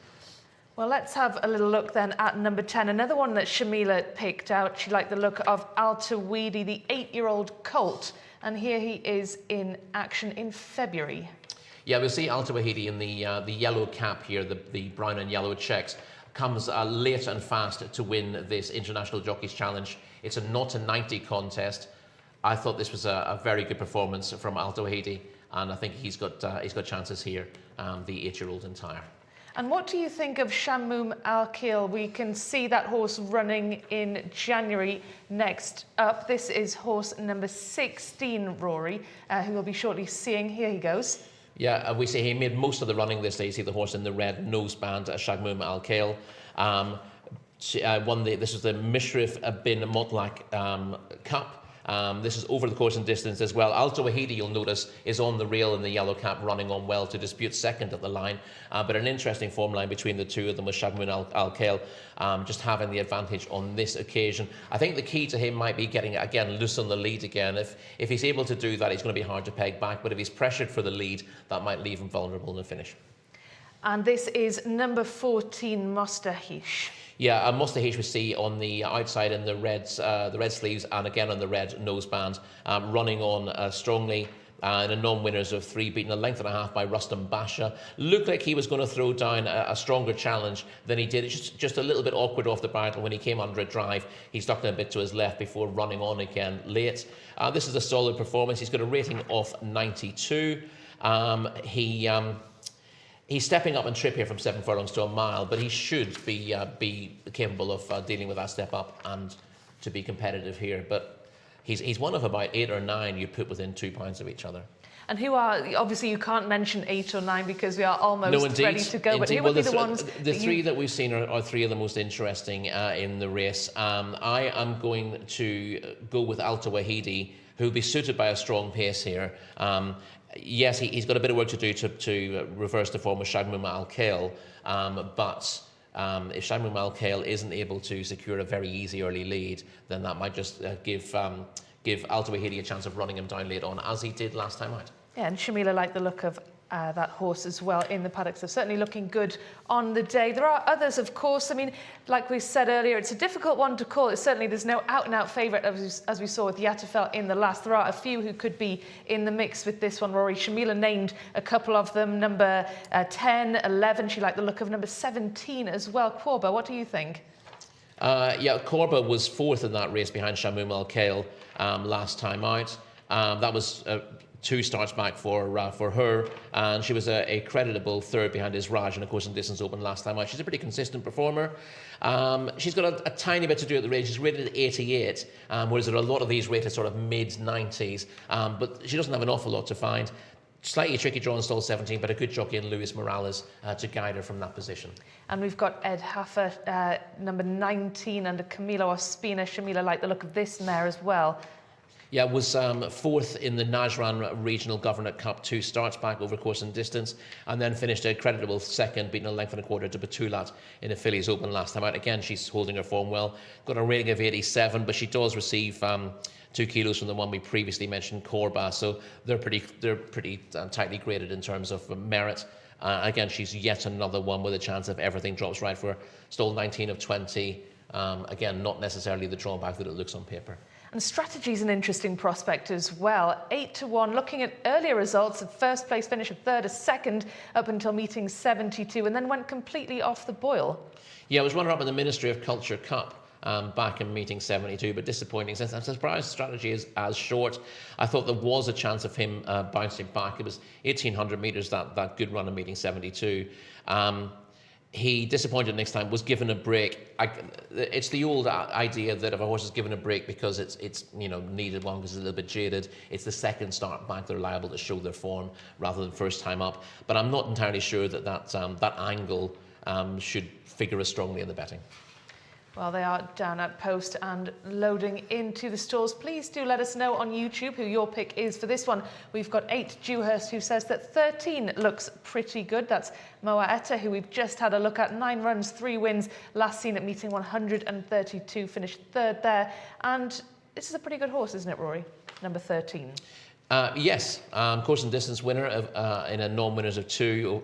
Well, let's have a little look then at number 10. Another one that Shamila picked out. She liked the look of Al-Tawhidi, the 8-year-old colt. And here he is in action in February. Yeah, we'll see Al-Tawhidi in the yellow cap here, the brown and yellow checks. Comes late and fast to win this International Jockeys Challenge. It's a 0-90 contest. I thought this was a very good performance from Al-Tawhidi, and I think he's got chances here, the 8-year-old entire. And what do you think of Shamum Al-Kil? We can see that horse running in January. Next up, this is horse number 16, Rory, who we'll be shortly seeing. Here he goes. Yeah, we see he made most of the running this day. You see the horse in the red noseband, Shamum Al-Kil. This was the Mishrif bin Motlak Cup. This is over the course and distance as well. Al-Tawhidi, you'll notice, is on the rail in the yellow cap, running on well to dispute second at the line. But an interesting form line between the two of them with Shamum Al-Kil just having the advantage on this occasion. I think the key to him might be getting, again, loose on the lead again. If he's able to do that, he's going to be hard to peg back. But if he's pressured for the lead, that might leave him vulnerable in the finish. And this is number 14, Mustahish. Yeah, Mustahish we see on the outside in the red sleeves and again on the red noseband, running on strongly in a non-winners of 3, beaten a length and a half by Rustam Basha. Looked like he was going to throw down a stronger challenge than he did. It's just a little bit awkward off the bridle when he came under a drive. He stuck a bit to his left before running on again late. This is a solid performance. He's got a rating of 92. He's stepping up and trip here from 7 furlongs to a mile, but he should be capable of dealing with that step up and to be competitive here. But he's one of about 8 or 9 you put within 2 pounds of each other. And who are, obviously you can't mention 8 or 9 because we are almost ready to go, but who would be the ones? The 3 that we've seen are 3 of the most interesting in the race. I am going to go with Al-Tawhidi, who will be suited by a strong pace here. Yes, he's got a bit of work to do to reverse the form of Shamum Al-Kil, but if Shamum Al-Kil isn't able to secure a very easy early lead, then that might just give Al-Tawhidi a chance of running him down late on, as he did last time out. Yeah, and Shamila liked the look of that horse as well in the paddock, so certainly looking good on the day. There are others, of course. I mean, like we said earlier, it's a difficult one to call. There's no out-and-out favourite, as we saw with Yatafel in the last. There are a few who could be in the mix with this one, Rory. Shamila named a couple of them, number 10, 11. She liked the look of number 17 as well. Korba, what do you think? Yeah, Korba was 4th in that race behind Shamum Al-Kil last time out. That was 2 starts back for her, and she was a creditable 3rd behind Israj, and of course in distance open last time out. She's a pretty consistent performer. She's got a tiny bit to do at the race. She's rated at 88, whereas there are a lot of these rated sort of mid-90s, but she doesn't have an awful lot to find. Slightly tricky draw in stall 17, but a good jockey in Luis Morales to guide her from that position. And we've got Ed Haffer, number 19, under Camilo Ospina. Shamila liked the look of this mare as well. Yeah, was 4th in the Najran Regional Government Cup, 2 starts back over course and distance, and then finished a creditable 2nd, beating a length and a quarter to Batulat in a Fillies Open last time out. Again, she's holding her form well. Got a rating of 87, but she does receive 2 kilos from the one we previously mentioned, Korba. So they're pretty tightly graded in terms of merit. Again, she's yet another one with a chance if everything drops right for her. Stole 19 of 20. Again, not necessarily the drawback that it looks on paper. And strategy is an interesting prospect as well. 8-1, looking at earlier results, a first place finish, a 3rd, a 2nd, up until meeting 72, and then went completely off the boil. Yeah, it was runner-up in the Ministry of Culture Cup back in meeting 72, but disappointing. Since I'm surprised strategy is as short. I thought there was a chance of him bouncing back. It was 1,800 metres, that good run in meeting 72. He disappointed next time, was given a break. It's the old idea that if a horse is given a break because it's needed one because it's a little bit jaded, it's the second start back they're liable to show their form rather than first time up. But I'm not entirely sure that angle should figure as strongly in the betting. Well, they are down at post and loading into the stalls. Please do let us know on YouTube who your pick is for this one. We've got 8 Dewhurst, who says that 13 looks pretty good. That's Moa Etta, who we've just had a look at. 9 runs, 3 wins. Last seen at meeting 132, finished 3rd there. And this is a pretty good horse, isn't it, Rory? Number 13. Yes, course and distance winner in a non-winners of 2,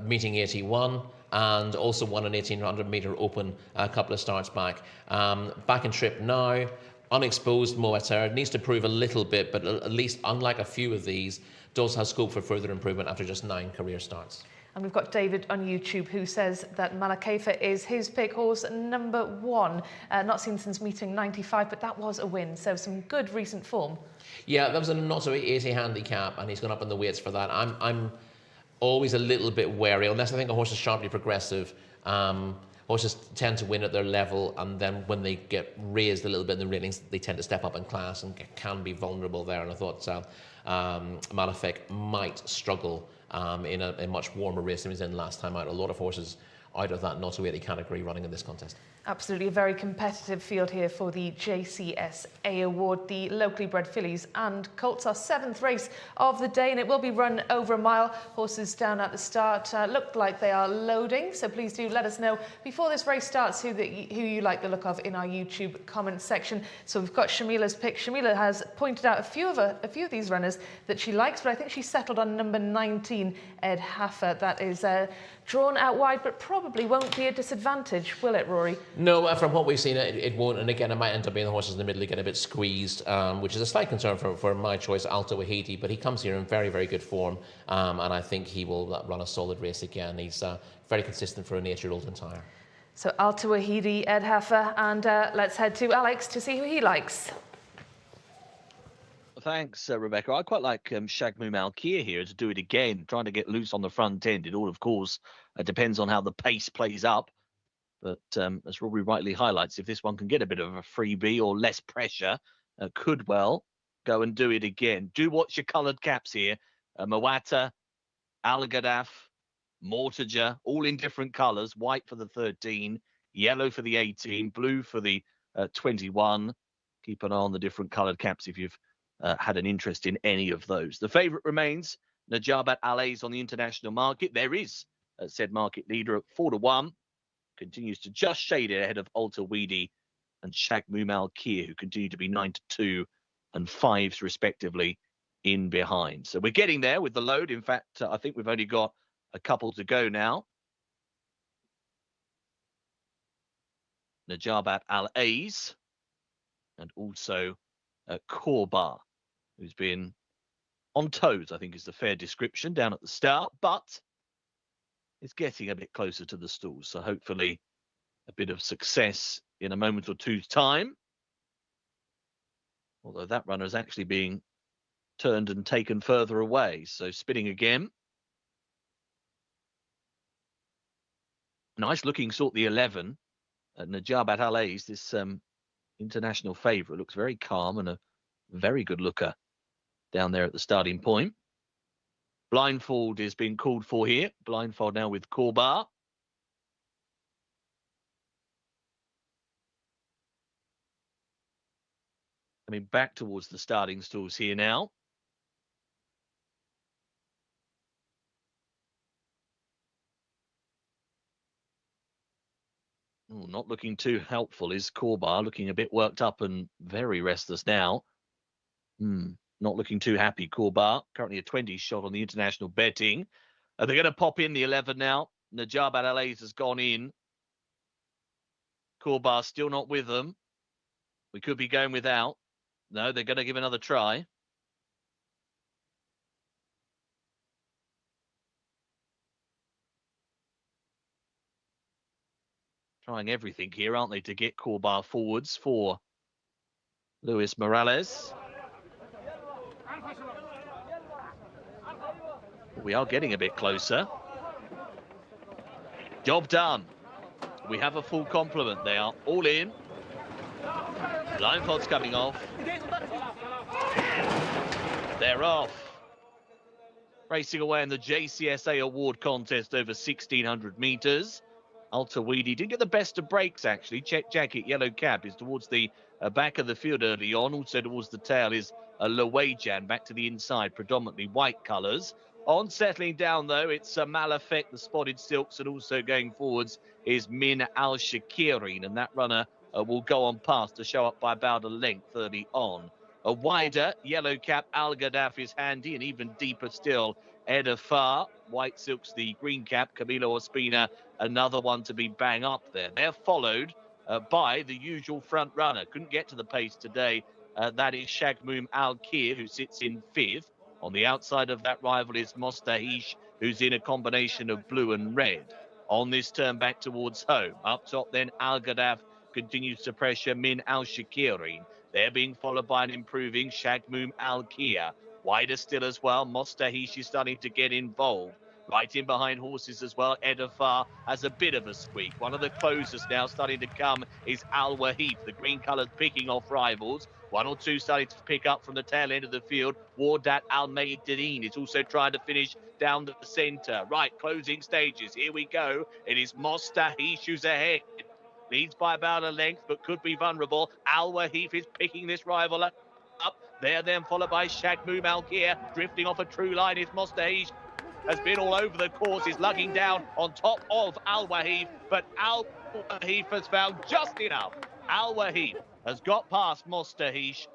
meeting 81. And also won an 1,800 metre open a couple of starts back. Back in trip now, unexposed Moetter, needs to prove a little bit, but at least unlike a few of these, does have scope for further improvement after just 9 career starts. And we've got David on YouTube who says that Malakefa is his pick, horse number 1. Not seen since meeting 95, but that was a win, so some good recent form. Yeah, that was a not so easy handicap, and he's gone up in the weights for that. I'm always a little bit wary, unless I think a horse is sharply progressive. Horses tend to win at their level, and then when they get raised a little bit in the ratings, they tend to step up in class and can be vulnerable there. And I thought Malafek might struggle in a much warmer race than he was in last time out. A lot of horses out of that not so 80 category running in this contest. Absolutely, a very competitive field here for the Jcsa award. The locally bred fillies and colts are 7th race of the day, and it will be run over a mile. Horses down at the start look like they are loading, so please do let us know before this race starts who you like the look of in our YouTube comment section. So we've got Shamila's pick. Shamila has pointed out a few of these runners that she likes, but I think she settled on number 19, Ed Haffer. That is drawn out wide, but probably won't be a disadvantage, will it, Rory? No, from what we've seen, it won't. And again, it might end up being the horses in the middle who get a bit squeezed, which is a slight concern for my choice, Alto Wahidi. But he comes here in very, very good form, and I think he will run a solid race again. He's very consistent for an 8-year-old entire. So Alto Wahidi, Ed Haffer, and let's head to Alex to see who he likes. Thanks, Rebecca. I quite like Shagmu Malkia here to do it again, trying to get loose on the front end. It all, of course, depends on how the pace plays up. But as Rory rightly highlights, if this one can get a bit of a freebie or less pressure, could well go and do it again. Do watch your coloured caps here. Mawata, Al-Gadaf, Mortaja, all in different colours. White for the 13, yellow for the 18, blue for the 21. Keep an eye on the different coloured caps if you've had an interest in any of those. The favourite remains Najabat Alays on the international market. There is said market leader at 4-1. Continues to just shade it ahead of Alta Weedy and Shagmu Malkia, who continue to be 9-2 and 5s respectively in behind. So we're getting there with the load. In fact, I think we've only got a couple to go now. Najabat Alays and also Korbar, who's been on toes, I think is the fair description, down at the start, but it's getting a bit closer to the stalls. So hopefully a bit of success in a moment or two's time. Although that runner is actually being turned and taken further away. So spinning again. Nice looking sort, the 11. Najabat Alays, this international favourite, looks very calm and a very good looker down there at the starting point. Blindfold is being called for here. Blindfold now with Korbar. Coming back towards the starting stalls here now. Ooh, not looking too helpful is Korbar, looking a bit worked up and very restless now. Not looking too happy, Korbar. Currently a 20 shot on the international betting. They're going to pop in the 11 now. Najabat Alays has gone in. Korbar still not with them. We could be going without. No, they're going to give another try. trying everything here, aren't they, to get Corbar forwards for Luis Morales. We are getting a bit closer. Job done. We have a full complement. They are all in. Blindfolds coming off. They're off. Racing away in the Jcsa award contest over 1,600 metres. Altawidi didn't get the best of breaks, actually. Check jacket, yellow cap is towards the back of the field early on. Also towards the tail is Lawejan, back to the inside, predominantly white colours. On settling down, though, it's Malafek, the spotted silks, and also going forwards is Min Al-Shakirin, and that runner will go on past to show up by about a length early on. A wider yellow cap, Al Gaddaf is handy, and even deeper still, Edafar. White silks, the green cap, Camilo Ospina, another one to be bang up there. They're followed by the usual front runner. Couldn't get to the pace today. That is Shagmoom Al-Kir, who sits in fifth. On the outside of that rival is Mostahish, who's in a combination of blue and red. On this turn back towards home. Up top then, Al Gaddaf continues to pressure Min Al-Shakirin. They're being followed by an improving Shagmoom Al-Kir. Wider still as well, Mostahish is starting to get involved. Right in behind horses as well, Edafar has a bit of a squeak. One of the closers now starting to come is Al Wahif, the green colours picking off rivals. One or two starting to pick up from the tail end of the field. Wardat Al Maidin is also trying to finish down the centre. Right, closing stages. Here we go. It is Mostahish who's ahead. Leads by about a length, but could be vulnerable. Al Wahif is picking this rival up. There then followed by Shagmoom Al-Kir. Drifting off a true line is Mostahish. Has been all over the course, is lugging down on top of Al Wahif, but Al Wahif has found just enough. Al Wahif has got past Mostahish.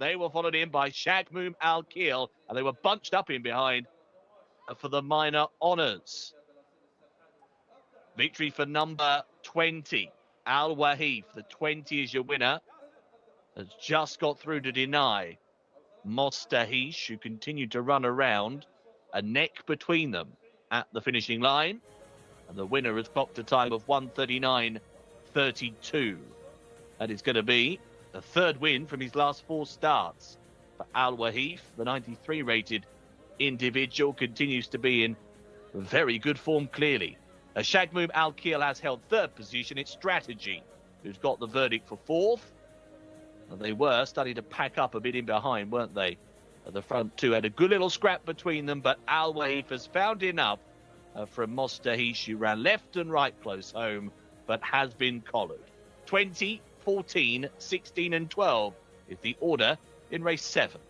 They were followed in by Shagmoom Al-Kir, and they were bunched up in behind for the minor honours. Victory for number 20. Al Wahif, the 20 is your winner, has just got through to deny Mostahish, who continued to run around. A neck between them at the finishing line, and the winner has clocked a time of 1:39.32. That is going to be the third win from his last four starts for Al Wahif. The 93 rated individual continues to be in very good form, clearly. Shagmoom Al-Kir has held third position. It's Strategy who's got the verdict for fourth. And they were starting to pack up a bit in behind, weren't they? The front two had a good little scrap between them, but Al Wahif has found enough from Mostahish, who ran left and right close home, but has been collared. 20, 14, 16 and 12 is the order in race 7.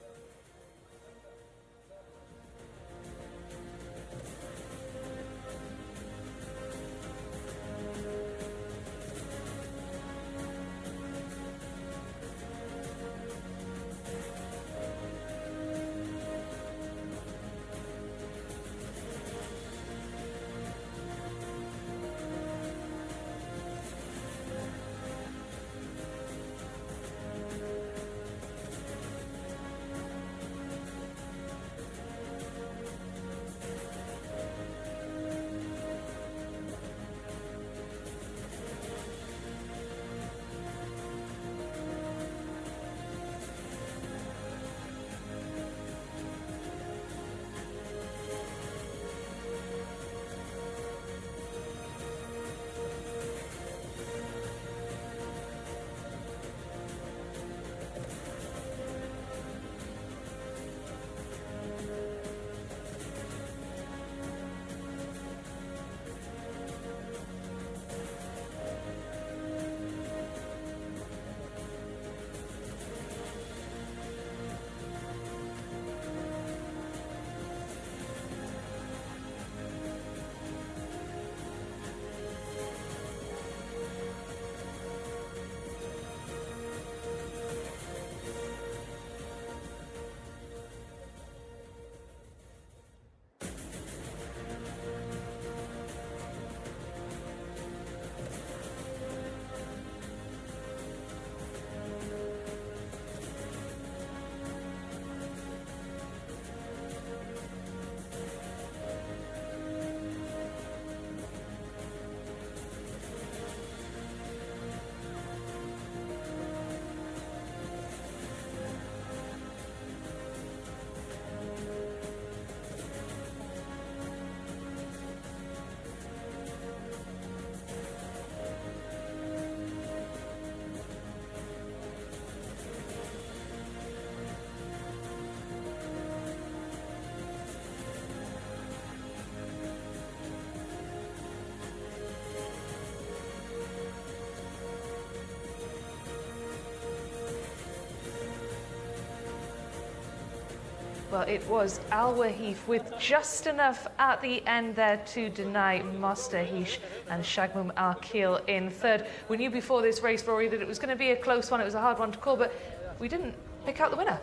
Well, it was Al Wahif with just enough at the end there to deny Mostahish and Shagmum Al-Kil in third. We knew before this race, Rory, that it was going to be a close one. It was a hard one to call, but we didn't pick out the winner.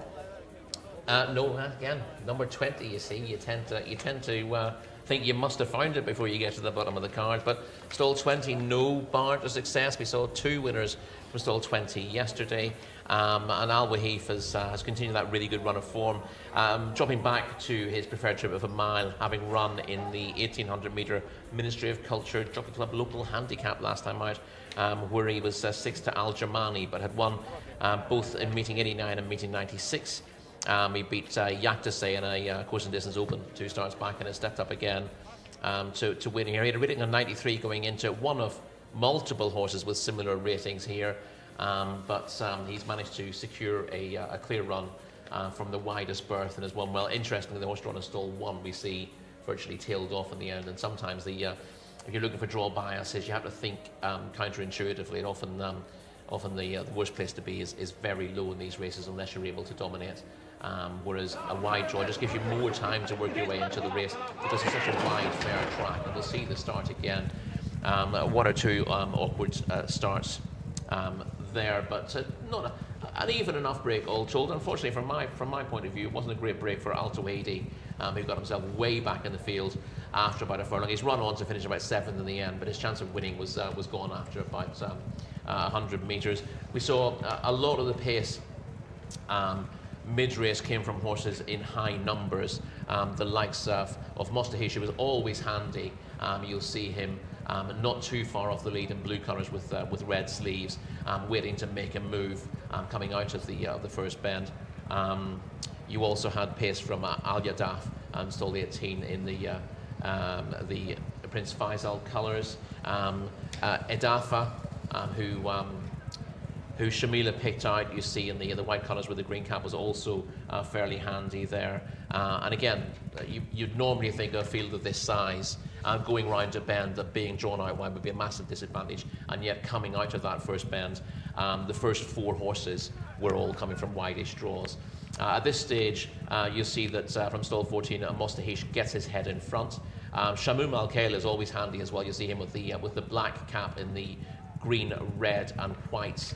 No, again, number 20, you see, you tend to think you must have found it before you get to the bottom of the card, but stall 20, no bar to success. We saw 2 winners from stall 20 yesterday, and Al Wahif has continued that really good run of form, dropping back to his preferred trip of a mile, having run in the 1800 metre Ministry of Culture Jockey Club local handicap last time out, where he was 6th to Al Germani, but had won both in meeting 89 and meeting 96. He beat Jcsa in a course and distance open 2 starts back, and has stepped up again to win here. He had a rating of 93 going into one of multiple horses with similar ratings here, but he's managed to secure a clear run from the widest berth and has won well. Interestingly, the horse drawn in stall 1 we see virtually tailed off in the end, and sometimes if you're looking for draw biases, you have to think counterintuitively, and often the worst place to be is very low in these races unless you're able to dominate. Whereas a wide draw just gives you more time to work your way into the race because it's such a wide, fair track. And we'll see the start again. 1 or 2 awkward starts there, but not an even enough break all told. Unfortunately, from my point of view, it wasn't a great break for Al Tawhidi, who got himself way back in the field after about a furlong. He's run on to finish about 7th in the end, but his chance of winning was gone after about 100 metres. We saw a lot of the pace mid-race came from horses in high numbers. The likes of Mostahish, who was always handy. You'll see him not too far off the lead in blue colours with red sleeves, waiting to make a move coming out of the first bend. You also had pace from Al Yadaf, stall 18 in the Prince Faisal colours. Edafa, who Shamila picked out, you see in the white colours with the green cap, was also fairly handy there. And again, you'd normally think a field of this size, going round a bend, that being drawn out wide would be a massive disadvantage, and yet coming out of that first bend, the first 4 horses were all coming from wideish draws. At this stage, you'll see that from stall 14, Mostahish gets his head in front. Shagmum Al-Kil is always handy as well. You see him with the black cap in the green, red and white,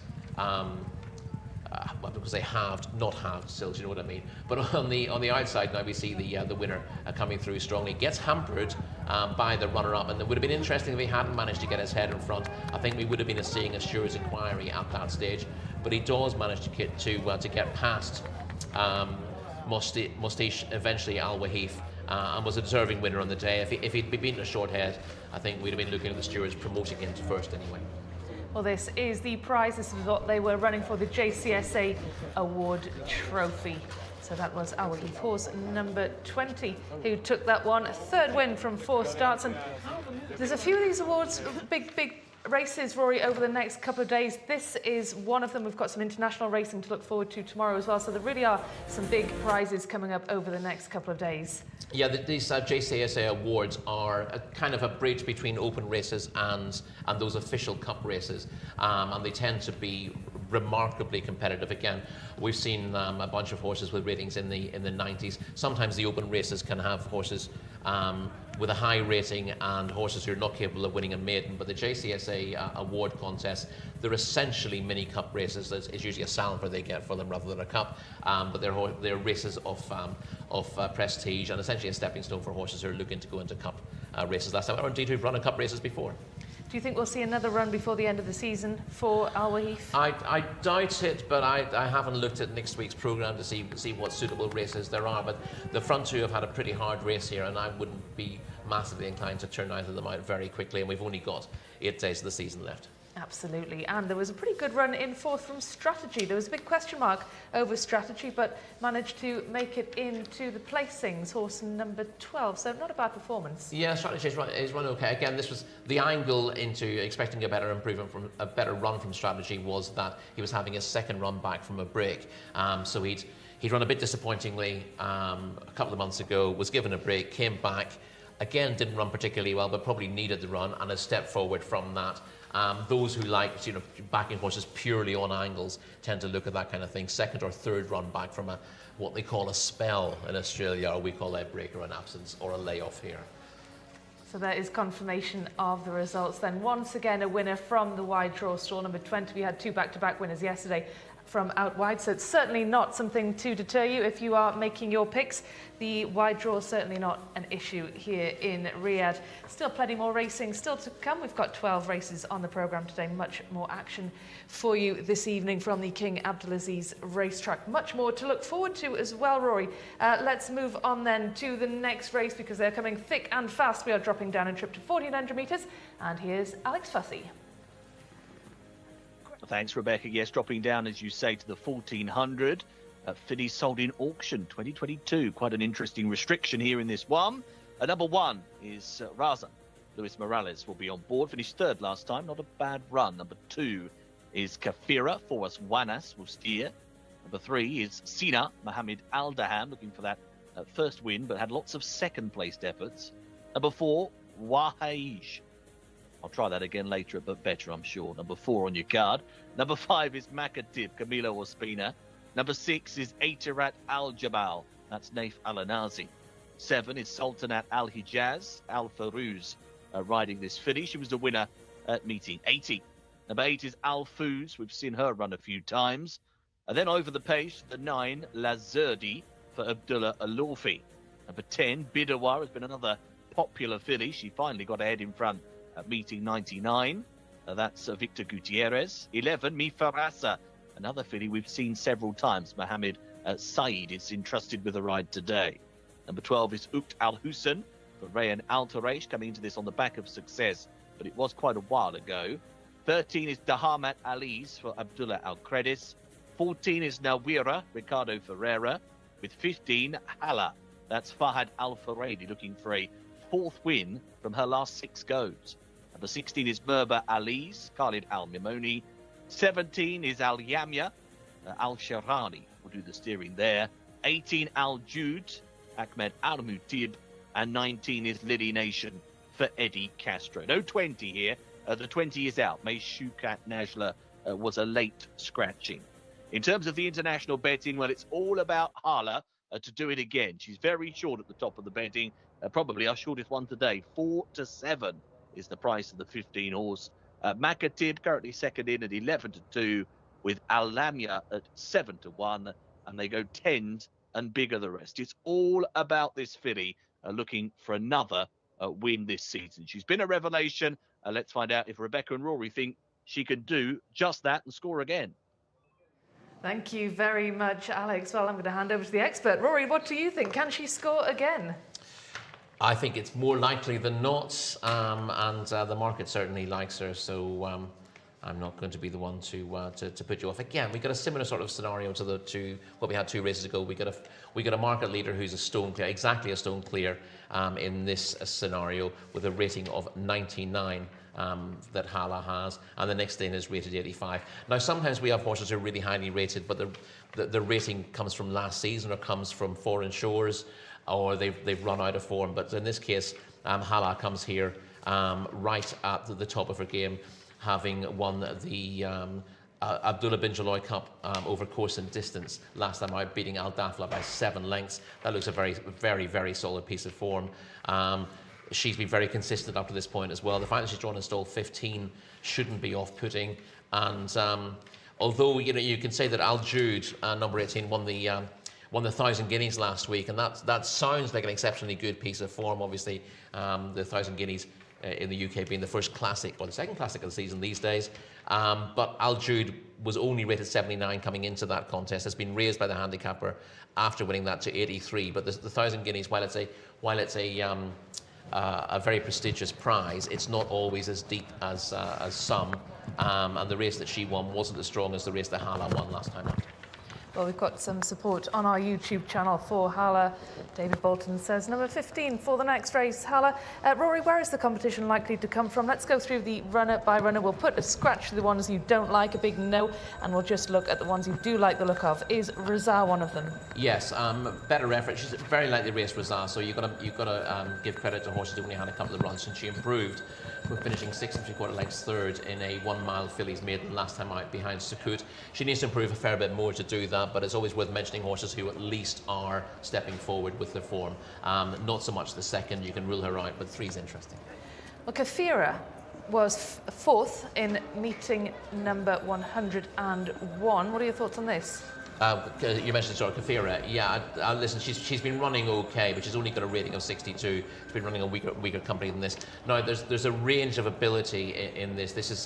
because they halved, not halved still, do you know what I mean? But on the outside now we see the winner coming through strongly. Gets hampered by the runner-up, and it would have been interesting if he hadn't managed to get his head in front. I think we would have been seeing a Stewards' inquiry at that stage, but he does manage to get past Mostahish, eventually Al Wahif, and was a deserving winner on the day. If he'd been beaten a short head, I think we'd have been looking at the Stewards promoting him to first anyway. Well, this is the prize. This is what they were running for, the Jcsa Award Trophy. So that was Al Wahif, horse number 20, who took that one. 3rd win from 4 starts. And there's a few of these awards, big races, Rory, over the next couple of days. This is one of them. We've got some international racing to look forward to tomorrow as well. So there really are some big prizes coming up over the next couple of days. Yeah, these Jcsa awards are a kind of a bridge between open races and those official cup races, and they tend to be remarkably competitive. Again, we've seen a bunch of horses with ratings in the 90s. Sometimes the open races can have horses with a high rating and horses who are not capable of winning a maiden, but the Jcsa award contests, they're essentially mini cup races. It's usually a salver they get for them rather than a cup, but they're races of prestige and essentially a stepping stone for horses who are looking to go into cup races last time, or indeed who've run a cup races before. Do you think we'll see another run before the end of the season for Al Wahif? I doubt it, but I haven't looked at next week's programme to see what suitable races there are. But the front 2 have had a pretty hard race here, and I wouldn't be massively inclined to turn either of them out very quickly. And we've only got 8 days of the season left. Absolutely, and there was a pretty good run in 4th from Strategy. There was a big question mark over Strategy, but managed to make it into the placings, horse number 12, so not a bad performance. Yeah, Strategy is run okay. Again, this was the angle into expecting a better run from Strategy was that he was having his 2nd run back from a break, so he'd run a bit disappointingly a couple of months ago, was given a break, came back, again, didn't run particularly well, but probably needed the run and a step forward from that. Those who like, backing horses purely on angles tend to look at that kind of thing. Second or third run back from what they call a spell in Australia, or we call a break or an absence or a layoff here. So there is confirmation of the results then. Once again, a winner from the wide draw stall, number 20. We had two back-to-back winners yesterday from out wide, so it's certainly not something to deter you if you are making your picks. The wide draw is certainly not an issue here in Riyadh. Still plenty more racing still to come. We've got 12 races on the programme today. Much more action for you this evening from the King Abdulaziz racetrack. Much more to look forward to as well, Rory. Let's move on then to the next race, because they're coming thick and fast. We are dropping down a trip to 1400 metres, and here's Alex Fussy. Thanks, Rebecca. Yes, dropping down, as you say, to the 1400. Fillies sold in auction 2022. Quite an interesting restriction here in this one. Number 1 is Raza. Luis Morales will be on board. Finished third last time. Not a bad run. Number 2 is Kafira. Foras Wanas will steer. Number 3 is Sina Mohammed Al-Daham, looking for that first win, but had lots of second-placed efforts. Number 4, Wahaish. I'll try that again later, but better, I'm sure. Number 4 on your card. Number 5 is Makatib, Camilo Ospina. Number 6 is Aitirat Al-Jabal. That's Naif Al-Anazi. 7 is Sultanat Al-Hijaz. Al-Faruz riding this filly. She was the winner at meeting 80. Number 8 is Al-Fuz. We've seen her run a few times. And then over the pace, the 9, Lazurdi for Abdullah Alofi. Number 10, Bidawar, has been another popular filly. She finally got ahead in front at meeting 99. That's Victor Gutierrez. 11, Mifarasa, another filly we've seen several times. Mohammed Saeed is entrusted with a ride today. Number 12 is Ukt Al-Hussein for Rayan Al-Taresh, coming into this on the back of success, but it was quite a while ago. 13 is Dahamat Ali's for Abdullah Al-Credis. 14 is Nawira, Ricardo Ferreira. With 15, Hala. That's Fahad Al-Faredi, looking for a 4th win from her last 6 goes. Number 16 is Merba Ali's, Khalid Al-Mimoni. 17 is Al-Yamya, Al-Sharani will do the steering there. 18, Al-Jude, Ahmed Al-Mutib. And 19 is Lily Nation for Eddie Castro. No 20 here. The 20 is out. May Shukat Najla was a late scratching. In terms of the international betting, well, it's all about Hala to do it again. She's very short at the top of the betting. Probably our shortest one today. 4-7 is the price of the 15 horse. Makatib currently second in at 11-2, with Al-Lamia at 7-1, and they go 10s and bigger the rest. It's all about this filly looking for another win this season. She's been a revelation. Let's find out if Rebecca and Rory think she can do just that and score again. Thank you very much, Alex. Well, I'm going to hand over to the expert. Rory, what do you think? Can she score again? I think it's more likely than not, and the market certainly likes her, so I'm not going to be the one to put you off. Again, we got a similar sort of scenario to what we had 2 races ago. We got a market leader who's a stone clear, exactly a stone clear in this scenario, with a rating of 99 that Hala has, and the next in is rated 85. Now, sometimes we have horses who are really highly rated, but the rating comes from last season or comes from foreign shores, or they've run out of form. But in this case, Hala comes here right at the top of her game, having won the Abdullah bin Jaloi Cup over course and distance last time out, beating Al Dafla by 7 lengths. That looks a very, very, very solid piece of form. She's been very consistent up to this point as well. The fact that she's drawn in stall 15 shouldn't be off-putting. And although you can say that Al Jude, number 18, won the 1,000 guineas last week, and that sounds like an exceptionally good piece of form. Obviously, the 1,000 guineas in the UK being the first classic, or the second classic of the season these days. But Al Jude was only rated 79 coming into that contest. Has been raised by the handicapper after winning that to 83. But the 1,000 guineas, while it's a very prestigious prize, it's not always as deep as some. And the race that she won wasn't as strong as the race that Hala won last time out. Well, we've got some support on our YouTube channel for Hala. David Bolton says number 15 for the next race. Hala, Rory, where is the competition likely to come from? Let's go through the runner by runner. We'll put a scratch to the ones you don't like, a big no, and we'll just look at the ones you do like the look of. Is Riyadh one of them? Yes, better effort. She's very lightly raced Riyadh, so you've got to give credit to horses who only had a couple of runs since she improved. We're finishing 6 3/4 lengths third in a 1 mile fillies maiden last time out behind Sukut. She needs to improve a fair bit more to do that, but it's always worth mentioning horses who at least are stepping forward with their form. Not so much the second, you can rule her out, but 3's interesting. Well, Kafira was fourth in meeting number 101. What are your thoughts on this? You mentioned sort of Kafira. Yeah, listen, she's been running okay, but she's only got a rating of 62. She's been running a weaker company than this. Now, there's a range of ability in this. This is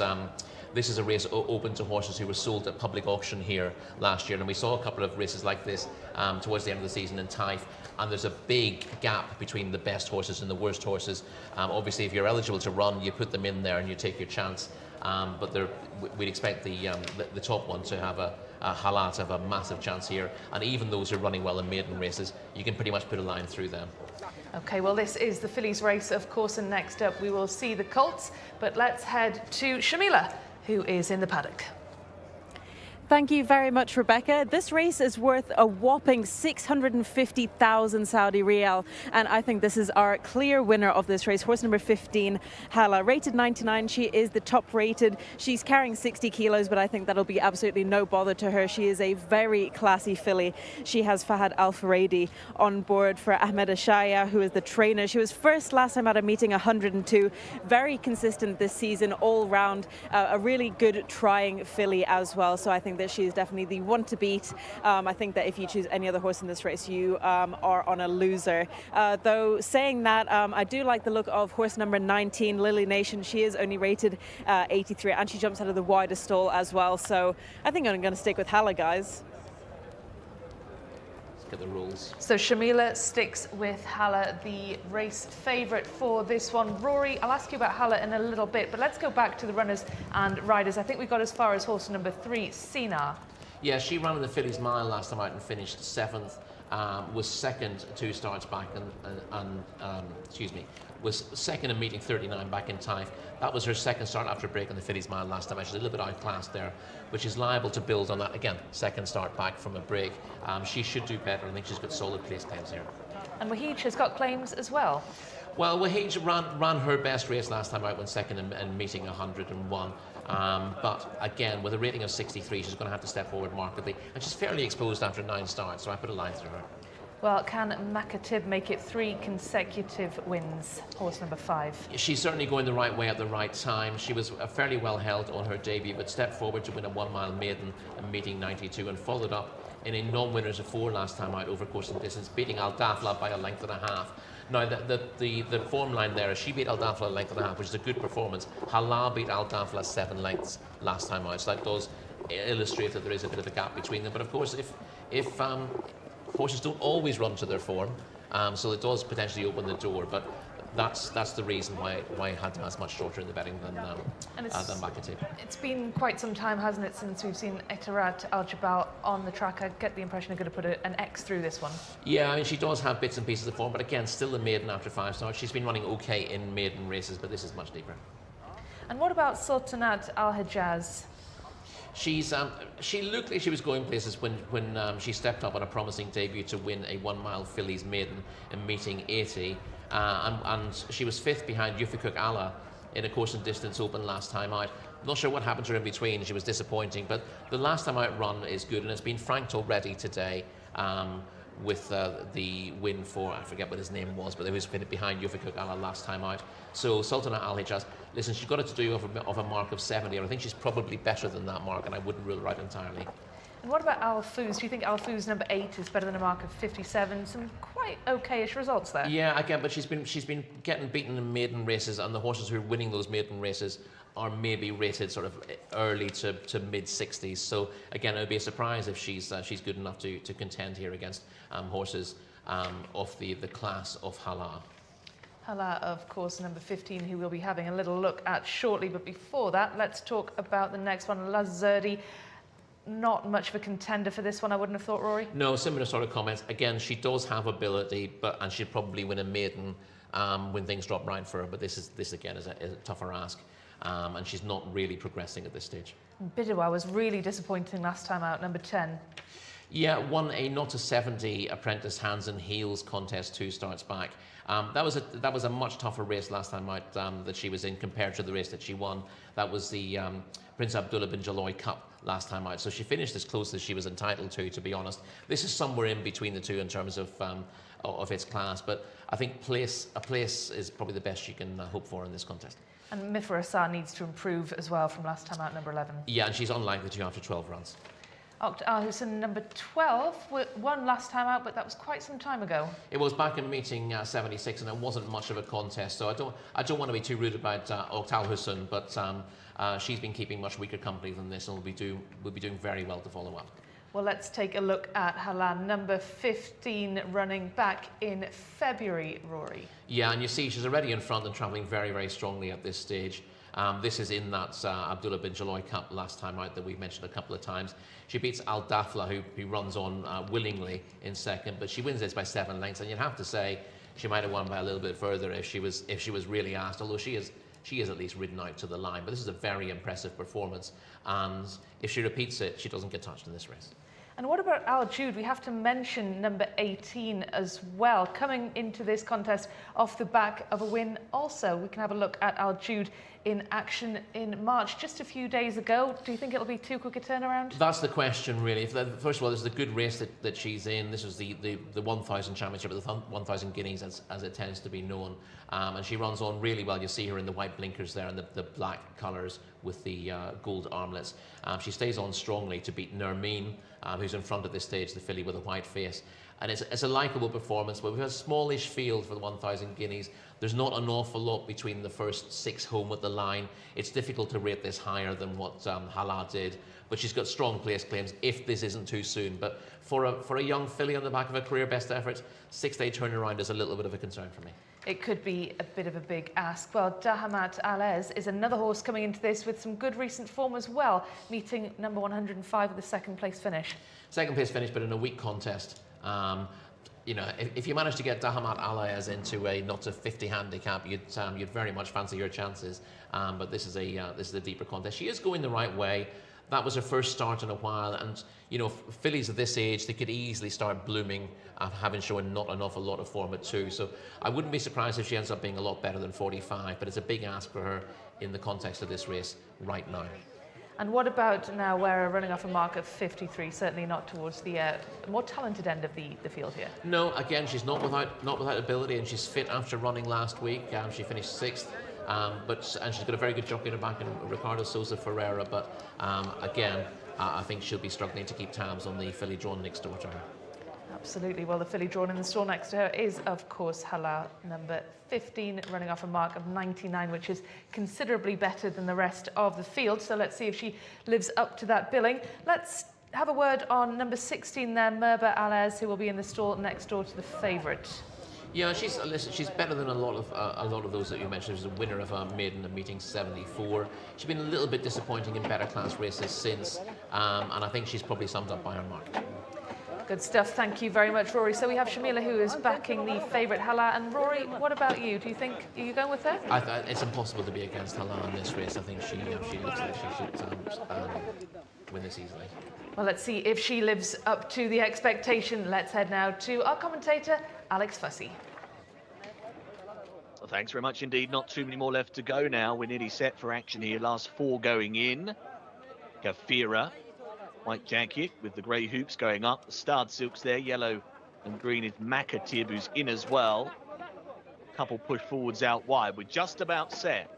a race open to horses who were sold at public auction here last year, and we saw a couple of races like this towards the end of the season in Taif. And there's a big gap between the best horses and the worst horses. Obviously, if you're eligible to run, you put them in there and you take your chance. But we'd expect the top one to have a Hala to have a massive chance here, and even those who are running well in maiden races, you can pretty much put a line through them. Okay, well, this is the fillies race, of course, and next up we will see the colts, but let's head to Shamila, who is in the paddock. Thank you very much, Rebecca. This race is worth a whopping 650,000 Saudi Riyal, and I think this is our clear winner of this race. Horse number 15, Hala, rated 99. She is the top rated. She's carrying 60 kilos, but I think that'll be absolutely no bother to her. She is a very classy filly. She has Fahad Al Faradi on board for Ahmed Ashaya, who is the trainer. She was first last time at a meeting 102. Very consistent this season all round. A really good trying filly as well. So I think that she is definitely the one to beat. I think that if you choose any other horse in this race, you are on a loser. Though saying that, I do like the look of horse number 19, Lily Nation. She is only rated 83, and she jumps out of the widest stall as well. So I think I'm going to stick with Hala, guys. Let's get the rules. So Shamila sticks with Hala, the race favourite for this one. Rory, I'll ask you about Hala in a little bit, but let's go back to the runners and riders. I think we got as far as horse number 3, Sina. Yeah, she ran in the Fillies Mile last time out and finished 7th. Was second 2 starts back was second in meeting 39 back in Taif. That was her second start after a break in the Fillies Mile last time. She's a little bit outclassed there, but she's liable to build on that. Again, second start back from a break. She should do better. I think she's got solid place claims here. And Wahij has got claims as well. Well, Wahij ran her best race last time out, went second in meeting 101. But again, with a rating of 63, she's going to have to step forward markedly. And she's fairly exposed after 9 starts, so I put a line through her. Well, can Makatib make it 3 consecutive wins? Horse number 5. She's certainly going the right way at the right time. She was fairly well held on her debut, but stepped forward to win a 1 mile maiden in meeting 92 and followed up in a non-winners of 4 last time out over course and distance, beating Al Dafla by a length and a half. Now, the form line there is she beat Al Dafla a length and a half, which is a good performance. Hala beat Al Dafla 7 lengths last time out, so that does illustrate that there is a bit of a gap between them. But of course, if horses don't always run to their form, so it does potentially open the door. But that's the reason why Haddam is much shorter in the betting than Makatib. It's been quite some time, hasn't it, since we've seen Etarat Al Jabal on the track. I get the impression they're going to put an X through this one. Yeah, I mean, she does have bits and pieces of form, but again, still a maiden after 5 starts. She's been running okay in maiden races, but this is much deeper. And what about Sultanat Al Hijaz? She looked like she was going places when she stepped up on a promising debut to win a 1 mile fillies maiden in meeting 80. And she was 5th behind Yufikuk Allah in a course and distance open last time out. Not sure what happened to her in between. She was disappointing, but the last time out run is good, and it's been franked already today with the win for, I forget what his name was, but it was behind Yufikuk Allah last time out. So Sultanat Al Hijaz, listen, she's got it to do of a mark of 70, and I think she's probably better than that mark, and I wouldn't rule her out entirely. And what about Al Fuz? Do you think Al Fuz number 8 is better than a mark of 57? Some quite okay-ish results there. Yeah, again, but she's been getting beaten in maiden races, and the horses who are winning those maiden races are maybe rated sort of early to mid 60s. So again, it would be a surprise if she's good enough to contend here against horses of the class of Hala. Hala, of course, number 15, who we'll be having a little look at shortly. But before that, let's talk about the next one, Lazerdi. not much of a contender for this one, I wouldn't have thought, Rory. No, similar sort of comments. Again, she does have ability, and she'd probably win a maiden when things drop right for her. But this again is a tougher ask, and she's not really progressing at this stage. Bidua was really disappointing last time out, number 10. Yeah, won a not to 70 apprentice hands and heels contest 2 starts back. That was a much tougher race last time out that she was in compared to the race that she won. That was the Prince Abdullah bin Jaloi Cup last time out. So she finished as close as she was entitled to be honest. This is somewhere in between the two in terms of its class, but I think a place is probably the best she can hope for in this contest. And Mifra Assar needs to improve as well from last time out, number 11. Yeah, and she's unlikely to after 12 runs. Okt Ahusson, number 12, won last time out, but that was quite some time ago. It was back in meeting 76, and it wasn't much of a contest. So I don't want to be too rude about Okt Ahusson, but she's been keeping much weaker company than this, and will be doing very well to follow up. Well, let's take a look at Halan, number 15, running back in February, Rory. Yeah, and you see she's already in front and travelling very, very strongly at this stage. This is in that Abdullah bin Jaloi Cup last time out that we've mentioned a couple of times. She beats Al Dafla, who runs on willingly in second, but she wins this by 7 lengths. And you'd have to say she might have won by a little bit further if she was really asked. Although she is at least ridden out to the line. But this is a very impressive performance, and if she repeats it, she doesn't get touched in this race. And what about Al Jude? We have to mention number 18 as well, coming into this contest off the back of a win also. We can have a look at Al Jude in action in March, just a few days ago. Do you think it'll be too quick a turnaround? That's the question, really. First of all, this is a good race that she's in. This was the 1,000 championship, the 1,000 guineas as it tends to be known. And she runs on really well. You see her in the white blinkers there and the black colours with the gold armlets. She stays on strongly to beat Nermeen, who's in front at this stage, the filly with a white face. And it's a likeable performance, but we've a smallish field for the 1,000 guineas. There's not an awful lot between the first 6 home at the line. It's difficult to rate this higher than what Hala did, but she's got strong place claims if this isn't too soon. But for a young filly on the back of a career best effort, 6-day turnaround is a little bit of a concern for me. It could be a bit of a big ask. Well, Dahamat Alez is another horse coming into this with some good recent form as well, meeting number 105 with a second place finish. Second place finish, but in a weak contest. You know, if you manage to get Dahamat Alez into a not to 50 handicap, you'd very much fancy your chances. But this is a deeper contest. She is going the right way. That was her first start in a while, and you know, fillies at this age, they could easily start blooming, having shown not an awful lot of form at 2. So I wouldn't be surprised if she ends up being a lot better than 45. But it's a big ask for her in the context of this race right now. And what about now, where running off a mark of 53, certainly not towards the more talented end of the field here? No, again, she's not without ability, and she's fit after running last week. She finished 6th, and she's got a very good jockey in her back in Ricardo Sousa Ferreira. But again, I think she'll be struggling to keep tabs on the filly drawn next door to her. Absolutely. Well, the filly drawn in the stall next to her is, of course, Hala, number 15, running off a mark of 99, which is considerably better than the rest of the field. So let's see if she lives up to that billing. Let's have a word on number 16 there, Merba Alez, who will be in the stall next door to the favourite. Yeah, she's better than a lot of those that you mentioned. She's a winner of a maiden of meeting 74. She's been a little bit disappointing in better class races since, and I think she's probably summed up by her mark. Good stuff. Thank you very much, Rory. So we have Shamila, who is backing the favourite Hala. And Rory, what about you? Do you think, are you going with her? It's impossible to be against Hala in this race. I think she looks like she should win this easily. Well, let's see if she lives up to the expectation. Let's head now to our commentator, Alex Fussy. Well, thanks very much indeed. Not too many more left to go now. We're nearly set for action here. Last 4 going in. Kafira. White jacket with the grey hoops going up. The starred silks there, yellow and green is Makatib, who's in as well. Couple push forwards out wide. We're just about set.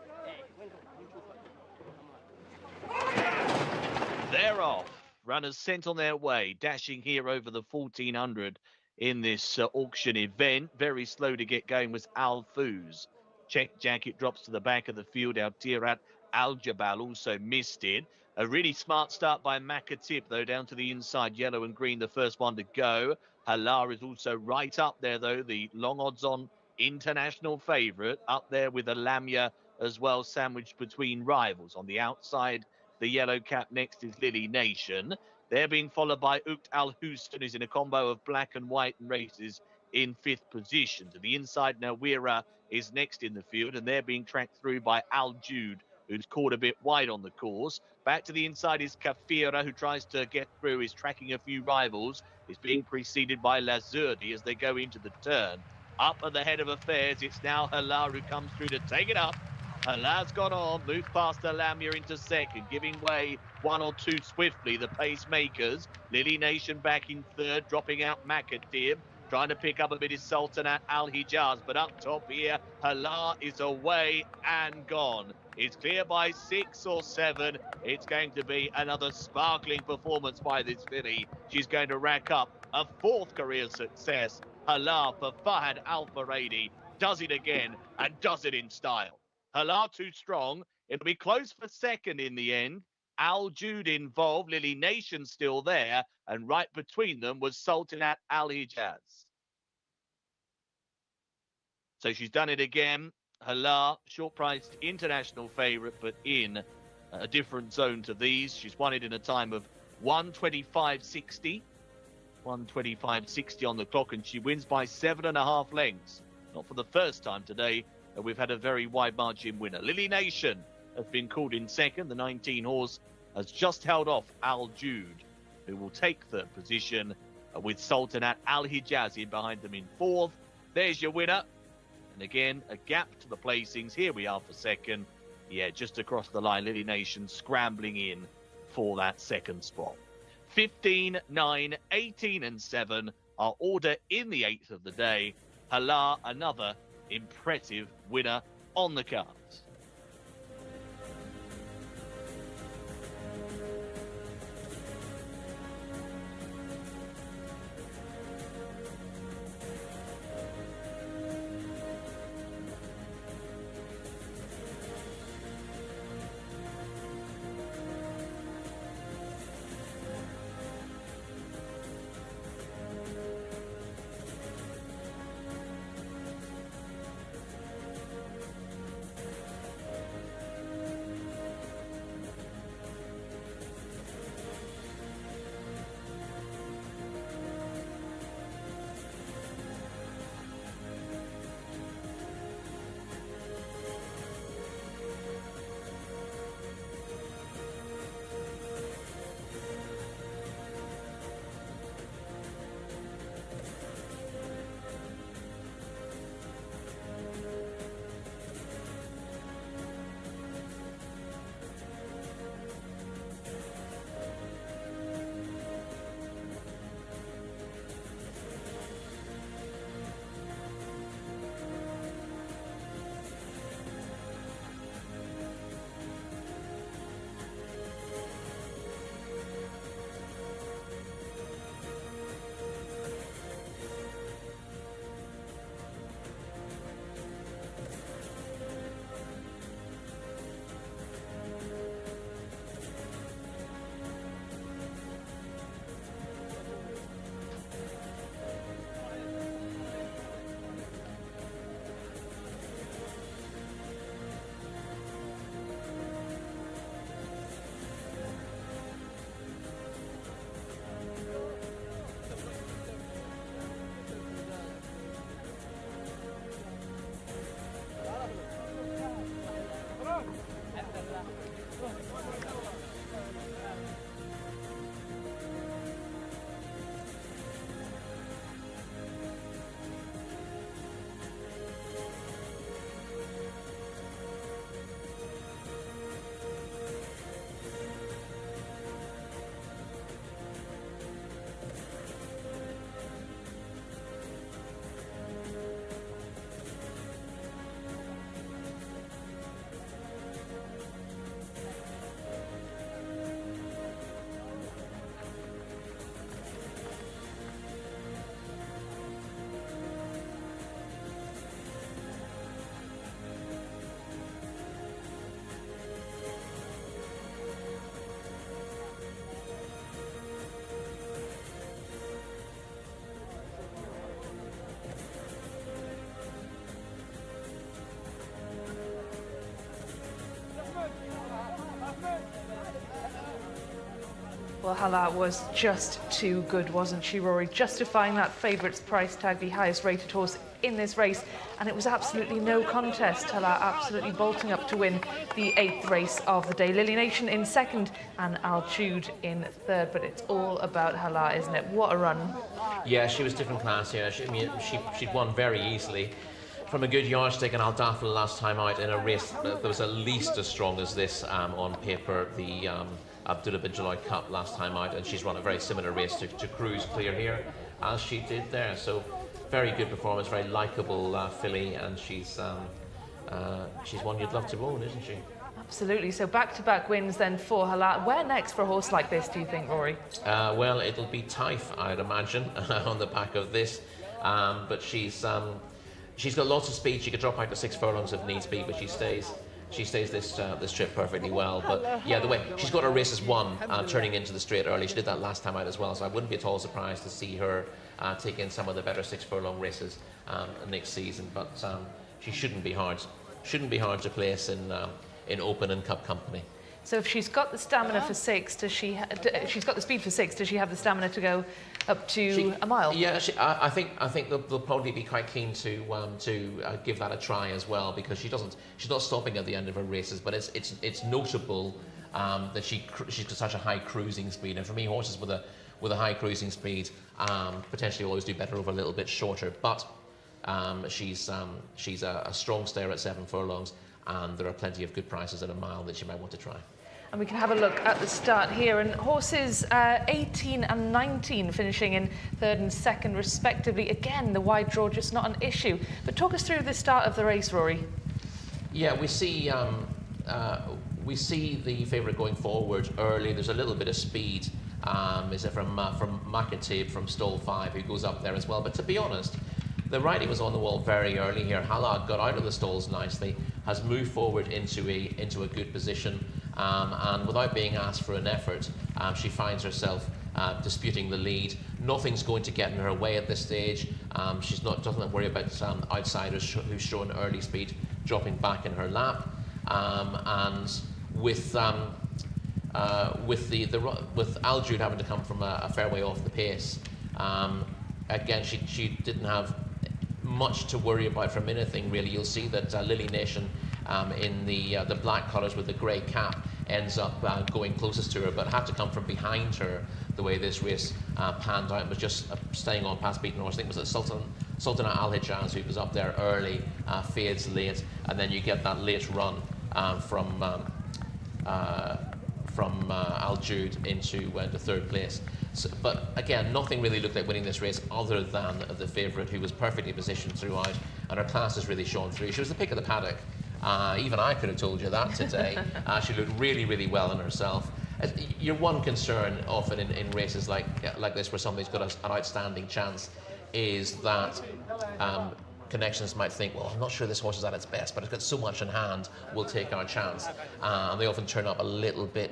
They're off. Runners sent on their way, dashing here over the 1400 in this auction event. Very slow to get going was Al Fuz. Check jacket drops to the back of the field. Our Tirat Al Jabal also missed it. A really smart start by Makatib, though, down to the inside, yellow and green, the first one to go. Hala is also right up there, though, the long odds-on international favourite, up there with a Lamia as well, sandwiched between rivals. On the outside, the yellow cap next is Lily Nation. They're being followed by Ukt Al Houston, who's in a combo of black and white and races in 5th position. To the inside, Nawira is next in the field, and they're being tracked through by Al Jude, who's caught a bit wide on the course. Back to the inside is Kafira, who tries to get through, is tracking a few rivals, is being preceded by Lazurdi as they go into the turn. Up at the head of affairs, it's now Halar who comes through to take it up. Halar's gone on, moved past Alamir into second, giving way 1 or 2 swiftly, the pacemakers. Lily Nation back in third, dropping out Makatib. Trying to pick up a bit is Sultanat Al Hijaz, but up top here, Halar is away and gone. It's clear by 6 or 7. It's going to be another sparkling performance by this filly. She's going to rack up a 4th career success. Halar for Fahad Al Faradi does it again and does it in style. Halar too strong. It'll be close for second in the end. Al Jude involved, Lily Nation still there, and right between them was Sultanat Al Hijaz. So she's done it again. Halar, short-priced international favourite, but in a different zone to these. She's won it in a time of 1:25.60. 1:25.60 on the clock, and she wins by 7.5 lengths. Not for the first time today. We've had a very wide margin winner. Lily Nation has been called in second. The 19 horse has just held off Al Jude, who will take third position with Sultanat Al Hijazi behind them in 4th. There's your winner. And again, a gap to the placings. Here we are for second. Yeah, just across the line, Lily Nation scrambling in for that second spot. 15, 9, 18 and 7 are order in the 8th of the day. Halar, another impressive winner on the cards. Well, Hala was just too good, wasn't she, Rory? Justifying that favourite's price tag, the highest rated horse in this race. And it was absolutely no contest. Hala absolutely bolting up to win the 8th race of the day. Lily Nation in second and Al Jude in third. But it's all about Hala, isn't it? What a run. Yeah, she was different class here. She'd won very easily from a good yardstick and Al Daffel last time out in a race that was at least as strong as this on paper, the Abdullah bin Jalal Cup last time out, and she's run a very similar race to Cruise Clear here, as she did there. So very good performance, very likeable filly, and she's one you'd love to own, isn't she? Absolutely. So back-to-back wins then for Hala. Where next for a horse like this, do you think, Rory? Well, it'll be Taif, I'd imagine, on the back of this, but she's got lots of speed. She could drop out to 6 furlongs if needs be, but she stays this trip perfectly well. But yeah, the way she's got her races won, turning into the straight early. She did that last time out as well, so I wouldn't be at all surprised to see her take in some of the better 6 furlong races next season. But she shouldn't be hard to place in Open and Cup company. So if she's got the stamina for 6, she's got the speed for 6, does she have the stamina to go up to a mile? Yeah, I think they'll probably be quite keen to give that a try as well, because she's not stopping at the end of her races, but it's notable that she's got such a high cruising speed. And for me, horses with a high cruising speed potentially always do better over a little bit shorter. But she's a strong stayer at 7 furlongs. And there are plenty of good prices at a mile that you might want to try. And we can have a look at the start here. And horses 18 and 19 finishing in third and second respectively. Again, the wide draw just not an issue. But talk us through the start of the race, Rory. Yeah, we see the favourite going forward early. There's a little bit of speed. Is it from McIntyre from stall 5, who goes up there as well. But to be honest, the riding was on the wall very early here. Hala got out of the stalls nicely, has moved forward into a good position, and without being asked for an effort, she finds herself disputing the lead. Nothing's going to get in her way at this stage. She doesn't worry about outsiders who's shown early speed dropping back in her lap, and with Al Jude having to come from a fair way off the pace, again she didn't have much to worry about from anything really. You'll see that Lily Nation in the black colours with the grey cap ends up going closest to her, but had to come from behind her the way this race panned out. It was just staying on past beaten horse. I think it was Sultan Al Hijaz who was up there early, fades late, and then you get that late run from Al Jude into third place. So, but again, nothing really looked like winning this race other than the favourite, who was perfectly positioned throughout, and her class has really shone through. She was the pick of the paddock. Even I could have told you that today. She looked really, really well in herself. Your one concern often in races like this, where somebody's got an outstanding chance, is that connections might think, well, I'm not sure this horse is at its best, but it's got so much in hand, we'll take our chance. And they often turn up a little bit,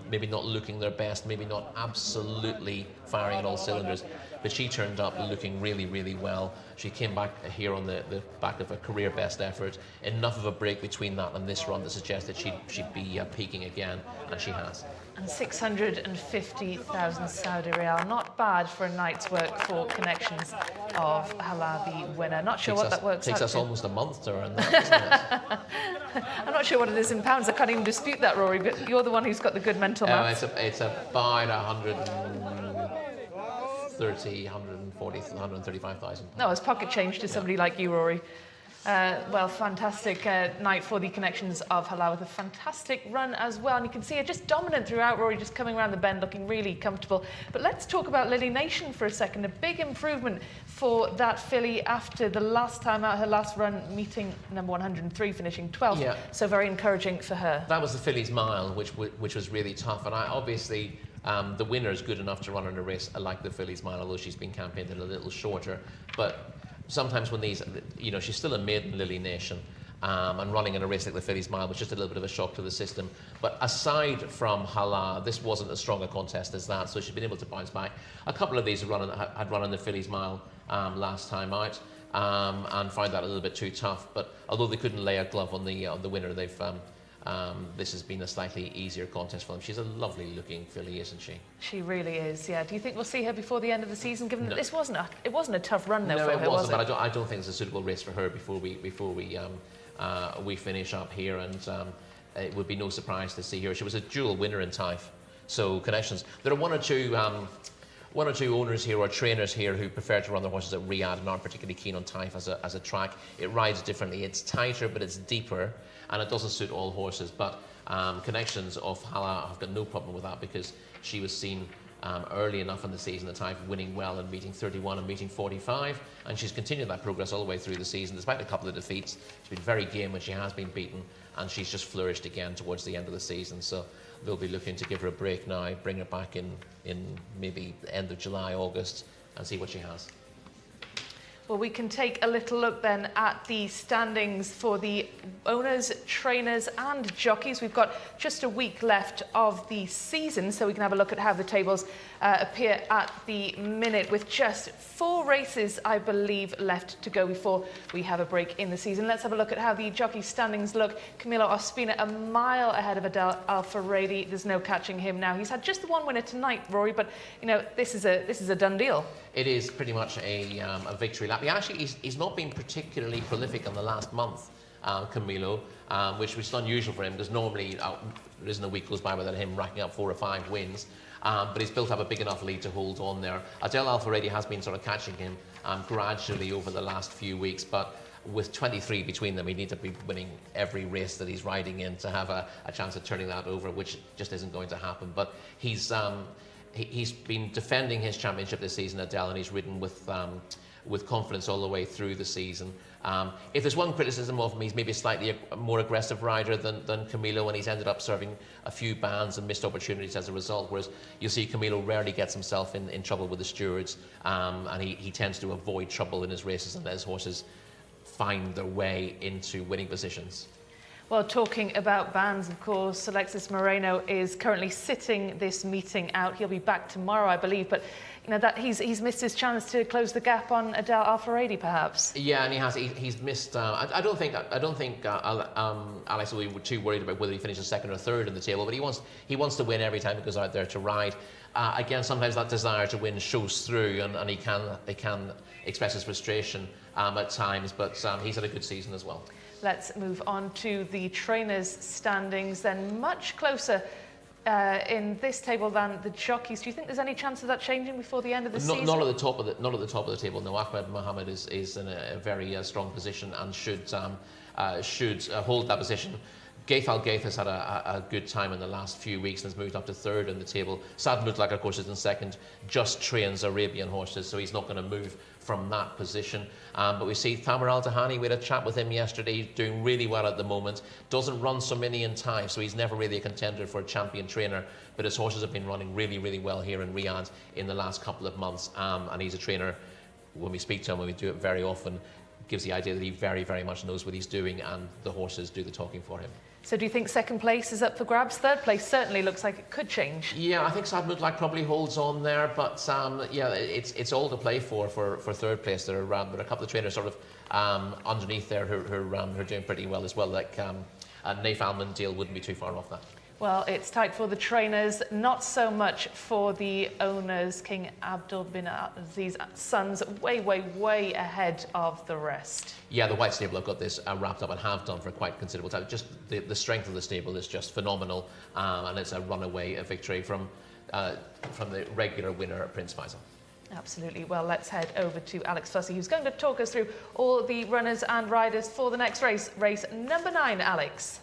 maybe not looking their best, maybe not absolutely firing on all cylinders. But she turned up looking really, really well. She came back here on the back of a career best effort. Enough of a break between that and this run to suggest that she'd be peaking again, and she has. And 650,000 Saudi Riyal. Not bad for a night's work for Connections of Hala, the winner. Not sure what that works out to. Takes us almost a month to earn that, doesn't it? I'm not sure what it is in pounds. I can't even dispute that, Rory, but you're the one who's got the good mental maths. It's about 130, 140, 135,000. No, it's pocket change to somebody like you, Rory. Well, fantastic night for the Connections of Hala, with a fantastic run as well. And you can see her just dominant throughout, Rory, just coming around the bend, looking really comfortable. But let's talk about Lily Nation for a second. A big improvement for that filly after the last time out, her last run, meeting number 103, finishing 12th. Yeah. So very encouraging for her. That was the filly's mile, which was really tough. And obviously, the winner is good enough to run in a race like the filly's mile, although she's been campaigned a little shorter. But sometimes when these, she's still a maiden, Lily Nation, and running in a race like the filly's mile was just a little bit of a shock to the system. But aside from Hala, this wasn't as strong a contest as that, so she's been able to bounce back. A couple of these had run in the filly's mile last time out, and found that a little bit too tough. But although they couldn't lay a glove on the winner, they've this has been a slightly easier contest for them. She's a lovely looking filly, isn't she? She really is, yeah. Do you think we'll see her before the end of the season, given that this wasn't a tough run though for her, it wasn't, was it? but I don't think it's a suitable race for her before we finish up here, and it would be no surprise to see her. She was a dual winner in Taif, so connections. There are one or two owners here or trainers here who prefer to run their horses at Riyadh and aren't particularly keen on Taif as a track. It rides differently. It's tighter, but it's deeper, and it doesn't suit all horses. But connections of Hala have got no problem with that, because she was seen early enough in the season at Taif winning well and meeting 31 and meeting 45, and she's continued that progress all the way through the season despite a couple of defeats. She's been very game when she has been beaten, and she's just flourished again towards the end of the season. So they'll be looking to give her a break now, bring her back in maybe the end of July, August, and see what she has. Well, we can take a little look then at the standings for the owners, trainers and jockeys. We've got just a week left of the season, so we can have a look at how the tables appear at the minute, with just 4 races, I believe, left to go before we have a break in the season. Let's have a look at how the jockey standings look. Camilo Ospina a mile ahead of Adel Alfaredi. There's no catching him now. He's had just the one winner tonight, Rory, but you know, this is a done deal. It is pretty much a victory lap. He's not been particularly prolific in the last month, Camilo, which is unusual for him, because normally there isn't a week goes by without him racking up 4 or 5 wins. But he's built up a big enough lead to hold on there. Adel Alfaredi has been sort of catching him gradually over the last few weeks, but with 23 between them, he needs to be winning every race that he's riding in to have a chance of turning that over, which just isn't going to happen. But he's been defending his championship this season, Adel, and he's ridden with confidence all the way through the season. If there's one criticism of him, he's maybe a slightly more aggressive rider than Camilo, and he's ended up serving a few bans and missed opportunities as a result, whereas you'll see Camilo rarely gets himself in trouble with the stewards, and he tends to avoid trouble in his races and let his horses find their way into winning positions. Well, talking about bans, of course, Alexis Moreno is currently sitting this meeting out. He'll be back tomorrow, I believe, but you know that he's missed his chance to close the gap on Adel Alfaredi, perhaps. Yeah, and he has. He's missed. I don't think Alex will be too worried about whether he finishes second or third in the table, but he wants to win every time he goes out there to ride. Again, sometimes that desire to win shows through, and he can express his frustration at times, but he's had a good season as well. Let's move on to the trainers' standings then. Much closer in this table than the jockeys. Do you think there's any chance of that changing before the end of the season? Not at the top of the table. No, Ahmed Mohammed is in a very strong position and should hold that position. Gaith Al Gaith has had a good time in the last few weeks and has moved up to third in the table. Sad Mutlaq, of course, is in second. Just trains Arabian horses, so he's not going to move from that position. But we see Thamar Al Tahani, we had a chat with him yesterday, doing really well at the moment. Doesn't run so many in time, so he's never really a contender for a champion trainer. But his horses have been running really, really well here in Riyadh in the last couple of months. And he's a trainer, when we speak to him, when we do it very often, gives the idea that he very, very much knows what he's doing, and the horses do the talking for him. So do you think second place is up for grabs? Third place certainly looks like it could change. Yeah, I think Sad Mutlaq probably holds on there, but yeah, it's all to play for third place. There are a couple of trainers sort of underneath there who are doing pretty well as well, like Naif Almondale wouldn't be too far off that. Well, it's tight for the trainers, not so much for the owners. King Abdul bin Aziz's sons way, way, way ahead of the rest. Yeah, the White Stable have got this wrapped up and have done for quite considerable time. Just the strength of the stable is just phenomenal, and it's a runaway victory from the regular winner, Prince Faisal. Absolutely. Well, let's head over to Alex Fussy, who's going to talk us through all the runners and riders for the next race. Race number 9, Alex.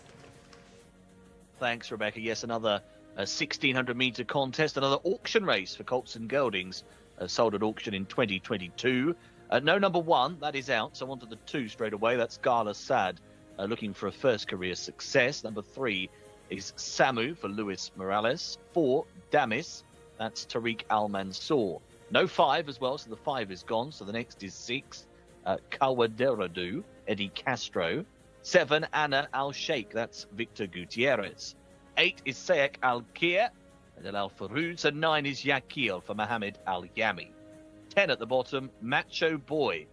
Thanks, Rebecca. Yes, another 1,600-metre contest, another auction race for Colts and Geldings, sold at auction in 2022. No number 1, that is out, so on to the 2 straight away. That's Gala Sad, looking for a first career success. Number 3 is Samu for Luis Morales. 4, Damis, that's Tariq Al Mansour. No 5 as well, so the 5 is gone. So the next is 6, Kawaderadu, Eddie Castro. 7, Anna Al Sheikh, that's Victor Gutierrez. 8 is Sayek Al Kir, and Al Farouz. And 9 is Yakil for Mohammed Al Yami. 10 at the bottom, Macho Boy.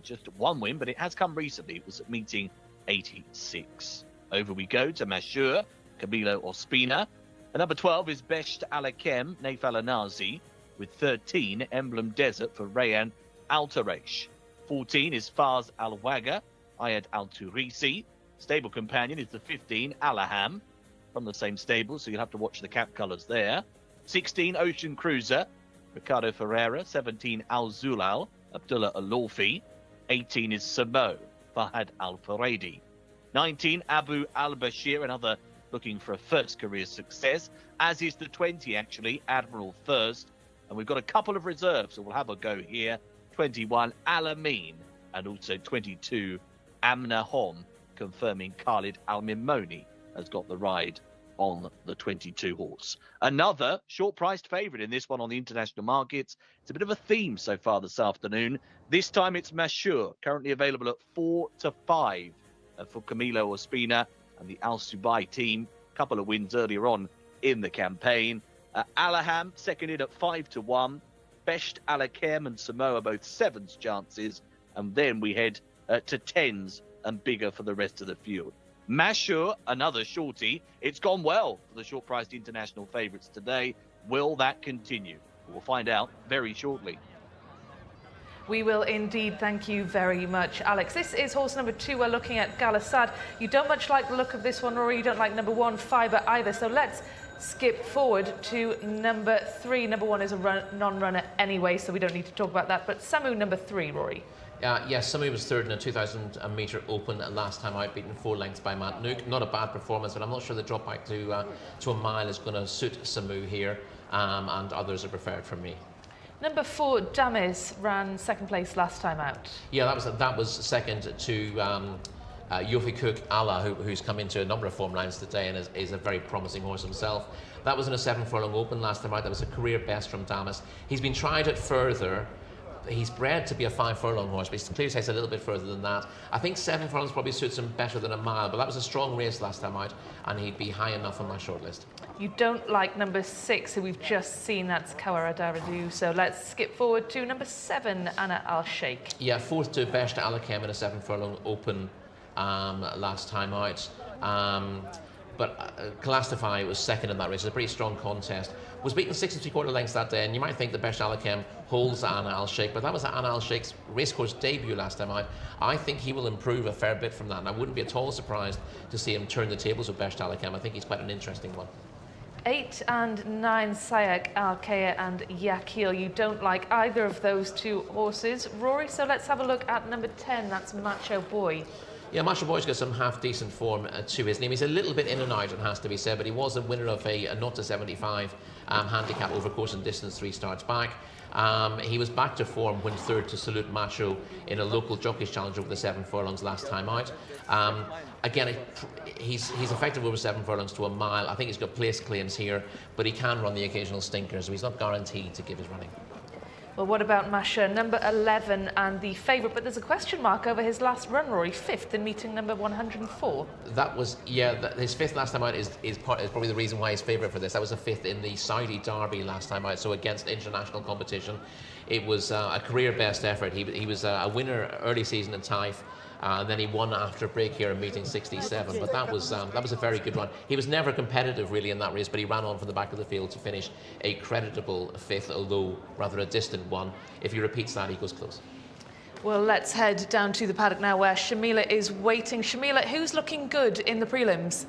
Just one win, but it has come recently. It was at meeting 86. Over we go to Mashur, Camilo Ospina. And number 12 is Besht Alakem, Naif Alanazi, with 13, Emblem Desert for Rayan Altaresh. 14 is Faz Al-Waga, Ayad Al-Turisi. Stable companion is the 15, Alaham, from the same stable, so you'll have to watch the cap colours there. 16, Ocean Cruiser, Ricardo Ferreira. 17, Al-Zulal, Abdullah Al-Lawfi. 18 is Samo, Fahad Al-Faredi. 19, Abu Al-Bashir, another looking for a first career success, as is the 20, actually, Admiral Thirst. And we've got a couple of reserves, so we'll have a go here. 21, Al-Amin, and also 22, Amna Hom, confirming Khalid Al-Mimoni has got the ride on the 22 horse. Another short-priced favourite in this one on the international markets. It's a bit of a theme so far this afternoon. This time it's Mashur, currently available at 4 to 5 for Camilo Ospina and the Al Subai team. Couple of wins earlier on in the campaign. Alaham seconded at 5 to 1. Besht Alakem and Samoa both 7s chances. And then we head to 10s and bigger for the rest of the field. Mashur, another shorty. It's gone well for the short-priced international favourites today. Will that continue? We'll find out very shortly. We will indeed. Thank you very much, Alex. This is horse number 2. We're looking at Galasad. You don't much like the look of this one, Rory. You don't like number 1, Fibre, either. So let's skip forward to number 3. Number 1 is a non-runner anyway, so we don't need to talk about that. But Samu, number 3, Rory. Yes, Samu was third in a 2,000 metre open last time out, beaten 4 lengths by Matt Nook. Not a bad performance, but I'm not sure the drop back to a mile is going to suit Samu here, and others are preferred from me. Number 4, Damis, ran second place last time out. Yeah, that was second to Yofi Cook Allah, who's come into a number of form lines today and is a very promising horse himself. That was in a 7 furlong open last time out. That was a career best from Damis. He's been tried it further. He's bred to be a 5 furlong horse, but he clearly takes a little bit further than that. I think 7 furlongs probably suits him better than a mile, but that was a strong race last time out, and he'd be high enough on my shortlist. You don't like number 6, who we've just seen. That's Kawara Daradu. So let's skip forward to number 7, Anna Al-Sheikh. Yeah, 4th to Besht Alakem in a 7 furlong open last time out. But Kalastify was second in that race. It's a pretty strong contest. Was beaten 6 3/4 lengths that day, and you might think the Besht Alakem holds Anna Al-Sheikh, but that was Anna Al-Sheikh's racecourse debut last time out. I think he will improve a fair bit from that, and I wouldn't be at all surprised to see him turn the tables with Besht Alakem. I think he's quite an interesting one. 8 and 9, Sayak, Alkea and Yakil. You don't like either of those 2 horses, Rory, so let's have a look at number 10. That's Macho Boy. Yeah, Macho Boy's got some half-decent form to his name. He's a little bit in and out, it has to be said, but he was a winner of a 0-75 handicap over course and distance 3 starts back. He was back to form when third to Salute Macho in a local Jockeys Challenge over the 7 furlongs last time out. Again, he's effective over 7 furlongs to a mile. I think he's got place claims here, but he can run the occasional stinker, so he's not guaranteed to give his running. Well, what about Masha, number 11 and the favourite, but there's a question mark over his last run, Rory, 5th in meeting number 104. That was, his 5th last time out is probably the reason why he's favourite for this. That was a 5th in the Saudi Derby last time out, so against international competition. It was a career best effort. He was a winner early season in Taif. And then he won after a break here in meeting 67, but that was a very good run. He was never competitive really in that race, but he ran on from the back of the field to finish a creditable 5th, although rather a distant one. If he repeats that, he goes close. Well, let's head down to the paddock now where Shamila is waiting. Shamila, who's looking good in the prelims?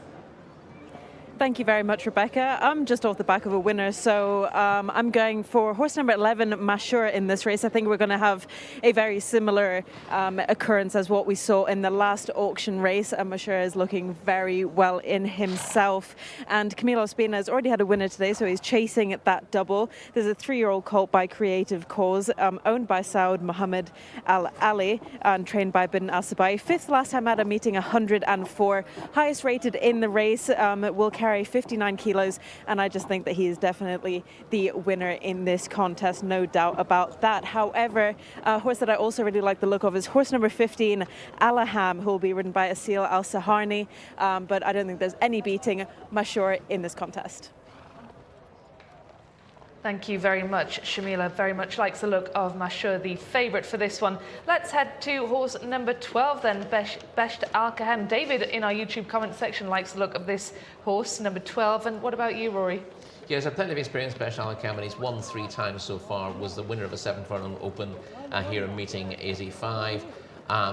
Thank you very much, Rebecca. I'm just off the back of a winner, so I'm going for horse number 11, Mashur, in this race. I think we're going to have a very similar occurrence as what we saw in the last auction race. Mashur is looking very well in himself. And Camilo Ospina has already had a winner today, so he's chasing that double. There's a 3-year-old colt by Creative Cause, owned by Saud Mohammed Al Ali and trained by Bin Al Sabai. 5th last time at a meeting 104. Highest rated in the race, will carry 59 kilos, and I just think that he is definitely the winner in this contest, no doubt about that. However, a horse that I also really like the look of is horse number 15, Alaham, who will be ridden by Asil Al Saharni, but I don't think there's any beating Mashur in this contest. Thank you very much, Shamila. Very much likes the look of Mashur, the favourite for this one. Let's head to horse number 12 then, Besht Al-Kahem. David in our YouTube comment section likes the look of this horse, number 12. And what about you, Rory? Yes, I've plenty of experience, Besht Al-Kahem, and he's won 3 times so far. Was the winner of a 7-furlong Open here in meeting 85.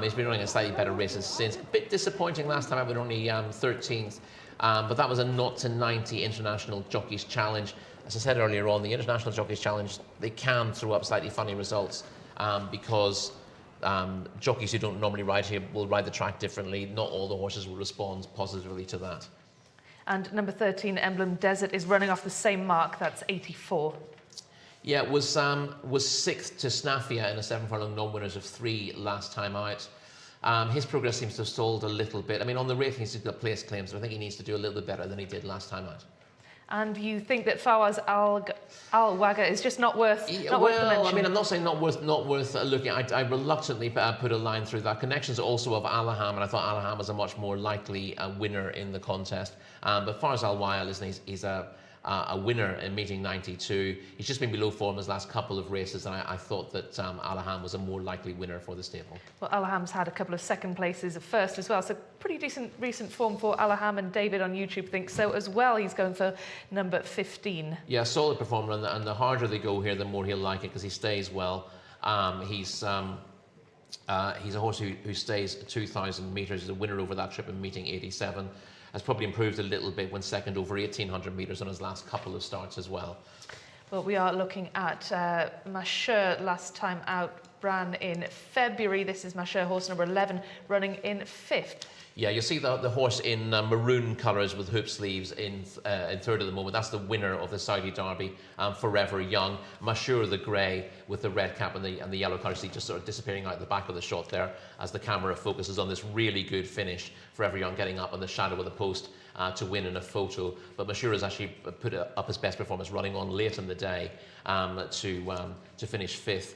He's been running a slightly better races since. A bit disappointing last time, I was only 13th. But that was a 0 to 90 International Jockeys Challenge. As I said earlier on, the International Jockeys Challenge, they can throw up slightly funny results because jockeys who don't normally ride here will ride the track differently. Not all the horses will respond positively to that. And number 13, Emblem Desert, is running off the same mark. That's 84. Yeah, it was 6th to Snafia in a 7-furlong non-winners of 3 last time out. His progress seems to have stalled a little bit. I mean, on the ratings, he's got place claims, but I think he needs to do a little bit better than he did last time out. And you think that Fawaz Al-Waga is just not worth the mention? Well, I mean, I'm not saying not worth looking at. I reluctantly put a line through that. Connections also of Alaham, and I thought Alaham was a much more likely winner in the contest. But Fawaz Al-Waga, listen, he's a winner in meeting 92. He's just been below form his last couple of races, and I thought that Alaham was a more likely winner for the stable. Well, Alaham's had a couple of second places, a first as well, so pretty decent recent form for Alaham, and David on YouTube thinks so as well. He's going for number 15. Yeah, solid performer, and the harder they go here, the more he'll like it because he stays well. He's a horse who stays 2,000 metres. He's a winner over that trip in meeting 87. Has probably improved a little bit when second over 1,800 metres on his last couple of starts as well. Well, we are looking at Mashur last time out, ran in February. This is Mashur, horse number 11, running in 5th. Yeah, you'll see the horse in maroon colours with hoop sleeves in third at the moment. That's the winner of the Saudi Derby, Forever Young. Mashur, the grey, with the red cap and the yellow colour seat just sort of disappearing out the back of the shot there as the camera focuses on this really good finish. Forever Young getting up on the shadow of the post to win in a photo. But Mashur has actually put up his best performance running on late in the day to finish 5th.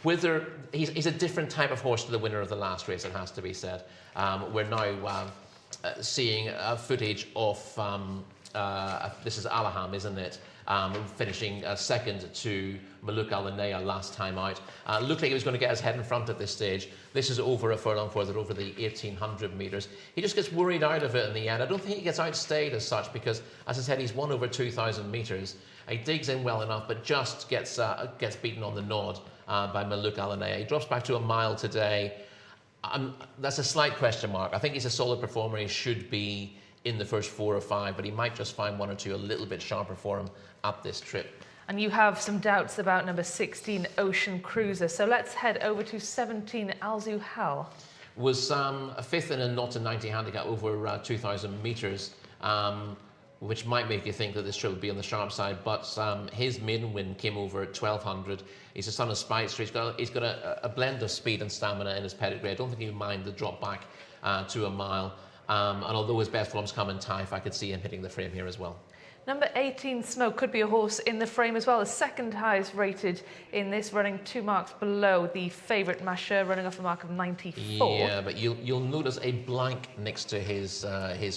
Whether he's a different type of horse to the winner of the last race, it has to be said. We're now seeing footage of this is Alaham, isn't it? Finishing second to Maluk Al-Naya last time out. Looked like he was going to get his head in front at this stage. This is over a furlong further, over the 1,800 metres. He just gets worried out of it in the end. I don't think he gets outstayed as such because, as I said, he's won over 2,000 metres. He digs in well enough, but just gets beaten on the nod by Maluk Al-Naya. He drops back to a mile today. That's a slight question mark. I think he's a solid performer. He should be in the first 4 or 5, but he might just find 1 or 2 a little bit sharper for him at this trip. And you have some doubts about number 16, Ocean Cruiser. So let's head over to 17, Al-Zuhal. Was a 5th in a 0 to 90 handicap over 2,000 metres, which might make you think that this trip would be on the sharp side, but his maiden win came over at 1,200. He's a son of Spicer. He's got a blend of speed and stamina in his pedigree. I don't think he'll mind the drop back to a mile. And although his best forms come in Taif, I could see him hitting the frame here as well. Number 18, Smoke, could be a horse in the frame as well. The second highest rated in this, running 2 marks below the favourite Mashur, running off a mark of 94. Yeah, but you'll notice a blank next to his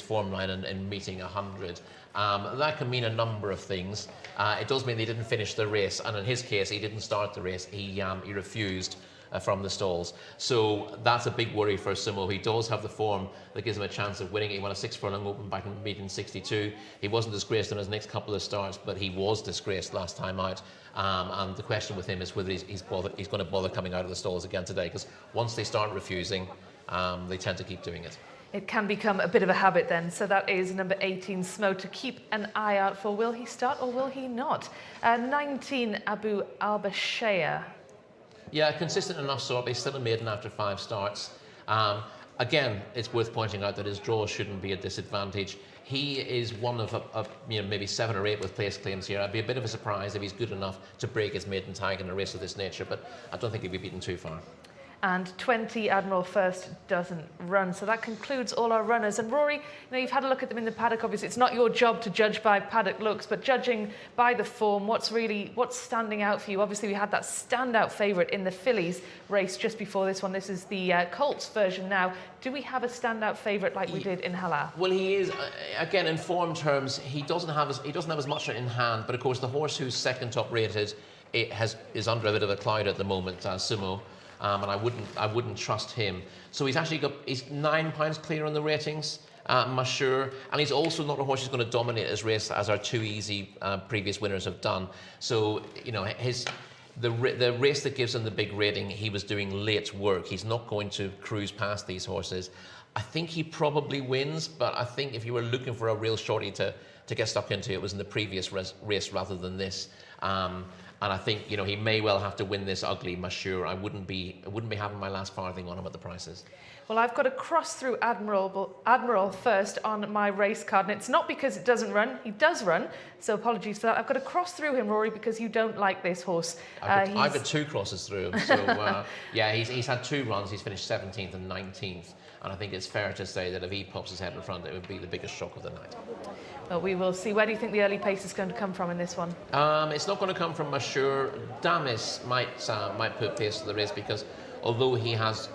form line in meeting 100. That can mean a number of things. It does mean he didn't finish the race, and in his case, he didn't start the race. He refused from the stalls. So that's a big worry for Sumo. He does have the form that gives him a chance of winning. He won a 6-furlong Open back in meeting 62. He wasn't disgraced on his next couple of starts, but he was disgraced last time out. And the question with him is whether he's going to bother coming out of the stalls again today, because once they start refusing, they tend to keep doing it. It can become a bit of a habit then. So that is number 18, Smo, to keep an eye out for. Will he start or will he not? 19, Abu Al-Bashaya. Yeah, consistent enough sort. He's still a maiden after 5 starts. Again, it's worth pointing out that his draw shouldn't be a disadvantage. He is one of maybe 7 or 8 with place claims here. I'd be a bit of a surprise if he's good enough to break his maiden tag in a race of this nature, but I don't think he'll be beaten too far. and 20 Admiral First doesn't run. So that concludes all our runners. And Rory, you've had a look at them in the paddock. Obviously, it's not your job to judge by paddock looks, but judging by the form, what's standing out for you? Obviously, we had that standout favourite in the fillies race just before this one. This is the Colts version now. Do we have a standout favourite like we did in Halal? Well, he is, again, in form terms, he doesn't have as much in hand, but of course the horse who's second top rated is under a bit of a cloud at the moment, Sumo, and I wouldn't trust him. So he's £9 clear on the ratings, Mashur, and he's also not a horse who's going to dominate his race as our Too Easy previous winners have done. So the race that gives him the big rating, he was doing late work. He's not going to cruise past these horses. I think he probably wins, but I think if you were looking for a real shorty to get stuck into, it was in the previous race rather than this. And I think he may well have to win this ugly, Mashur. I wouldn't be having my last farthing on him at the prices. Well, I've got a cross through Admiral First on my race card, and it's not because it doesn't run. He does run, so apologies for that. I've got a cross through him, Rory, because you don't like this horse. I've got 2 crosses through him. So yeah, he's had 2 runs. He's finished 17th and 19th, and I think it's fair to say that if he pops his head in front, it would be the biggest shock of the night. Well, we will see. Where do you think the early pace is going to come from in this one? It's not going to come from Mashur. Damis might put pace to the race because although he has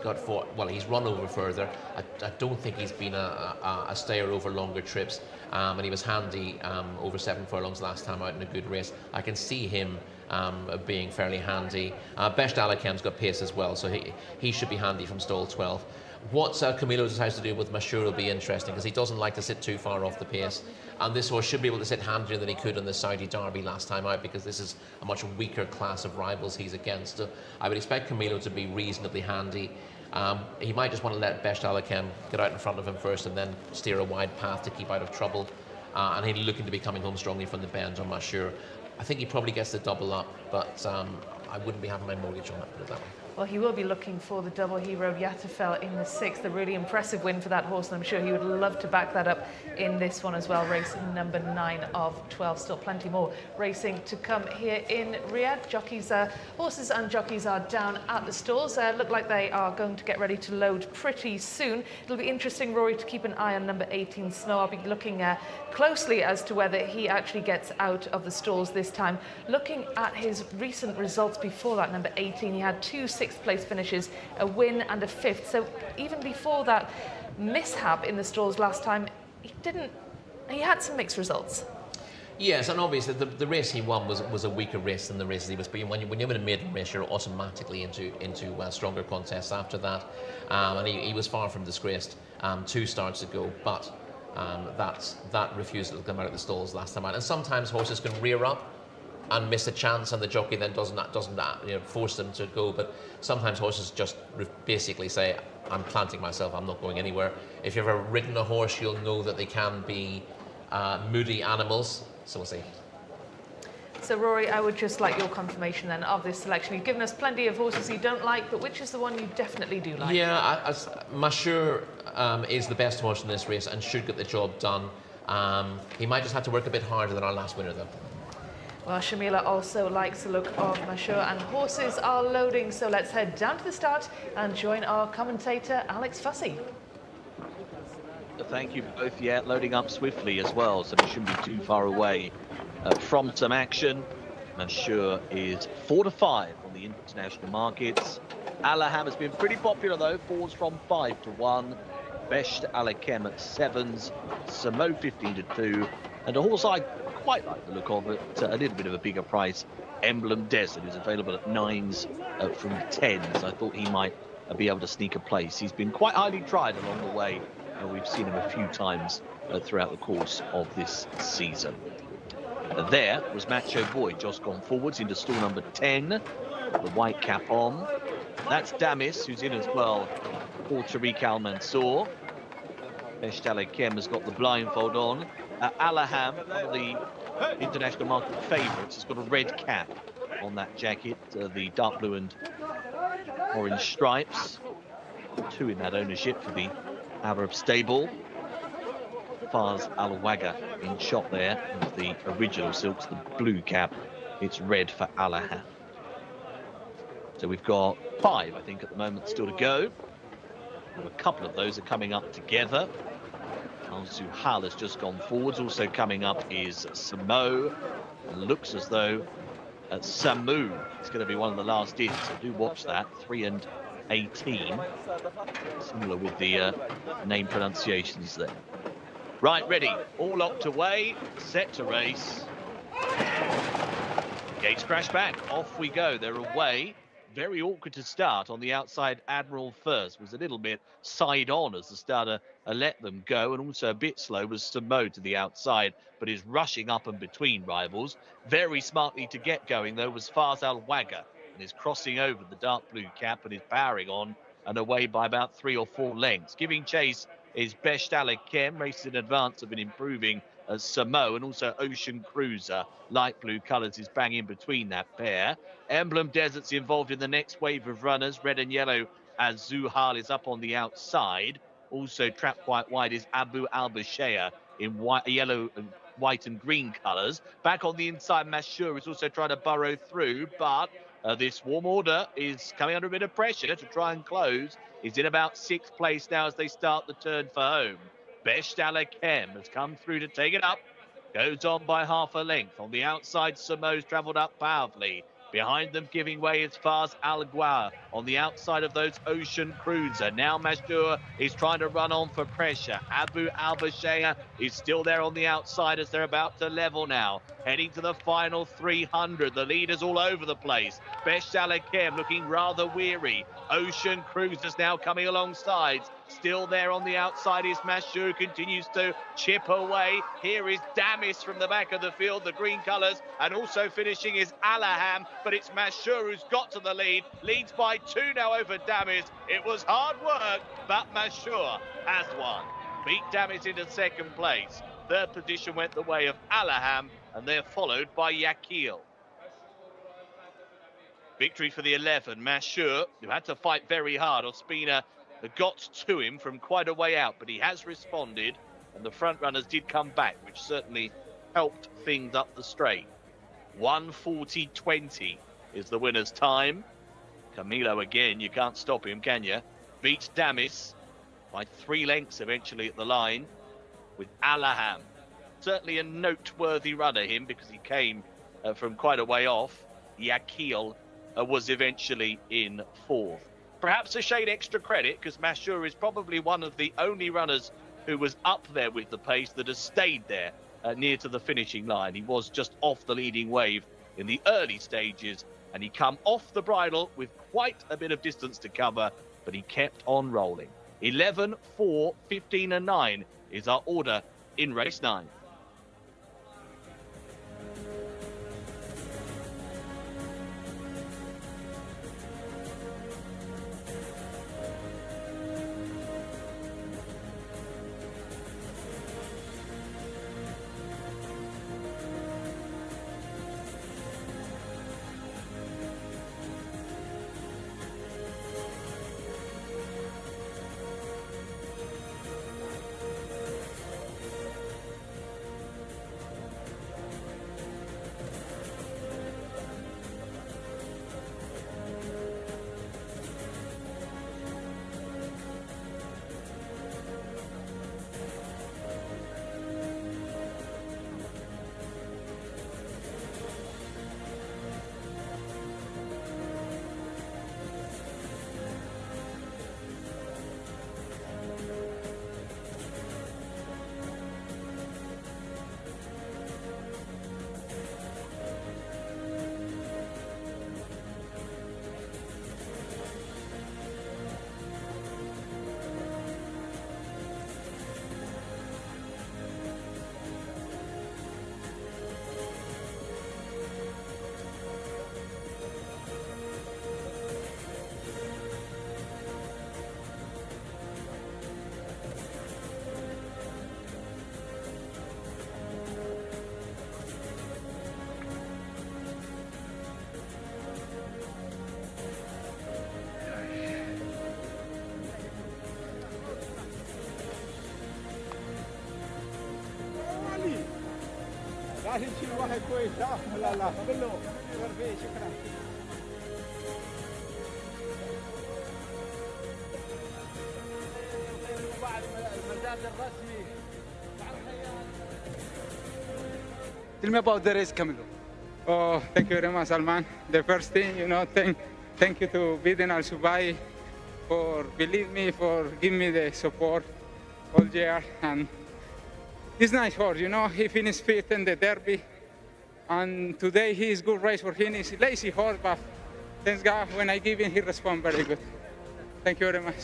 he's run over further, I don't think he's been a stayer over longer trips, and he was handy over 7 furlongs last time out in a good race. I can see him being fairly handy. Best Alakem's got pace as well, so he should be handy from stall 12. What Camilo decides to do with Mashur will be interesting because he doesn't like to sit too far off the pace, and this horse should be able to sit handier than he could on the Saudi Derby last time out because this is a much weaker class of rivals he's against. So I would expect Camilo to be reasonably handy. He might just want to let Best Alakem get out in front of him first and then steer a wide path to keep out of trouble, and he's looking to be coming home strongly from the bend on Mashur. I think he probably gets the double up, but I wouldn't be having my mortgage on that, put it that way. Well, he will be looking for the double. He rode Yatafel in the 6th, a really impressive win for that horse, and I'm sure he would love to back that up in this one as well. Race number 9 of 12. Still plenty more racing to come here in Riyadh. Horses and jockeys are down at the stalls. Look like they are going to get ready to load pretty soon. It'll be interesting, Rory, to keep an eye on number 18, Snow. I'll be looking closely as to whether he actually gets out of the stalls this time. Looking at his recent results before that, number 18, he had 2 6th place finishes, a win and a 5th. So even before that mishap in the stalls last time, he had some mixed results. Yes, and obviously the race he won was a weaker race than the races he was being. When you're in a maiden race, you're automatically into stronger contests after that, and he was far from disgraced 2 starts ago, but that refusal to come out of the stalls last time out. And sometimes horses can rear up and miss a chance, and the jockey then doesn't force them to go. But sometimes horses just basically say, "I'm planting myself. I'm not going anywhere." If you've ever ridden a horse, you'll know that they can be moody animals. So we'll see. So Rory, I would just like your confirmation then of this selection. You've given us plenty of horses you don't like, but which is the one you definitely do like? Yeah, Mashur is the best horse in this race and should get the job done. He might just have to work a bit harder than our last winner, though. Well, Shamila also likes the look of Mashur, and horses are loading, so let's head down to the start and join our commentator, Alex Fussy. Thank you both. Yeah, loading up swiftly as well, so we shouldn't be too far away from some action. Mashur is 4 to 5 on the international markets. Alaham has been pretty popular though, 4s from 5 to 1. Best Alakem at 7s, Samo 15 to 2, and a horse I quite like the look of it, a little bit of a bigger price, Emblem Desert, is available at 9s from 10s. I thought he might be able to sneak a place. He's been quite highly tried along the way, and we've seen him a few times throughout the course of this season. There was Macho Boy, just gone forwards into stall number 10, the white cap on. That's Damis, who's in as well, for Tariq Al Mansour. Best Alakem has got the blindfold on. Alaham, one of the international market favourites, has got a red cap on that jacket, the dark blue and orange stripes. 2 in that ownership for the Arab stable. Fars Al Waga in shot there with the original silks, the blue cap. It's red for Alaham. So we've got 5, I think, at the moment still to go. A couple of those are coming up together. Al-Zuhal has just gone forwards. Also coming up is Samo. And looks as though Samu is going to be one of the last in. So do watch that. 3 and 18. Similar with the name pronunciations there. Right, ready. All locked away. Set to race. Gates crash back. Off we go. They're away. Very awkward to start on the outside. Admiral first was a little bit side on as the starter let them go, and also a bit slow was Samo to the outside, but is rushing up and between rivals. Very smartly to get going though was Faz Al Wagga, and is crossing over the dark blue cap and is powering on and away by about 3 or 4 lengths. Giving chase is Besht Alakem, racing in advance of an improving Samo, and also Ocean Cruiser. Light blue colours is bang in between that pair. Emblem Desert's involved in the next wave of runners. Red and yellow as Zuhal is up on the outside. Also trapped quite wide is Abu Al-Bashaya in white, yellow, white and green colours. Back on the inside, Mashur is also trying to burrow through, but this warm order is coming under a bit of pressure to try and close. He's in about 6th place now as they start the turn for home. Besht Alakem has come through to take it up. Goes on by half a length. On the outside, Samo's travelled up powerfully. Behind them, giving way, is Faz Al Gwa. On the outside of those, Ocean Cruiser. Now Mashur is trying to run on for pressure. Abu Al-Bashaya is still there on the outside as they're about to level now. Heading to the final 300. The leaders all over the place. Besht Alakem looking rather weary. Ocean Cruiser's now coming alongside. Still there on the outside is Mashur, continues to chip away. Here is Damis from the back of the field, the green colours, and also finishing is Alaham, but it's Mashur who's got to the lead. Leads by 2 now over Damis. It was hard work, but Mashur has won. Beat Damis into 2nd place. 3rd position went the way of Alaham, and they're followed by Yakil. Victory for the 11, Mashur, who had to fight very hard. Ospina got to him from quite a way out, but he has responded, and the front runners did come back, which certainly helped things up the straight. 1:40.20 is the winner's time. Camilo again, you can't stop him, can you? Beats Damis by 3 lengths eventually at the line with Alaham. Certainly a noteworthy runner, him, because he came from quite a way off. Yakil was eventually in 4th. Perhaps a shade extra credit, because Mashur is probably one of the only runners who was up there with the pace that has stayed there near to the finishing line. He was just off the leading wave in the early stages, and he come off the bridle with quite a bit of distance to cover, but he kept on rolling. 11, 4, 15 and 9 is our order in race 9. شيل واحد كويس لا لا لا كله شكرا Tell me about the race, Camilo. Oh, thank you very much, Salman. The first thing, thank you to Biden Al Subai for believe me, for giving me the support all year. And he's nice horse, he finished fifth in the Derby. And today he's good race for him. He's a lazy horse, but thanks God, when I give him, he responds very good. Thank you very much.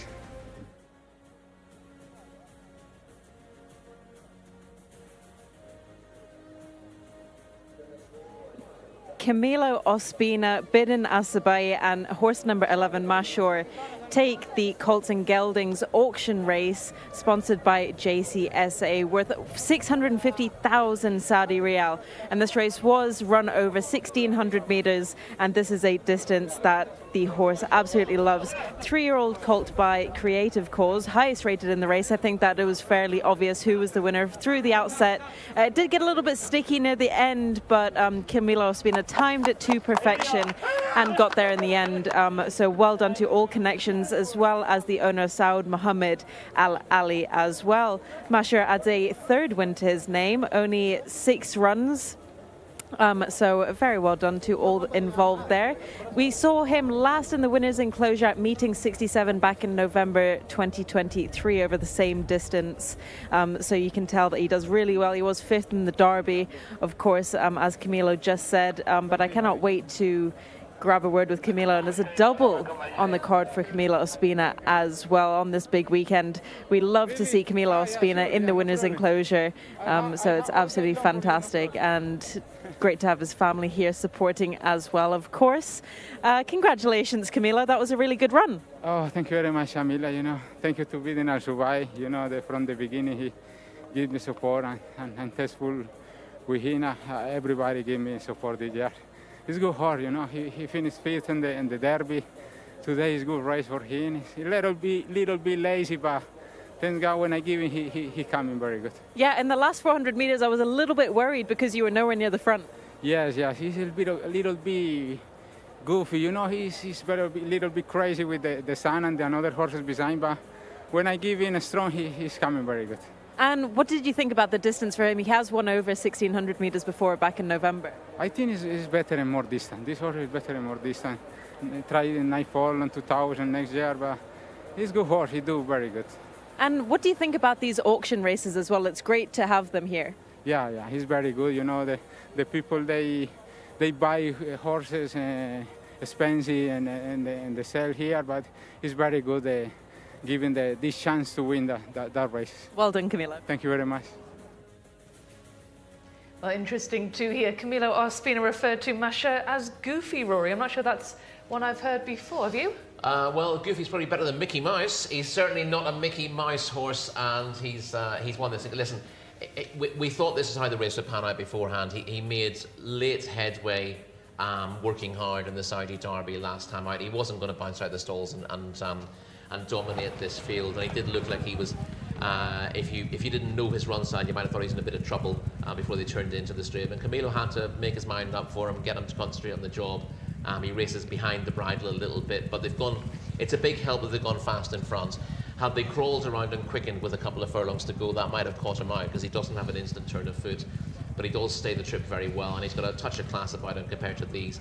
Camilo Ospina, Bidin Asabai and horse number 11 Mashur take the Colts and Geldings auction race sponsored by Jcsa worth 650,000 Saudi Riyal, and this race was run over 1,600 meters, and this is a distance that the horse absolutely loves. 3-year-old colt by Creative Cause, highest rated in the race. I think that it was fairly obvious who was the winner through the outset. It did get a little bit sticky near the end, but Camilo Ospina timed it to perfection and got there in the end. So well done to all connections, as well as the owner Saud Mohammed Al Ali as well. Mashur adds a third win to his name, only 6 runs. So very well done to all involved there. We saw him last in the winners' enclosure at meeting 67 back in November 2023 over the same distance. So you can tell that he does really well. He was 5th in the Derby, of course, as Camilo just said. But I cannot wait to grab a word with Camilo, and there's a double on the card for Camilo Ospina as well on this big weekend. We love to see Camilo Ospina in the winners' enclosure, so it's absolutely fantastic, and great to have his family here supporting as well, of course. Congratulations, Camilo. That was a really good run. Oh, thank you very much, Amila. Thank you to Biden Al Subai. From the beginning he gave me support, and thankful with him. Everybody gave me support this year. It's good horse, He finished 5th in the Derby. Today is good race for him. He's a little bit lazy, but thank God when I give him, he coming very good. Yeah, in the last 400 meters, I was a little bit worried because you were nowhere near the front. Yes. He's a little bit goofy, He's a little bit crazy with the sun and the another horses behind, but when I give him a strong, he's coming very good. And what did you think about the distance for him? He has won over 1,600 meters before back in November. I think it's better and more distant. This horse is better and more distant. Try in Nightfall and 2000 next year, but he's a good horse. He do very good. And what do you think about these auction races as well? It's great to have them here. Yeah, he's very good. The people, they buy horses expensive and they sell here, but he's very good. Given this chance to win that race. Well done, Camilo. Thank you very much. Well, interesting to hear Camilo Ospina referred to Mashur as Goofy, Rory. I'm not sure that's one I've heard before. Have you? Well, Goofy's probably better than Mickey Mouse. He's certainly not a Mickey Mouse horse, and he's won this. Listen, we thought this is how the race would pan out beforehand. He made late headway, working hard in the Saudi Derby last time out. He wasn't going to bounce out the stalls and dominate this field, and he did look like he was. If you didn't know his run side, you might have thought he was in a bit of trouble before they turned into the straight. And Camilo had to make his mind up for him, get him to concentrate on the job. He races behind the bridle a little bit, but they've gone. It's a big help that they've gone fast in front. Had they crawled around and quickened with a couple of furlongs to go, that might have caught him out because he doesn't have an instant turn of foot. But he does stay the trip very well, and he's got a touch of class about him compared to these,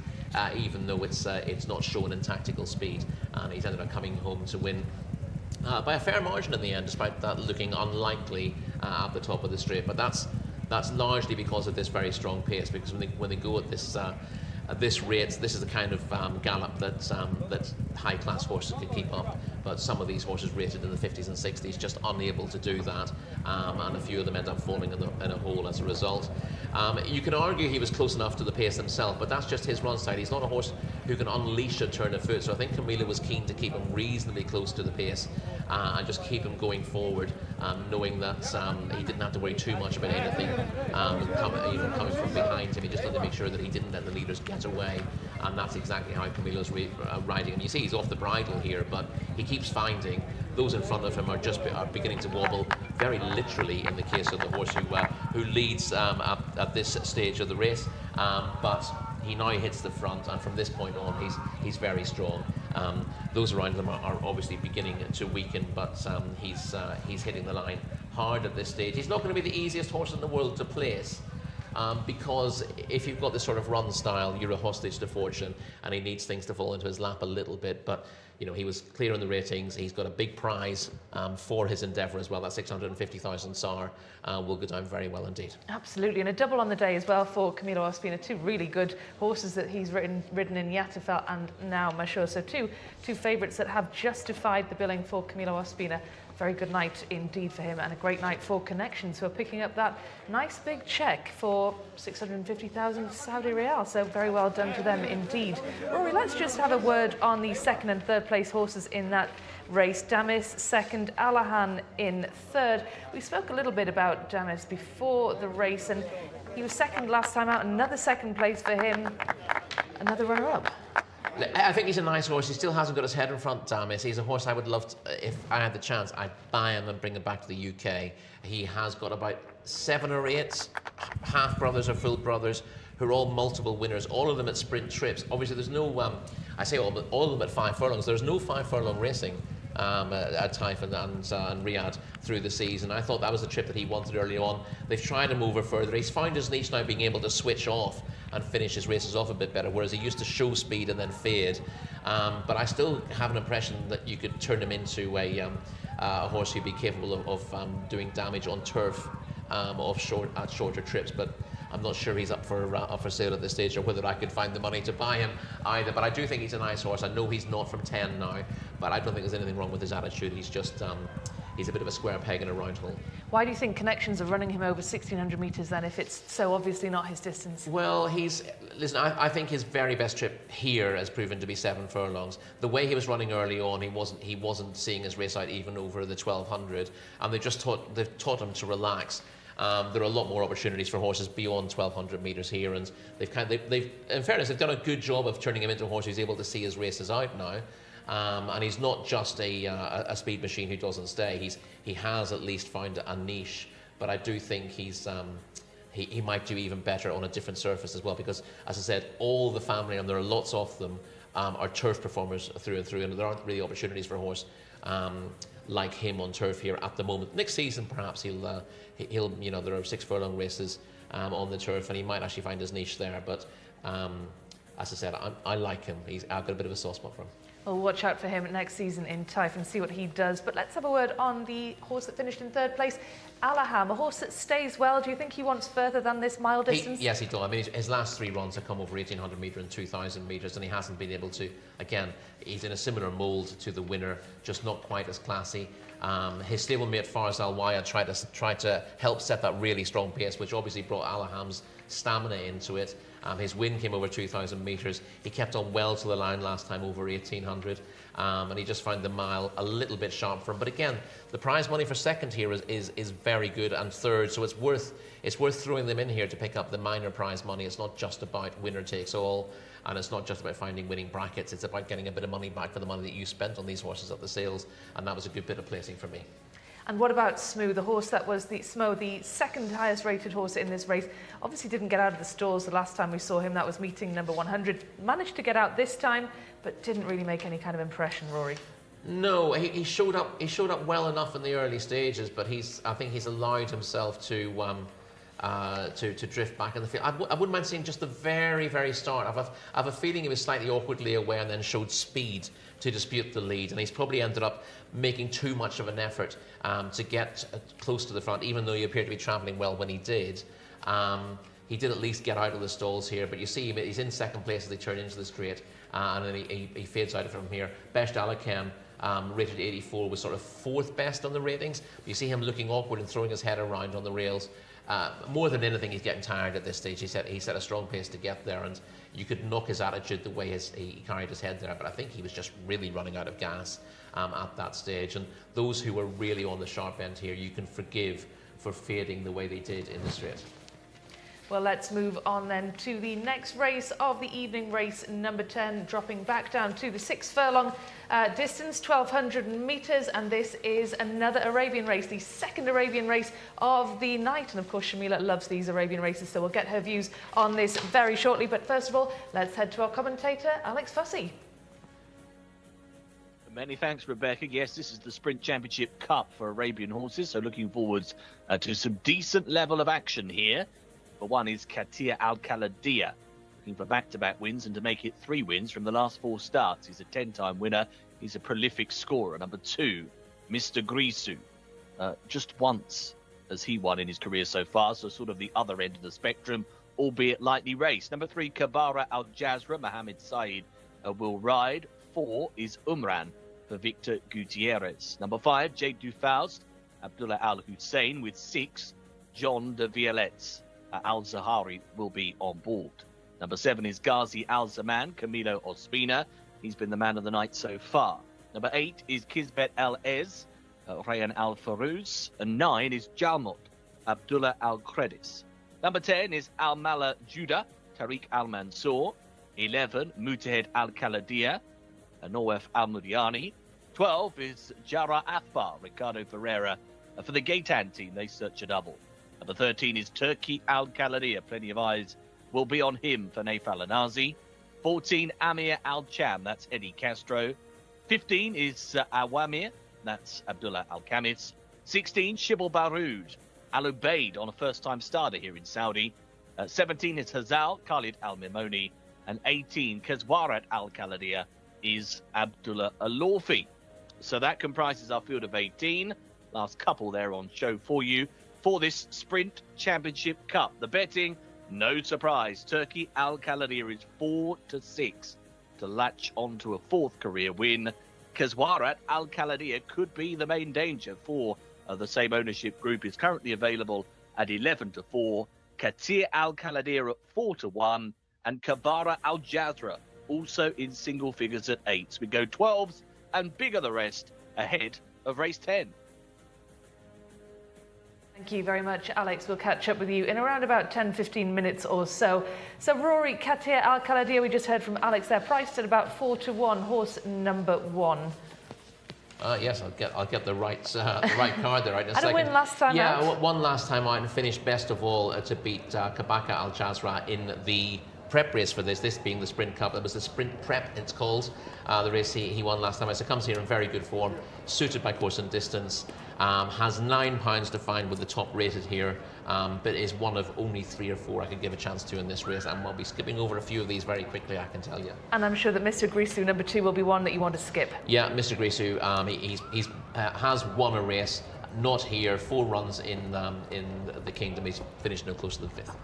even though it's not shown in tactical speed. And he's ended up coming home to win by a fair margin in the end, despite that looking unlikely at the top of the straight. But that's largely because of this very strong pace. Because when they go at this rate, this is the kind of gallop that high class horses can keep up. But some of these horses rated in the 50s and 60s just unable to do that, and a few of them end up falling in a hole as a result. You can argue he was close enough to the pace himself, but that's just his run side. He's not a horse who can unleash a turn of foot, so I think Camilo was keen to keep him reasonably close to the pace and just keep him going forward, knowing that he didn't have to worry too much about anything coming from behind him. He just had to make sure that he didn't let the leaders get away, and that's exactly how Camilo's riding. And you see he's off the bridle here, but he keeps finding those in front of him are beginning to wobble, very literally in the case of the horse who leads at this stage of the race. But he now hits the front, and from this point on, he's very strong. Those around him are obviously beginning to weaken, but he's hitting the line hard at this stage. He's not going to be the easiest horse in the world to place. Because if you've got this sort of run style, you're a hostage to fortune, and he needs things to fall into his lap a little bit. But you know, he was clear in the ratings. He's got a big prize for his endeavour as well. That 650,000 SAR will go down very well indeed. Absolutely, and a double on the day as well for Camilo Ospina. Two really good horses that he's ridden in Jcsa and now Mashur. So two favourites that have justified the billing for Camilo Ospina. Very good night indeed for him, and a great night for Connections, who are picking up that nice big cheque for 650,000 Saudi Riyal. So very well done to them indeed. Rory, let's just have a word on the second and third place horses in that race. Damis second, Alahan in third. We spoke a little bit about Damis before the race, and he was second last time out. Another second place for him, another runner-up. I think he's a nice horse. He still hasn't got his head in front, Damis. He's a horse I would love to, if I had the chance, I'd buy him and bring him back to the UK. He has got about 7 or 8 half brothers or full brothers who are all multiple winners, all of them at sprint trips. Obviously, there's no, I say all of them at 5 furlongs. There's no 5 furlong racing at Taif and Riyadh through the season. I thought that was the trip that he wanted early on. They've tried him over further. He's found his niche now, being able to switch off and finish his races off a bit better, whereas he used to show speed and then fade. But I still have an impression that you could turn him into a horse who'd be capable of doing damage on turf at shorter trips. But I'm not sure he's up for sale at this stage, or whether I could find the money to buy him either. But I do think he's a nice horse. I know he's not from 10 now, but I don't think there's anything wrong with his attitude. He's just he's a bit of a square peg in a round hole. Why do you think Connections are running him over 1,600 metres then, if it's so obviously not his distance? Well, listen, I think his very best trip here has proven to be 7 furlongs. The way he was running early on, he wasn't seeing his race out even over the 1,200, and they've taught him to relax. There are a lot more opportunities for horses beyond 1,200 metres here, and they've in fairness, they've done a good job of turning him into a horse who's able to see his races out now. And he's not just a speed machine who doesn't stay. He has at least found a niche, but I do think he might do even better on a different surface as well, because, as I said, all the family, and there are lots of them, are turf performers through and through, and there aren't really opportunities for a horse like him on turf here at the moment. Next season, perhaps he'll there are 6 furlong races on the turf, and he might actually find his niche there. But as I said, I like him. I've got a bit of a soft spot for him. Well, watch out for him next season in Taif and see what he does. But let's have a word on the horse that finished in third place, Alaham, a horse that stays well. Do you think he wants further than this mile distance? Yes, he does. I mean, his last 3 runs have come over 1,800 metres and 2,000 metres, and he hasn't been able to. Again, he's in a similar mould to the winner, just not quite as classy. His stablemate Farzal Al-Waya tried to help set that really strong pace, which obviously brought Alaham's stamina into it. His win came over 2,000 metres. He kept on well to the line last time over 1,800, and he just found the mile a little bit sharp for him. But again, the prize money for second here is very good, and third, so it's worth throwing them in here to pick up the minor prize money. It's not just about winner takes all, and it's not just about finding winning brackets. It's about getting a bit of money back for the money that you spent on these horses at the sales, and that was a good bit of placing for me. And what about Smo, the horse that was the second highest rated horse in this race? Obviously didn't get out of the stalls the last time we saw him. That was meeting number 100. Managed to get out this time, but didn't really make any kind of impression, Rory. No, he showed up well enough in the early stages, but I think he's allowed himself to drift back in the field. I wouldn't mind seeing just the very, very start. I have a feeling he was slightly awkwardly away and then showed speed to dispute the lead, and he's probably ended up making too much of an effort to get close to the front, even though he appeared to be travelling well when he did. He did at least get out of the stalls here, but you see he's in second place as they turn into the straight, and then he fades out from here. Besht Alakem, rated 84, was sort of 4th best on the ratings. You see him looking awkward and throwing his head around on the rails. More than anything, he's getting tired at this stage. He set a strong pace to get there, and you could knock his attitude the way he carried his head there, but I think he was just really running out of gas at that stage. And those who were really on the sharp end here, you can forgive for fading the way they did in the straight. Well, let's move on then to the next race of the evening, race number 10, dropping back down to the 6 furlong distance, 1,200 metres, and this is another Arabian race, the second Arabian race of the night. And of course, Shamila loves these Arabian races, so we'll get her views on this very shortly. But first of all, let's head to our commentator, Alex Fussy. Many thanks, Rebecca. Yes, this is the Sprint Championship Cup for Arabian horses, so looking forwards to some decent level of action here. For one is Katia Al-Khaladiya, looking for back-to-back wins and to make it 3 wins from the last 4 starts. He's a 10-time winner. He's a prolific scorer. Number 2, Mr. Grisu. Just once has he won in his career so far, so sort of the other end of the spectrum, albeit lightly raced. Number 3, Kabara Al-Jazra. Mohamed Saeed will ride. 4 is Umran for Victor Gutierrez. Number 5, Jade Dufaust, Abdullah Al Hussein. With 6, John de Violet. Al Zahari will be on board. Number 7 is Ghazi Al Zaman, Camilo Ospina. He's been the man of the night so far. Number 8 is Kisbet Al Ez, Rayan Al Farouz. And 9 is Jalmot, Abdullah Al Credis. Number 10 is Al Mala Judah, Tariq Al Mansour. 11, Mutahed Al Khaladiya, Nawaf Al Mudiani. 12 is Jara Athbar, Ricardo Ferreira. For the Gaitan team, they search a double. Number 13 is Turkey Al Khaladiya. Plenty of eyes will be on him for Naif Al Anazi. 14, Amir Al Cham. That's Eddie Castro. 15 is Awamir. That's Abdullah Al Khamis. 16, Shibal Baroud. Al Ubaid on a first-time starter here in Saudi. 17 is Hazal, Khalid Al Mimoni. And 18, Kazwarat Al Khaladiya, is Abdullah Al-Lawfi. So that comprises our field of 18. Last couple there on show for you for this Sprint Championship Cup. The betting, no surprise, Turkey Al Khaladiya is 4-6 to latch onto a 4th career win. Kazwarat Al Khaladiya could be the main danger for the same ownership group. Is currently available at 11-4. Katir Al Khaladiya at 4-1. And Kabara Al Jazra also in single figures at 8. We go 12s and bigger the rest ahead of race 10. Thank you very much, Alex. We'll catch up with you in around about 10-15 minutes or so. So Rory, Katia Al Khaladiya, we just heard from Alex there, priced at about 4-1, horse number 1. Yes, I'll get the right card there right in a second. And a win last time out. Yeah, one last time out and finished best of all to beat Kabaka Al Jazra in the prep race for this being the Sprint Cup. It was the Sprint Prep, it's called. The race he won last time. So comes here in very good form, suited by course and distance. Has £9 to find with the top rated here, but is one of only 3 or 4 I could give a chance to in this race, and we'll be skipping over a few of these very quickly, I can tell you. And I'm sure that Mr. Grisu, number 2, will be one that you want to skip. Yeah, Mr. Grisu, he has won a race, not here, 4 runs in the Kingdom. He's finished no closer than 5th.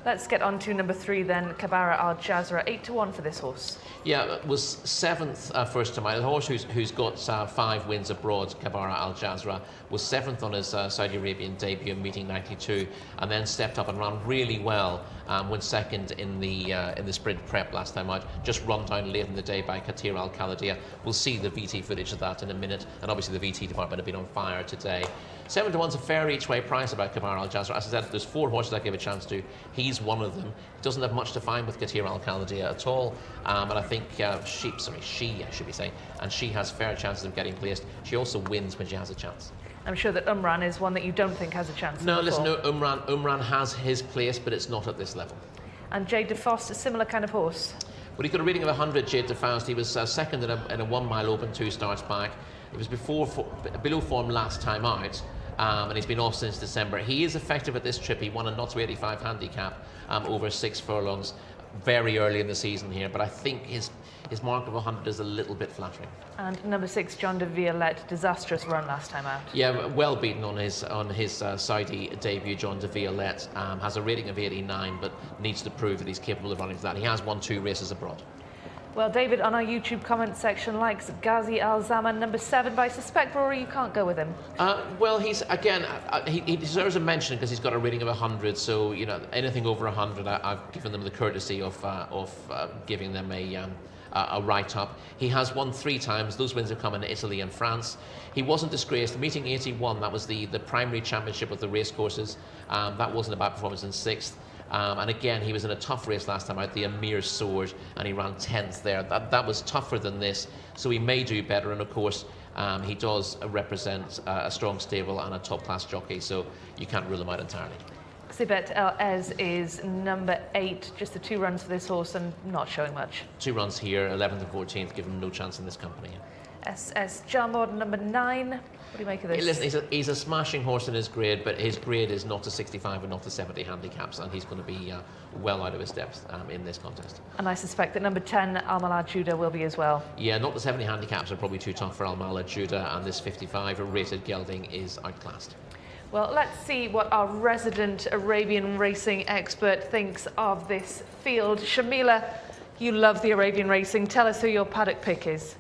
Let's get on to number 3 then, Kabara Al Jazra, 8-1 for this horse. Yeah, it was 7th first time out. The horse who's got 5 wins abroad, Kabara Al Jazra, was 7th on his Saudi Arabian debut, meeting 92, and then stepped up and ran really well. Went 2nd in the Sprint Prep last time out. Just run down late in the day by Katir Al Khaladiya. We'll see the VT footage of that in a minute, and obviously the VT department have been on fire today. 7-1's a fair each way price about Kabara Al Jazra. As I said, there's 4 horses I give a chance to. He's one of them. Doesn't have much to find with Katir Al Khaladiya at all, and I think she should be saying, and she has fair chances of getting placed. She also wins when she has a chance. I'm sure that Umran is one that you don't think has a chance. No, listen, no, Umran has his place, but it's not at this level. And Jade DeFost, a similar kind of horse. Well, he got a reading of 100, Jade DeFoust. He was 2nd in a 1 mile open 2 starts back. It was below form last time out. And he's been off since December. He is effective at this trip. He won a 0-85 handicap over 6 furlongs very early in the season here, but I think his mark of 100 is a little bit flattering. And number 6, John de Violet, disastrous run last time out. Yeah, well beaten on his Saudi debut. John de Violet has a rating of 89, but needs to prove that he's capable of running for that. He has won 2 races abroad. Well, David, on our YouTube comment section, likes Ghazi Al Zaman, number 7, but I suspect, Rory, you can't go with him. Well, he's, again, he deserves a mention because he's got a rating of 100, so, you know, anything over 100, I've given them the courtesy of giving them a write-up. He has won 3 times. Those wins have come in Italy and France. He wasn't disgraced. Meeting 81, that was the primary championship of the racecourses. That wasn't a bad performance in 6th. And again, he was in a tough race last time out, the Emir Sword, and he ran 10th there. That was tougher than this, so he may do better. And of course, he does represent a strong stable and a top-class jockey, so you can't rule him out entirely. Sibet El Ez is number 8, just the 2 runs for this horse and not showing much. 2 runs here, 11th and 14th, give him no chance in this company. SS Jamod, number 9. What do you make of this? Listen, he's a smashing horse in his grade, but his grade is not to 65 and not to 70 handicaps, and he's going to be well out of his depth in this contest. And I suspect that number 10, Al-Malad Judah, will be as well. Yeah, not the 70 handicaps are probably too tough for Al-Malad Judah, and this 55 rated gelding is outclassed. Well, let's see what our resident Arabian racing expert thinks of this field. Shamila, you love the Arabian racing. Tell us who your paddock pick is.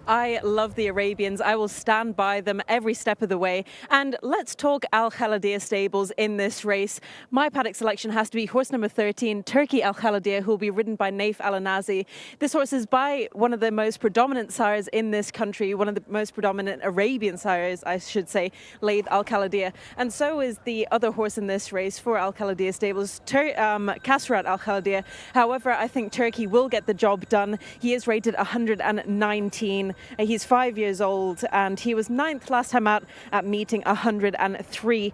I love the Arabians. I will stand by them every step of the way. And let's talk Al Khaladia stables in this race. My paddock selection has to be horse number 13, Turkey Al Khaladia, who will be ridden by Naif Al Anazi. This horse is by one of the most predominant sires in this country, one of the most predominant Arabian sires, I should say, Layth Al Khaladia. And so is the other horse in this race for Al Khaladia stables, Kasrat Al Khaladia. However, I think Turkey will get the job done. He is rated 119. He's 5 years old and he was 9th last time out at meeting 103.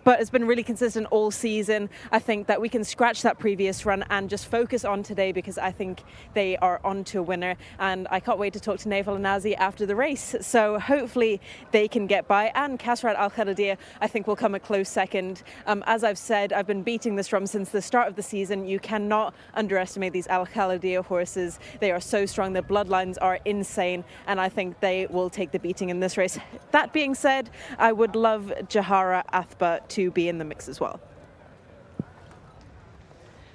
But has been really consistent all season. I think that we can scratch that previous run and just focus on today because I think they are on to a winner. And I can't wait to talk to Naif Al Anazi after the race. So hopefully they can get by. And Kasrat Al Khaladia, I think, will come a close second. As I've said, I've been beating this drum since the start of the season. You cannot underestimate these Al Khaladia horses. They are so strong. Their bloodlines are insane. And I think they will take the beating in this race. That being said, I would love Jahara Athba to be in the mix as well.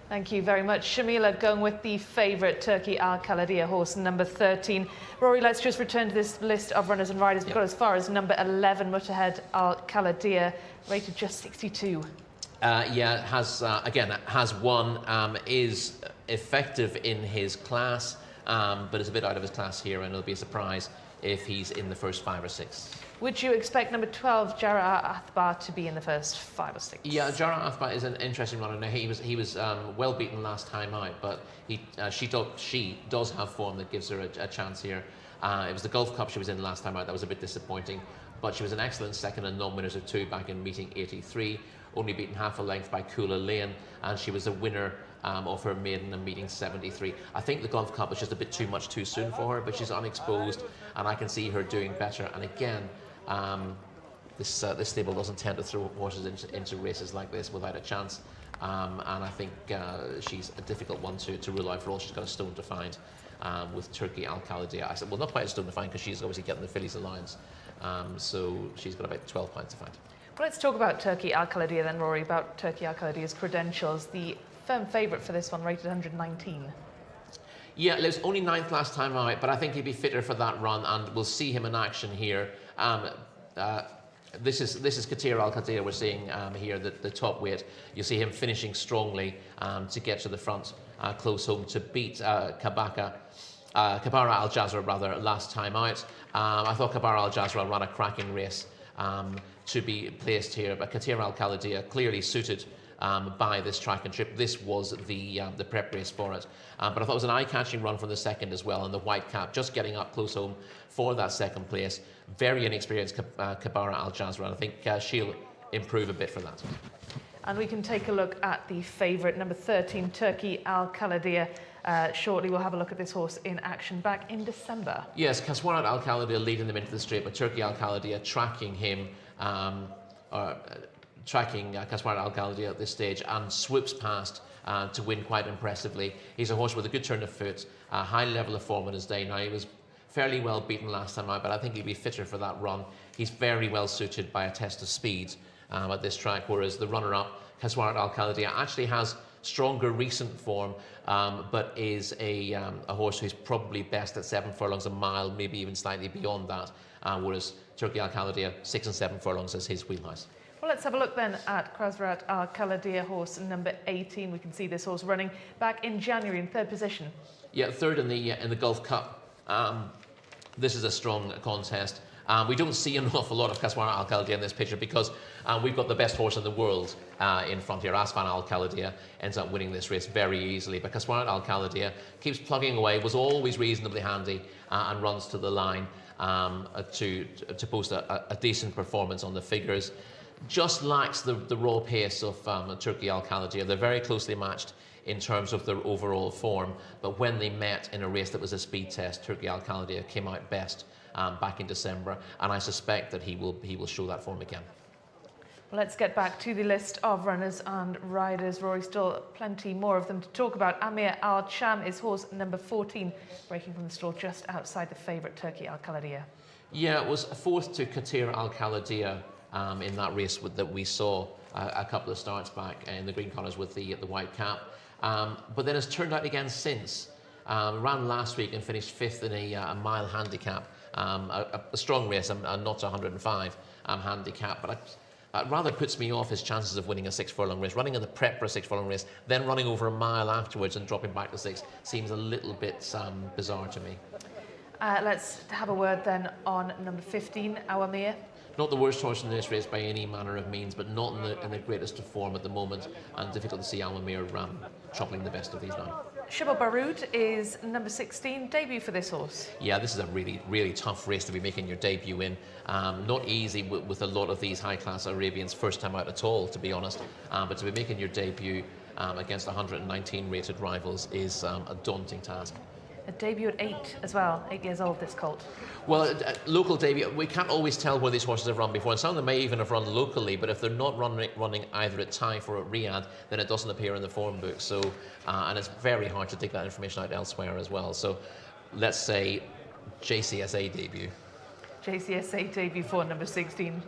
Thank you very much. Shamila going with the favourite Turkey Al Khaladia horse, number 13. Rory, let's just return to this list of runners and riders. We've got as far as number 11, Mutahed Al Khaladia, rated just 62. Yeah, has won, is effective in his class, but is a bit out of his class here, and it'll be a surprise if he's in the first 5 or 6. Would you expect number 12, Jara Athbar, to be in the first 5 or 6? Yeah, Jara Athbar is an interesting runner. Now, he was well beaten last time out, but she does have form that gives her a chance here. It was the Gulf Cup she was in last time out. That was a bit disappointing, but she was an excellent second and non-winners of 2 back in meeting 83. Only beaten half a length by Kula Lane, and she was a winner of her maiden and meeting 73. I think the Gulf Cup was just a bit too much too soon for her, but she's unexposed, and I can see her doing better. And again, this stable doesn't tend to throw horses into races like this without a chance, and I think she's a difficult one to rule out for all. She's got a stone to find with Turkey Al Khaladia. I said, well, not quite a stone to find because she's obviously getting the fillies allowance, so she's got about 12 points to find. Well, let's talk about Turkey Al Khaladia then, Rory, about Turkey Al Khaladia's credentials. The firm favourite for this one, rated 119. Yeah, it was only 9th last time out, but I think he'd be fitter for that run, and we'll see him in action here. This is Katir Al Khadir we're seeing here, the top weight. You see him finishing strongly to get to the front, close home to beat Kabara Al Jazra rather last time out. I thought Kabara Al Jazra ran a cracking race to be placed here, but Katir Al Khaladia clearly suited by this track and trip. This was the prep race for it. But I thought it was an eye-catching run from the second as well, and the white cap just getting up close home for that second place. Very inexperienced Kabara Al Jazra, and I think she'll improve a bit for that. And we can take a look at the favourite, number 13, Turkey Al Khaladia. Shortly, we'll have a look at this horse in action back in December. Yes, Kaswarat Al Khaladia leading them into the straight, but Turkey Al Khaladia tracking him, tracking Kaswarat Al Khaladia at this stage, and swoops past to win quite impressively. He's a horse with a good turn of foot, a high level of form in his day. Now, he was fairly well beaten last time out, but I think he'll be fitter for that run. He's very well suited by a test of speed at this track, whereas the runner-up, Kaswarat Al Khaladia, actually has stronger recent form, but is a horse who's probably best at 7 furlongs a mile, maybe even slightly beyond that, whereas Turkey Al Khaladia, 6 and 7 furlongs is his wheelhouse. Well, let's have a look then at Kasrat Al Khaladia, horse number 18. We can see this horse running back in January in 3rd position. Yeah, 3rd in the Gulf Cup. This is a strong contest. We don't see an awful lot of Kaswarat Al Khaladia in this picture because we've got the best horse in the world in front here. Asfan Al Khaladia ends up winning this race very easily, but Kaswarat Al Khaladia keeps plugging away, was always reasonably handy, and runs to the line to post a decent performance on the figures. Just lacks the raw pace of Turkey Al Khaladia. They're very closely matched in terms of their overall form. But when they met in a race that was a speed test, Turkey Al Khaldia came out best back in December, and I suspect that he will show that form again. Let's get back to the list of runners and riders. Rory, still plenty more of them to talk about. Amir Al Cham is horse number 14, breaking from the stall just outside the favourite Turkey Al Khaldia. Yeah, it was fourth to Qatir Al Khaldia in that race that we saw a couple of starts back in the green colours with the white cap. But then has turned out again since. Ran last week and finished fifth in a mile handicap. A strong race, a not 105 handicap, but it rather puts me off his chances of winning a 6 furlong race. Running in the prep for a 6 furlong race, then running over a mile afterwards and dropping back to 6 seems a little bit bizarre to me. Let's have a word then on number 15, Awamir. Not the worst horse in this race by any manner of means, but not in the greatest of form at the moment, and difficult to see Awamir troubling the best of these now. Shibal Baroud is number 16, debut for this horse. Yeah, this is a really, really tough race to be making your debut in. Not easy with a lot of these high-class Arabians first time out at all, to be honest. But to be making your debut against 119 rated rivals is a daunting task. A debut at 8 as well, 8 years old, this colt. Well, local debut, we can't always tell where these horses have run before, and some of them may even have run locally, but if they're not running either at Taif or at Riyadh, then it doesn't appear in the form book. So, and it's very hard to dig that information out elsewhere as well. So, let's say Jcsa debut. Jcsa debut for number 16.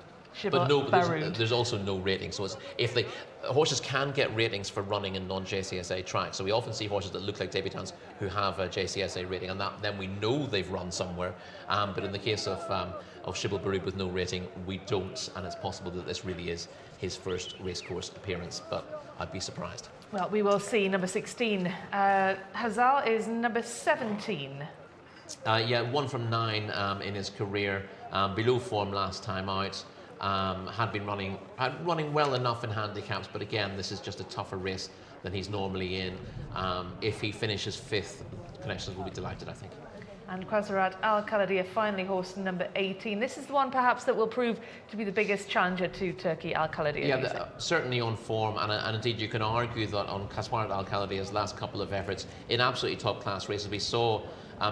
But no, there's also no rating. So if horses can get ratings for running in non-JCSA tracks. So we often see horses that look like debutants who have a JCSA rating, and then we know they've run somewhere. But in the case of Shibal Baroud with no rating, we don't, and it's possible that this really is his first racecourse appearance. But I'd be surprised. Well, we will see. Number 16, Hazal is number 17. Yeah, 1 from 9 in his career, below form last time out. Had been running well enough in handicaps, but again, this is just a tougher race than he's normally in. If he finishes 5th, connections will be delighted, I think. And Qasrat Al Khaldia, finally horse number 18. This is the one perhaps that will prove to be the biggest challenger to Turkey Al Khaldia. Yeah, certainly on form, and indeed you can argue that on Qasrat Al Khaldia's last couple of efforts in absolutely top class races, we saw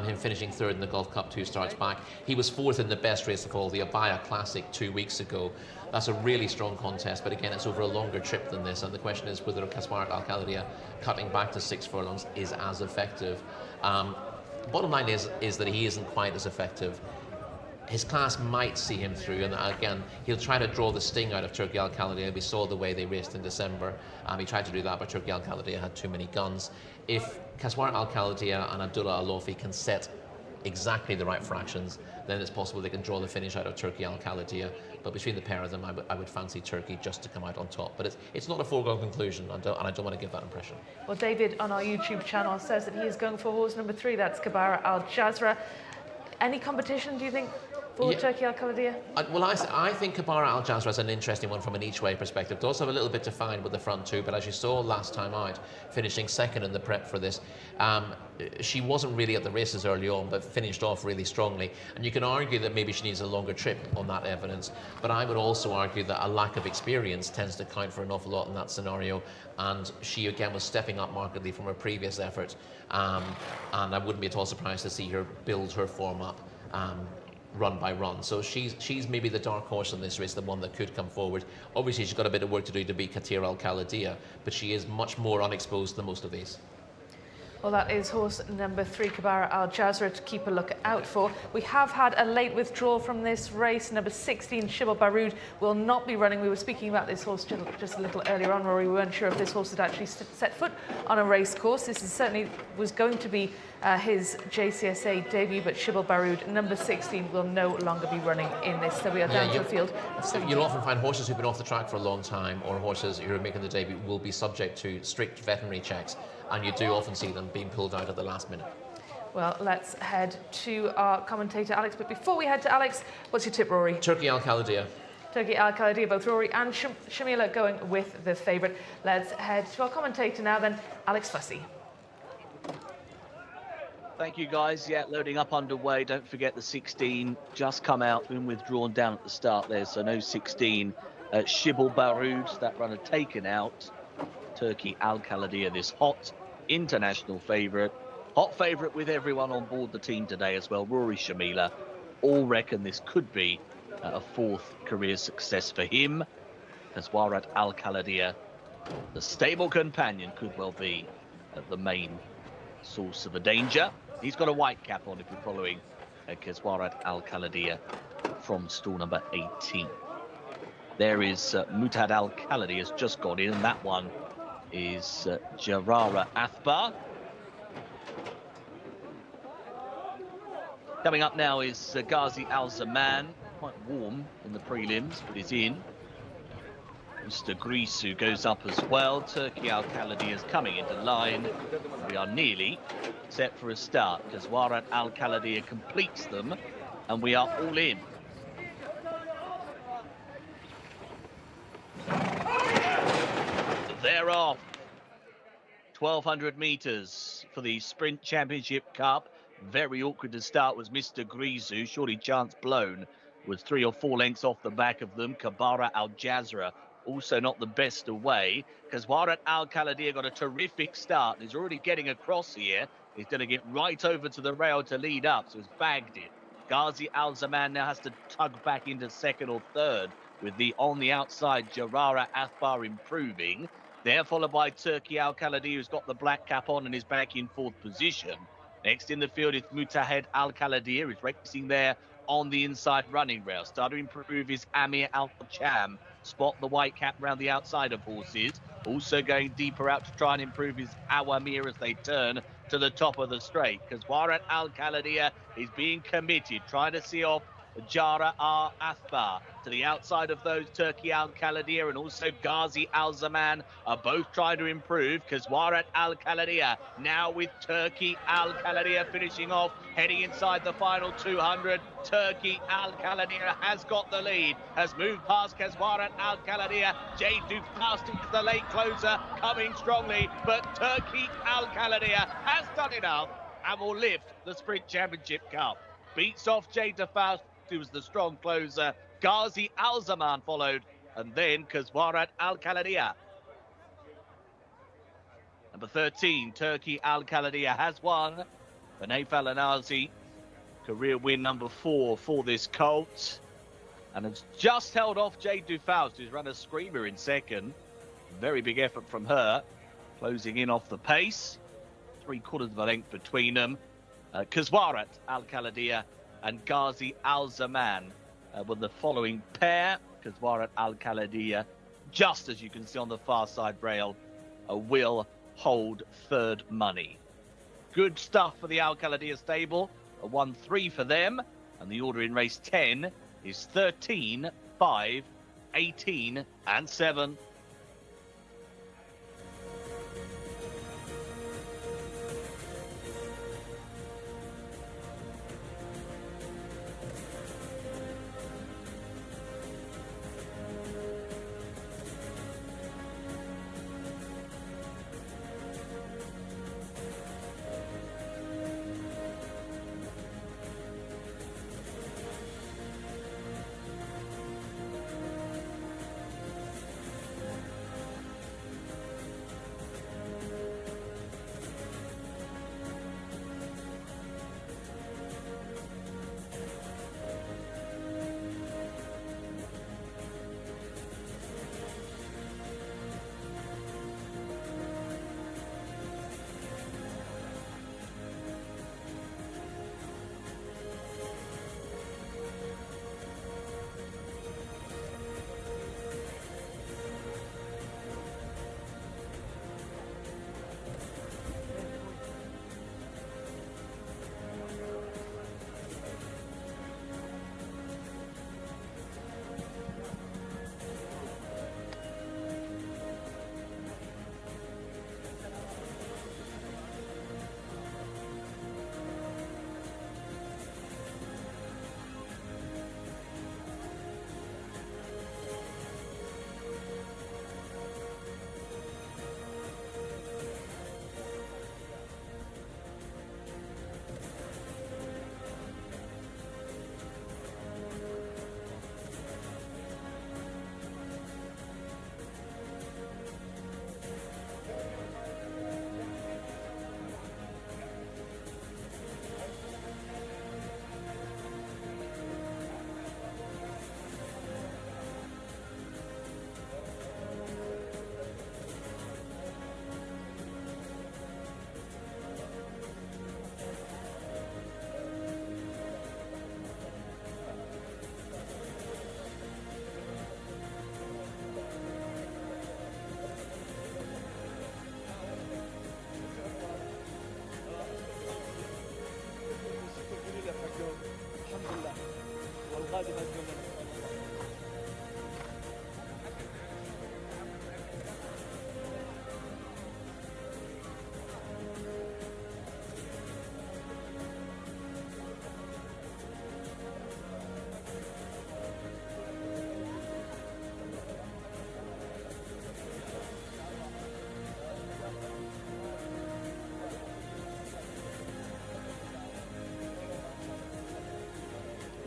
him finishing 3rd in the Gulf Cup 2 starts back. He was 4th in the best race of all, the Abaya Classic 2 weeks ago. That's a really strong contest, but again, it's over a longer trip than this, and the question is whether Qasrat Al Khaldia cutting back to 6 furlongs is as effective. Bottom line is that he isn't quite as effective. His class might see him through, and again, he'll try to draw the sting out of Turkey Al Khaldia. We saw the way they raced in December. He tried to do that, but Turkey Al Khaldia had too many guns. If Qasrat Al Khaldia and Abdullah Al Lofi can set exactly the right fractions, then it's possible they can draw the finish out of Turkey Al Khaldia. But between the pair of them, I would fancy Turkey just to come out on top. But it's not a foregone conclusion, and I don't want to give that impression. Well, David on our YouTube channel says that he is going for horse number 3. That's Kabara Al Jazra. Any competition, do you think, for Turkey Al Khaldia? Well, I think Kabara Al Jazra is an interesting one from an each way perspective. It does have a little bit to find with the front 2, but as you saw last time out, finishing 2nd in the prep for this, she wasn't really at the races early on, but finished off really strongly. And you can argue that maybe she needs a longer trip on that evidence, but I would also argue that a lack of experience tends to count for an awful lot in that scenario. And she again was stepping up markedly from her previous effort, and I wouldn't be at all surprised to see her build her form up run by run. So she's maybe the dark horse in this race, the one that could come forward. Obviously, she's got a bit of work to do to beat Qatir Al Khaldia, but she is much more unexposed than most of these. Well, that is horse number 3, Kabara Al Jazra, to keep a look out for. We have had a late withdrawal from this race. Number 16, Shibal Baroud, will not be running. We were speaking about this horse just a little earlier on, Rory. We weren't sure if this horse had actually set foot on a race course. This is certainly was going to be his JCSA debut, but Shibal Baroud, number 16, will no longer be running in this. So we are down to a field of 17. You'll often find horses who've been off the track for a long time, or horses who are making the debut, will be subject to strict veterinary checks, and you do often see them being pulled out at the last minute. Well, let's head to our commentator, Alex. But before we head to Alex, what's your tip, Rory? Turkey Al Khaldia. Turkey Al Khaldia, both Rory and Shamila going with the favourite. Let's head to our commentator now then, Alex Fussy. Thank you, guys. Yeah, loading up underway. Don't forget the 16 just come out, been withdrawn down at the start there, so no 16. Shibal Baroud, that runner taken out. Turkey Al Khalidiyah, this hot international favourite. Hot favourite with everyone on board the team today as well. Rory, Shamila, all reckon this could be a fourth career success for him. Kaswarat Al Khalidiyah, the stable companion, could well be the main source of a danger. He's got a white cap on if you're following Kaswarat Al Khalidiyah from stall number 18. There is Mutad Al Khalidi has just got in, and that one is Jarara Athbar. Coming up now is Ghazi Al Zaman, quite warm in the prelims, but is in. Mr. Grisu goes up as well. Turkey Al Khalidi is coming into line. We are nearly set for a start. Kaswarat Al Khalidi completes them, and we are all in. They're off. 1,200 meters for the Sprint Championship Cup. Very awkward to start was Mr. Grisu. Surely chance blown. Was 3 or 4 lengths off the back of them. Kabara Al Jazra also not the best away. Kaswarat Al Khalidiyah got a terrific start. He's already getting across here. He's going to get right over to the rail to lead up, so he's bagged it. Ghazi Al Zaman now has to tug back into second or third, with the on the outside Jarara Athbar improving. They're followed by Turkey Al Khalidi, who's got the black cap on and is back in 4th position. Next in the field is Mutahed Al Khalidi, who's racing there on the inside running rail. Starting to improve his Amir Al Cham. Spot the white cap round the outside of horses. Also going deeper out to try and improve his Awamir as they turn to the top of the straight. Kaswarat Al Khalidiyah is being committed, trying to see off Jara Al Athbar. To the outside of those, Turkey Al Khalidiyah and also Ghazi Al Zaman are both trying to improve. Kaswarat Al Khalidiyah now with Turkey Al Khalidiyah finishing off, heading inside the final 200. Turkey Al Khalidiyah has got the lead, has moved past Kaswarat Al Khalidiyah. Jay Dufast into the late closer, coming strongly, but Turkey Al Khalidiyah has done enough and will lift the Sprint Championship Cup. Beats off Jay Dufast, who was the strong closer. Ghazi Al Zaman followed, and then Kaswarat Al Khalidiyah. Number 13, Turkey Al Khalidiyah has won. Hanif Al Anazi, career win number 4 for this colt, and has just held off Jay Dufast, who's run a screamer in second. Very big effort from her, closing in off the pace. 3/4 of a length between them. Kaswarat Al Khalidiyah and Ghazi Al Zaman were the following pair. Kaswarat Al Khalidiyah, just as you can see on the far side rail, will hold third money. Good stuff for the Al Khalidiyah stable. A 1-3 for them, and the order in race 10 is 13, 5, 18 and 7.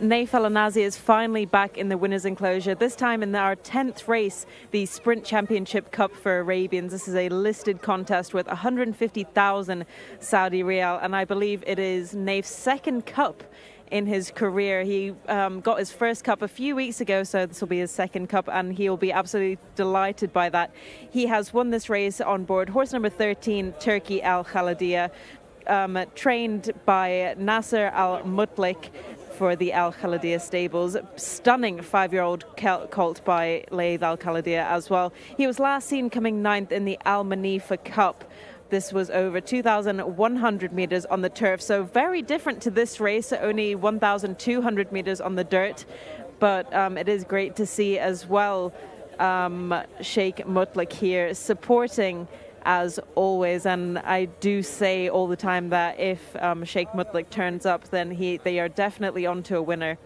Naif El Anazi is finally back in the winners' enclosure, this time in our 10th race, the Sprint Championship Cup for Arabians. This is a listed contest with 150,000 Saudi Riyal, and I believe it is Naif's second cup in his career. He got his first cup a few weeks ago, so this will be his second cup, and he'll be absolutely delighted by that. He has won this race on board horse number 13, Turkey Al Khaladia, trained by Nasser Al Mutlik for the Al Khaladia stables. Stunning 5-year-old colt by Laith Al Khaladia as well. He was last seen coming 9th in the Al Manifa Cup. This was over 2,100 meters on the turf, so very different to this race, only 1,200 meters on the dirt. But it is great to see as well Sheikh Mutlik here supporting as always, and I do say all the time that if Sheikh Mutlik turns up, then they are definitely onto a winner.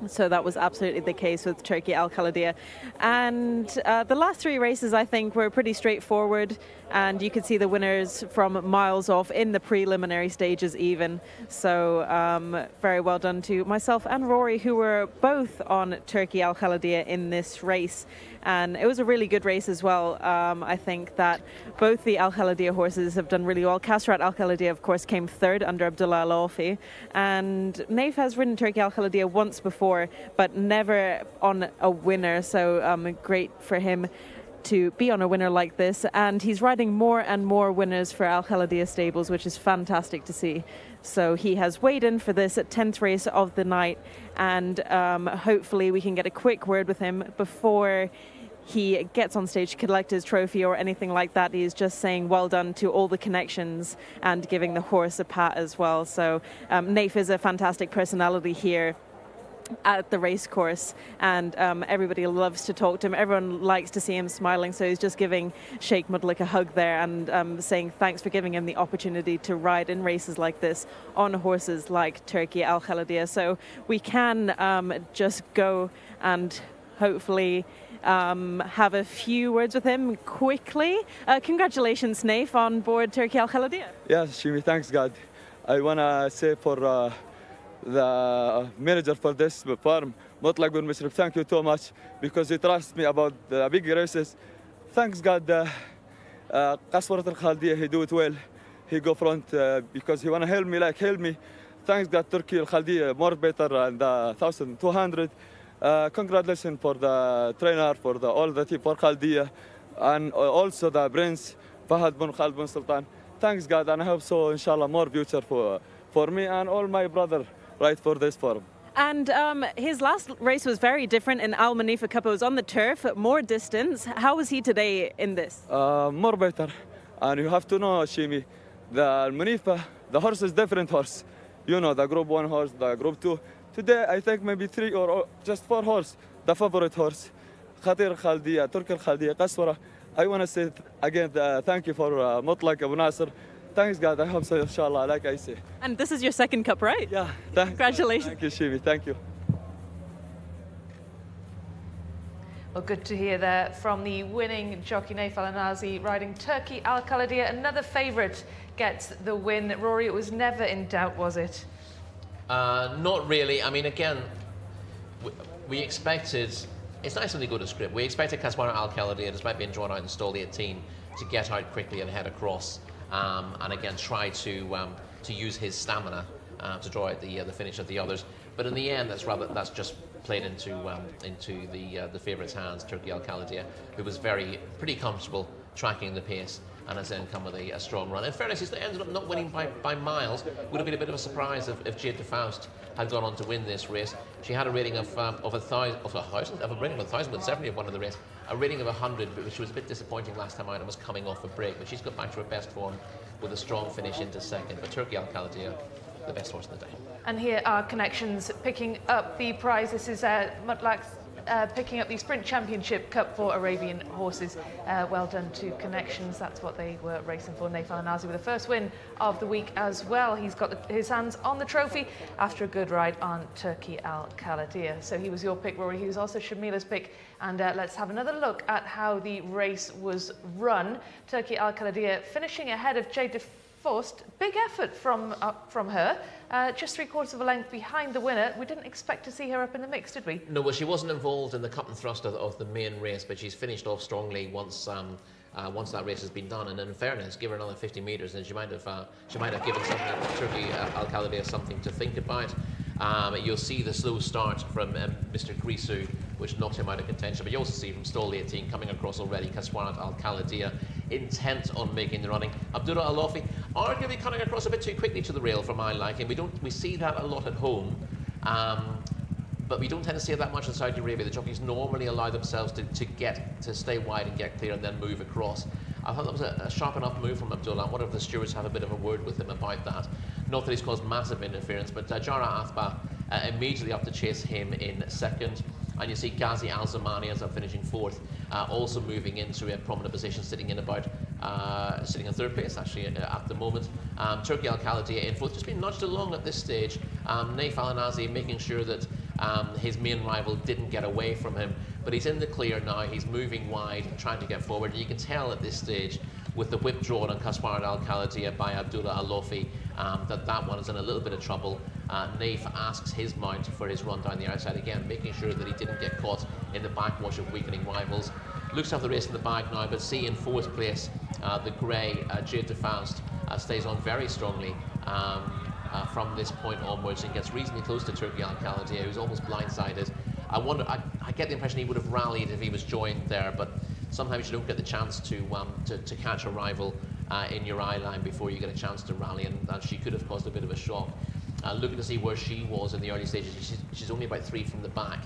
So that was absolutely the case with Turkey Al Khaladia. And the last 3 races, I think, were pretty straightforward, and you could see the winners from miles off in the preliminary stages even. So very well done to myself and Rory, who were both on Turkey Al Khaladia in this race. And it was a really good race as well. I think that both the Al Khaladia horses have done really well. Kasrat Al Khaladia, of course, came 3rd under Abdullah Al Awfi. And Naif has ridden Turkey Al Khaladia once before, but never on a winner. So great for him to be on a winner like this. And he's riding more and more winners for Al Khaladia stables, which is fantastic to see. So he has weighed in for this 10th race of the night. And hopefully we can get a quick word with him before he gets on stage to collect his trophy or anything like that. He's just saying well done to all the connections and giving the horse a pat as well. So Naif is a fantastic personality here at the race course, and everybody loves to talk to him. Everyone likes to see him smiling, so he's just giving Sheikh Mutlik a hug there and saying thanks for giving him the opportunity to ride in races like this on horses like Turkey Al Khaladia. So we can just go and hopefully have a few words with him quickly. Congratulations, Naif, on board Turkey Al Khaladia. Yes, Shimi, thanks God. I want to say for the manager for this farm, Mutlaq bin Mishrif, thank you so much, because he trusts me about the big races. Thanks God, Kaswarat Al Khaladia, he do it well. He go front because he want to help me. Thanks God, Turkey Al Khaladia, more better than 1,200. Congratulations for the trainer, for all the team, for Khaldia, and also the prince, Fahad bin Khalid bin Sultan. Thanks God, and I hope so, inshallah, more future for me and all my brother right for this forum. And his last race was very different in Al Manifa Cup. It was on the turf, more distance. How was he today in this? More better. And you have to know, Shimi, the Al Manifa, the horse is different horse. You know, the group 1 horse, the group 2. Today, I think maybe 3 or just 4 horse, the favorite horse. Khatir Khaldia, Turkey Khaldia, Kaswara. I want to say again, thank you for Mutlaq Abu Nasser. Thanks God, I hope so, inshallah, like I say. And this is your second cup, right? Yeah, thanks. Congratulations. Thank you, Shivi, thank you. Well, good to hear there from the winning jockey Naif El Anazi riding Turkey Al Khaladia. Another favourite gets the win. Rory, it was never in doubt, was it? Not really. I mean, again, we expected, it's nice when they go to script, we expected Kaswara Al Khaladia, despite being drawn out in stall 18, to get out quickly and head across, and again try to use his stamina to draw out the finish of the others. But in the end, that's just played into the favourite's hands, Turkey Al Khaladia, who was pretty comfortable tracking the pace, and has then come with a strong run. In fairness, he ended up not winning by miles. Would have been a bit of a surprise if Jcsa had gone on to win this race. She had a rating of 1,000, but certainly of one of the race. A rating of 100, which was a bit disappointing last time out and was coming off a break. But she's got back to her best form with a strong finish into second. But Turkey Al Khaladia, the best horse in the day. And here are Connections picking up the prize. This is Mutlaq's picking up the Sprint Championship Cup for Arabian horses. Well done to Connections. That's what they were racing for. Naif El Anazi with the first win of the week as well. He's got his hands on the trophy after a good ride on Turkey Al Khaladia. So he was your pick, Rory. He was also Shamila's pick. And let's have another look at how the race was run. Turkey Al Khaladia finishing ahead of Jcsa forced. Big effort from her. Just 3/4 of a length behind the winner. We didn't expect to see her up in the mix, did we? No, well, she wasn't involved in the cut and thrust of the main race, but she's finished off strongly once that race has been done. And in fairness, give her another 50 metres, and she might have given Turkey Al-Khalidiyah something to think about. You'll see the slow start from Mr. Grisu, which knocked him out of contention. But you also see from stall 18 coming across already Kaswarat Al-Khalidiyah, intent on making the running. Abdullah Al-Lofi arguably coming across a bit too quickly to the rail for my liking. We see that a lot at home. But we don't tend to see it that much in Saudi Arabia. The jockeys normally allow themselves to stay wide and get clear and then move across. I thought that was a sharp enough move from Abdullah. I wonder if the stewards have a bit of a word with him about that. Not that he's caused massive interference, but Jara Athba immediately up to chase him in second. And you see Ghazi Al-Zamani ends up finishing fourth, also moving into a prominent position, sitting in third place actually at the moment. Turkey Al-Khalidiyah in fourth, just been nudged along at this stage. Naif Al-Anazi making sure that his main rival didn't get away from him, but he's in the clear now. He's moving wide, trying to get forward, and you can tell at this stage with the whip drawn on Kaswarat Al-Khalidiyah by Abdullah Al-Lofi that one is in a little bit of trouble. Naif asks his mount for his run down the outside again, making sure that he didn't get caught in the backwash of weakening rivals. Looks to have the race in the bag now, but see in fourth place the grey Jcsa stays on very strongly from this point onwards and gets reasonably close to Turkey Al-Khalidiyah, who's almost blindsided. I get the impression he would have rallied if he was joined there, but sometimes you don't get the chance to catch a rival in your eye line before you get a chance to rally, and she could have caused a bit of a shock. Looking to see where she was in the early stages, she's only about 3 from the back,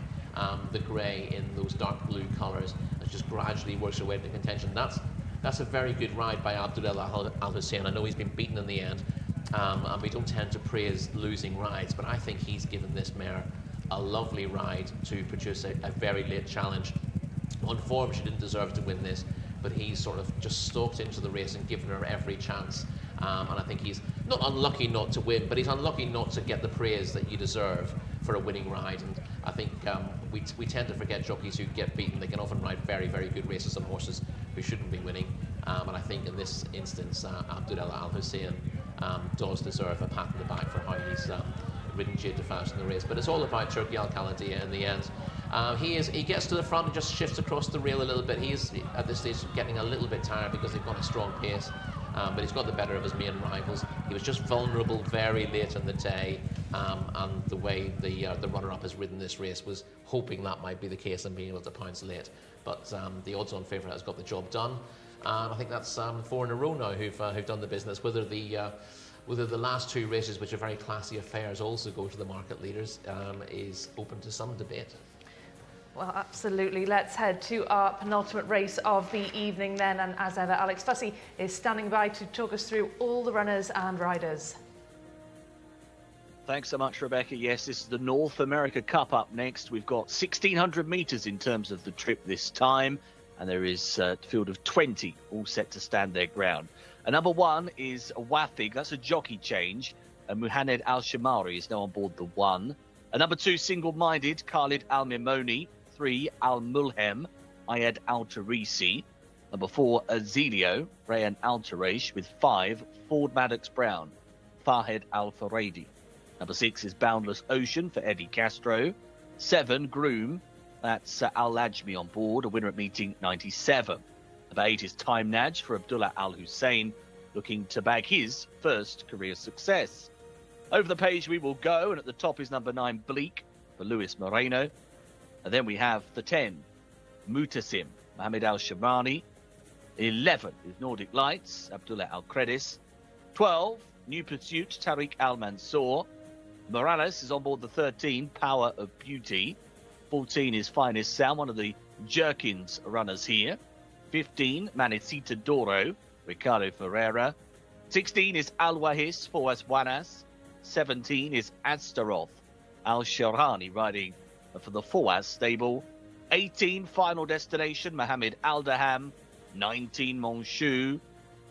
the grey in those dark blue colours, and just gradually works her way into contention. That's a very good ride by Abdullah Al-Hussein. I know he's been beaten in the end, and we don't tend to praise losing rides, but I think he's given this mare a lovely ride to produce a very late challenge. On form, she didn't deserve to win this, but he's sort of just stalked into the race and given her every chance. And I think he's not unlucky not to win, but he's unlucky not to get the praise that you deserve for a winning ride. And I think we tend to forget jockeys who get beaten. They can often ride very, very good races on horses who shouldn't be winning. And I think in this instance, Abdullah Al-Hussein does deserve a pat on the back for how he's ridden Jcsa in the race. But it's all about Turkey Al-Khalidiyah in the end. He gets to the front and just shifts across the rail a little bit. He is at this stage getting a little bit tired because they've got a strong pace, but he's got the better of his main rivals. He was just vulnerable very late in the day, and the way the runner-up has ridden this race was hoping that might be the case and being able to pounce late. But the odds-on favourite has got the job done. I think that's 4 in a row now who've done the business. Whether the last 2 races, which are very classy affairs, also go to the market leaders is open to some debate. Well, absolutely. Let's head to our penultimate race of the evening then. And as ever, Alex Fussy is standing by to talk us through all the runners and riders. Thanks so much, Rebecca. Yes, this is the North America Cup up next. We've got 1,600 metres in terms of the trip this time. And there is a field of 20 all set to stand their ground. Number 1 is Wafig. That's a jockey change. Muhammad Al-Shamari is now on board the 1. Number 2, single-minded, Khalid Al-Mimoni. 3, Al-Mulhem, Ayad Al-Tarisi. Number 4, Azilio, Rayan Al-Taresh. With 5, Ford Maddox Brown, Fahed Al-Faradi. Number 6 is Boundless Ocean for Eddie Castro. 7, Groom, that's Al-Lajmi on board, a winner at meeting 97. Number 8 is Time Naj for Abdullah Al-Hussein, looking to bag his first career success. Over the page we will go, and at the top is number 9, Bleak for Luis Moreno. And then we have the 10, Mutasim, Mohamed Al-Shamrani. 11 is Nordic Lights, Abdullah Al-Credis. 12, New Pursuit, Tariq Al-Mansour. Morales is on board the 13, Power of Beauty. 14 is Finest Sound, one of the Jerkins runners here. 15, Manicita Doro, Ricardo Ferreira. 16 is Al-Wahis, Fawaz Wanas. 17 is Astaroth, Al-Sharani riding for the Fawaz stable. 18, Final Destination, Mohamed Aldaham. 19, Monshu,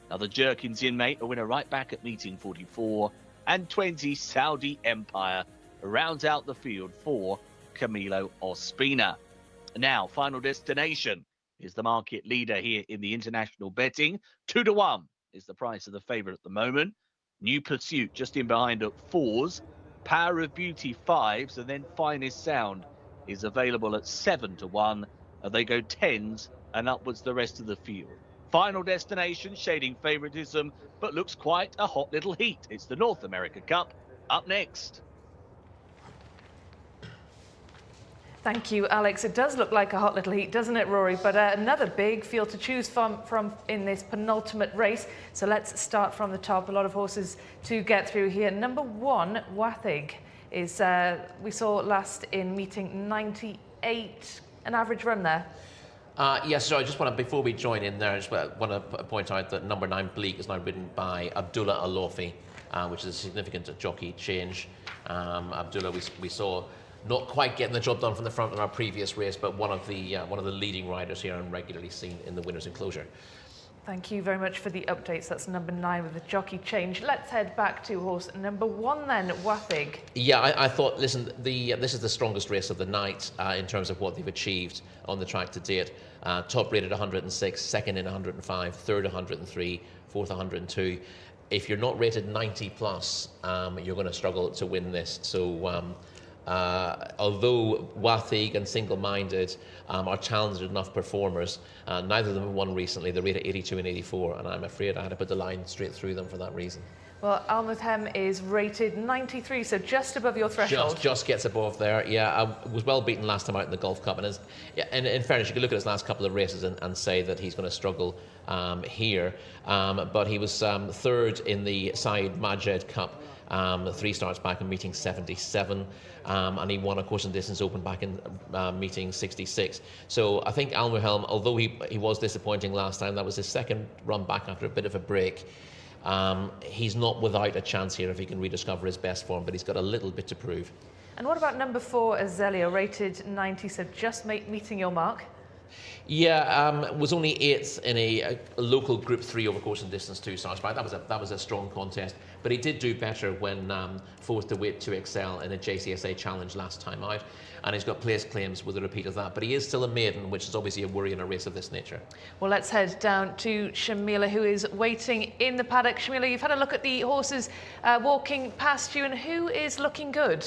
another Jerkins inmate, a winner right back at meeting 44. And 20, Saudi Empire, rounds out the field for Camilo Ospina. Now, Final Destination is the market leader here in the international betting. 2-1 is the price of the favourite at the moment. New Pursuit just in behind at 4s. Power of Beauty 5s, and then Finest Sound is available at 7-1. They go 10s and upwards the rest of the field. Final destination, shading favouritism, but looks quite a hot little heat. It's the North America Cup up next. Thank you, Alex. It does look like a hot little heat, doesn't it, Rory? But another big field to choose from in this penultimate race. So let's start from the top. A lot of horses to get through here. Number 1, Wathig, is we saw last in meeting 98, an average run there. Yes, so I just want to, before we join in there, I just want to point out that number 9, Bleak, is now ridden by Abdullah Alofi, which is a significant jockey change. Abdullah, we saw not quite getting the job done from the front in our previous race, but one of the leading riders here and regularly seen in the winner's enclosure. Thank you very much for the updates. That's number 9 with the jockey change. Let's head back to horse number 1 then, Wathig. Yeah, I thought, listen, this is the strongest race of the night in terms of what they've achieved on the track to date. Top rated 106, second in 105, third 103, fourth 102. If you're not rated 90 plus, you're going to struggle to win this. So although Wathig and Single Minded are talented enough performers, neither of them have won recently. They're rated 82 and 84, and I'm afraid I had to put the line straight through them for that reason. Well, Al Muthem is rated 93, so just above your threshold. Just gets above there. Yeah, I was well beaten last time out in the Gulf Cup, and in fairness, you could look at his last couple of races and say that he's going to struggle here. But he was third in the Saeed Majed Cup 3 starts back in meeting 77, and he won a course and distance open back in meeting 66. So I think Al Muthem, although he was disappointing last time, that was his second run back after a bit of a break. He's not without a chance here if he can rediscover his best form, but he's got a little bit to prove. And what about number 4, Azalea, rated 90, so just meeting your mark? Yeah, was only 8th in a local Group 3 over course and distance 2 starts back. That was a strong contest, but he did do better when 4th to weight to excel in a Jcsa challenge last time out, and he's got place claims with a repeat of that. But he is still a maiden, which is obviously a worry in a race of this nature. Well, let's head down to Shamila, who is waiting in the paddock. Shamila, you've had a look at the horses walking past you, and who is looking good?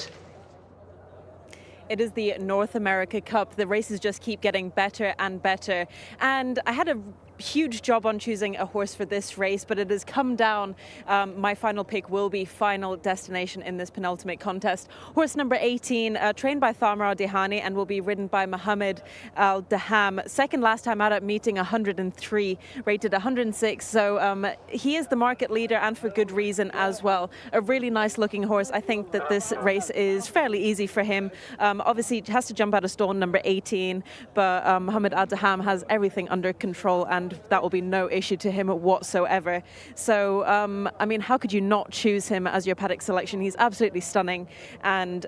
It is the North America Cup. The races just keep getting better and better. And I had a huge job on choosing a horse for this race, but it has come down. My final pick will be Final Destination in this penultimate contest. Horse number 18, trained by Thamra Dehani and will be ridden by Mohammed Al Daham. Second last time out at meeting 103, rated 106. So he is the market leader, and for good reason as well. A really nice looking horse. I think that this race is fairly easy for him. Obviously, it has to jump out of stone, number 18, but Mohammed Al Daham has everything under control, and that will be no issue to him whatsoever. So, I mean, how could you not choose him as your paddock selection? He's absolutely stunning, and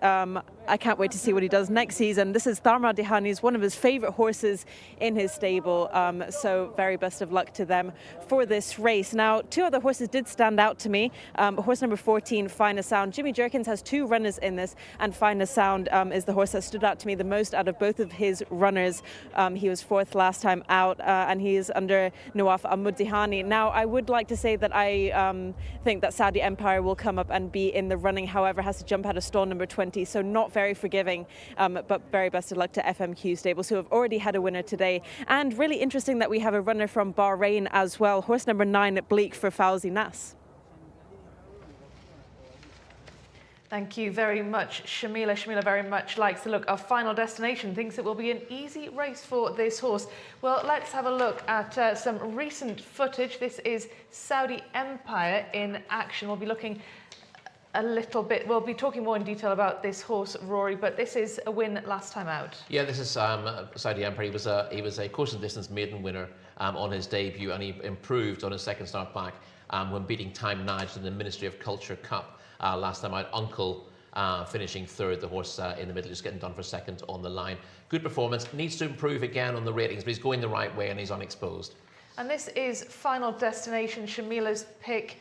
I can't wait to see what he does next season. This is Thamra Dehani's one of his favourite horses in his stable, so very best of luck to them for this race. Now, 2 other horses did stand out to me. Horse number 14, Finest Sound. Jimmy Jerkins has 2 runners in this, and Finest Sound is the horse that stood out to me the most out of both of his runners. He was 4th last time out, and he is under Nawaf Ahmad Dehani. Now, I would like to say that I think that Saudi Empire will come up and be in the running, however, has to jump out of stall number 20, so not very forgiving, but very best of luck to FMQ Stables, who have already had a winner today. And really interesting that we have a runner from Bahrain as well, horse number 9, Bleak for Fauzi Nas. Thank you very much, Shamila. Shamila very much likes the look of Final Destination, thinks it will be an easy race for this horse. Well, let's have a look at some recent footage. This is Saudi Empire in action. We'll be looking a little bit, we'll be talking more in detail about this horse, Rory, but this is a win last time out. Yeah, this is Saudi Empire. He was a course and distance maiden winner on his debut, and he improved on his second start back when beating Time Nudge in the Ministry of Culture Cup. Last time out, Uncle finishing 3rd, the horse in the middle, just getting done for 2nd on the line. Good performance, needs to improve again on the ratings, but he's going the right way and he's unexposed. And this is Final Destination, Shamila's pick.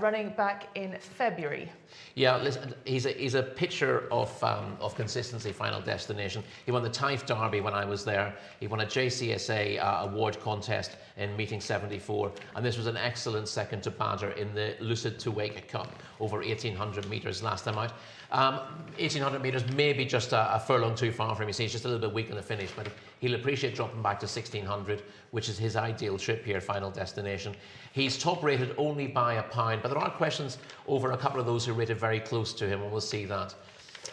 running back in February. Yeah, listen, he's a picture of consistency, Final Destination. He won the Taif Derby when I was there. He won a Jcsa award contest in meeting 74, and this was an excellent second to Badr in the Lucid to Wake Cup over 1,800 metres last time out. 1,800 metres may be just a furlong too far for him. He's just a little bit weak in the finish, but he'll appreciate dropping back to 1,600, which is his ideal trip here, Final Destination. He's top rated only by a pound, but there are questions over a couple of those who rated very close to him, and we'll see that.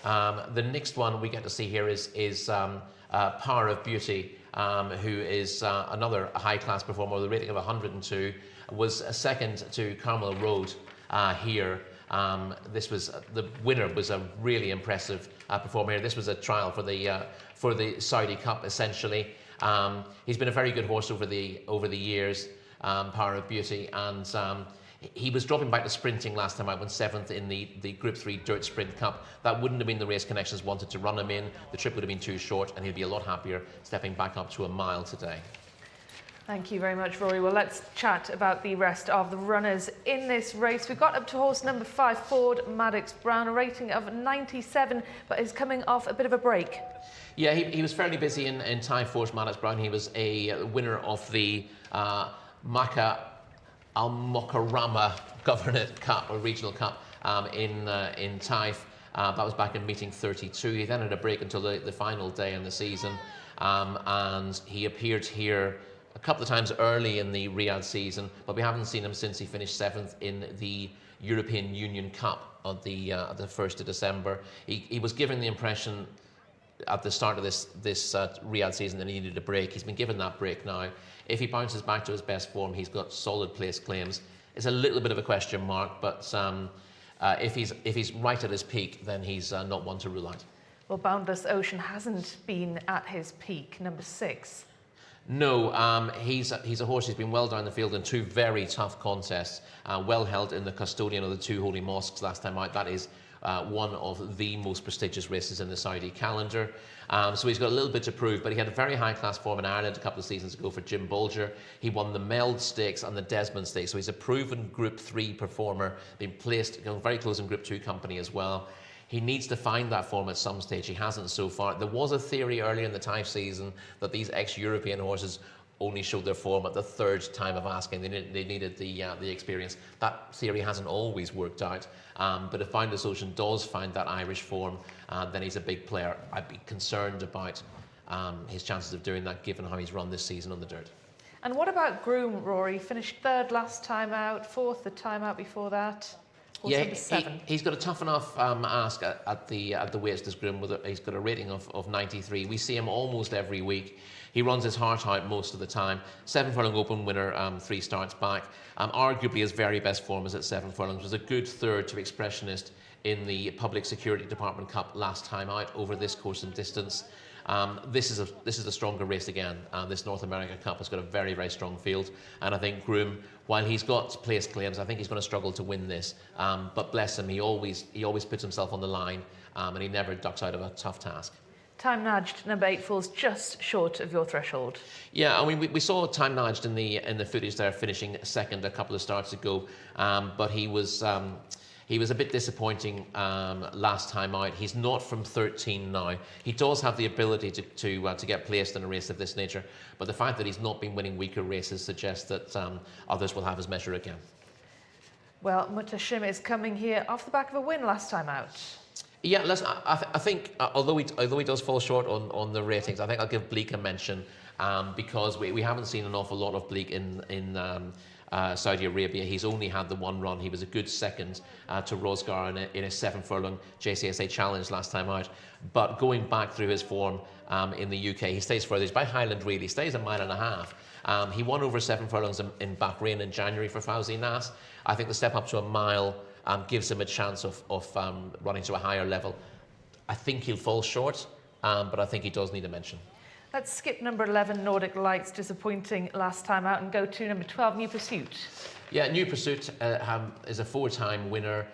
The next one we get to see here is Power of Beauty, who is another high-class performer with a rating of 102, was a second to Carmel Road here. This was the winner was a really impressive performer here. This was a trial for the Saudi Cup essentially. He's been a very good horse over the years, Power of Beauty, and he was dropping back to sprinting last time out, went 7th in the Group 3 Dirt Sprint Cup. That wouldn't have been the race Connections wanted to run him in. The trip would have been too short, and he'd be a lot happier stepping back up to a mile today. Thank you very much, Rory. Well, let's chat about the rest of the runners in this race. We've got up to horse number 5, Ford Maddox Brown, a rating of 97, but is coming off a bit of a break. Yeah, he was fairly busy in Thai Ford Maddox Brown. He was a winner of the Makkah Al Mokarama Governorate Cup or Regional Cup in Taif. That was back in meeting 32. He then had a break until the final day in the season, and he appeared here a couple of times early in the Riyadh season, but we haven't seen him since he finished 7th in the European Union Cup on the 1st of December. He was given the impression at the start of this Riyadh season that he needed a break. He's been given that break now. If he bounces back to his best form, he's got solid place claims. It's a little bit of a question mark, but if he's right at his peak, then he's not one to rule out. Well, Boundless Ocean hasn't been at his peak, number 6. No, he's a horse who's been well down the field in 2 very tough contests, well held in the custodian of the 2 holy mosques last time out. That is one of the most prestigious races in the Saudi calendar. So he's got a little bit to prove, but he had a very high-class form in Ireland a couple of seasons ago for Jim Bolger. He won the Meld Stakes and the Desmond Stakes, so he's a proven Group 3 performer, been placed very close in Group 2 company as well. He needs to find that form at some stage. He hasn't so far. There was a theory earlier in the Taif season that these ex-European horses only showed their form at the 3rd time of asking. They needed the experience. That theory hasn't always worked out. But if Boundless Ocean does find that Irish form, then he's a big player. I'd be concerned about his chances of doing that, given how he's run this season on the dirt. And what about Groom, Rory? Finished 3rd last time out, 4th the time out before that. Yeah, he's got a tough enough ask at the weights, this Groom. He's got a rating of 93. We see him almost every week. He runs his heart out most of the time. 7 furlong open winner, 3 starts back. Arguably his very best form is at 7 furlongs. Was a good 3rd to Expressionist in the Public Security Department Cup last time out over this course and distance. This is a stronger race again. This North America Cup has got a very, very strong field, and I think Groom, while he's got place claims, I think he's going to struggle to win this. But bless him, he always puts himself on the line, and he never ducks out of a tough task. Time Nudged, number 8, falls just short of your threshold. Yeah, I mean, we saw Time Nudged in the footage there, finishing 2nd a couple of starts ago, but he was a bit disappointing last time out. He's not from 13 now. He does have the ability to get placed in a race of this nature, but the fact that he's not been winning weaker races suggests that others will have his measure again. Well, Mutashim is coming here off the back of a win last time out. Yeah, listen, I think although he does fall short on the ratings, I think I'll give Bleak a mention because we haven't seen an awful lot of Bleak in Saudi Arabia. He's only had the 1 run. He was a good 2nd to Rosgar in a 7 furlong Jcsa challenge last time out. But going back through his form in the UK, he stays further. He's by Highland really. He stays 1.5 miles. He won over 7 furlongs in Bahrain in January for Fawzi Nas. I think the step up to a mile gives him a chance of running to a higher level. I think he'll fall short, but I think he does need a mention. Let's skip number 11, Nordic Lights, disappointing last time out, and go to number 12, New Pursuit. Yeah, New Pursuit is a 4-time winner.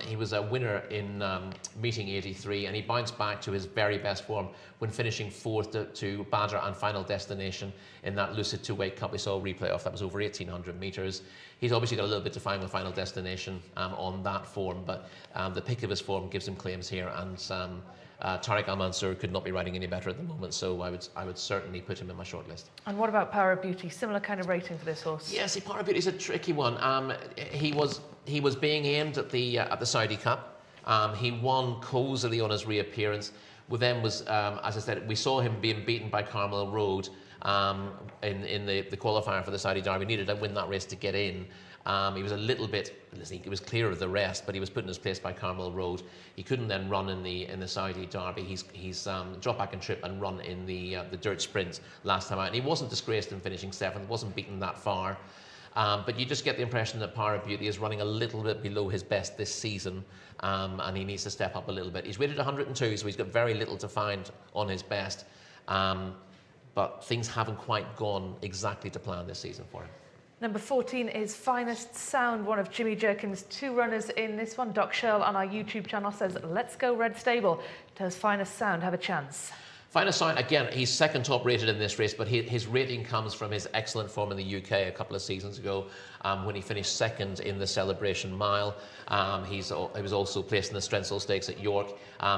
He was a winner in meeting 83, and he bounced back to his very best form when finishing 4th to Badr and Final Destination in that Lucid 2-Weight Cup. We saw a replay of that was over 1,800 metres. He's obviously got a little bit to find with Final Destination on that form, but the pick of his form gives him claims here, and Tariq Al Mansour could not be riding any better at the moment, so I would certainly put him in my shortlist. And what about Power of Beauty? Similar kind of rating for this horse? Yeah, see, Power of Beauty is a tricky one. He was being aimed at the Saudi Cup. He won cozily on his reappearance. With them was, as I said, we saw him being beaten by Carmel Road in the qualifier for the Saudi Derby. He needed to win that race to get in. He was a little bit, he was clear of the rest, but he was put in his place by Carmel Road. He couldn't then run in the Saudi Derby. He's dropped back and trip and run in the dirt sprint last time out. And he wasn't disgraced in finishing 7th, wasn't beaten that far. But you just get the impression that Power of Beauty is running a little bit below his best this season, and he needs to step up a little bit. He's rated 102, so he's got very little to find on his best. But things haven't quite gone exactly to plan this season for him. Number 14 is Finest Sound, one of Jimmy Jerkin's 2 runners in this one. Doc Sherl on our YouTube channel says, let's go Red Stable. Does Finest Sound have a chance? Finest Sound, again, he's 2nd top rated in this race, but his rating comes from his excellent form in the UK a couple of seasons ago when he finished 2nd in the Celebration Mile. He was also placed in the Strensall Stakes at York.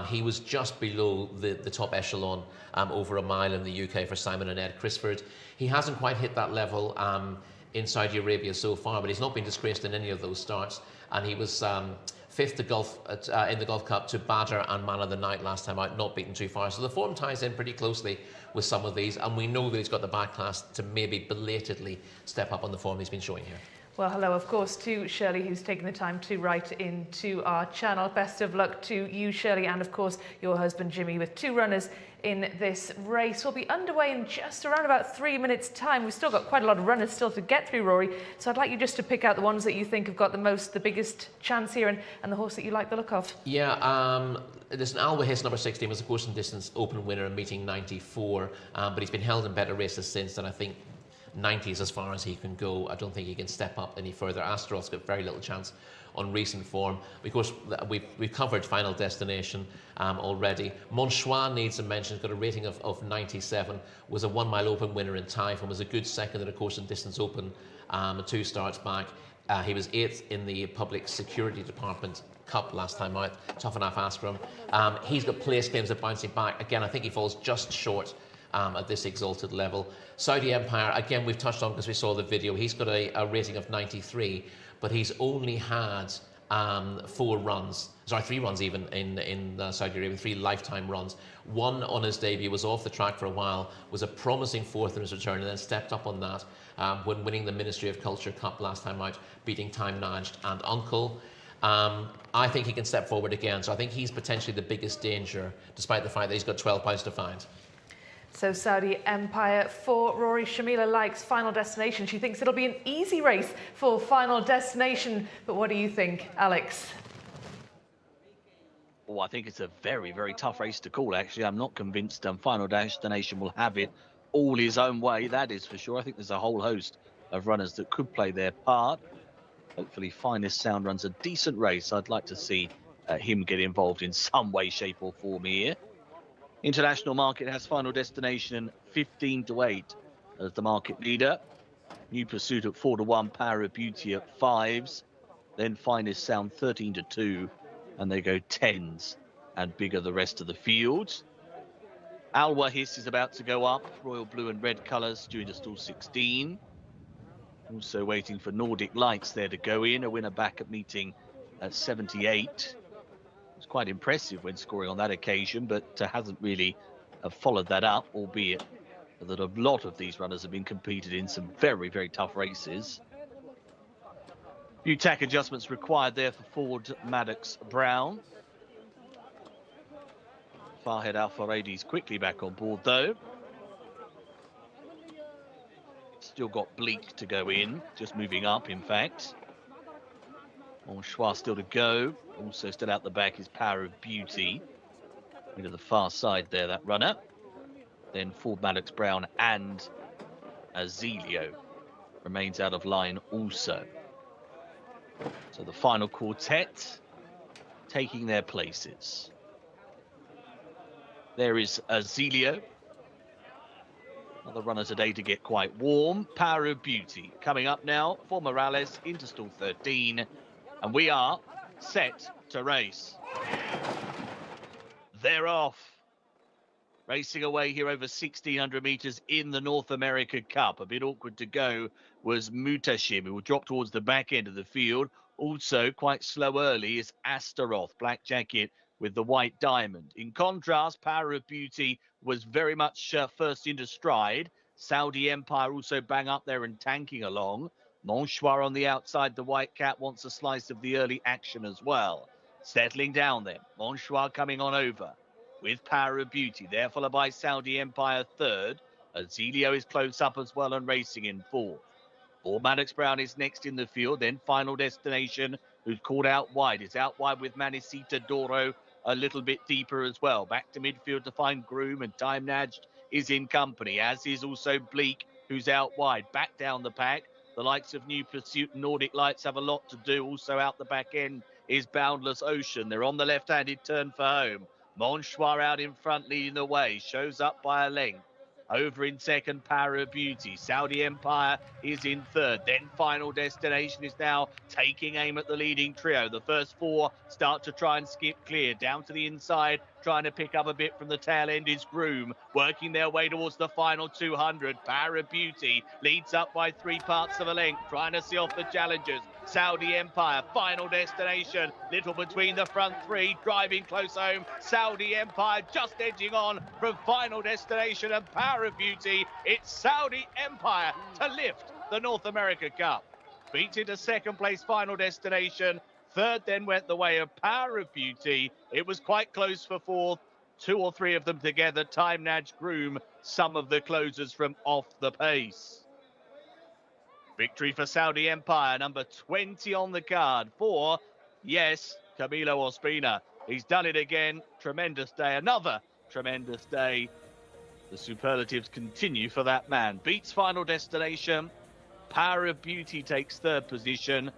He was just below the top echelon over a mile in the UK for Simon and Ed Crisford. He hasn't quite hit that level in Saudi Arabia so far, but he's not been disgraced in any of those starts, and he was 5th in the Gulf Cup to Badr and Man of the Night last time out, not beaten too far. So the form ties in pretty closely with some of these, and we know that he's got the back class to maybe belatedly step up on the form he's been showing here. Well, hello, of course, to Shirley, who's taken the time to write into our channel. Best of luck to you, Shirley, and of course, your husband, Jimmy, with 2 runners in this race. We'll be underway in just around about 3 minutes' time. We've still got quite a lot of runners still to get through, Rory. So I'd like you just to pick out the ones that you think have got the biggest chance here, and the horse that you like the look of. Yeah, there's an Alwa Hiss, number 16, was a course and distance open winner in meeting 94, but he's been held in better races since, and I think 90 is as far as he can go. I don't think he can step up any further. Astaroth's got very little chance on recent form. Of course, we've covered Final Destination already. Monchois needs a mention. He's got a rating of 97. Was a 1 mile open winner in Typhon. Was a good 2nd in a course and distance open 2 starts back. He was 8th in the Public Security Department Cup last time out. Tough enough, Askram. He's got place claims of bouncing back. Again, I think he falls just short at this exalted level. Saudi Empire, again, we've touched on because we saw the video. He's got a rating of 93, but he's only had 3 runs even in Saudi Arabia, 3 lifetime runs. 1 on his debut, was off the track for a while, was a promising 4th in his return, and then stepped up on that when winning the Ministry of Culture Cup last time out, beating Time Nudged and Uncle. I think he can step forward again, so I think he's potentially the biggest danger, despite the fact that he's got 12 pounds to find. So Saudi Empire for Rory. Shamila likes Final Destination. She thinks it'll be an easy race for Final Destination. But what do you think, Alex? Oh, I think it's a very, very tough race to call, actually. I'm not convinced Final Destination will have it all his own way, that is for sure. I think there's a whole host of runners that could play their part. Hopefully Finest Sound runs a decent race. I'd like to see him get involved in some way, shape or form here. International market has Final Destination 15-8 as the market leader. New Pursuit at 4-1, Power of Beauty at 5s. Then Finest Sound 13-2, and they go 10s and bigger the rest of the field. Alwa Hiss is about to go up, royal blue and red colours due to stall 16. Also waiting for Nordic Lights there to go in, a winner back at meeting at 78. It was quite impressive when scoring on that occasion, but hasn't really followed that up, albeit that a lot of these runners have been competed in some very, very tough races. Few tack adjustments required there for Ford Maddox Brown. Farhed Al-Faradi's quickly back on board, though. Still got Bleak to go in, just moving up, in fact. Monchois still to go. Also still out the back is Power of Beauty. Into the far side there, that runner. then Ford Maddox Brown and Azelio remains out of line also. So the final quartet taking their places. There is Azelio, another runner today to get quite warm. Power of Beauty coming up now for Morales into stall 13, and we are set to race. They're off. Racing away here over 1,600 meters in the North America Cup. A bit awkward to go was Mutashim, who will drop towards the back end of the field. Also quite slow early is Astaroth, black jacket with the white diamond. In contrast, Power of Beauty was very much first into stride. Saudi Empire also bang up there and tanking along. Monchoir on the outside, the white cat wants a slice of the early action as well. Settling down then, Monchoir coming on over with Power of Beauty, there followed by Saudi Empire third. Azelio is close up as well and racing in fourth. Ford Maddox Brown is next in the field, then Final Destination, who's called out wide. Is out wide with Manicita Doro a little bit deeper as well. Back to midfield to find Groom, and Time Nudged is in company, as is also Bleak, who's out wide. Back down the pack, the likes of New Pursuit and Nordic Lights have a lot to do. Also out the back end is Boundless Ocean. They're on the left-handed turn for home. Monchoir out in front leading the way, shows up by a length. Over in second, Power of Beauty. Saudi Empire is in third. Then Final Destination is now taking aim at the leading trio. The first four start to try and skip clear. Down to the inside, trying to pick up a bit from the tail end is Groom, working their way towards the final 200. Power of Beauty leads up by 3 parts of a length, trying to see off the challengers. Saudi Empire, Final Destination, little between the front three, driving close home. Saudi Empire just edging on from Final Destination and Power of Beauty. It's Saudi Empire to lift the North America Cup. Beats into second place, Final Destination. Third then went the way of Power of Beauty. It was quite close for fourth. 2 or 3 of them together. Time Nudge, Groom, some of the closers from off the pace. Victory for Saudi Empire, number 20 on the card for, yes, Camilo Ospina. He's done it again. Tremendous day, another tremendous day. The superlatives continue for that man. Beats Final Destination. Power of Beauty takes third position.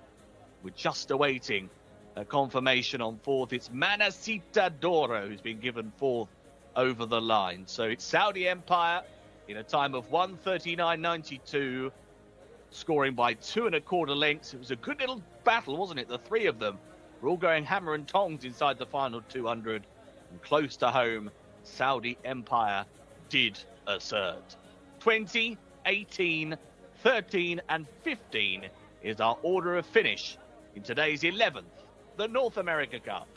We're just awaiting a confirmation on fourth. It's Manacita Doro who's been given fourth over the line. So it's Saudi Empire in a time of 1:39.92. Scoring by 2 1/4 lengths. It was a good little battle, wasn't it? The 3 of them were all going hammer and tongs inside the final 200. And close to home, Saudi Empire did assert. 20, 18, 13 and 15 is our order of finish in today's 11th, the North America Cup.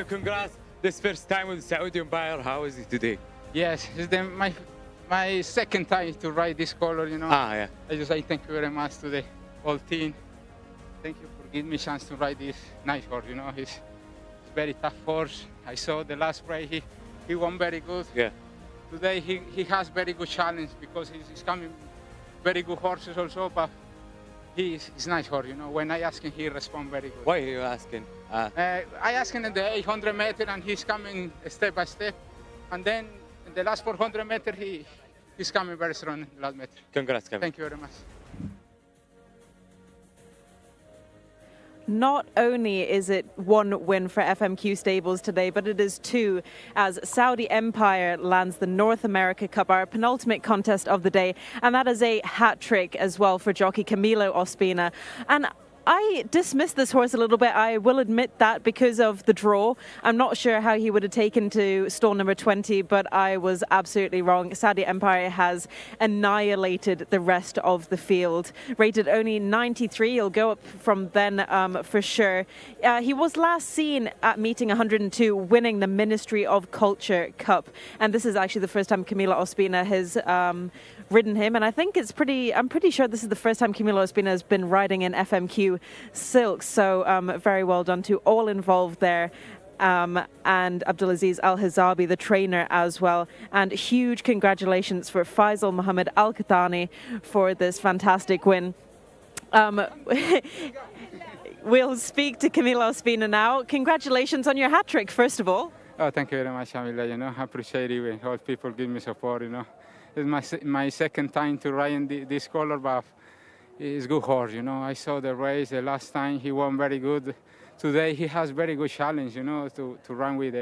Congrats. This first time with Saudi Empire, how is it today? Yes, it's my second time to ride this color, you know. Yeah. I just say thank you very much to the whole team. Thank you for giving me a chance to ride this nice horse, you know. He's very tough horse. I saw the last race, he won very good. Yeah. Today he has very good challenge because he's coming very good horses also, but he's nice horse, you know. When I ask him, he respond very good. Why are you asking? I asked him in the 800 meter and he's coming step by step. And then in the last 400 meter, he's coming very strong in the last meter. Congrats, Kevin. Thank you very much. Not only is it one win for FMQ Stables today, but it is two, as Saudi Empire lands the North America Cup, our penultimate contest of the day. And that is a hat trick as well for jockey Camilo Ospina. And I dismissed this horse a little bit, I will admit that, because of the draw. I'm not sure how he would have taken to stall number 20, but I was absolutely wrong. Saudi Empire has annihilated the rest of the field. Rated only 93, he'll go up from then for sure. He was last seen at meeting 102, winning the Ministry of Culture Cup. And this is actually the first time Camilo Ospina has ridden him, and I think I'm pretty sure this is the first time Camilo Ospina has been riding in FMQ silk, so very well done to all involved there, and Abdulaziz Al-Hizabi, the trainer, as well. And huge congratulations for Faisal Mohammed Al-Qahtani for this fantastic win. We'll speak to Camilo Ospina now. Congratulations on your hat trick, first of all. Oh, thank you very much, Amila. You know, I appreciate it when all people give me support, you know. It's my second time to ride in this color, but it's good horse, you know. I saw the race the last time, he won very good. Today he has very good challenge, you know, to run with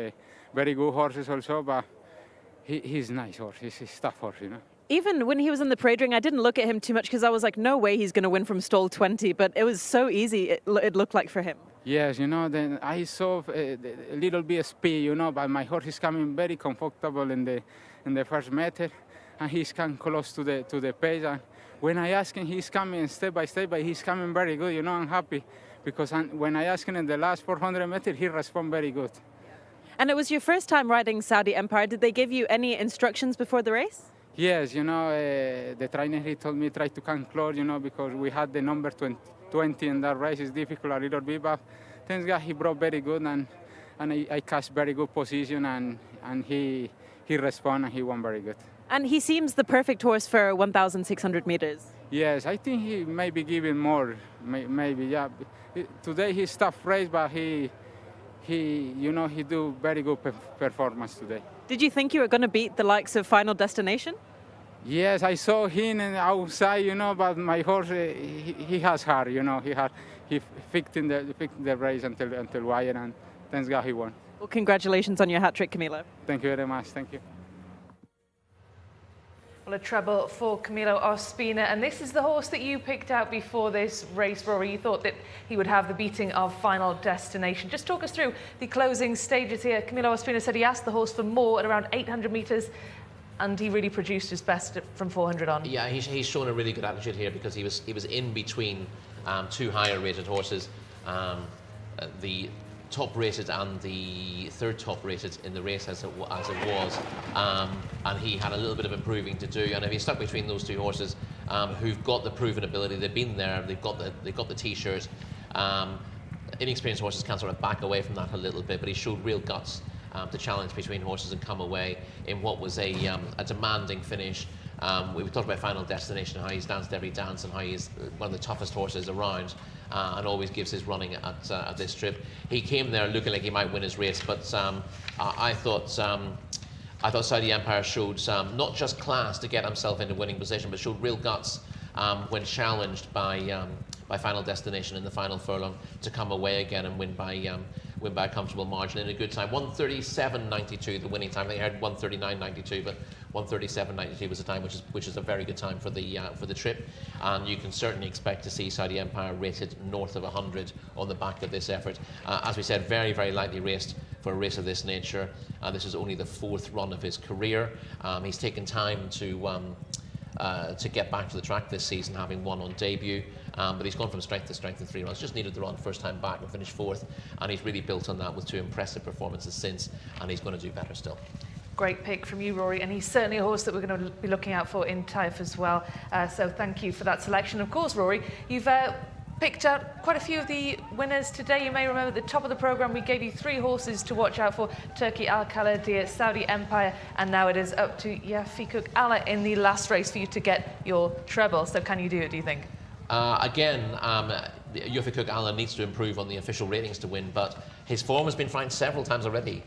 very good horses also, but he's nice horse, he's tough horse, you know. Even when he was in the parade ring, I didn't look at him too much because I was like, no way he's going to win from stall 20, but it was so easy, it looked like for him. Yes, you know, then I saw a little bit of speed, you know, but my horse is coming very comfortable in the first meter, and he's come close to the pace. And when I ask him, he's coming step by step, but he's coming very good, you know. I'm happy because when I asked him in the last 400 meters, he responded very good. And it was your first time riding Saudi Empire. Did they give you any instructions before the race? Yes, you know, the trainer, he told me try to come close, you know, because we had the number 20 in that race. It's difficult a little bit, but thanks God he brought very good, and I cast very good position, and he responded and he won very good. And he seems the perfect horse for 1,600 meters. Yes, I think he may be giving more, maybe, yeah. Today he's tough race, but he you know, he do very good performance today. Did you think you were going to beat the likes of Final Destination? Yes, I saw him outside, you know, but my horse, he has heart, you know, he picked the race until wire, and thanks God he won. Well, congratulations on your hat trick, Camilo. Thank you very much. Thank you. Well, a treble for Camilo Ospina, and this is the horse that you picked out before this race, Rory. You thought that he would have the beating of Final Destination. Just talk us through the closing stages here. Camilo Ospina said he asked the horse for more at around 800 metres, and he really produced his best from 400 on. Yeah, he's shown a really good attitude here because he was in between two higher rated horses, the top rated and the third top rated in the race as it was, and he had a little bit of improving to do. And if he's stuck between those two horses who've got the proven ability, they've been there, they've got the t-shirt. Inexperienced horses can sort of back away from that a little bit, but he showed real guts to challenge between horses and come away in what was a demanding finish. We talked about Final Destination, how he's danced every dance and how he's one of the toughest horses around, and always gives his running at this trip. He came there looking like he might win his race, but I thought Saudi Empire showed not just class to get himself into winning position, but showed real guts when challenged by Final Destination in the final furlong to come away again and win by a comfortable margin in a good time. 1:37.92 the winning time. They had 1:39.92, but 1:37.92 was the time, which is a very good time for the trip. And you can certainly expect to see Saudi Empire rated north of 100 on the back of this effort. As we said, very, very lightly raced for a race of this nature. This is only the fourth run of his career. He's taken time to get back to the track this season, having won on debut. but he's gone from strength to strength in 3 runs. Just needed the run first time back and finished 4th, and he's really built on that with 2 impressive performances since, and he's going to do better still. Great pick from you, Rory, and he's certainly a horse that we're going to be looking out for in Taif as well. So thank you for that selection. Of course, Rory, you've picked out quite a few of the winners today. You may remember at the top of the programme we gave you 3 horses to watch out for: Turkey Al Khalidiyah, Saudi Empire, and now it is up to Yafikuk Allah in the last race for you to get your treble. So can you do it, do you think? Yafikuk Allah needs to improve on the official ratings to win, but his form has been fine several times already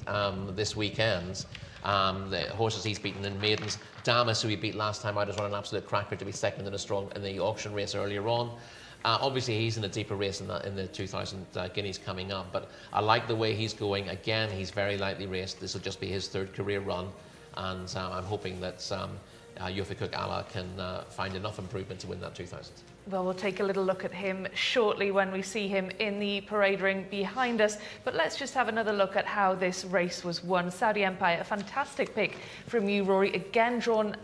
this weekend. The horses he's beaten in maidens, Damas, who he beat last time out, has run an absolute cracker to be second in the auction race earlier on. Obviously, he's in a deeper race in the 2000 Guineas coming up, but I like the way he's going. Again, he's very lightly raced. This will just be his 3rd career run, and I'm hoping that Yafikuk Allah can find enough improvement to win that 2000. Well, we'll take a little look at him shortly when we see him in the parade ring behind us. But let's just have another look at how this race was won. Saudi Empire, a fantastic pick from you, Rory. Again, drawn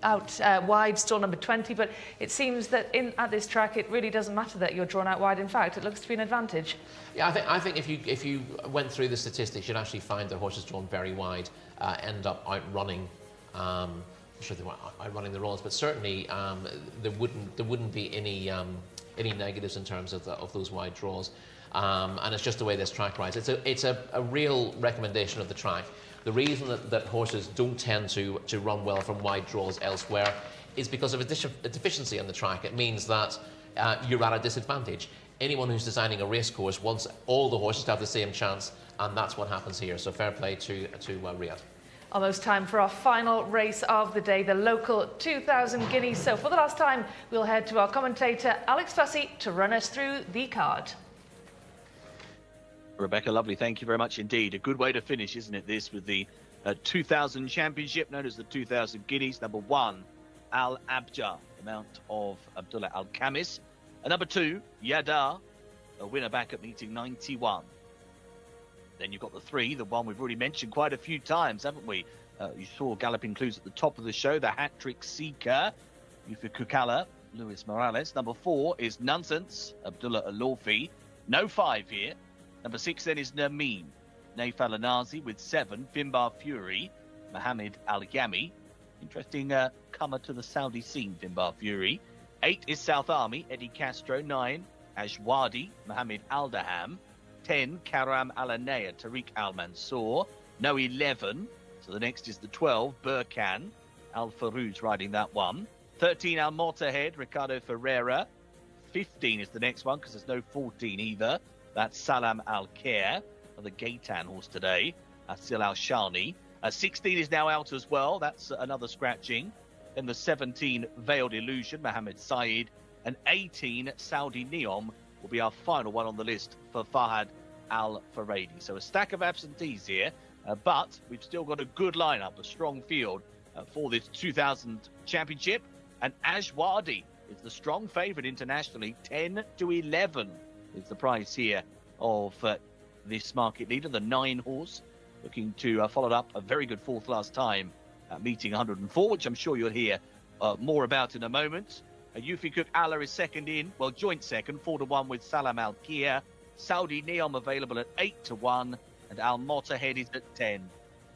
out wide, stall number 20. But it seems that at this track, it really doesn't matter that you're drawn out wide. In fact, it looks to be an advantage. Yeah, I think if you went through the statistics, you'd actually find that horses drawn very wide end up outrunning. I'm sure they weren't outrunning the rules, but certainly there wouldn't be any negatives in terms of those wide draws, and it's just the way this track rides. It's a real recommendation of the track. The reason that horses don't tend to run well from wide draws elsewhere is because of a deficiency on the track. It means that you're at a disadvantage. Anyone who's designing a race course wants all the horses to have the same chance, and that's what happens here. So fair play to Riyadh. Almost time for our final race of the day, the local 2000 Guineas. So for the last time, we'll head to our commentator, Alex Fussy, to run us through the card. Rebecca, lovely. Thank you very much indeed. A good way to finish, isn't it, this, with the 2000 Championship, known as the 2000 Guineas. Number 1, Al Abjar, the mount of Abdullah Al Khamis. And number 2, Yadar, a winner back at meeting 91. Then you've got the 3, the one we've already mentioned quite a few times, haven't we? You saw Galloping Clues at the top of the show, the Hat-Trick Seeker, Yafikuk Allah, Luis Morales. Number 4 is Nonsense, Abdullah Alofi. No 5 here. Number 6 then is Nermeen, Naif Al-Anazi with 7, Finbar Fury, Mohammed Al-Yami. Interesting comer to the Saudi scene, Finbar Fury. 8 is South Army, Eddie Castro. 9, Ashwadi, Mohammed Al-Daham. 10, Karam Al-Anaya, Tariq Al-Mansour. No 11, so the next is the 12, Burkan. Al-Farouz riding that one. 13, Al-Mortahed, Ricardo Ferreira. 15 is the next one, because there's no 14 either. That's Salam Al-Khair, the Gaitan horse today. Asil Al-Shani. 16 is now out as well. That's another scratching. Then the 17, Veiled Illusion, Mohammed Saeed. And 18, Saudi Neom, will be our final one on the list for Fahad Al-Faradi. So a stack of absentees here, but we've still got a good lineup, a strong field for this 2000 Championship. And Ashwadi is the strong favourite internationally. 10-11 is the price here of this market leader, the 9 horse, looking to follow up a very good 4th last time at meeting 104, which I'm sure you'll hear more about in a moment. Yafikuk Allah is second in, well, joint second, 4-1 with Salam Al-Kia. Saudi Neom available at 8-1, and Al-Mortahed is at 10.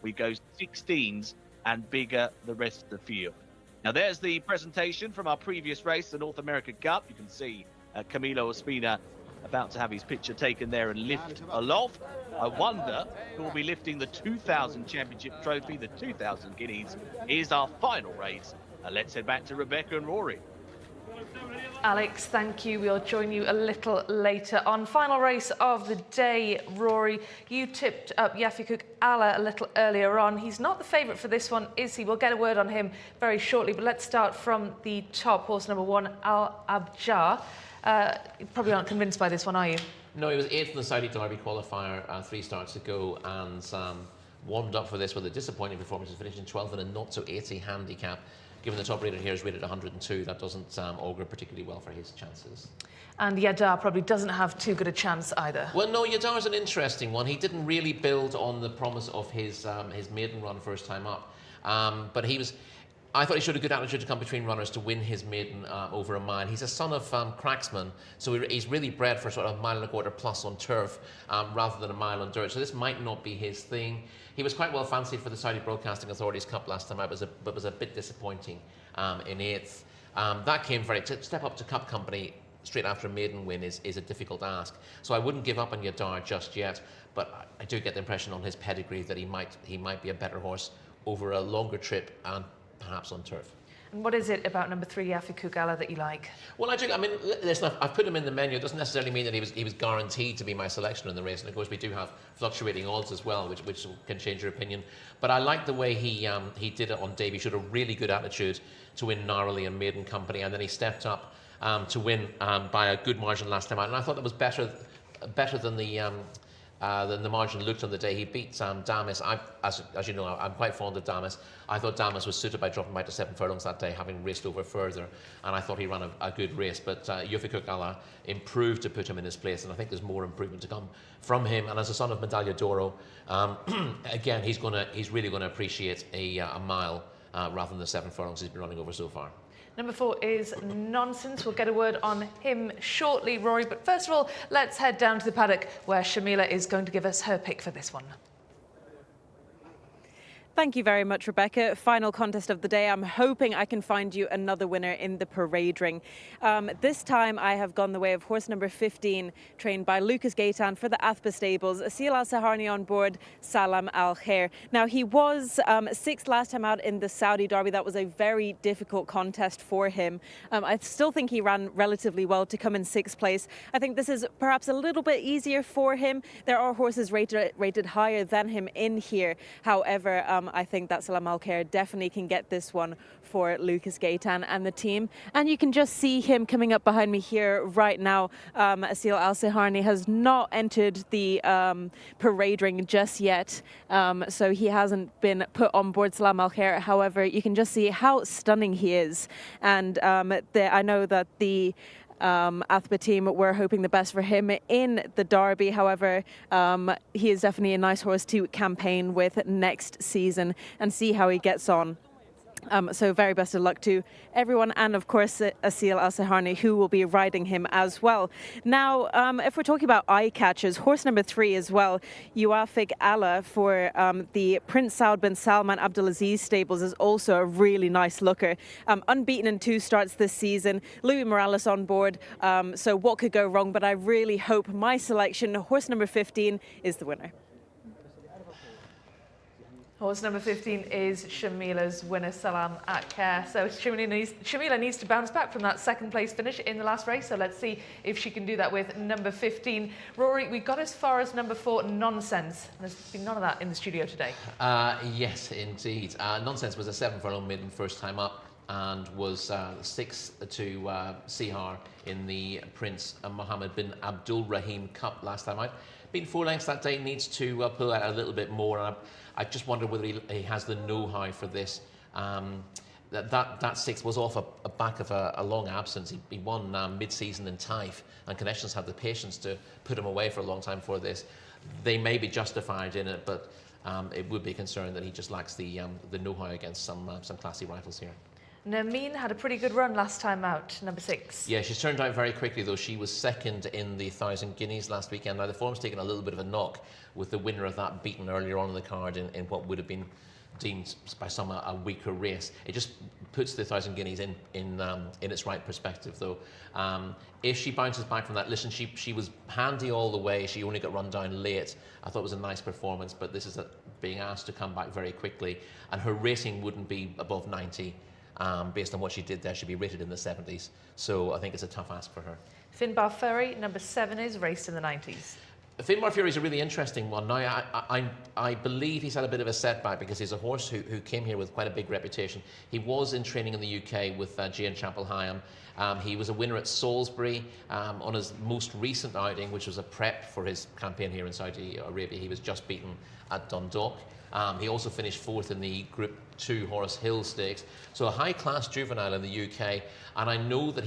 We go 16s and bigger the rest of the field. Now, there's the presentation from our previous race, the North American Cup. You can see Camilo Ospina about to have his picture taken there and lift aloft. I wonder who will be lifting the 2000 Championship trophy. The 2000 Guineas is our final race. Let's head back to Rebecca and Rory. Alex, thank you. We'll join you a little later on. Final race of the day, Rory. You tipped up Yafikuk Allah a little earlier on. He's not the favourite for this one, is he? We'll get a word on him very shortly, but let's start from the top. Horse number 1, Al Abjar. You probably aren't convinced by this one, are you? No, he was 8th in the Saudi Derby qualifier 3 starts ago, and warmed up for this with a disappointing performance. He's finishing 12th in a not so 80 handicap. Given the top rated here is rated 102, that doesn't augur particularly well for his chances. And Yadar probably doesn't have too good a chance either. Well, no, Yadar's an interesting one. He didn't really build on the promise of his maiden run first time up, but he was. I thought he showed a good attitude to come between runners to win his maiden over a mile. He's a son of cracksman, so he's really bred for sort of a mile and a quarter plus on turf rather than a mile on dirt. So this might not be his thing. He was quite well fancied for the Saudi Broadcasting Authority's Cup last time out, but was a bit disappointing in 8th. That came to step up to Cup company straight after a maiden win is a difficult ask. So I wouldn't give up on Yadar just yet, but I do get the impression on his pedigree that he might be a better horse over a longer trip and perhaps on turf. And what is it about number 3, Yafiku Gala, that you like? Well, I mean, listen, I've put him in the menu. It doesn't necessarily mean that he was guaranteed to be my selection in the race. And of course, we do have fluctuating odds as well, which can change your opinion. But I like the way he did it on debut. He showed a really good attitude to win narrowly in maiden company, and then he stepped up to win by a good margin last time out. And I thought that was better than the margin looked on the day. He beat Damis. As you know, I'm quite fond of Damis. I thought Damis was suited by dropping by to 7 furlongs that day, having raced over further, and I thought he ran a good race. But Yafiku Gala improved to put him in his place, and I think there's more improvement to come from him. And as a son of Medaglia d'Oro, again, he's really going to appreciate a mile rather than the 7 furlongs he's been running over so far. Number 4 is Nonsense. We'll get a word on him shortly, Rory. But first of all, let's head down to the paddock where Shamila is going to give us her pick for this one. Thank you very much, Rebecca. Final contest of the day. I'm hoping I can find you another winner in the parade ring. This time I have gone the way of horse number 15, trained by Lucas Gaitan for the Athba stables. Asil Al Saharni on board, Salam Al Khair. Now, he was 6th last time out in the Saudi Derby. That was a very difficult contest for him. I still think he ran relatively well to come in 6th place. I think this is perhaps a little bit easier for him. There are horses rated higher than him in here. However, I think that Salam Al Khair definitely can get this one for Lucas Gaitan and the team. And you can just see him coming up behind me here right now. Asil Al Saharni has not entered the parade ring just yet, so he hasn't been put on board Salam Al Khair. However, you can just see how stunning he is. And I know that the Athba team were hoping the best for him in the Derby. However, he is definitely a nice horse to campaign with next season and see how he gets on. So very best of luck to everyone, and of course Asil Al Saharni, who will be riding him as well. Now, if we're talking about eye catchers, horse number 3 as well, Yuafik Allah for the Prince Saud bin Salman Abdulaziz stables is also a really nice looker. Unbeaten in 2 starts this season. Louis Morales on board. So what could go wrong? But I really hope my selection, horse number 15, is the winner. Horse number 15 is Shamila's winner, Salam Al Khair. So Shamila needs to bounce back from that 2nd place finish in the last race. So let's see if she can do that with number 15. Rory, we got as far as number 4, Nonsense. There's been none of that in the studio today. Yes, indeed. Nonsense was a 7 furlong maiden first time up, and was 6th to Sihar in the Prince Mohammed bin Abdul Rahim Cup last time out. Been 4 lengths that day, needs to pull out a little bit more. And I just wonder whether he has the know-how for this. That 6th was off a back of a long absence. He won mid-season in Taif, and Connections had the patience to put him away for a long time for this. They may be justified in it, but it would be a concern that he just lacks the know-how against some classy rivals here. Nermeen had a pretty good run last time out, number 6. Yeah, she's turned out very quickly, though. She was 2nd in the 1,000 Guineas last weekend. Now, the form's taken a little bit of a knock with the winner of that beaten earlier on in the card in what would have been deemed by some a weaker race. It just puts the 1,000 Guineas in its right perspective, though. If she bounces back from that, listen, she was handy all the way. She only got run down late. I thought it was a nice performance, but this is being asked to come back very quickly, and her rating wouldn't be above 90. Based on what she did there, she'd be rated in the 70s. So I think it's a tough ask for her. Finbar Ferry, number 7, is raced in the 90s. Finbar Fury is a really interesting one. Now, I believe he's had a bit of a setback because he's a horse who came here with quite a big reputation. He was in training in the UK with Gian Chapel Hyam. He was a winner at Salisbury on his most recent outing, which was a prep for his campaign here in Saudi Arabia. He was just beaten at Dundalk. He also finished fourth in the Group 2 Horse Hill Stakes. So a high-class juvenile in the UK, and I know that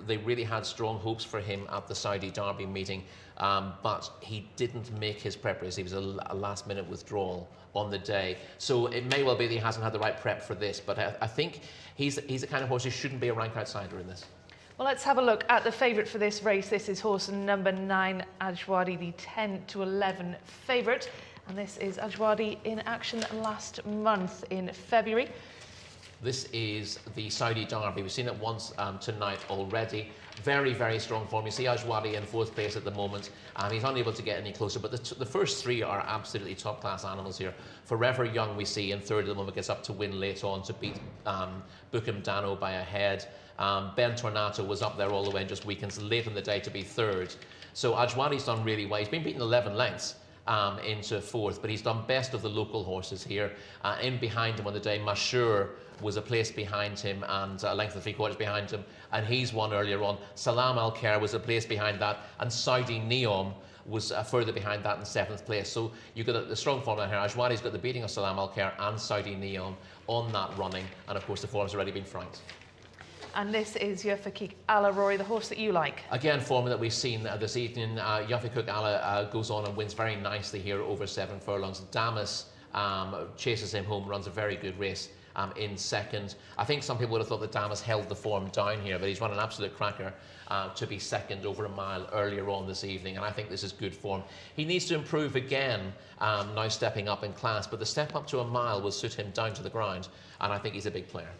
they really had strong hopes for him at the Saudi Derby meeting, but he didn't make his prep race. He was a last-minute withdrawal on the day. So it may well be that he hasn't had the right prep for this, but I think he's the kind of horse who shouldn't be a rank outsider in this. Well, let's have a look at the favourite for this race. This is horse number 9, Ajwadi, the 10-11 favourite. And this is Ajwadi in action last month in February. This is the Saudi Derby. We've seen it once tonight already. Very, very strong form. You see Ajwadi in 4th place at the moment. He's unable to get any closer, but the first 3 are absolutely top-class animals here. Forever Young we see in 3rd at the moment, gets up to win late on to beat Buckham Dano by a head. Ben Tornato was up there all the way and just weakens late in the day to be 3rd. So Ajwadi's done really well. He's been beaten 11 lengths. Into 4th, but he's done best of the local horses here. In behind him on the day, Mashur was a place behind him and a length of 3/4 behind him, and he's won earlier on. Salam Al Khair was a place behind that, and Saudi Neom was further behind that in 7th place. So you've got the strong form here. Ajwadi's got the beating of Salam Al Khair and Saudi Neom on that running, and of course the form's already been franked. And this is Yafakik Ala, Rory, the horse that you like. Again, form that we've seen this evening. Yafakik Ala goes on and wins very nicely here over 7 furlongs. Damas chases him home, runs a very good race in 2nd. I think some people would have thought that Damas held the form down here, but he's run an absolute cracker to be 2nd over a mile earlier on this evening, and I think this is good form. He needs to improve again, now stepping up in class, but the step up to a mile will suit him down to the ground, and I think he's a big player.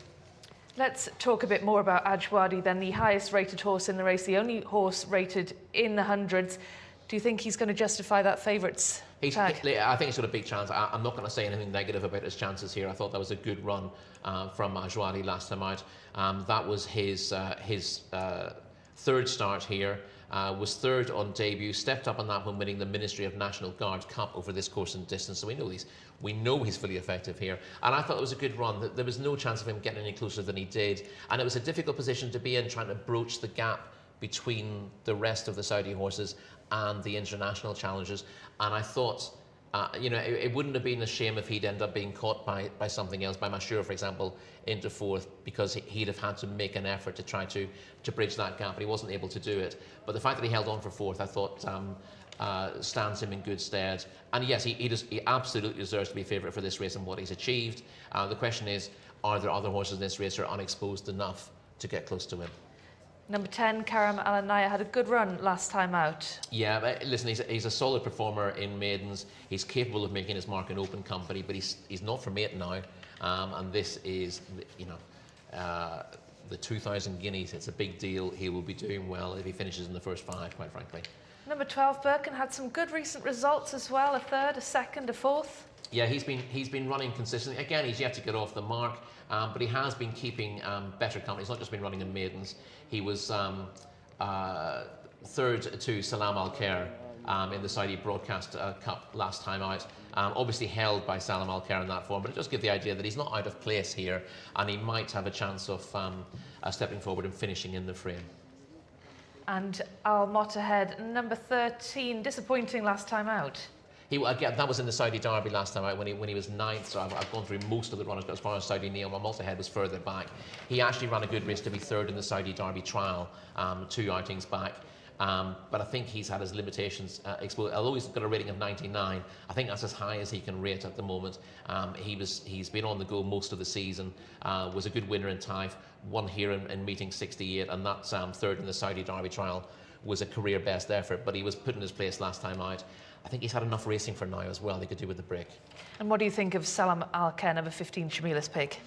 Let's talk a bit more about Ajwadi then, the highest rated horse in the race, the only horse rated in the hundreds. Do you think he's going to justify that favourites tag? I think he's got a big chance. I'm not going to say anything negative about his chances here. I thought that was a good run from Ajwadi last time out. That was his 3rd start here. Was 3rd on debut, stepped up on that one, winning the Ministry of National Guard Cup over this course and distance. So we know he's fully effective here. And I thought it was a good run. There was no chance of him getting any closer than he did. And it was a difficult position to be in, trying to broach the gap between the rest of the Saudi horses and the international challengers. And I thought, it wouldn't have been a shame if he'd end up being caught by something else, by Mashur, for example, into 4th, because he'd have had to make an effort to try to bridge that gap, but he wasn't able to do it. But the fact that he held on for 4th, I thought, stands him in good stead. And yes, he absolutely deserves to be favourite for this race and what he's achieved. The question is, are there other horses in this race who are unexposed enough to get close to him? Number 10, Karam Alanaya, had a good run last time out. Yeah, but listen, he's a solid performer in maidens. He's capable of making his mark in open company, but he's not from 8 now. And this is, the 2,000 guineas. It's a big deal. He will be doing well if he finishes in the first 5, quite frankly. Number 12, Birkin, had some good recent results as well. A 3rd, a 2nd, a 4th. Yeah, he's been running consistently. Again, he's yet to get off the mark, but he has been keeping better company. He's not just been running in maidens. He was 3rd to Salam Al Khair in the Saudi Broadcast Cup last time out. Obviously held by Salam Al Khair in that form, but it does give the idea that he's not out of place here, and he might have a chance of stepping forward and finishing in the frame. And Al Mottahed, number 13, disappointing last time out. Again, that was in the Saudi Derby last time out when he was 9th, so I've gone through most of the runners, but as far as Saudi Neom, Mottahed was further back. He actually ran a good race to be 3rd in the Saudi Derby trial, 2 outings back. But I think he's had his limitations exposed. Although he's got a rating of 99, I think that's as high as he can rate at the moment. He's been on the go most of the season, was a good winner in Taif, won here in meeting 68, and that's 3rd in the Saudi Derby trial was a career best effort, but he was put in his place last time out. I think he's had enough racing for now as well. He could do with the break. And what do you think of Salam Al Khair, number 15, Shamila's pick?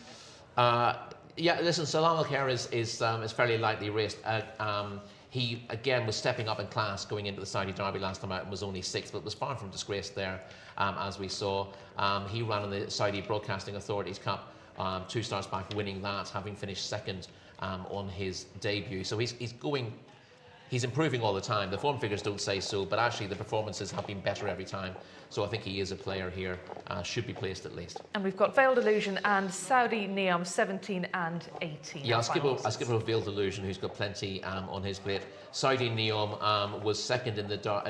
Yeah, listen, Salam Al Khair is fairly lightly raced. He, again, was stepping up in class going into the Saudi Derby last time out and was only 6th, but was far from disgraced there, as we saw. He ran in the Saudi Broadcasting Authorities Cup 2 starts back, winning that, having finished 2nd on his debut. So he's improving all the time. The form figures don't say so, but actually the performances have been better every time. So I think he is a player here, should be placed at least. And we've got Veiled Illusion and Saudi Neom, 17 and 18. Yeah, I'll skip over Veiled Illusion, who's got plenty on his plate. Saudi Neom was 2nd in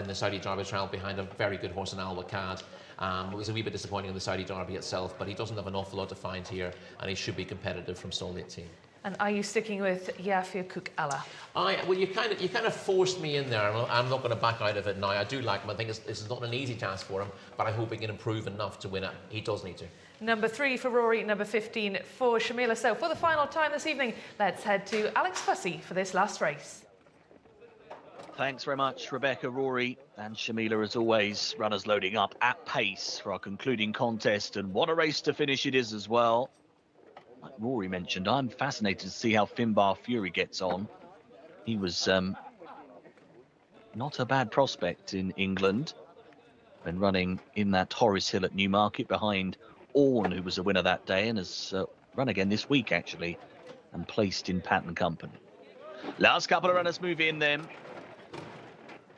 the Saudi Derby trial behind a very good horse in Al Wakad. It was a wee bit disappointing in the Saudi Derby itself, but he doesn't have an awful lot to find here, and he should be competitive from stall 18. And are you sticking with Yafia Cook Allah? Well, you kind of forced me in there. I'm not going to back out of it now. I do like him. I think this is not an easy task for him, but I hope he can improve enough to win it. He does need to. Number 3 for Rory, number 15 for Shamila. So for the final time this evening, let's head to Alex Fussy for this last race. Thanks very much, Rebecca, Rory and Shamila, as always. Runners loading up at pace for our concluding contest, and what a race to finish it is as well. Like Rory mentioned, I'm fascinated to see how Finbar Fury gets on. He was not a bad prospect in England when running in that Horace Hill at Newmarket behind Orne, who was a winner that day, and has run again this week, actually, and placed in Patton Company. Last couple of runners move in then.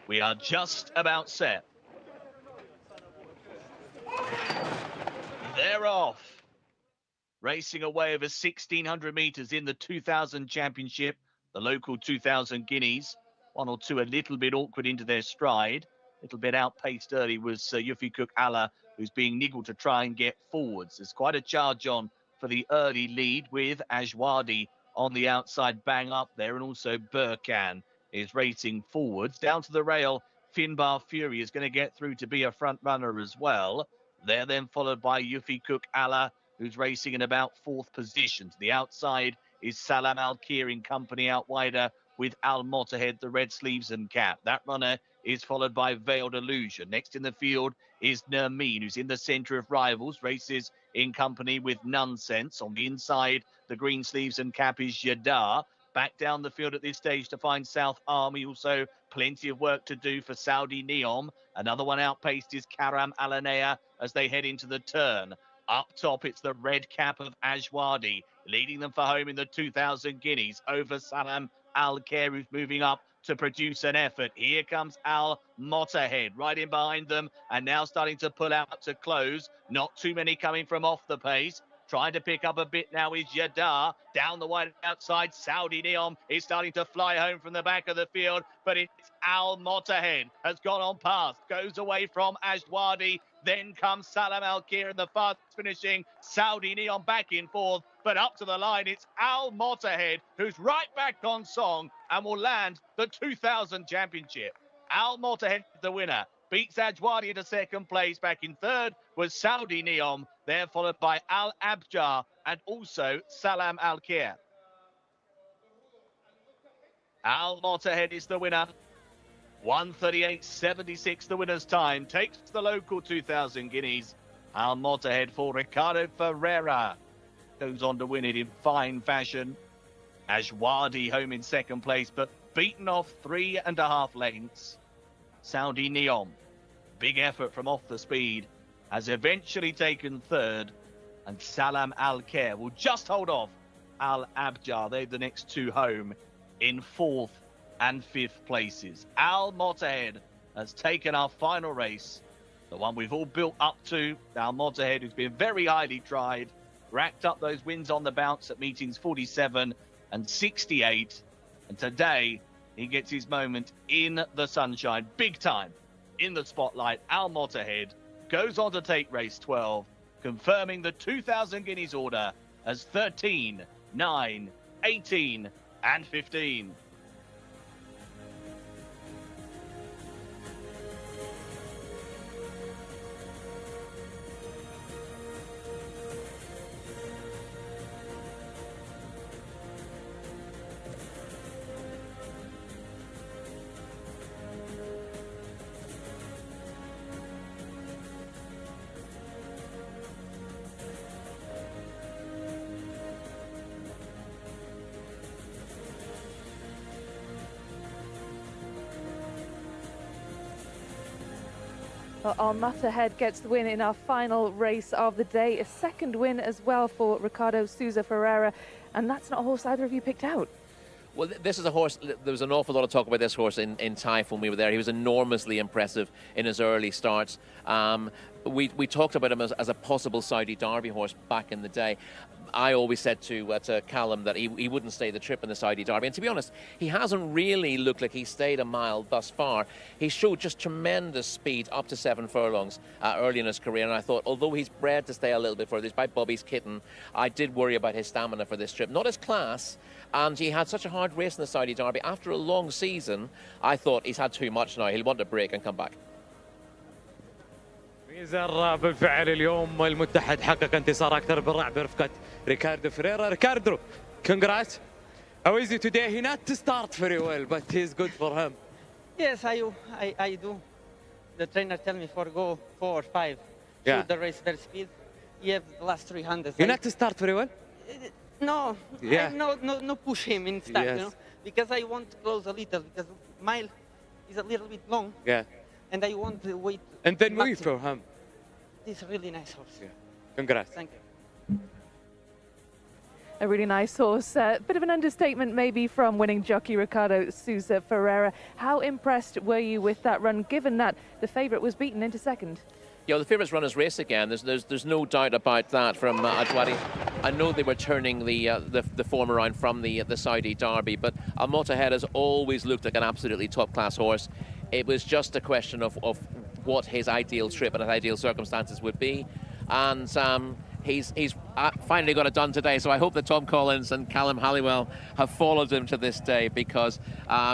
We are just about set. They're off. Racing away over 1,600 metres in the 2000 Championship, the local 2000 Guineas. One or two a little bit awkward into their stride. A little bit outpaced early was Yufi Cook Allah, who's being niggled to try and get forwards. There's quite a charge on for the early lead, with Ajwadi on the outside bang up there, and also Burkan is racing forwards. Down to the rail, Finbar Fury is going to get through to be a front runner as well. They're then followed by Yufi Cook Allah, who's racing in about 4th position. To the outside is Salam Al-Kir in company out wider with Al Mottahed, the red sleeves and cap. That runner is followed by Veiled Illusion. Next in the field is Nermeen, who's in the centre of rivals, races in company with Nonsense. On the inside, the green sleeves and cap is Yadar. Back down the field at this stage to find South Army. Also plenty of work to do for Saudi Neom. Another one outpaced is Karam Alanea as they head into the turn. Up top, it's the red cap of Ajwadi, leading them for home in the 2000 Guineas over Salam Al-Khair, who's moving up to produce an effort. Here comes Al Mottahed right in behind them, and now starting to pull out to close. Not too many coming from off the pace. Trying to pick up a bit now is Yadar. Down the wide outside, Saudi Neom is starting to fly home from the back of the field, but it's Al Mottahed has gone on past, goes away from Ajwadi. Then comes Salam Al-Khair, and the fast finishing Saudi Neom back in 4th. But up to the line, it's Al Mottahed, who's right back on song and will land the 2000 Championship. Al Mottahed, the winner, beats Ajwadi into 2nd place. Back in 3rd was Saudi Neom. They're followed by Al Abjar and also Salam Al-Khair. Al Mottahed is the winner. 1:38.76 the winner's time. Takes the local 2000 Guineas. Al Mottahed for Ricardo Ferreira. Goes on to win it in fine fashion. Ajwadi home in 2nd place, but beaten off 3.5 lengths. Saudi Neom, big effort from off the speed, has eventually taken 3rd. And Salam Al-Khair will just hold off Al Abjar. They're the next two home in 4th and 5th places. Al Mottahed has taken our final race, the one we've all built up to. Al Mottahed, who's been very highly tried, racked up those wins on the bounce at meetings 47 and 68. And today, he gets his moment in the sunshine, big time, in the spotlight. Al Mottahed goes on to take race 12, confirming the 2000 Guineas order as 13, 9, 18 and 15. Well, Al Mottahed gets the win in our final race of the day. A 2nd win as well for Ricardo Souza Ferreira. And that's not a horse either of you picked out. Well, this is a horse, there was an awful lot of talk about this horse in Taif when we were there. He was enormously impressive in his early starts. we talked about him as a possible Saudi Derby horse back in the day. I always said to Callum that he wouldn't stay the trip in the Saudi Derby. And to be honest, he hasn't really looked like he stayed a mile thus far. He showed just tremendous speed up to 7 furlongs early in his career. And I thought, although he's bred to stay a little bit further, he's by Bobby's kitten, I did worry about his stamina for this trip. Not his class. And he had such a hard race in the Saudi Derby. After a long season, I thought he's had too much now. He'll want a break and come back. ميزر بالفعل اليوم المتحد حقق انتصار اكثر بالرعب برفقه ريكاردو فريرا. Ricardo, congrats. How is it today? He not to start very well, but he's good for him. Yes, I do. The trainer tell me for go 4 or 5. Yeah. Shoot the race very speed. You have the last 300. You not to start very well? No, Yeah. no push him in start, Yes. you know, because I want to close a little because mile is a little bit long. Yeah. And I want to wait. And then wait maximum. for him. This is a really nice horse. Yeah. Congrats. Thank you. A really nice horse. Bit of an understatement maybe from winning jockey Ricardo Sousa Ferreira. How impressed were you with that run, given that the favourite was beaten into second? Yeah, the favourites run his race again. There's no doubt about that from Adwadi. I know they were turning the form around from the Saudi Derby, but Al Motahed has always looked like an absolutely top-class horse. It was just a question of what his ideal trip and his ideal circumstances would be. And he's finally got it done today, so I hope that Tom Collins and Callum Halliwell have followed him to this day, because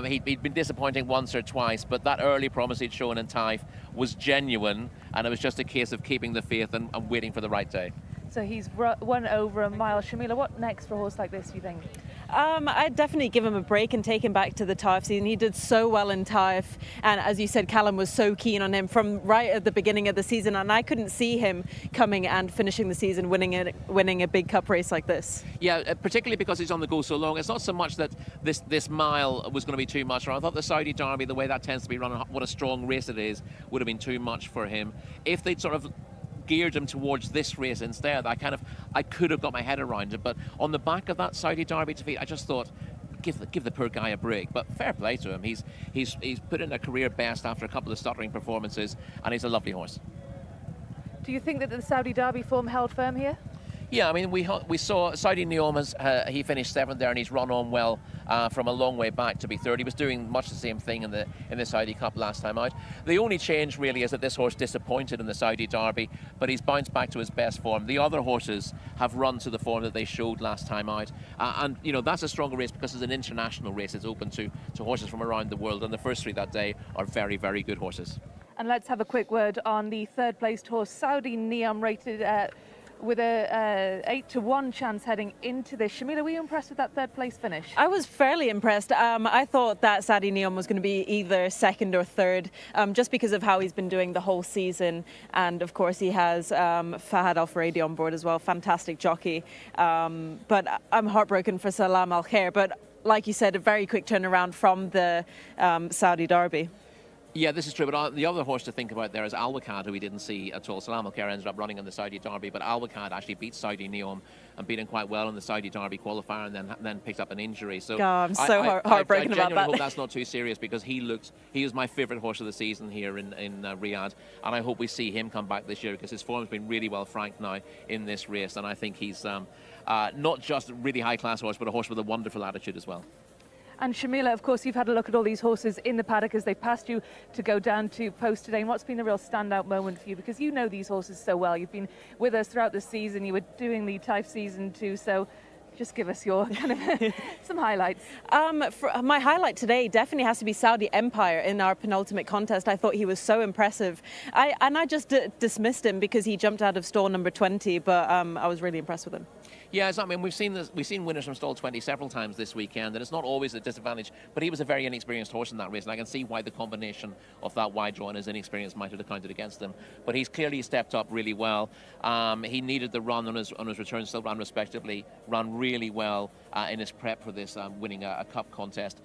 he'd been disappointing once or twice, but that early promise he'd shown in Taif was genuine, and it was just a case of keeping the faith and waiting for the right day. So he's won over a mile. Shamila, what next for a horse like this, do you think? I'd definitely give him a break and take him back to the Taif season. He did so well in Taif, and as you said, Callum was so keen on him from right at the beginning of the season, and I couldn't see him coming and finishing the season winning a big cup race like this. Yeah, particularly because he's on the go so long. It's not so much that this mile was going to be too much. I thought the Saudi Derby, the way that tends to be run, what a strong race it is, would have been too much for him. If they'd sort of geared him towards this race instead, I could have got my head around it. But on the back of that Saudi Derby defeat, I just thought, give the poor guy a break. But fair play to him. He's put in a career best after a couple of stuttering performances, and he's a lovely horse. Do you think that the Saudi Derby form held firm here? Yeah, I mean, we saw Saudi Neom, he finished 7th there, and he's run on well from a long way back to be 3rd. He was doing much the same thing in the Saudi Cup last time out. The only change really is that this horse disappointed in the Saudi Derby, but he's bounced back to his best form. The other horses have run to the form that they showed last time out, and you know, that's a stronger race because it's an international race. It's open to horses from around the world, and the first 3 that day are very, very good horses. And let's have a quick word on the 3rd placed horse, Saudi Neom, rated with a 8-1 chance heading into this. Shamila, were you impressed with that 3rd place finish? I was fairly impressed. I thought that Saudi Neom was going to be either 2nd or 3rd, just because of how he's been doing the whole season. And of course he has Fahad Al Faradi on board as well, fantastic jockey. But I'm heartbroken for Salam Al Khair. But like you said, a very quick turnaround from the Saudi Derby. Yeah, this is true, but the other horse to think about there is Al Wakad, who we didn't see at all. Salam Al Khair ended up running in the Saudi Derby, but Al Wakad actually beat Saudi Neom and beat him quite well in the Saudi Derby qualifier, and then picked up an injury. So I'm so heartbroken about that. I genuinely hope that's not too serious, because he is my favourite horse of the season here in Riyadh, and I hope we see him come back this year, because his form's been really well franked now in this race, and I think he's not just a really high-class horse, but a horse with a wonderful attitude as well. And Shamila, of course, you've had a look at all these horses in the paddock as they passed you to go down to post today. And what's been a real standout moment for you? Because you know these horses so well. You've been with us throughout the season. You were doing the Taif season too. So just give us your kind of some highlights. My highlight today definitely has to be Saudi Empire in our penultimate contest. I thought he was so impressive. I just dismissed him because he jumped out of stall number 20, but I was really impressed with him. Yeah, I mean, we've seen winners from stall 20 several times this weekend, and it's not always a disadvantage, but he was a very inexperienced horse in that race, and I can see why the combination of that wide draw and his inexperience might have counted against him. But he's clearly stepped up really well. He needed the run on his return, still ran respectably, ran really well in his prep for this, winning a cup contest.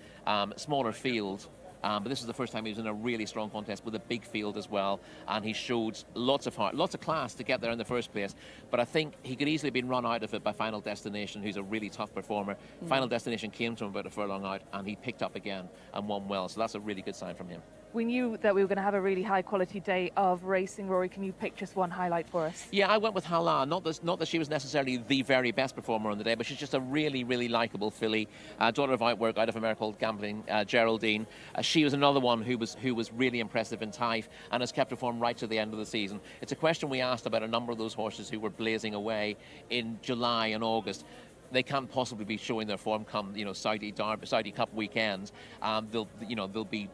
Smaller field. But this is the first time he was in a really strong contest with a big field as well, and he showed lots of heart, lots of class to get there in the first place. But I think he could easily have been run out of it by Final Destination, who's a really tough performer. Final Destination came to him about a furlong out, and he picked up again and won well, so that's a really good sign from him. We knew that we were going to have a really high quality day of racing. Rory, can you pick just one highlight for us? Yeah, I went with Hala. Not that she was necessarily the very best performer on the day, but she's just a really, really likeable filly. Daughter of Outwork, out of American Gambling, Geraldine. She was another one who was really impressive in Taif and has kept her form right to the end of the season. It's a question we asked about a number of those horses who were blazing away in July and August. They can't possibly be showing their form come, Saudi Cup weekends. They'll be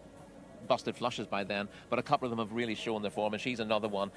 busted flushes by then, but a couple of them have really shown their form, and she's another one.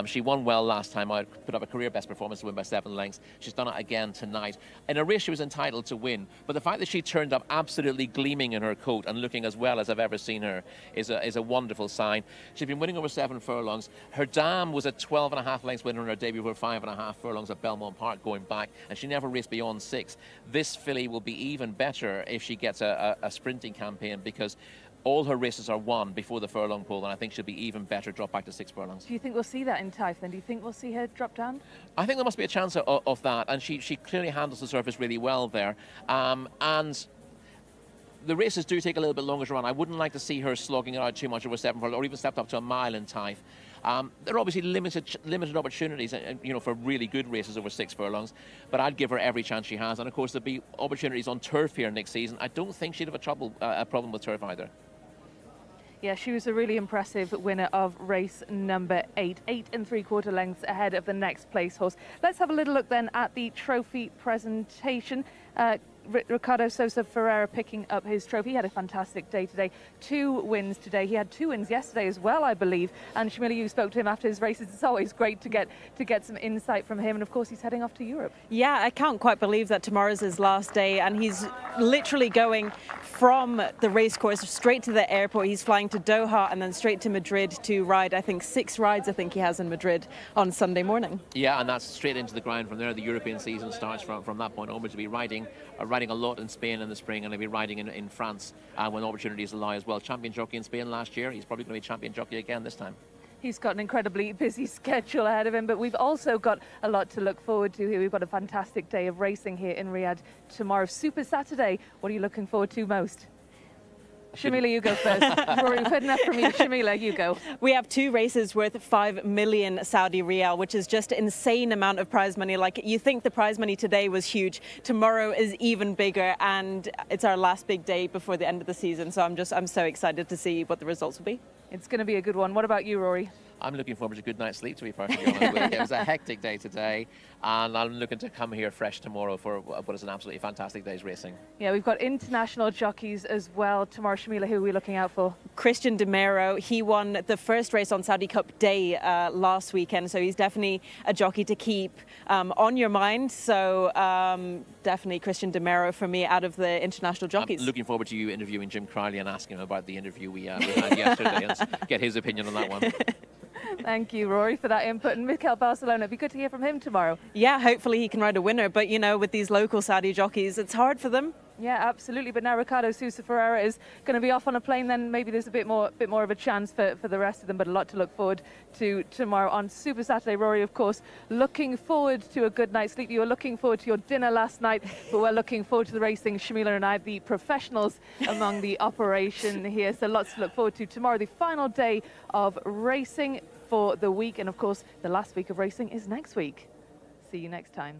She won well last time out, put up a career best performance to win by 7 lengths. She's done it again tonight. In a race she was entitled to win, but the fact that she turned up absolutely gleaming in her coat and looking as well as I've ever seen her is a wonderful sign. She's been winning over 7 furlongs. Her dam was a 12.5 lengths winner in her debut for 5.5 furlongs at Belmont Park going back, and she never raced beyond 6. This filly will be even better if she gets a sprinting campaign, because all her races are won before the furlong pole, and I think she'll be even better drop back to 6 furlongs. Do you think we'll see that in Taif then? Do you think we'll see her drop down? I think there must be a chance of that, and she clearly handles the surface really well there. And the races do take a little bit longer to run. I wouldn't like to see her slogging it out too much over 7 furlongs, or even stepped up to a mile in Taif. There are obviously limited opportunities, for really good races over 6 furlongs, but I'd give her every chance she has. And of course, there'll be opportunities on turf here next season. I don't think she'd have a problem with turf either. Yeah, she was a really impressive winner of race number 8, 8 3/4 lengths ahead of the next place horse. Let's have a little look then at the trophy presentation. Ricardo Sosa Ferreira picking up his trophy. He had a fantastic day today. 2 wins today. He had 2 wins yesterday as well, I believe. And Shamila, you spoke to him after his races. It's always great to get some insight from him. And of course, he's heading off to Europe. Yeah, I can't quite believe that tomorrow's his last day, and he's literally going from the racecourse straight to the airport. He's flying to Doha and then straight to Madrid to ride, I think, 6 rides he has in Madrid on Sunday morning. Yeah, and that's straight into the ground from there. The European season starts from that point onwards. To be riding a lot in Spain in the spring, and he'll be riding in France when opportunities allow as well. Champion jockey in Spain last year. He's probably going to be champion jockey again this time. He's got an incredibly busy schedule ahead of him, but we've also got a lot to look forward to here. We've got a fantastic day of racing here in Riyadh tomorrow. Super Saturday. What are you looking forward to most? Shamila, you go first. Rory, we've heard enough from you. Shamila, you go. We have 2 races worth 5 million Saudi riyal, which is just an insane amount of prize money. Like, you think the prize money today was huge. Tomorrow is even bigger, and it's our last big day before the end of the season. So I'm so excited to see what the results will be. It's going to be a good one. What about you, Rory? I'm looking forward to a good night's sleep, to be perfectly honest with you. It was a hectic day today, and I'm looking to come here fresh tomorrow for what is an absolutely fantastic day's racing. Yeah, we've got international jockeys as well tomorrow. Shamila, who are we looking out for? Christian De Mero, he won the first race on Saudi Cup Day last weekend, so he's definitely a jockey to keep on your mind. So definitely Christian De Mero for me out of the international jockeys. I'm looking forward to you interviewing Jim Crowley and asking him about the interview we had yesterday and get his opinion on that one. Thank you, Rory, for that input. And Mikel Barcelona, it'd be good to hear from him tomorrow. Yeah, hopefully he can ride a winner. But, with these local Saudi jockeys, it's hard for them. Yeah, absolutely. But now Ricardo Sousa Ferreira is going to be off on a plane. Then maybe there's a bit more of a chance for the rest of them. But a lot to look forward to tomorrow on Super Saturday. Rory, of course, looking forward to a good night's sleep. You were looking forward to your dinner last night, but we're looking forward to the racing. Shamila and I, the professionals among the operation here. So lots to look forward to tomorrow. The final day of racing for the week. And of course, the last week of racing is next week. See you next time.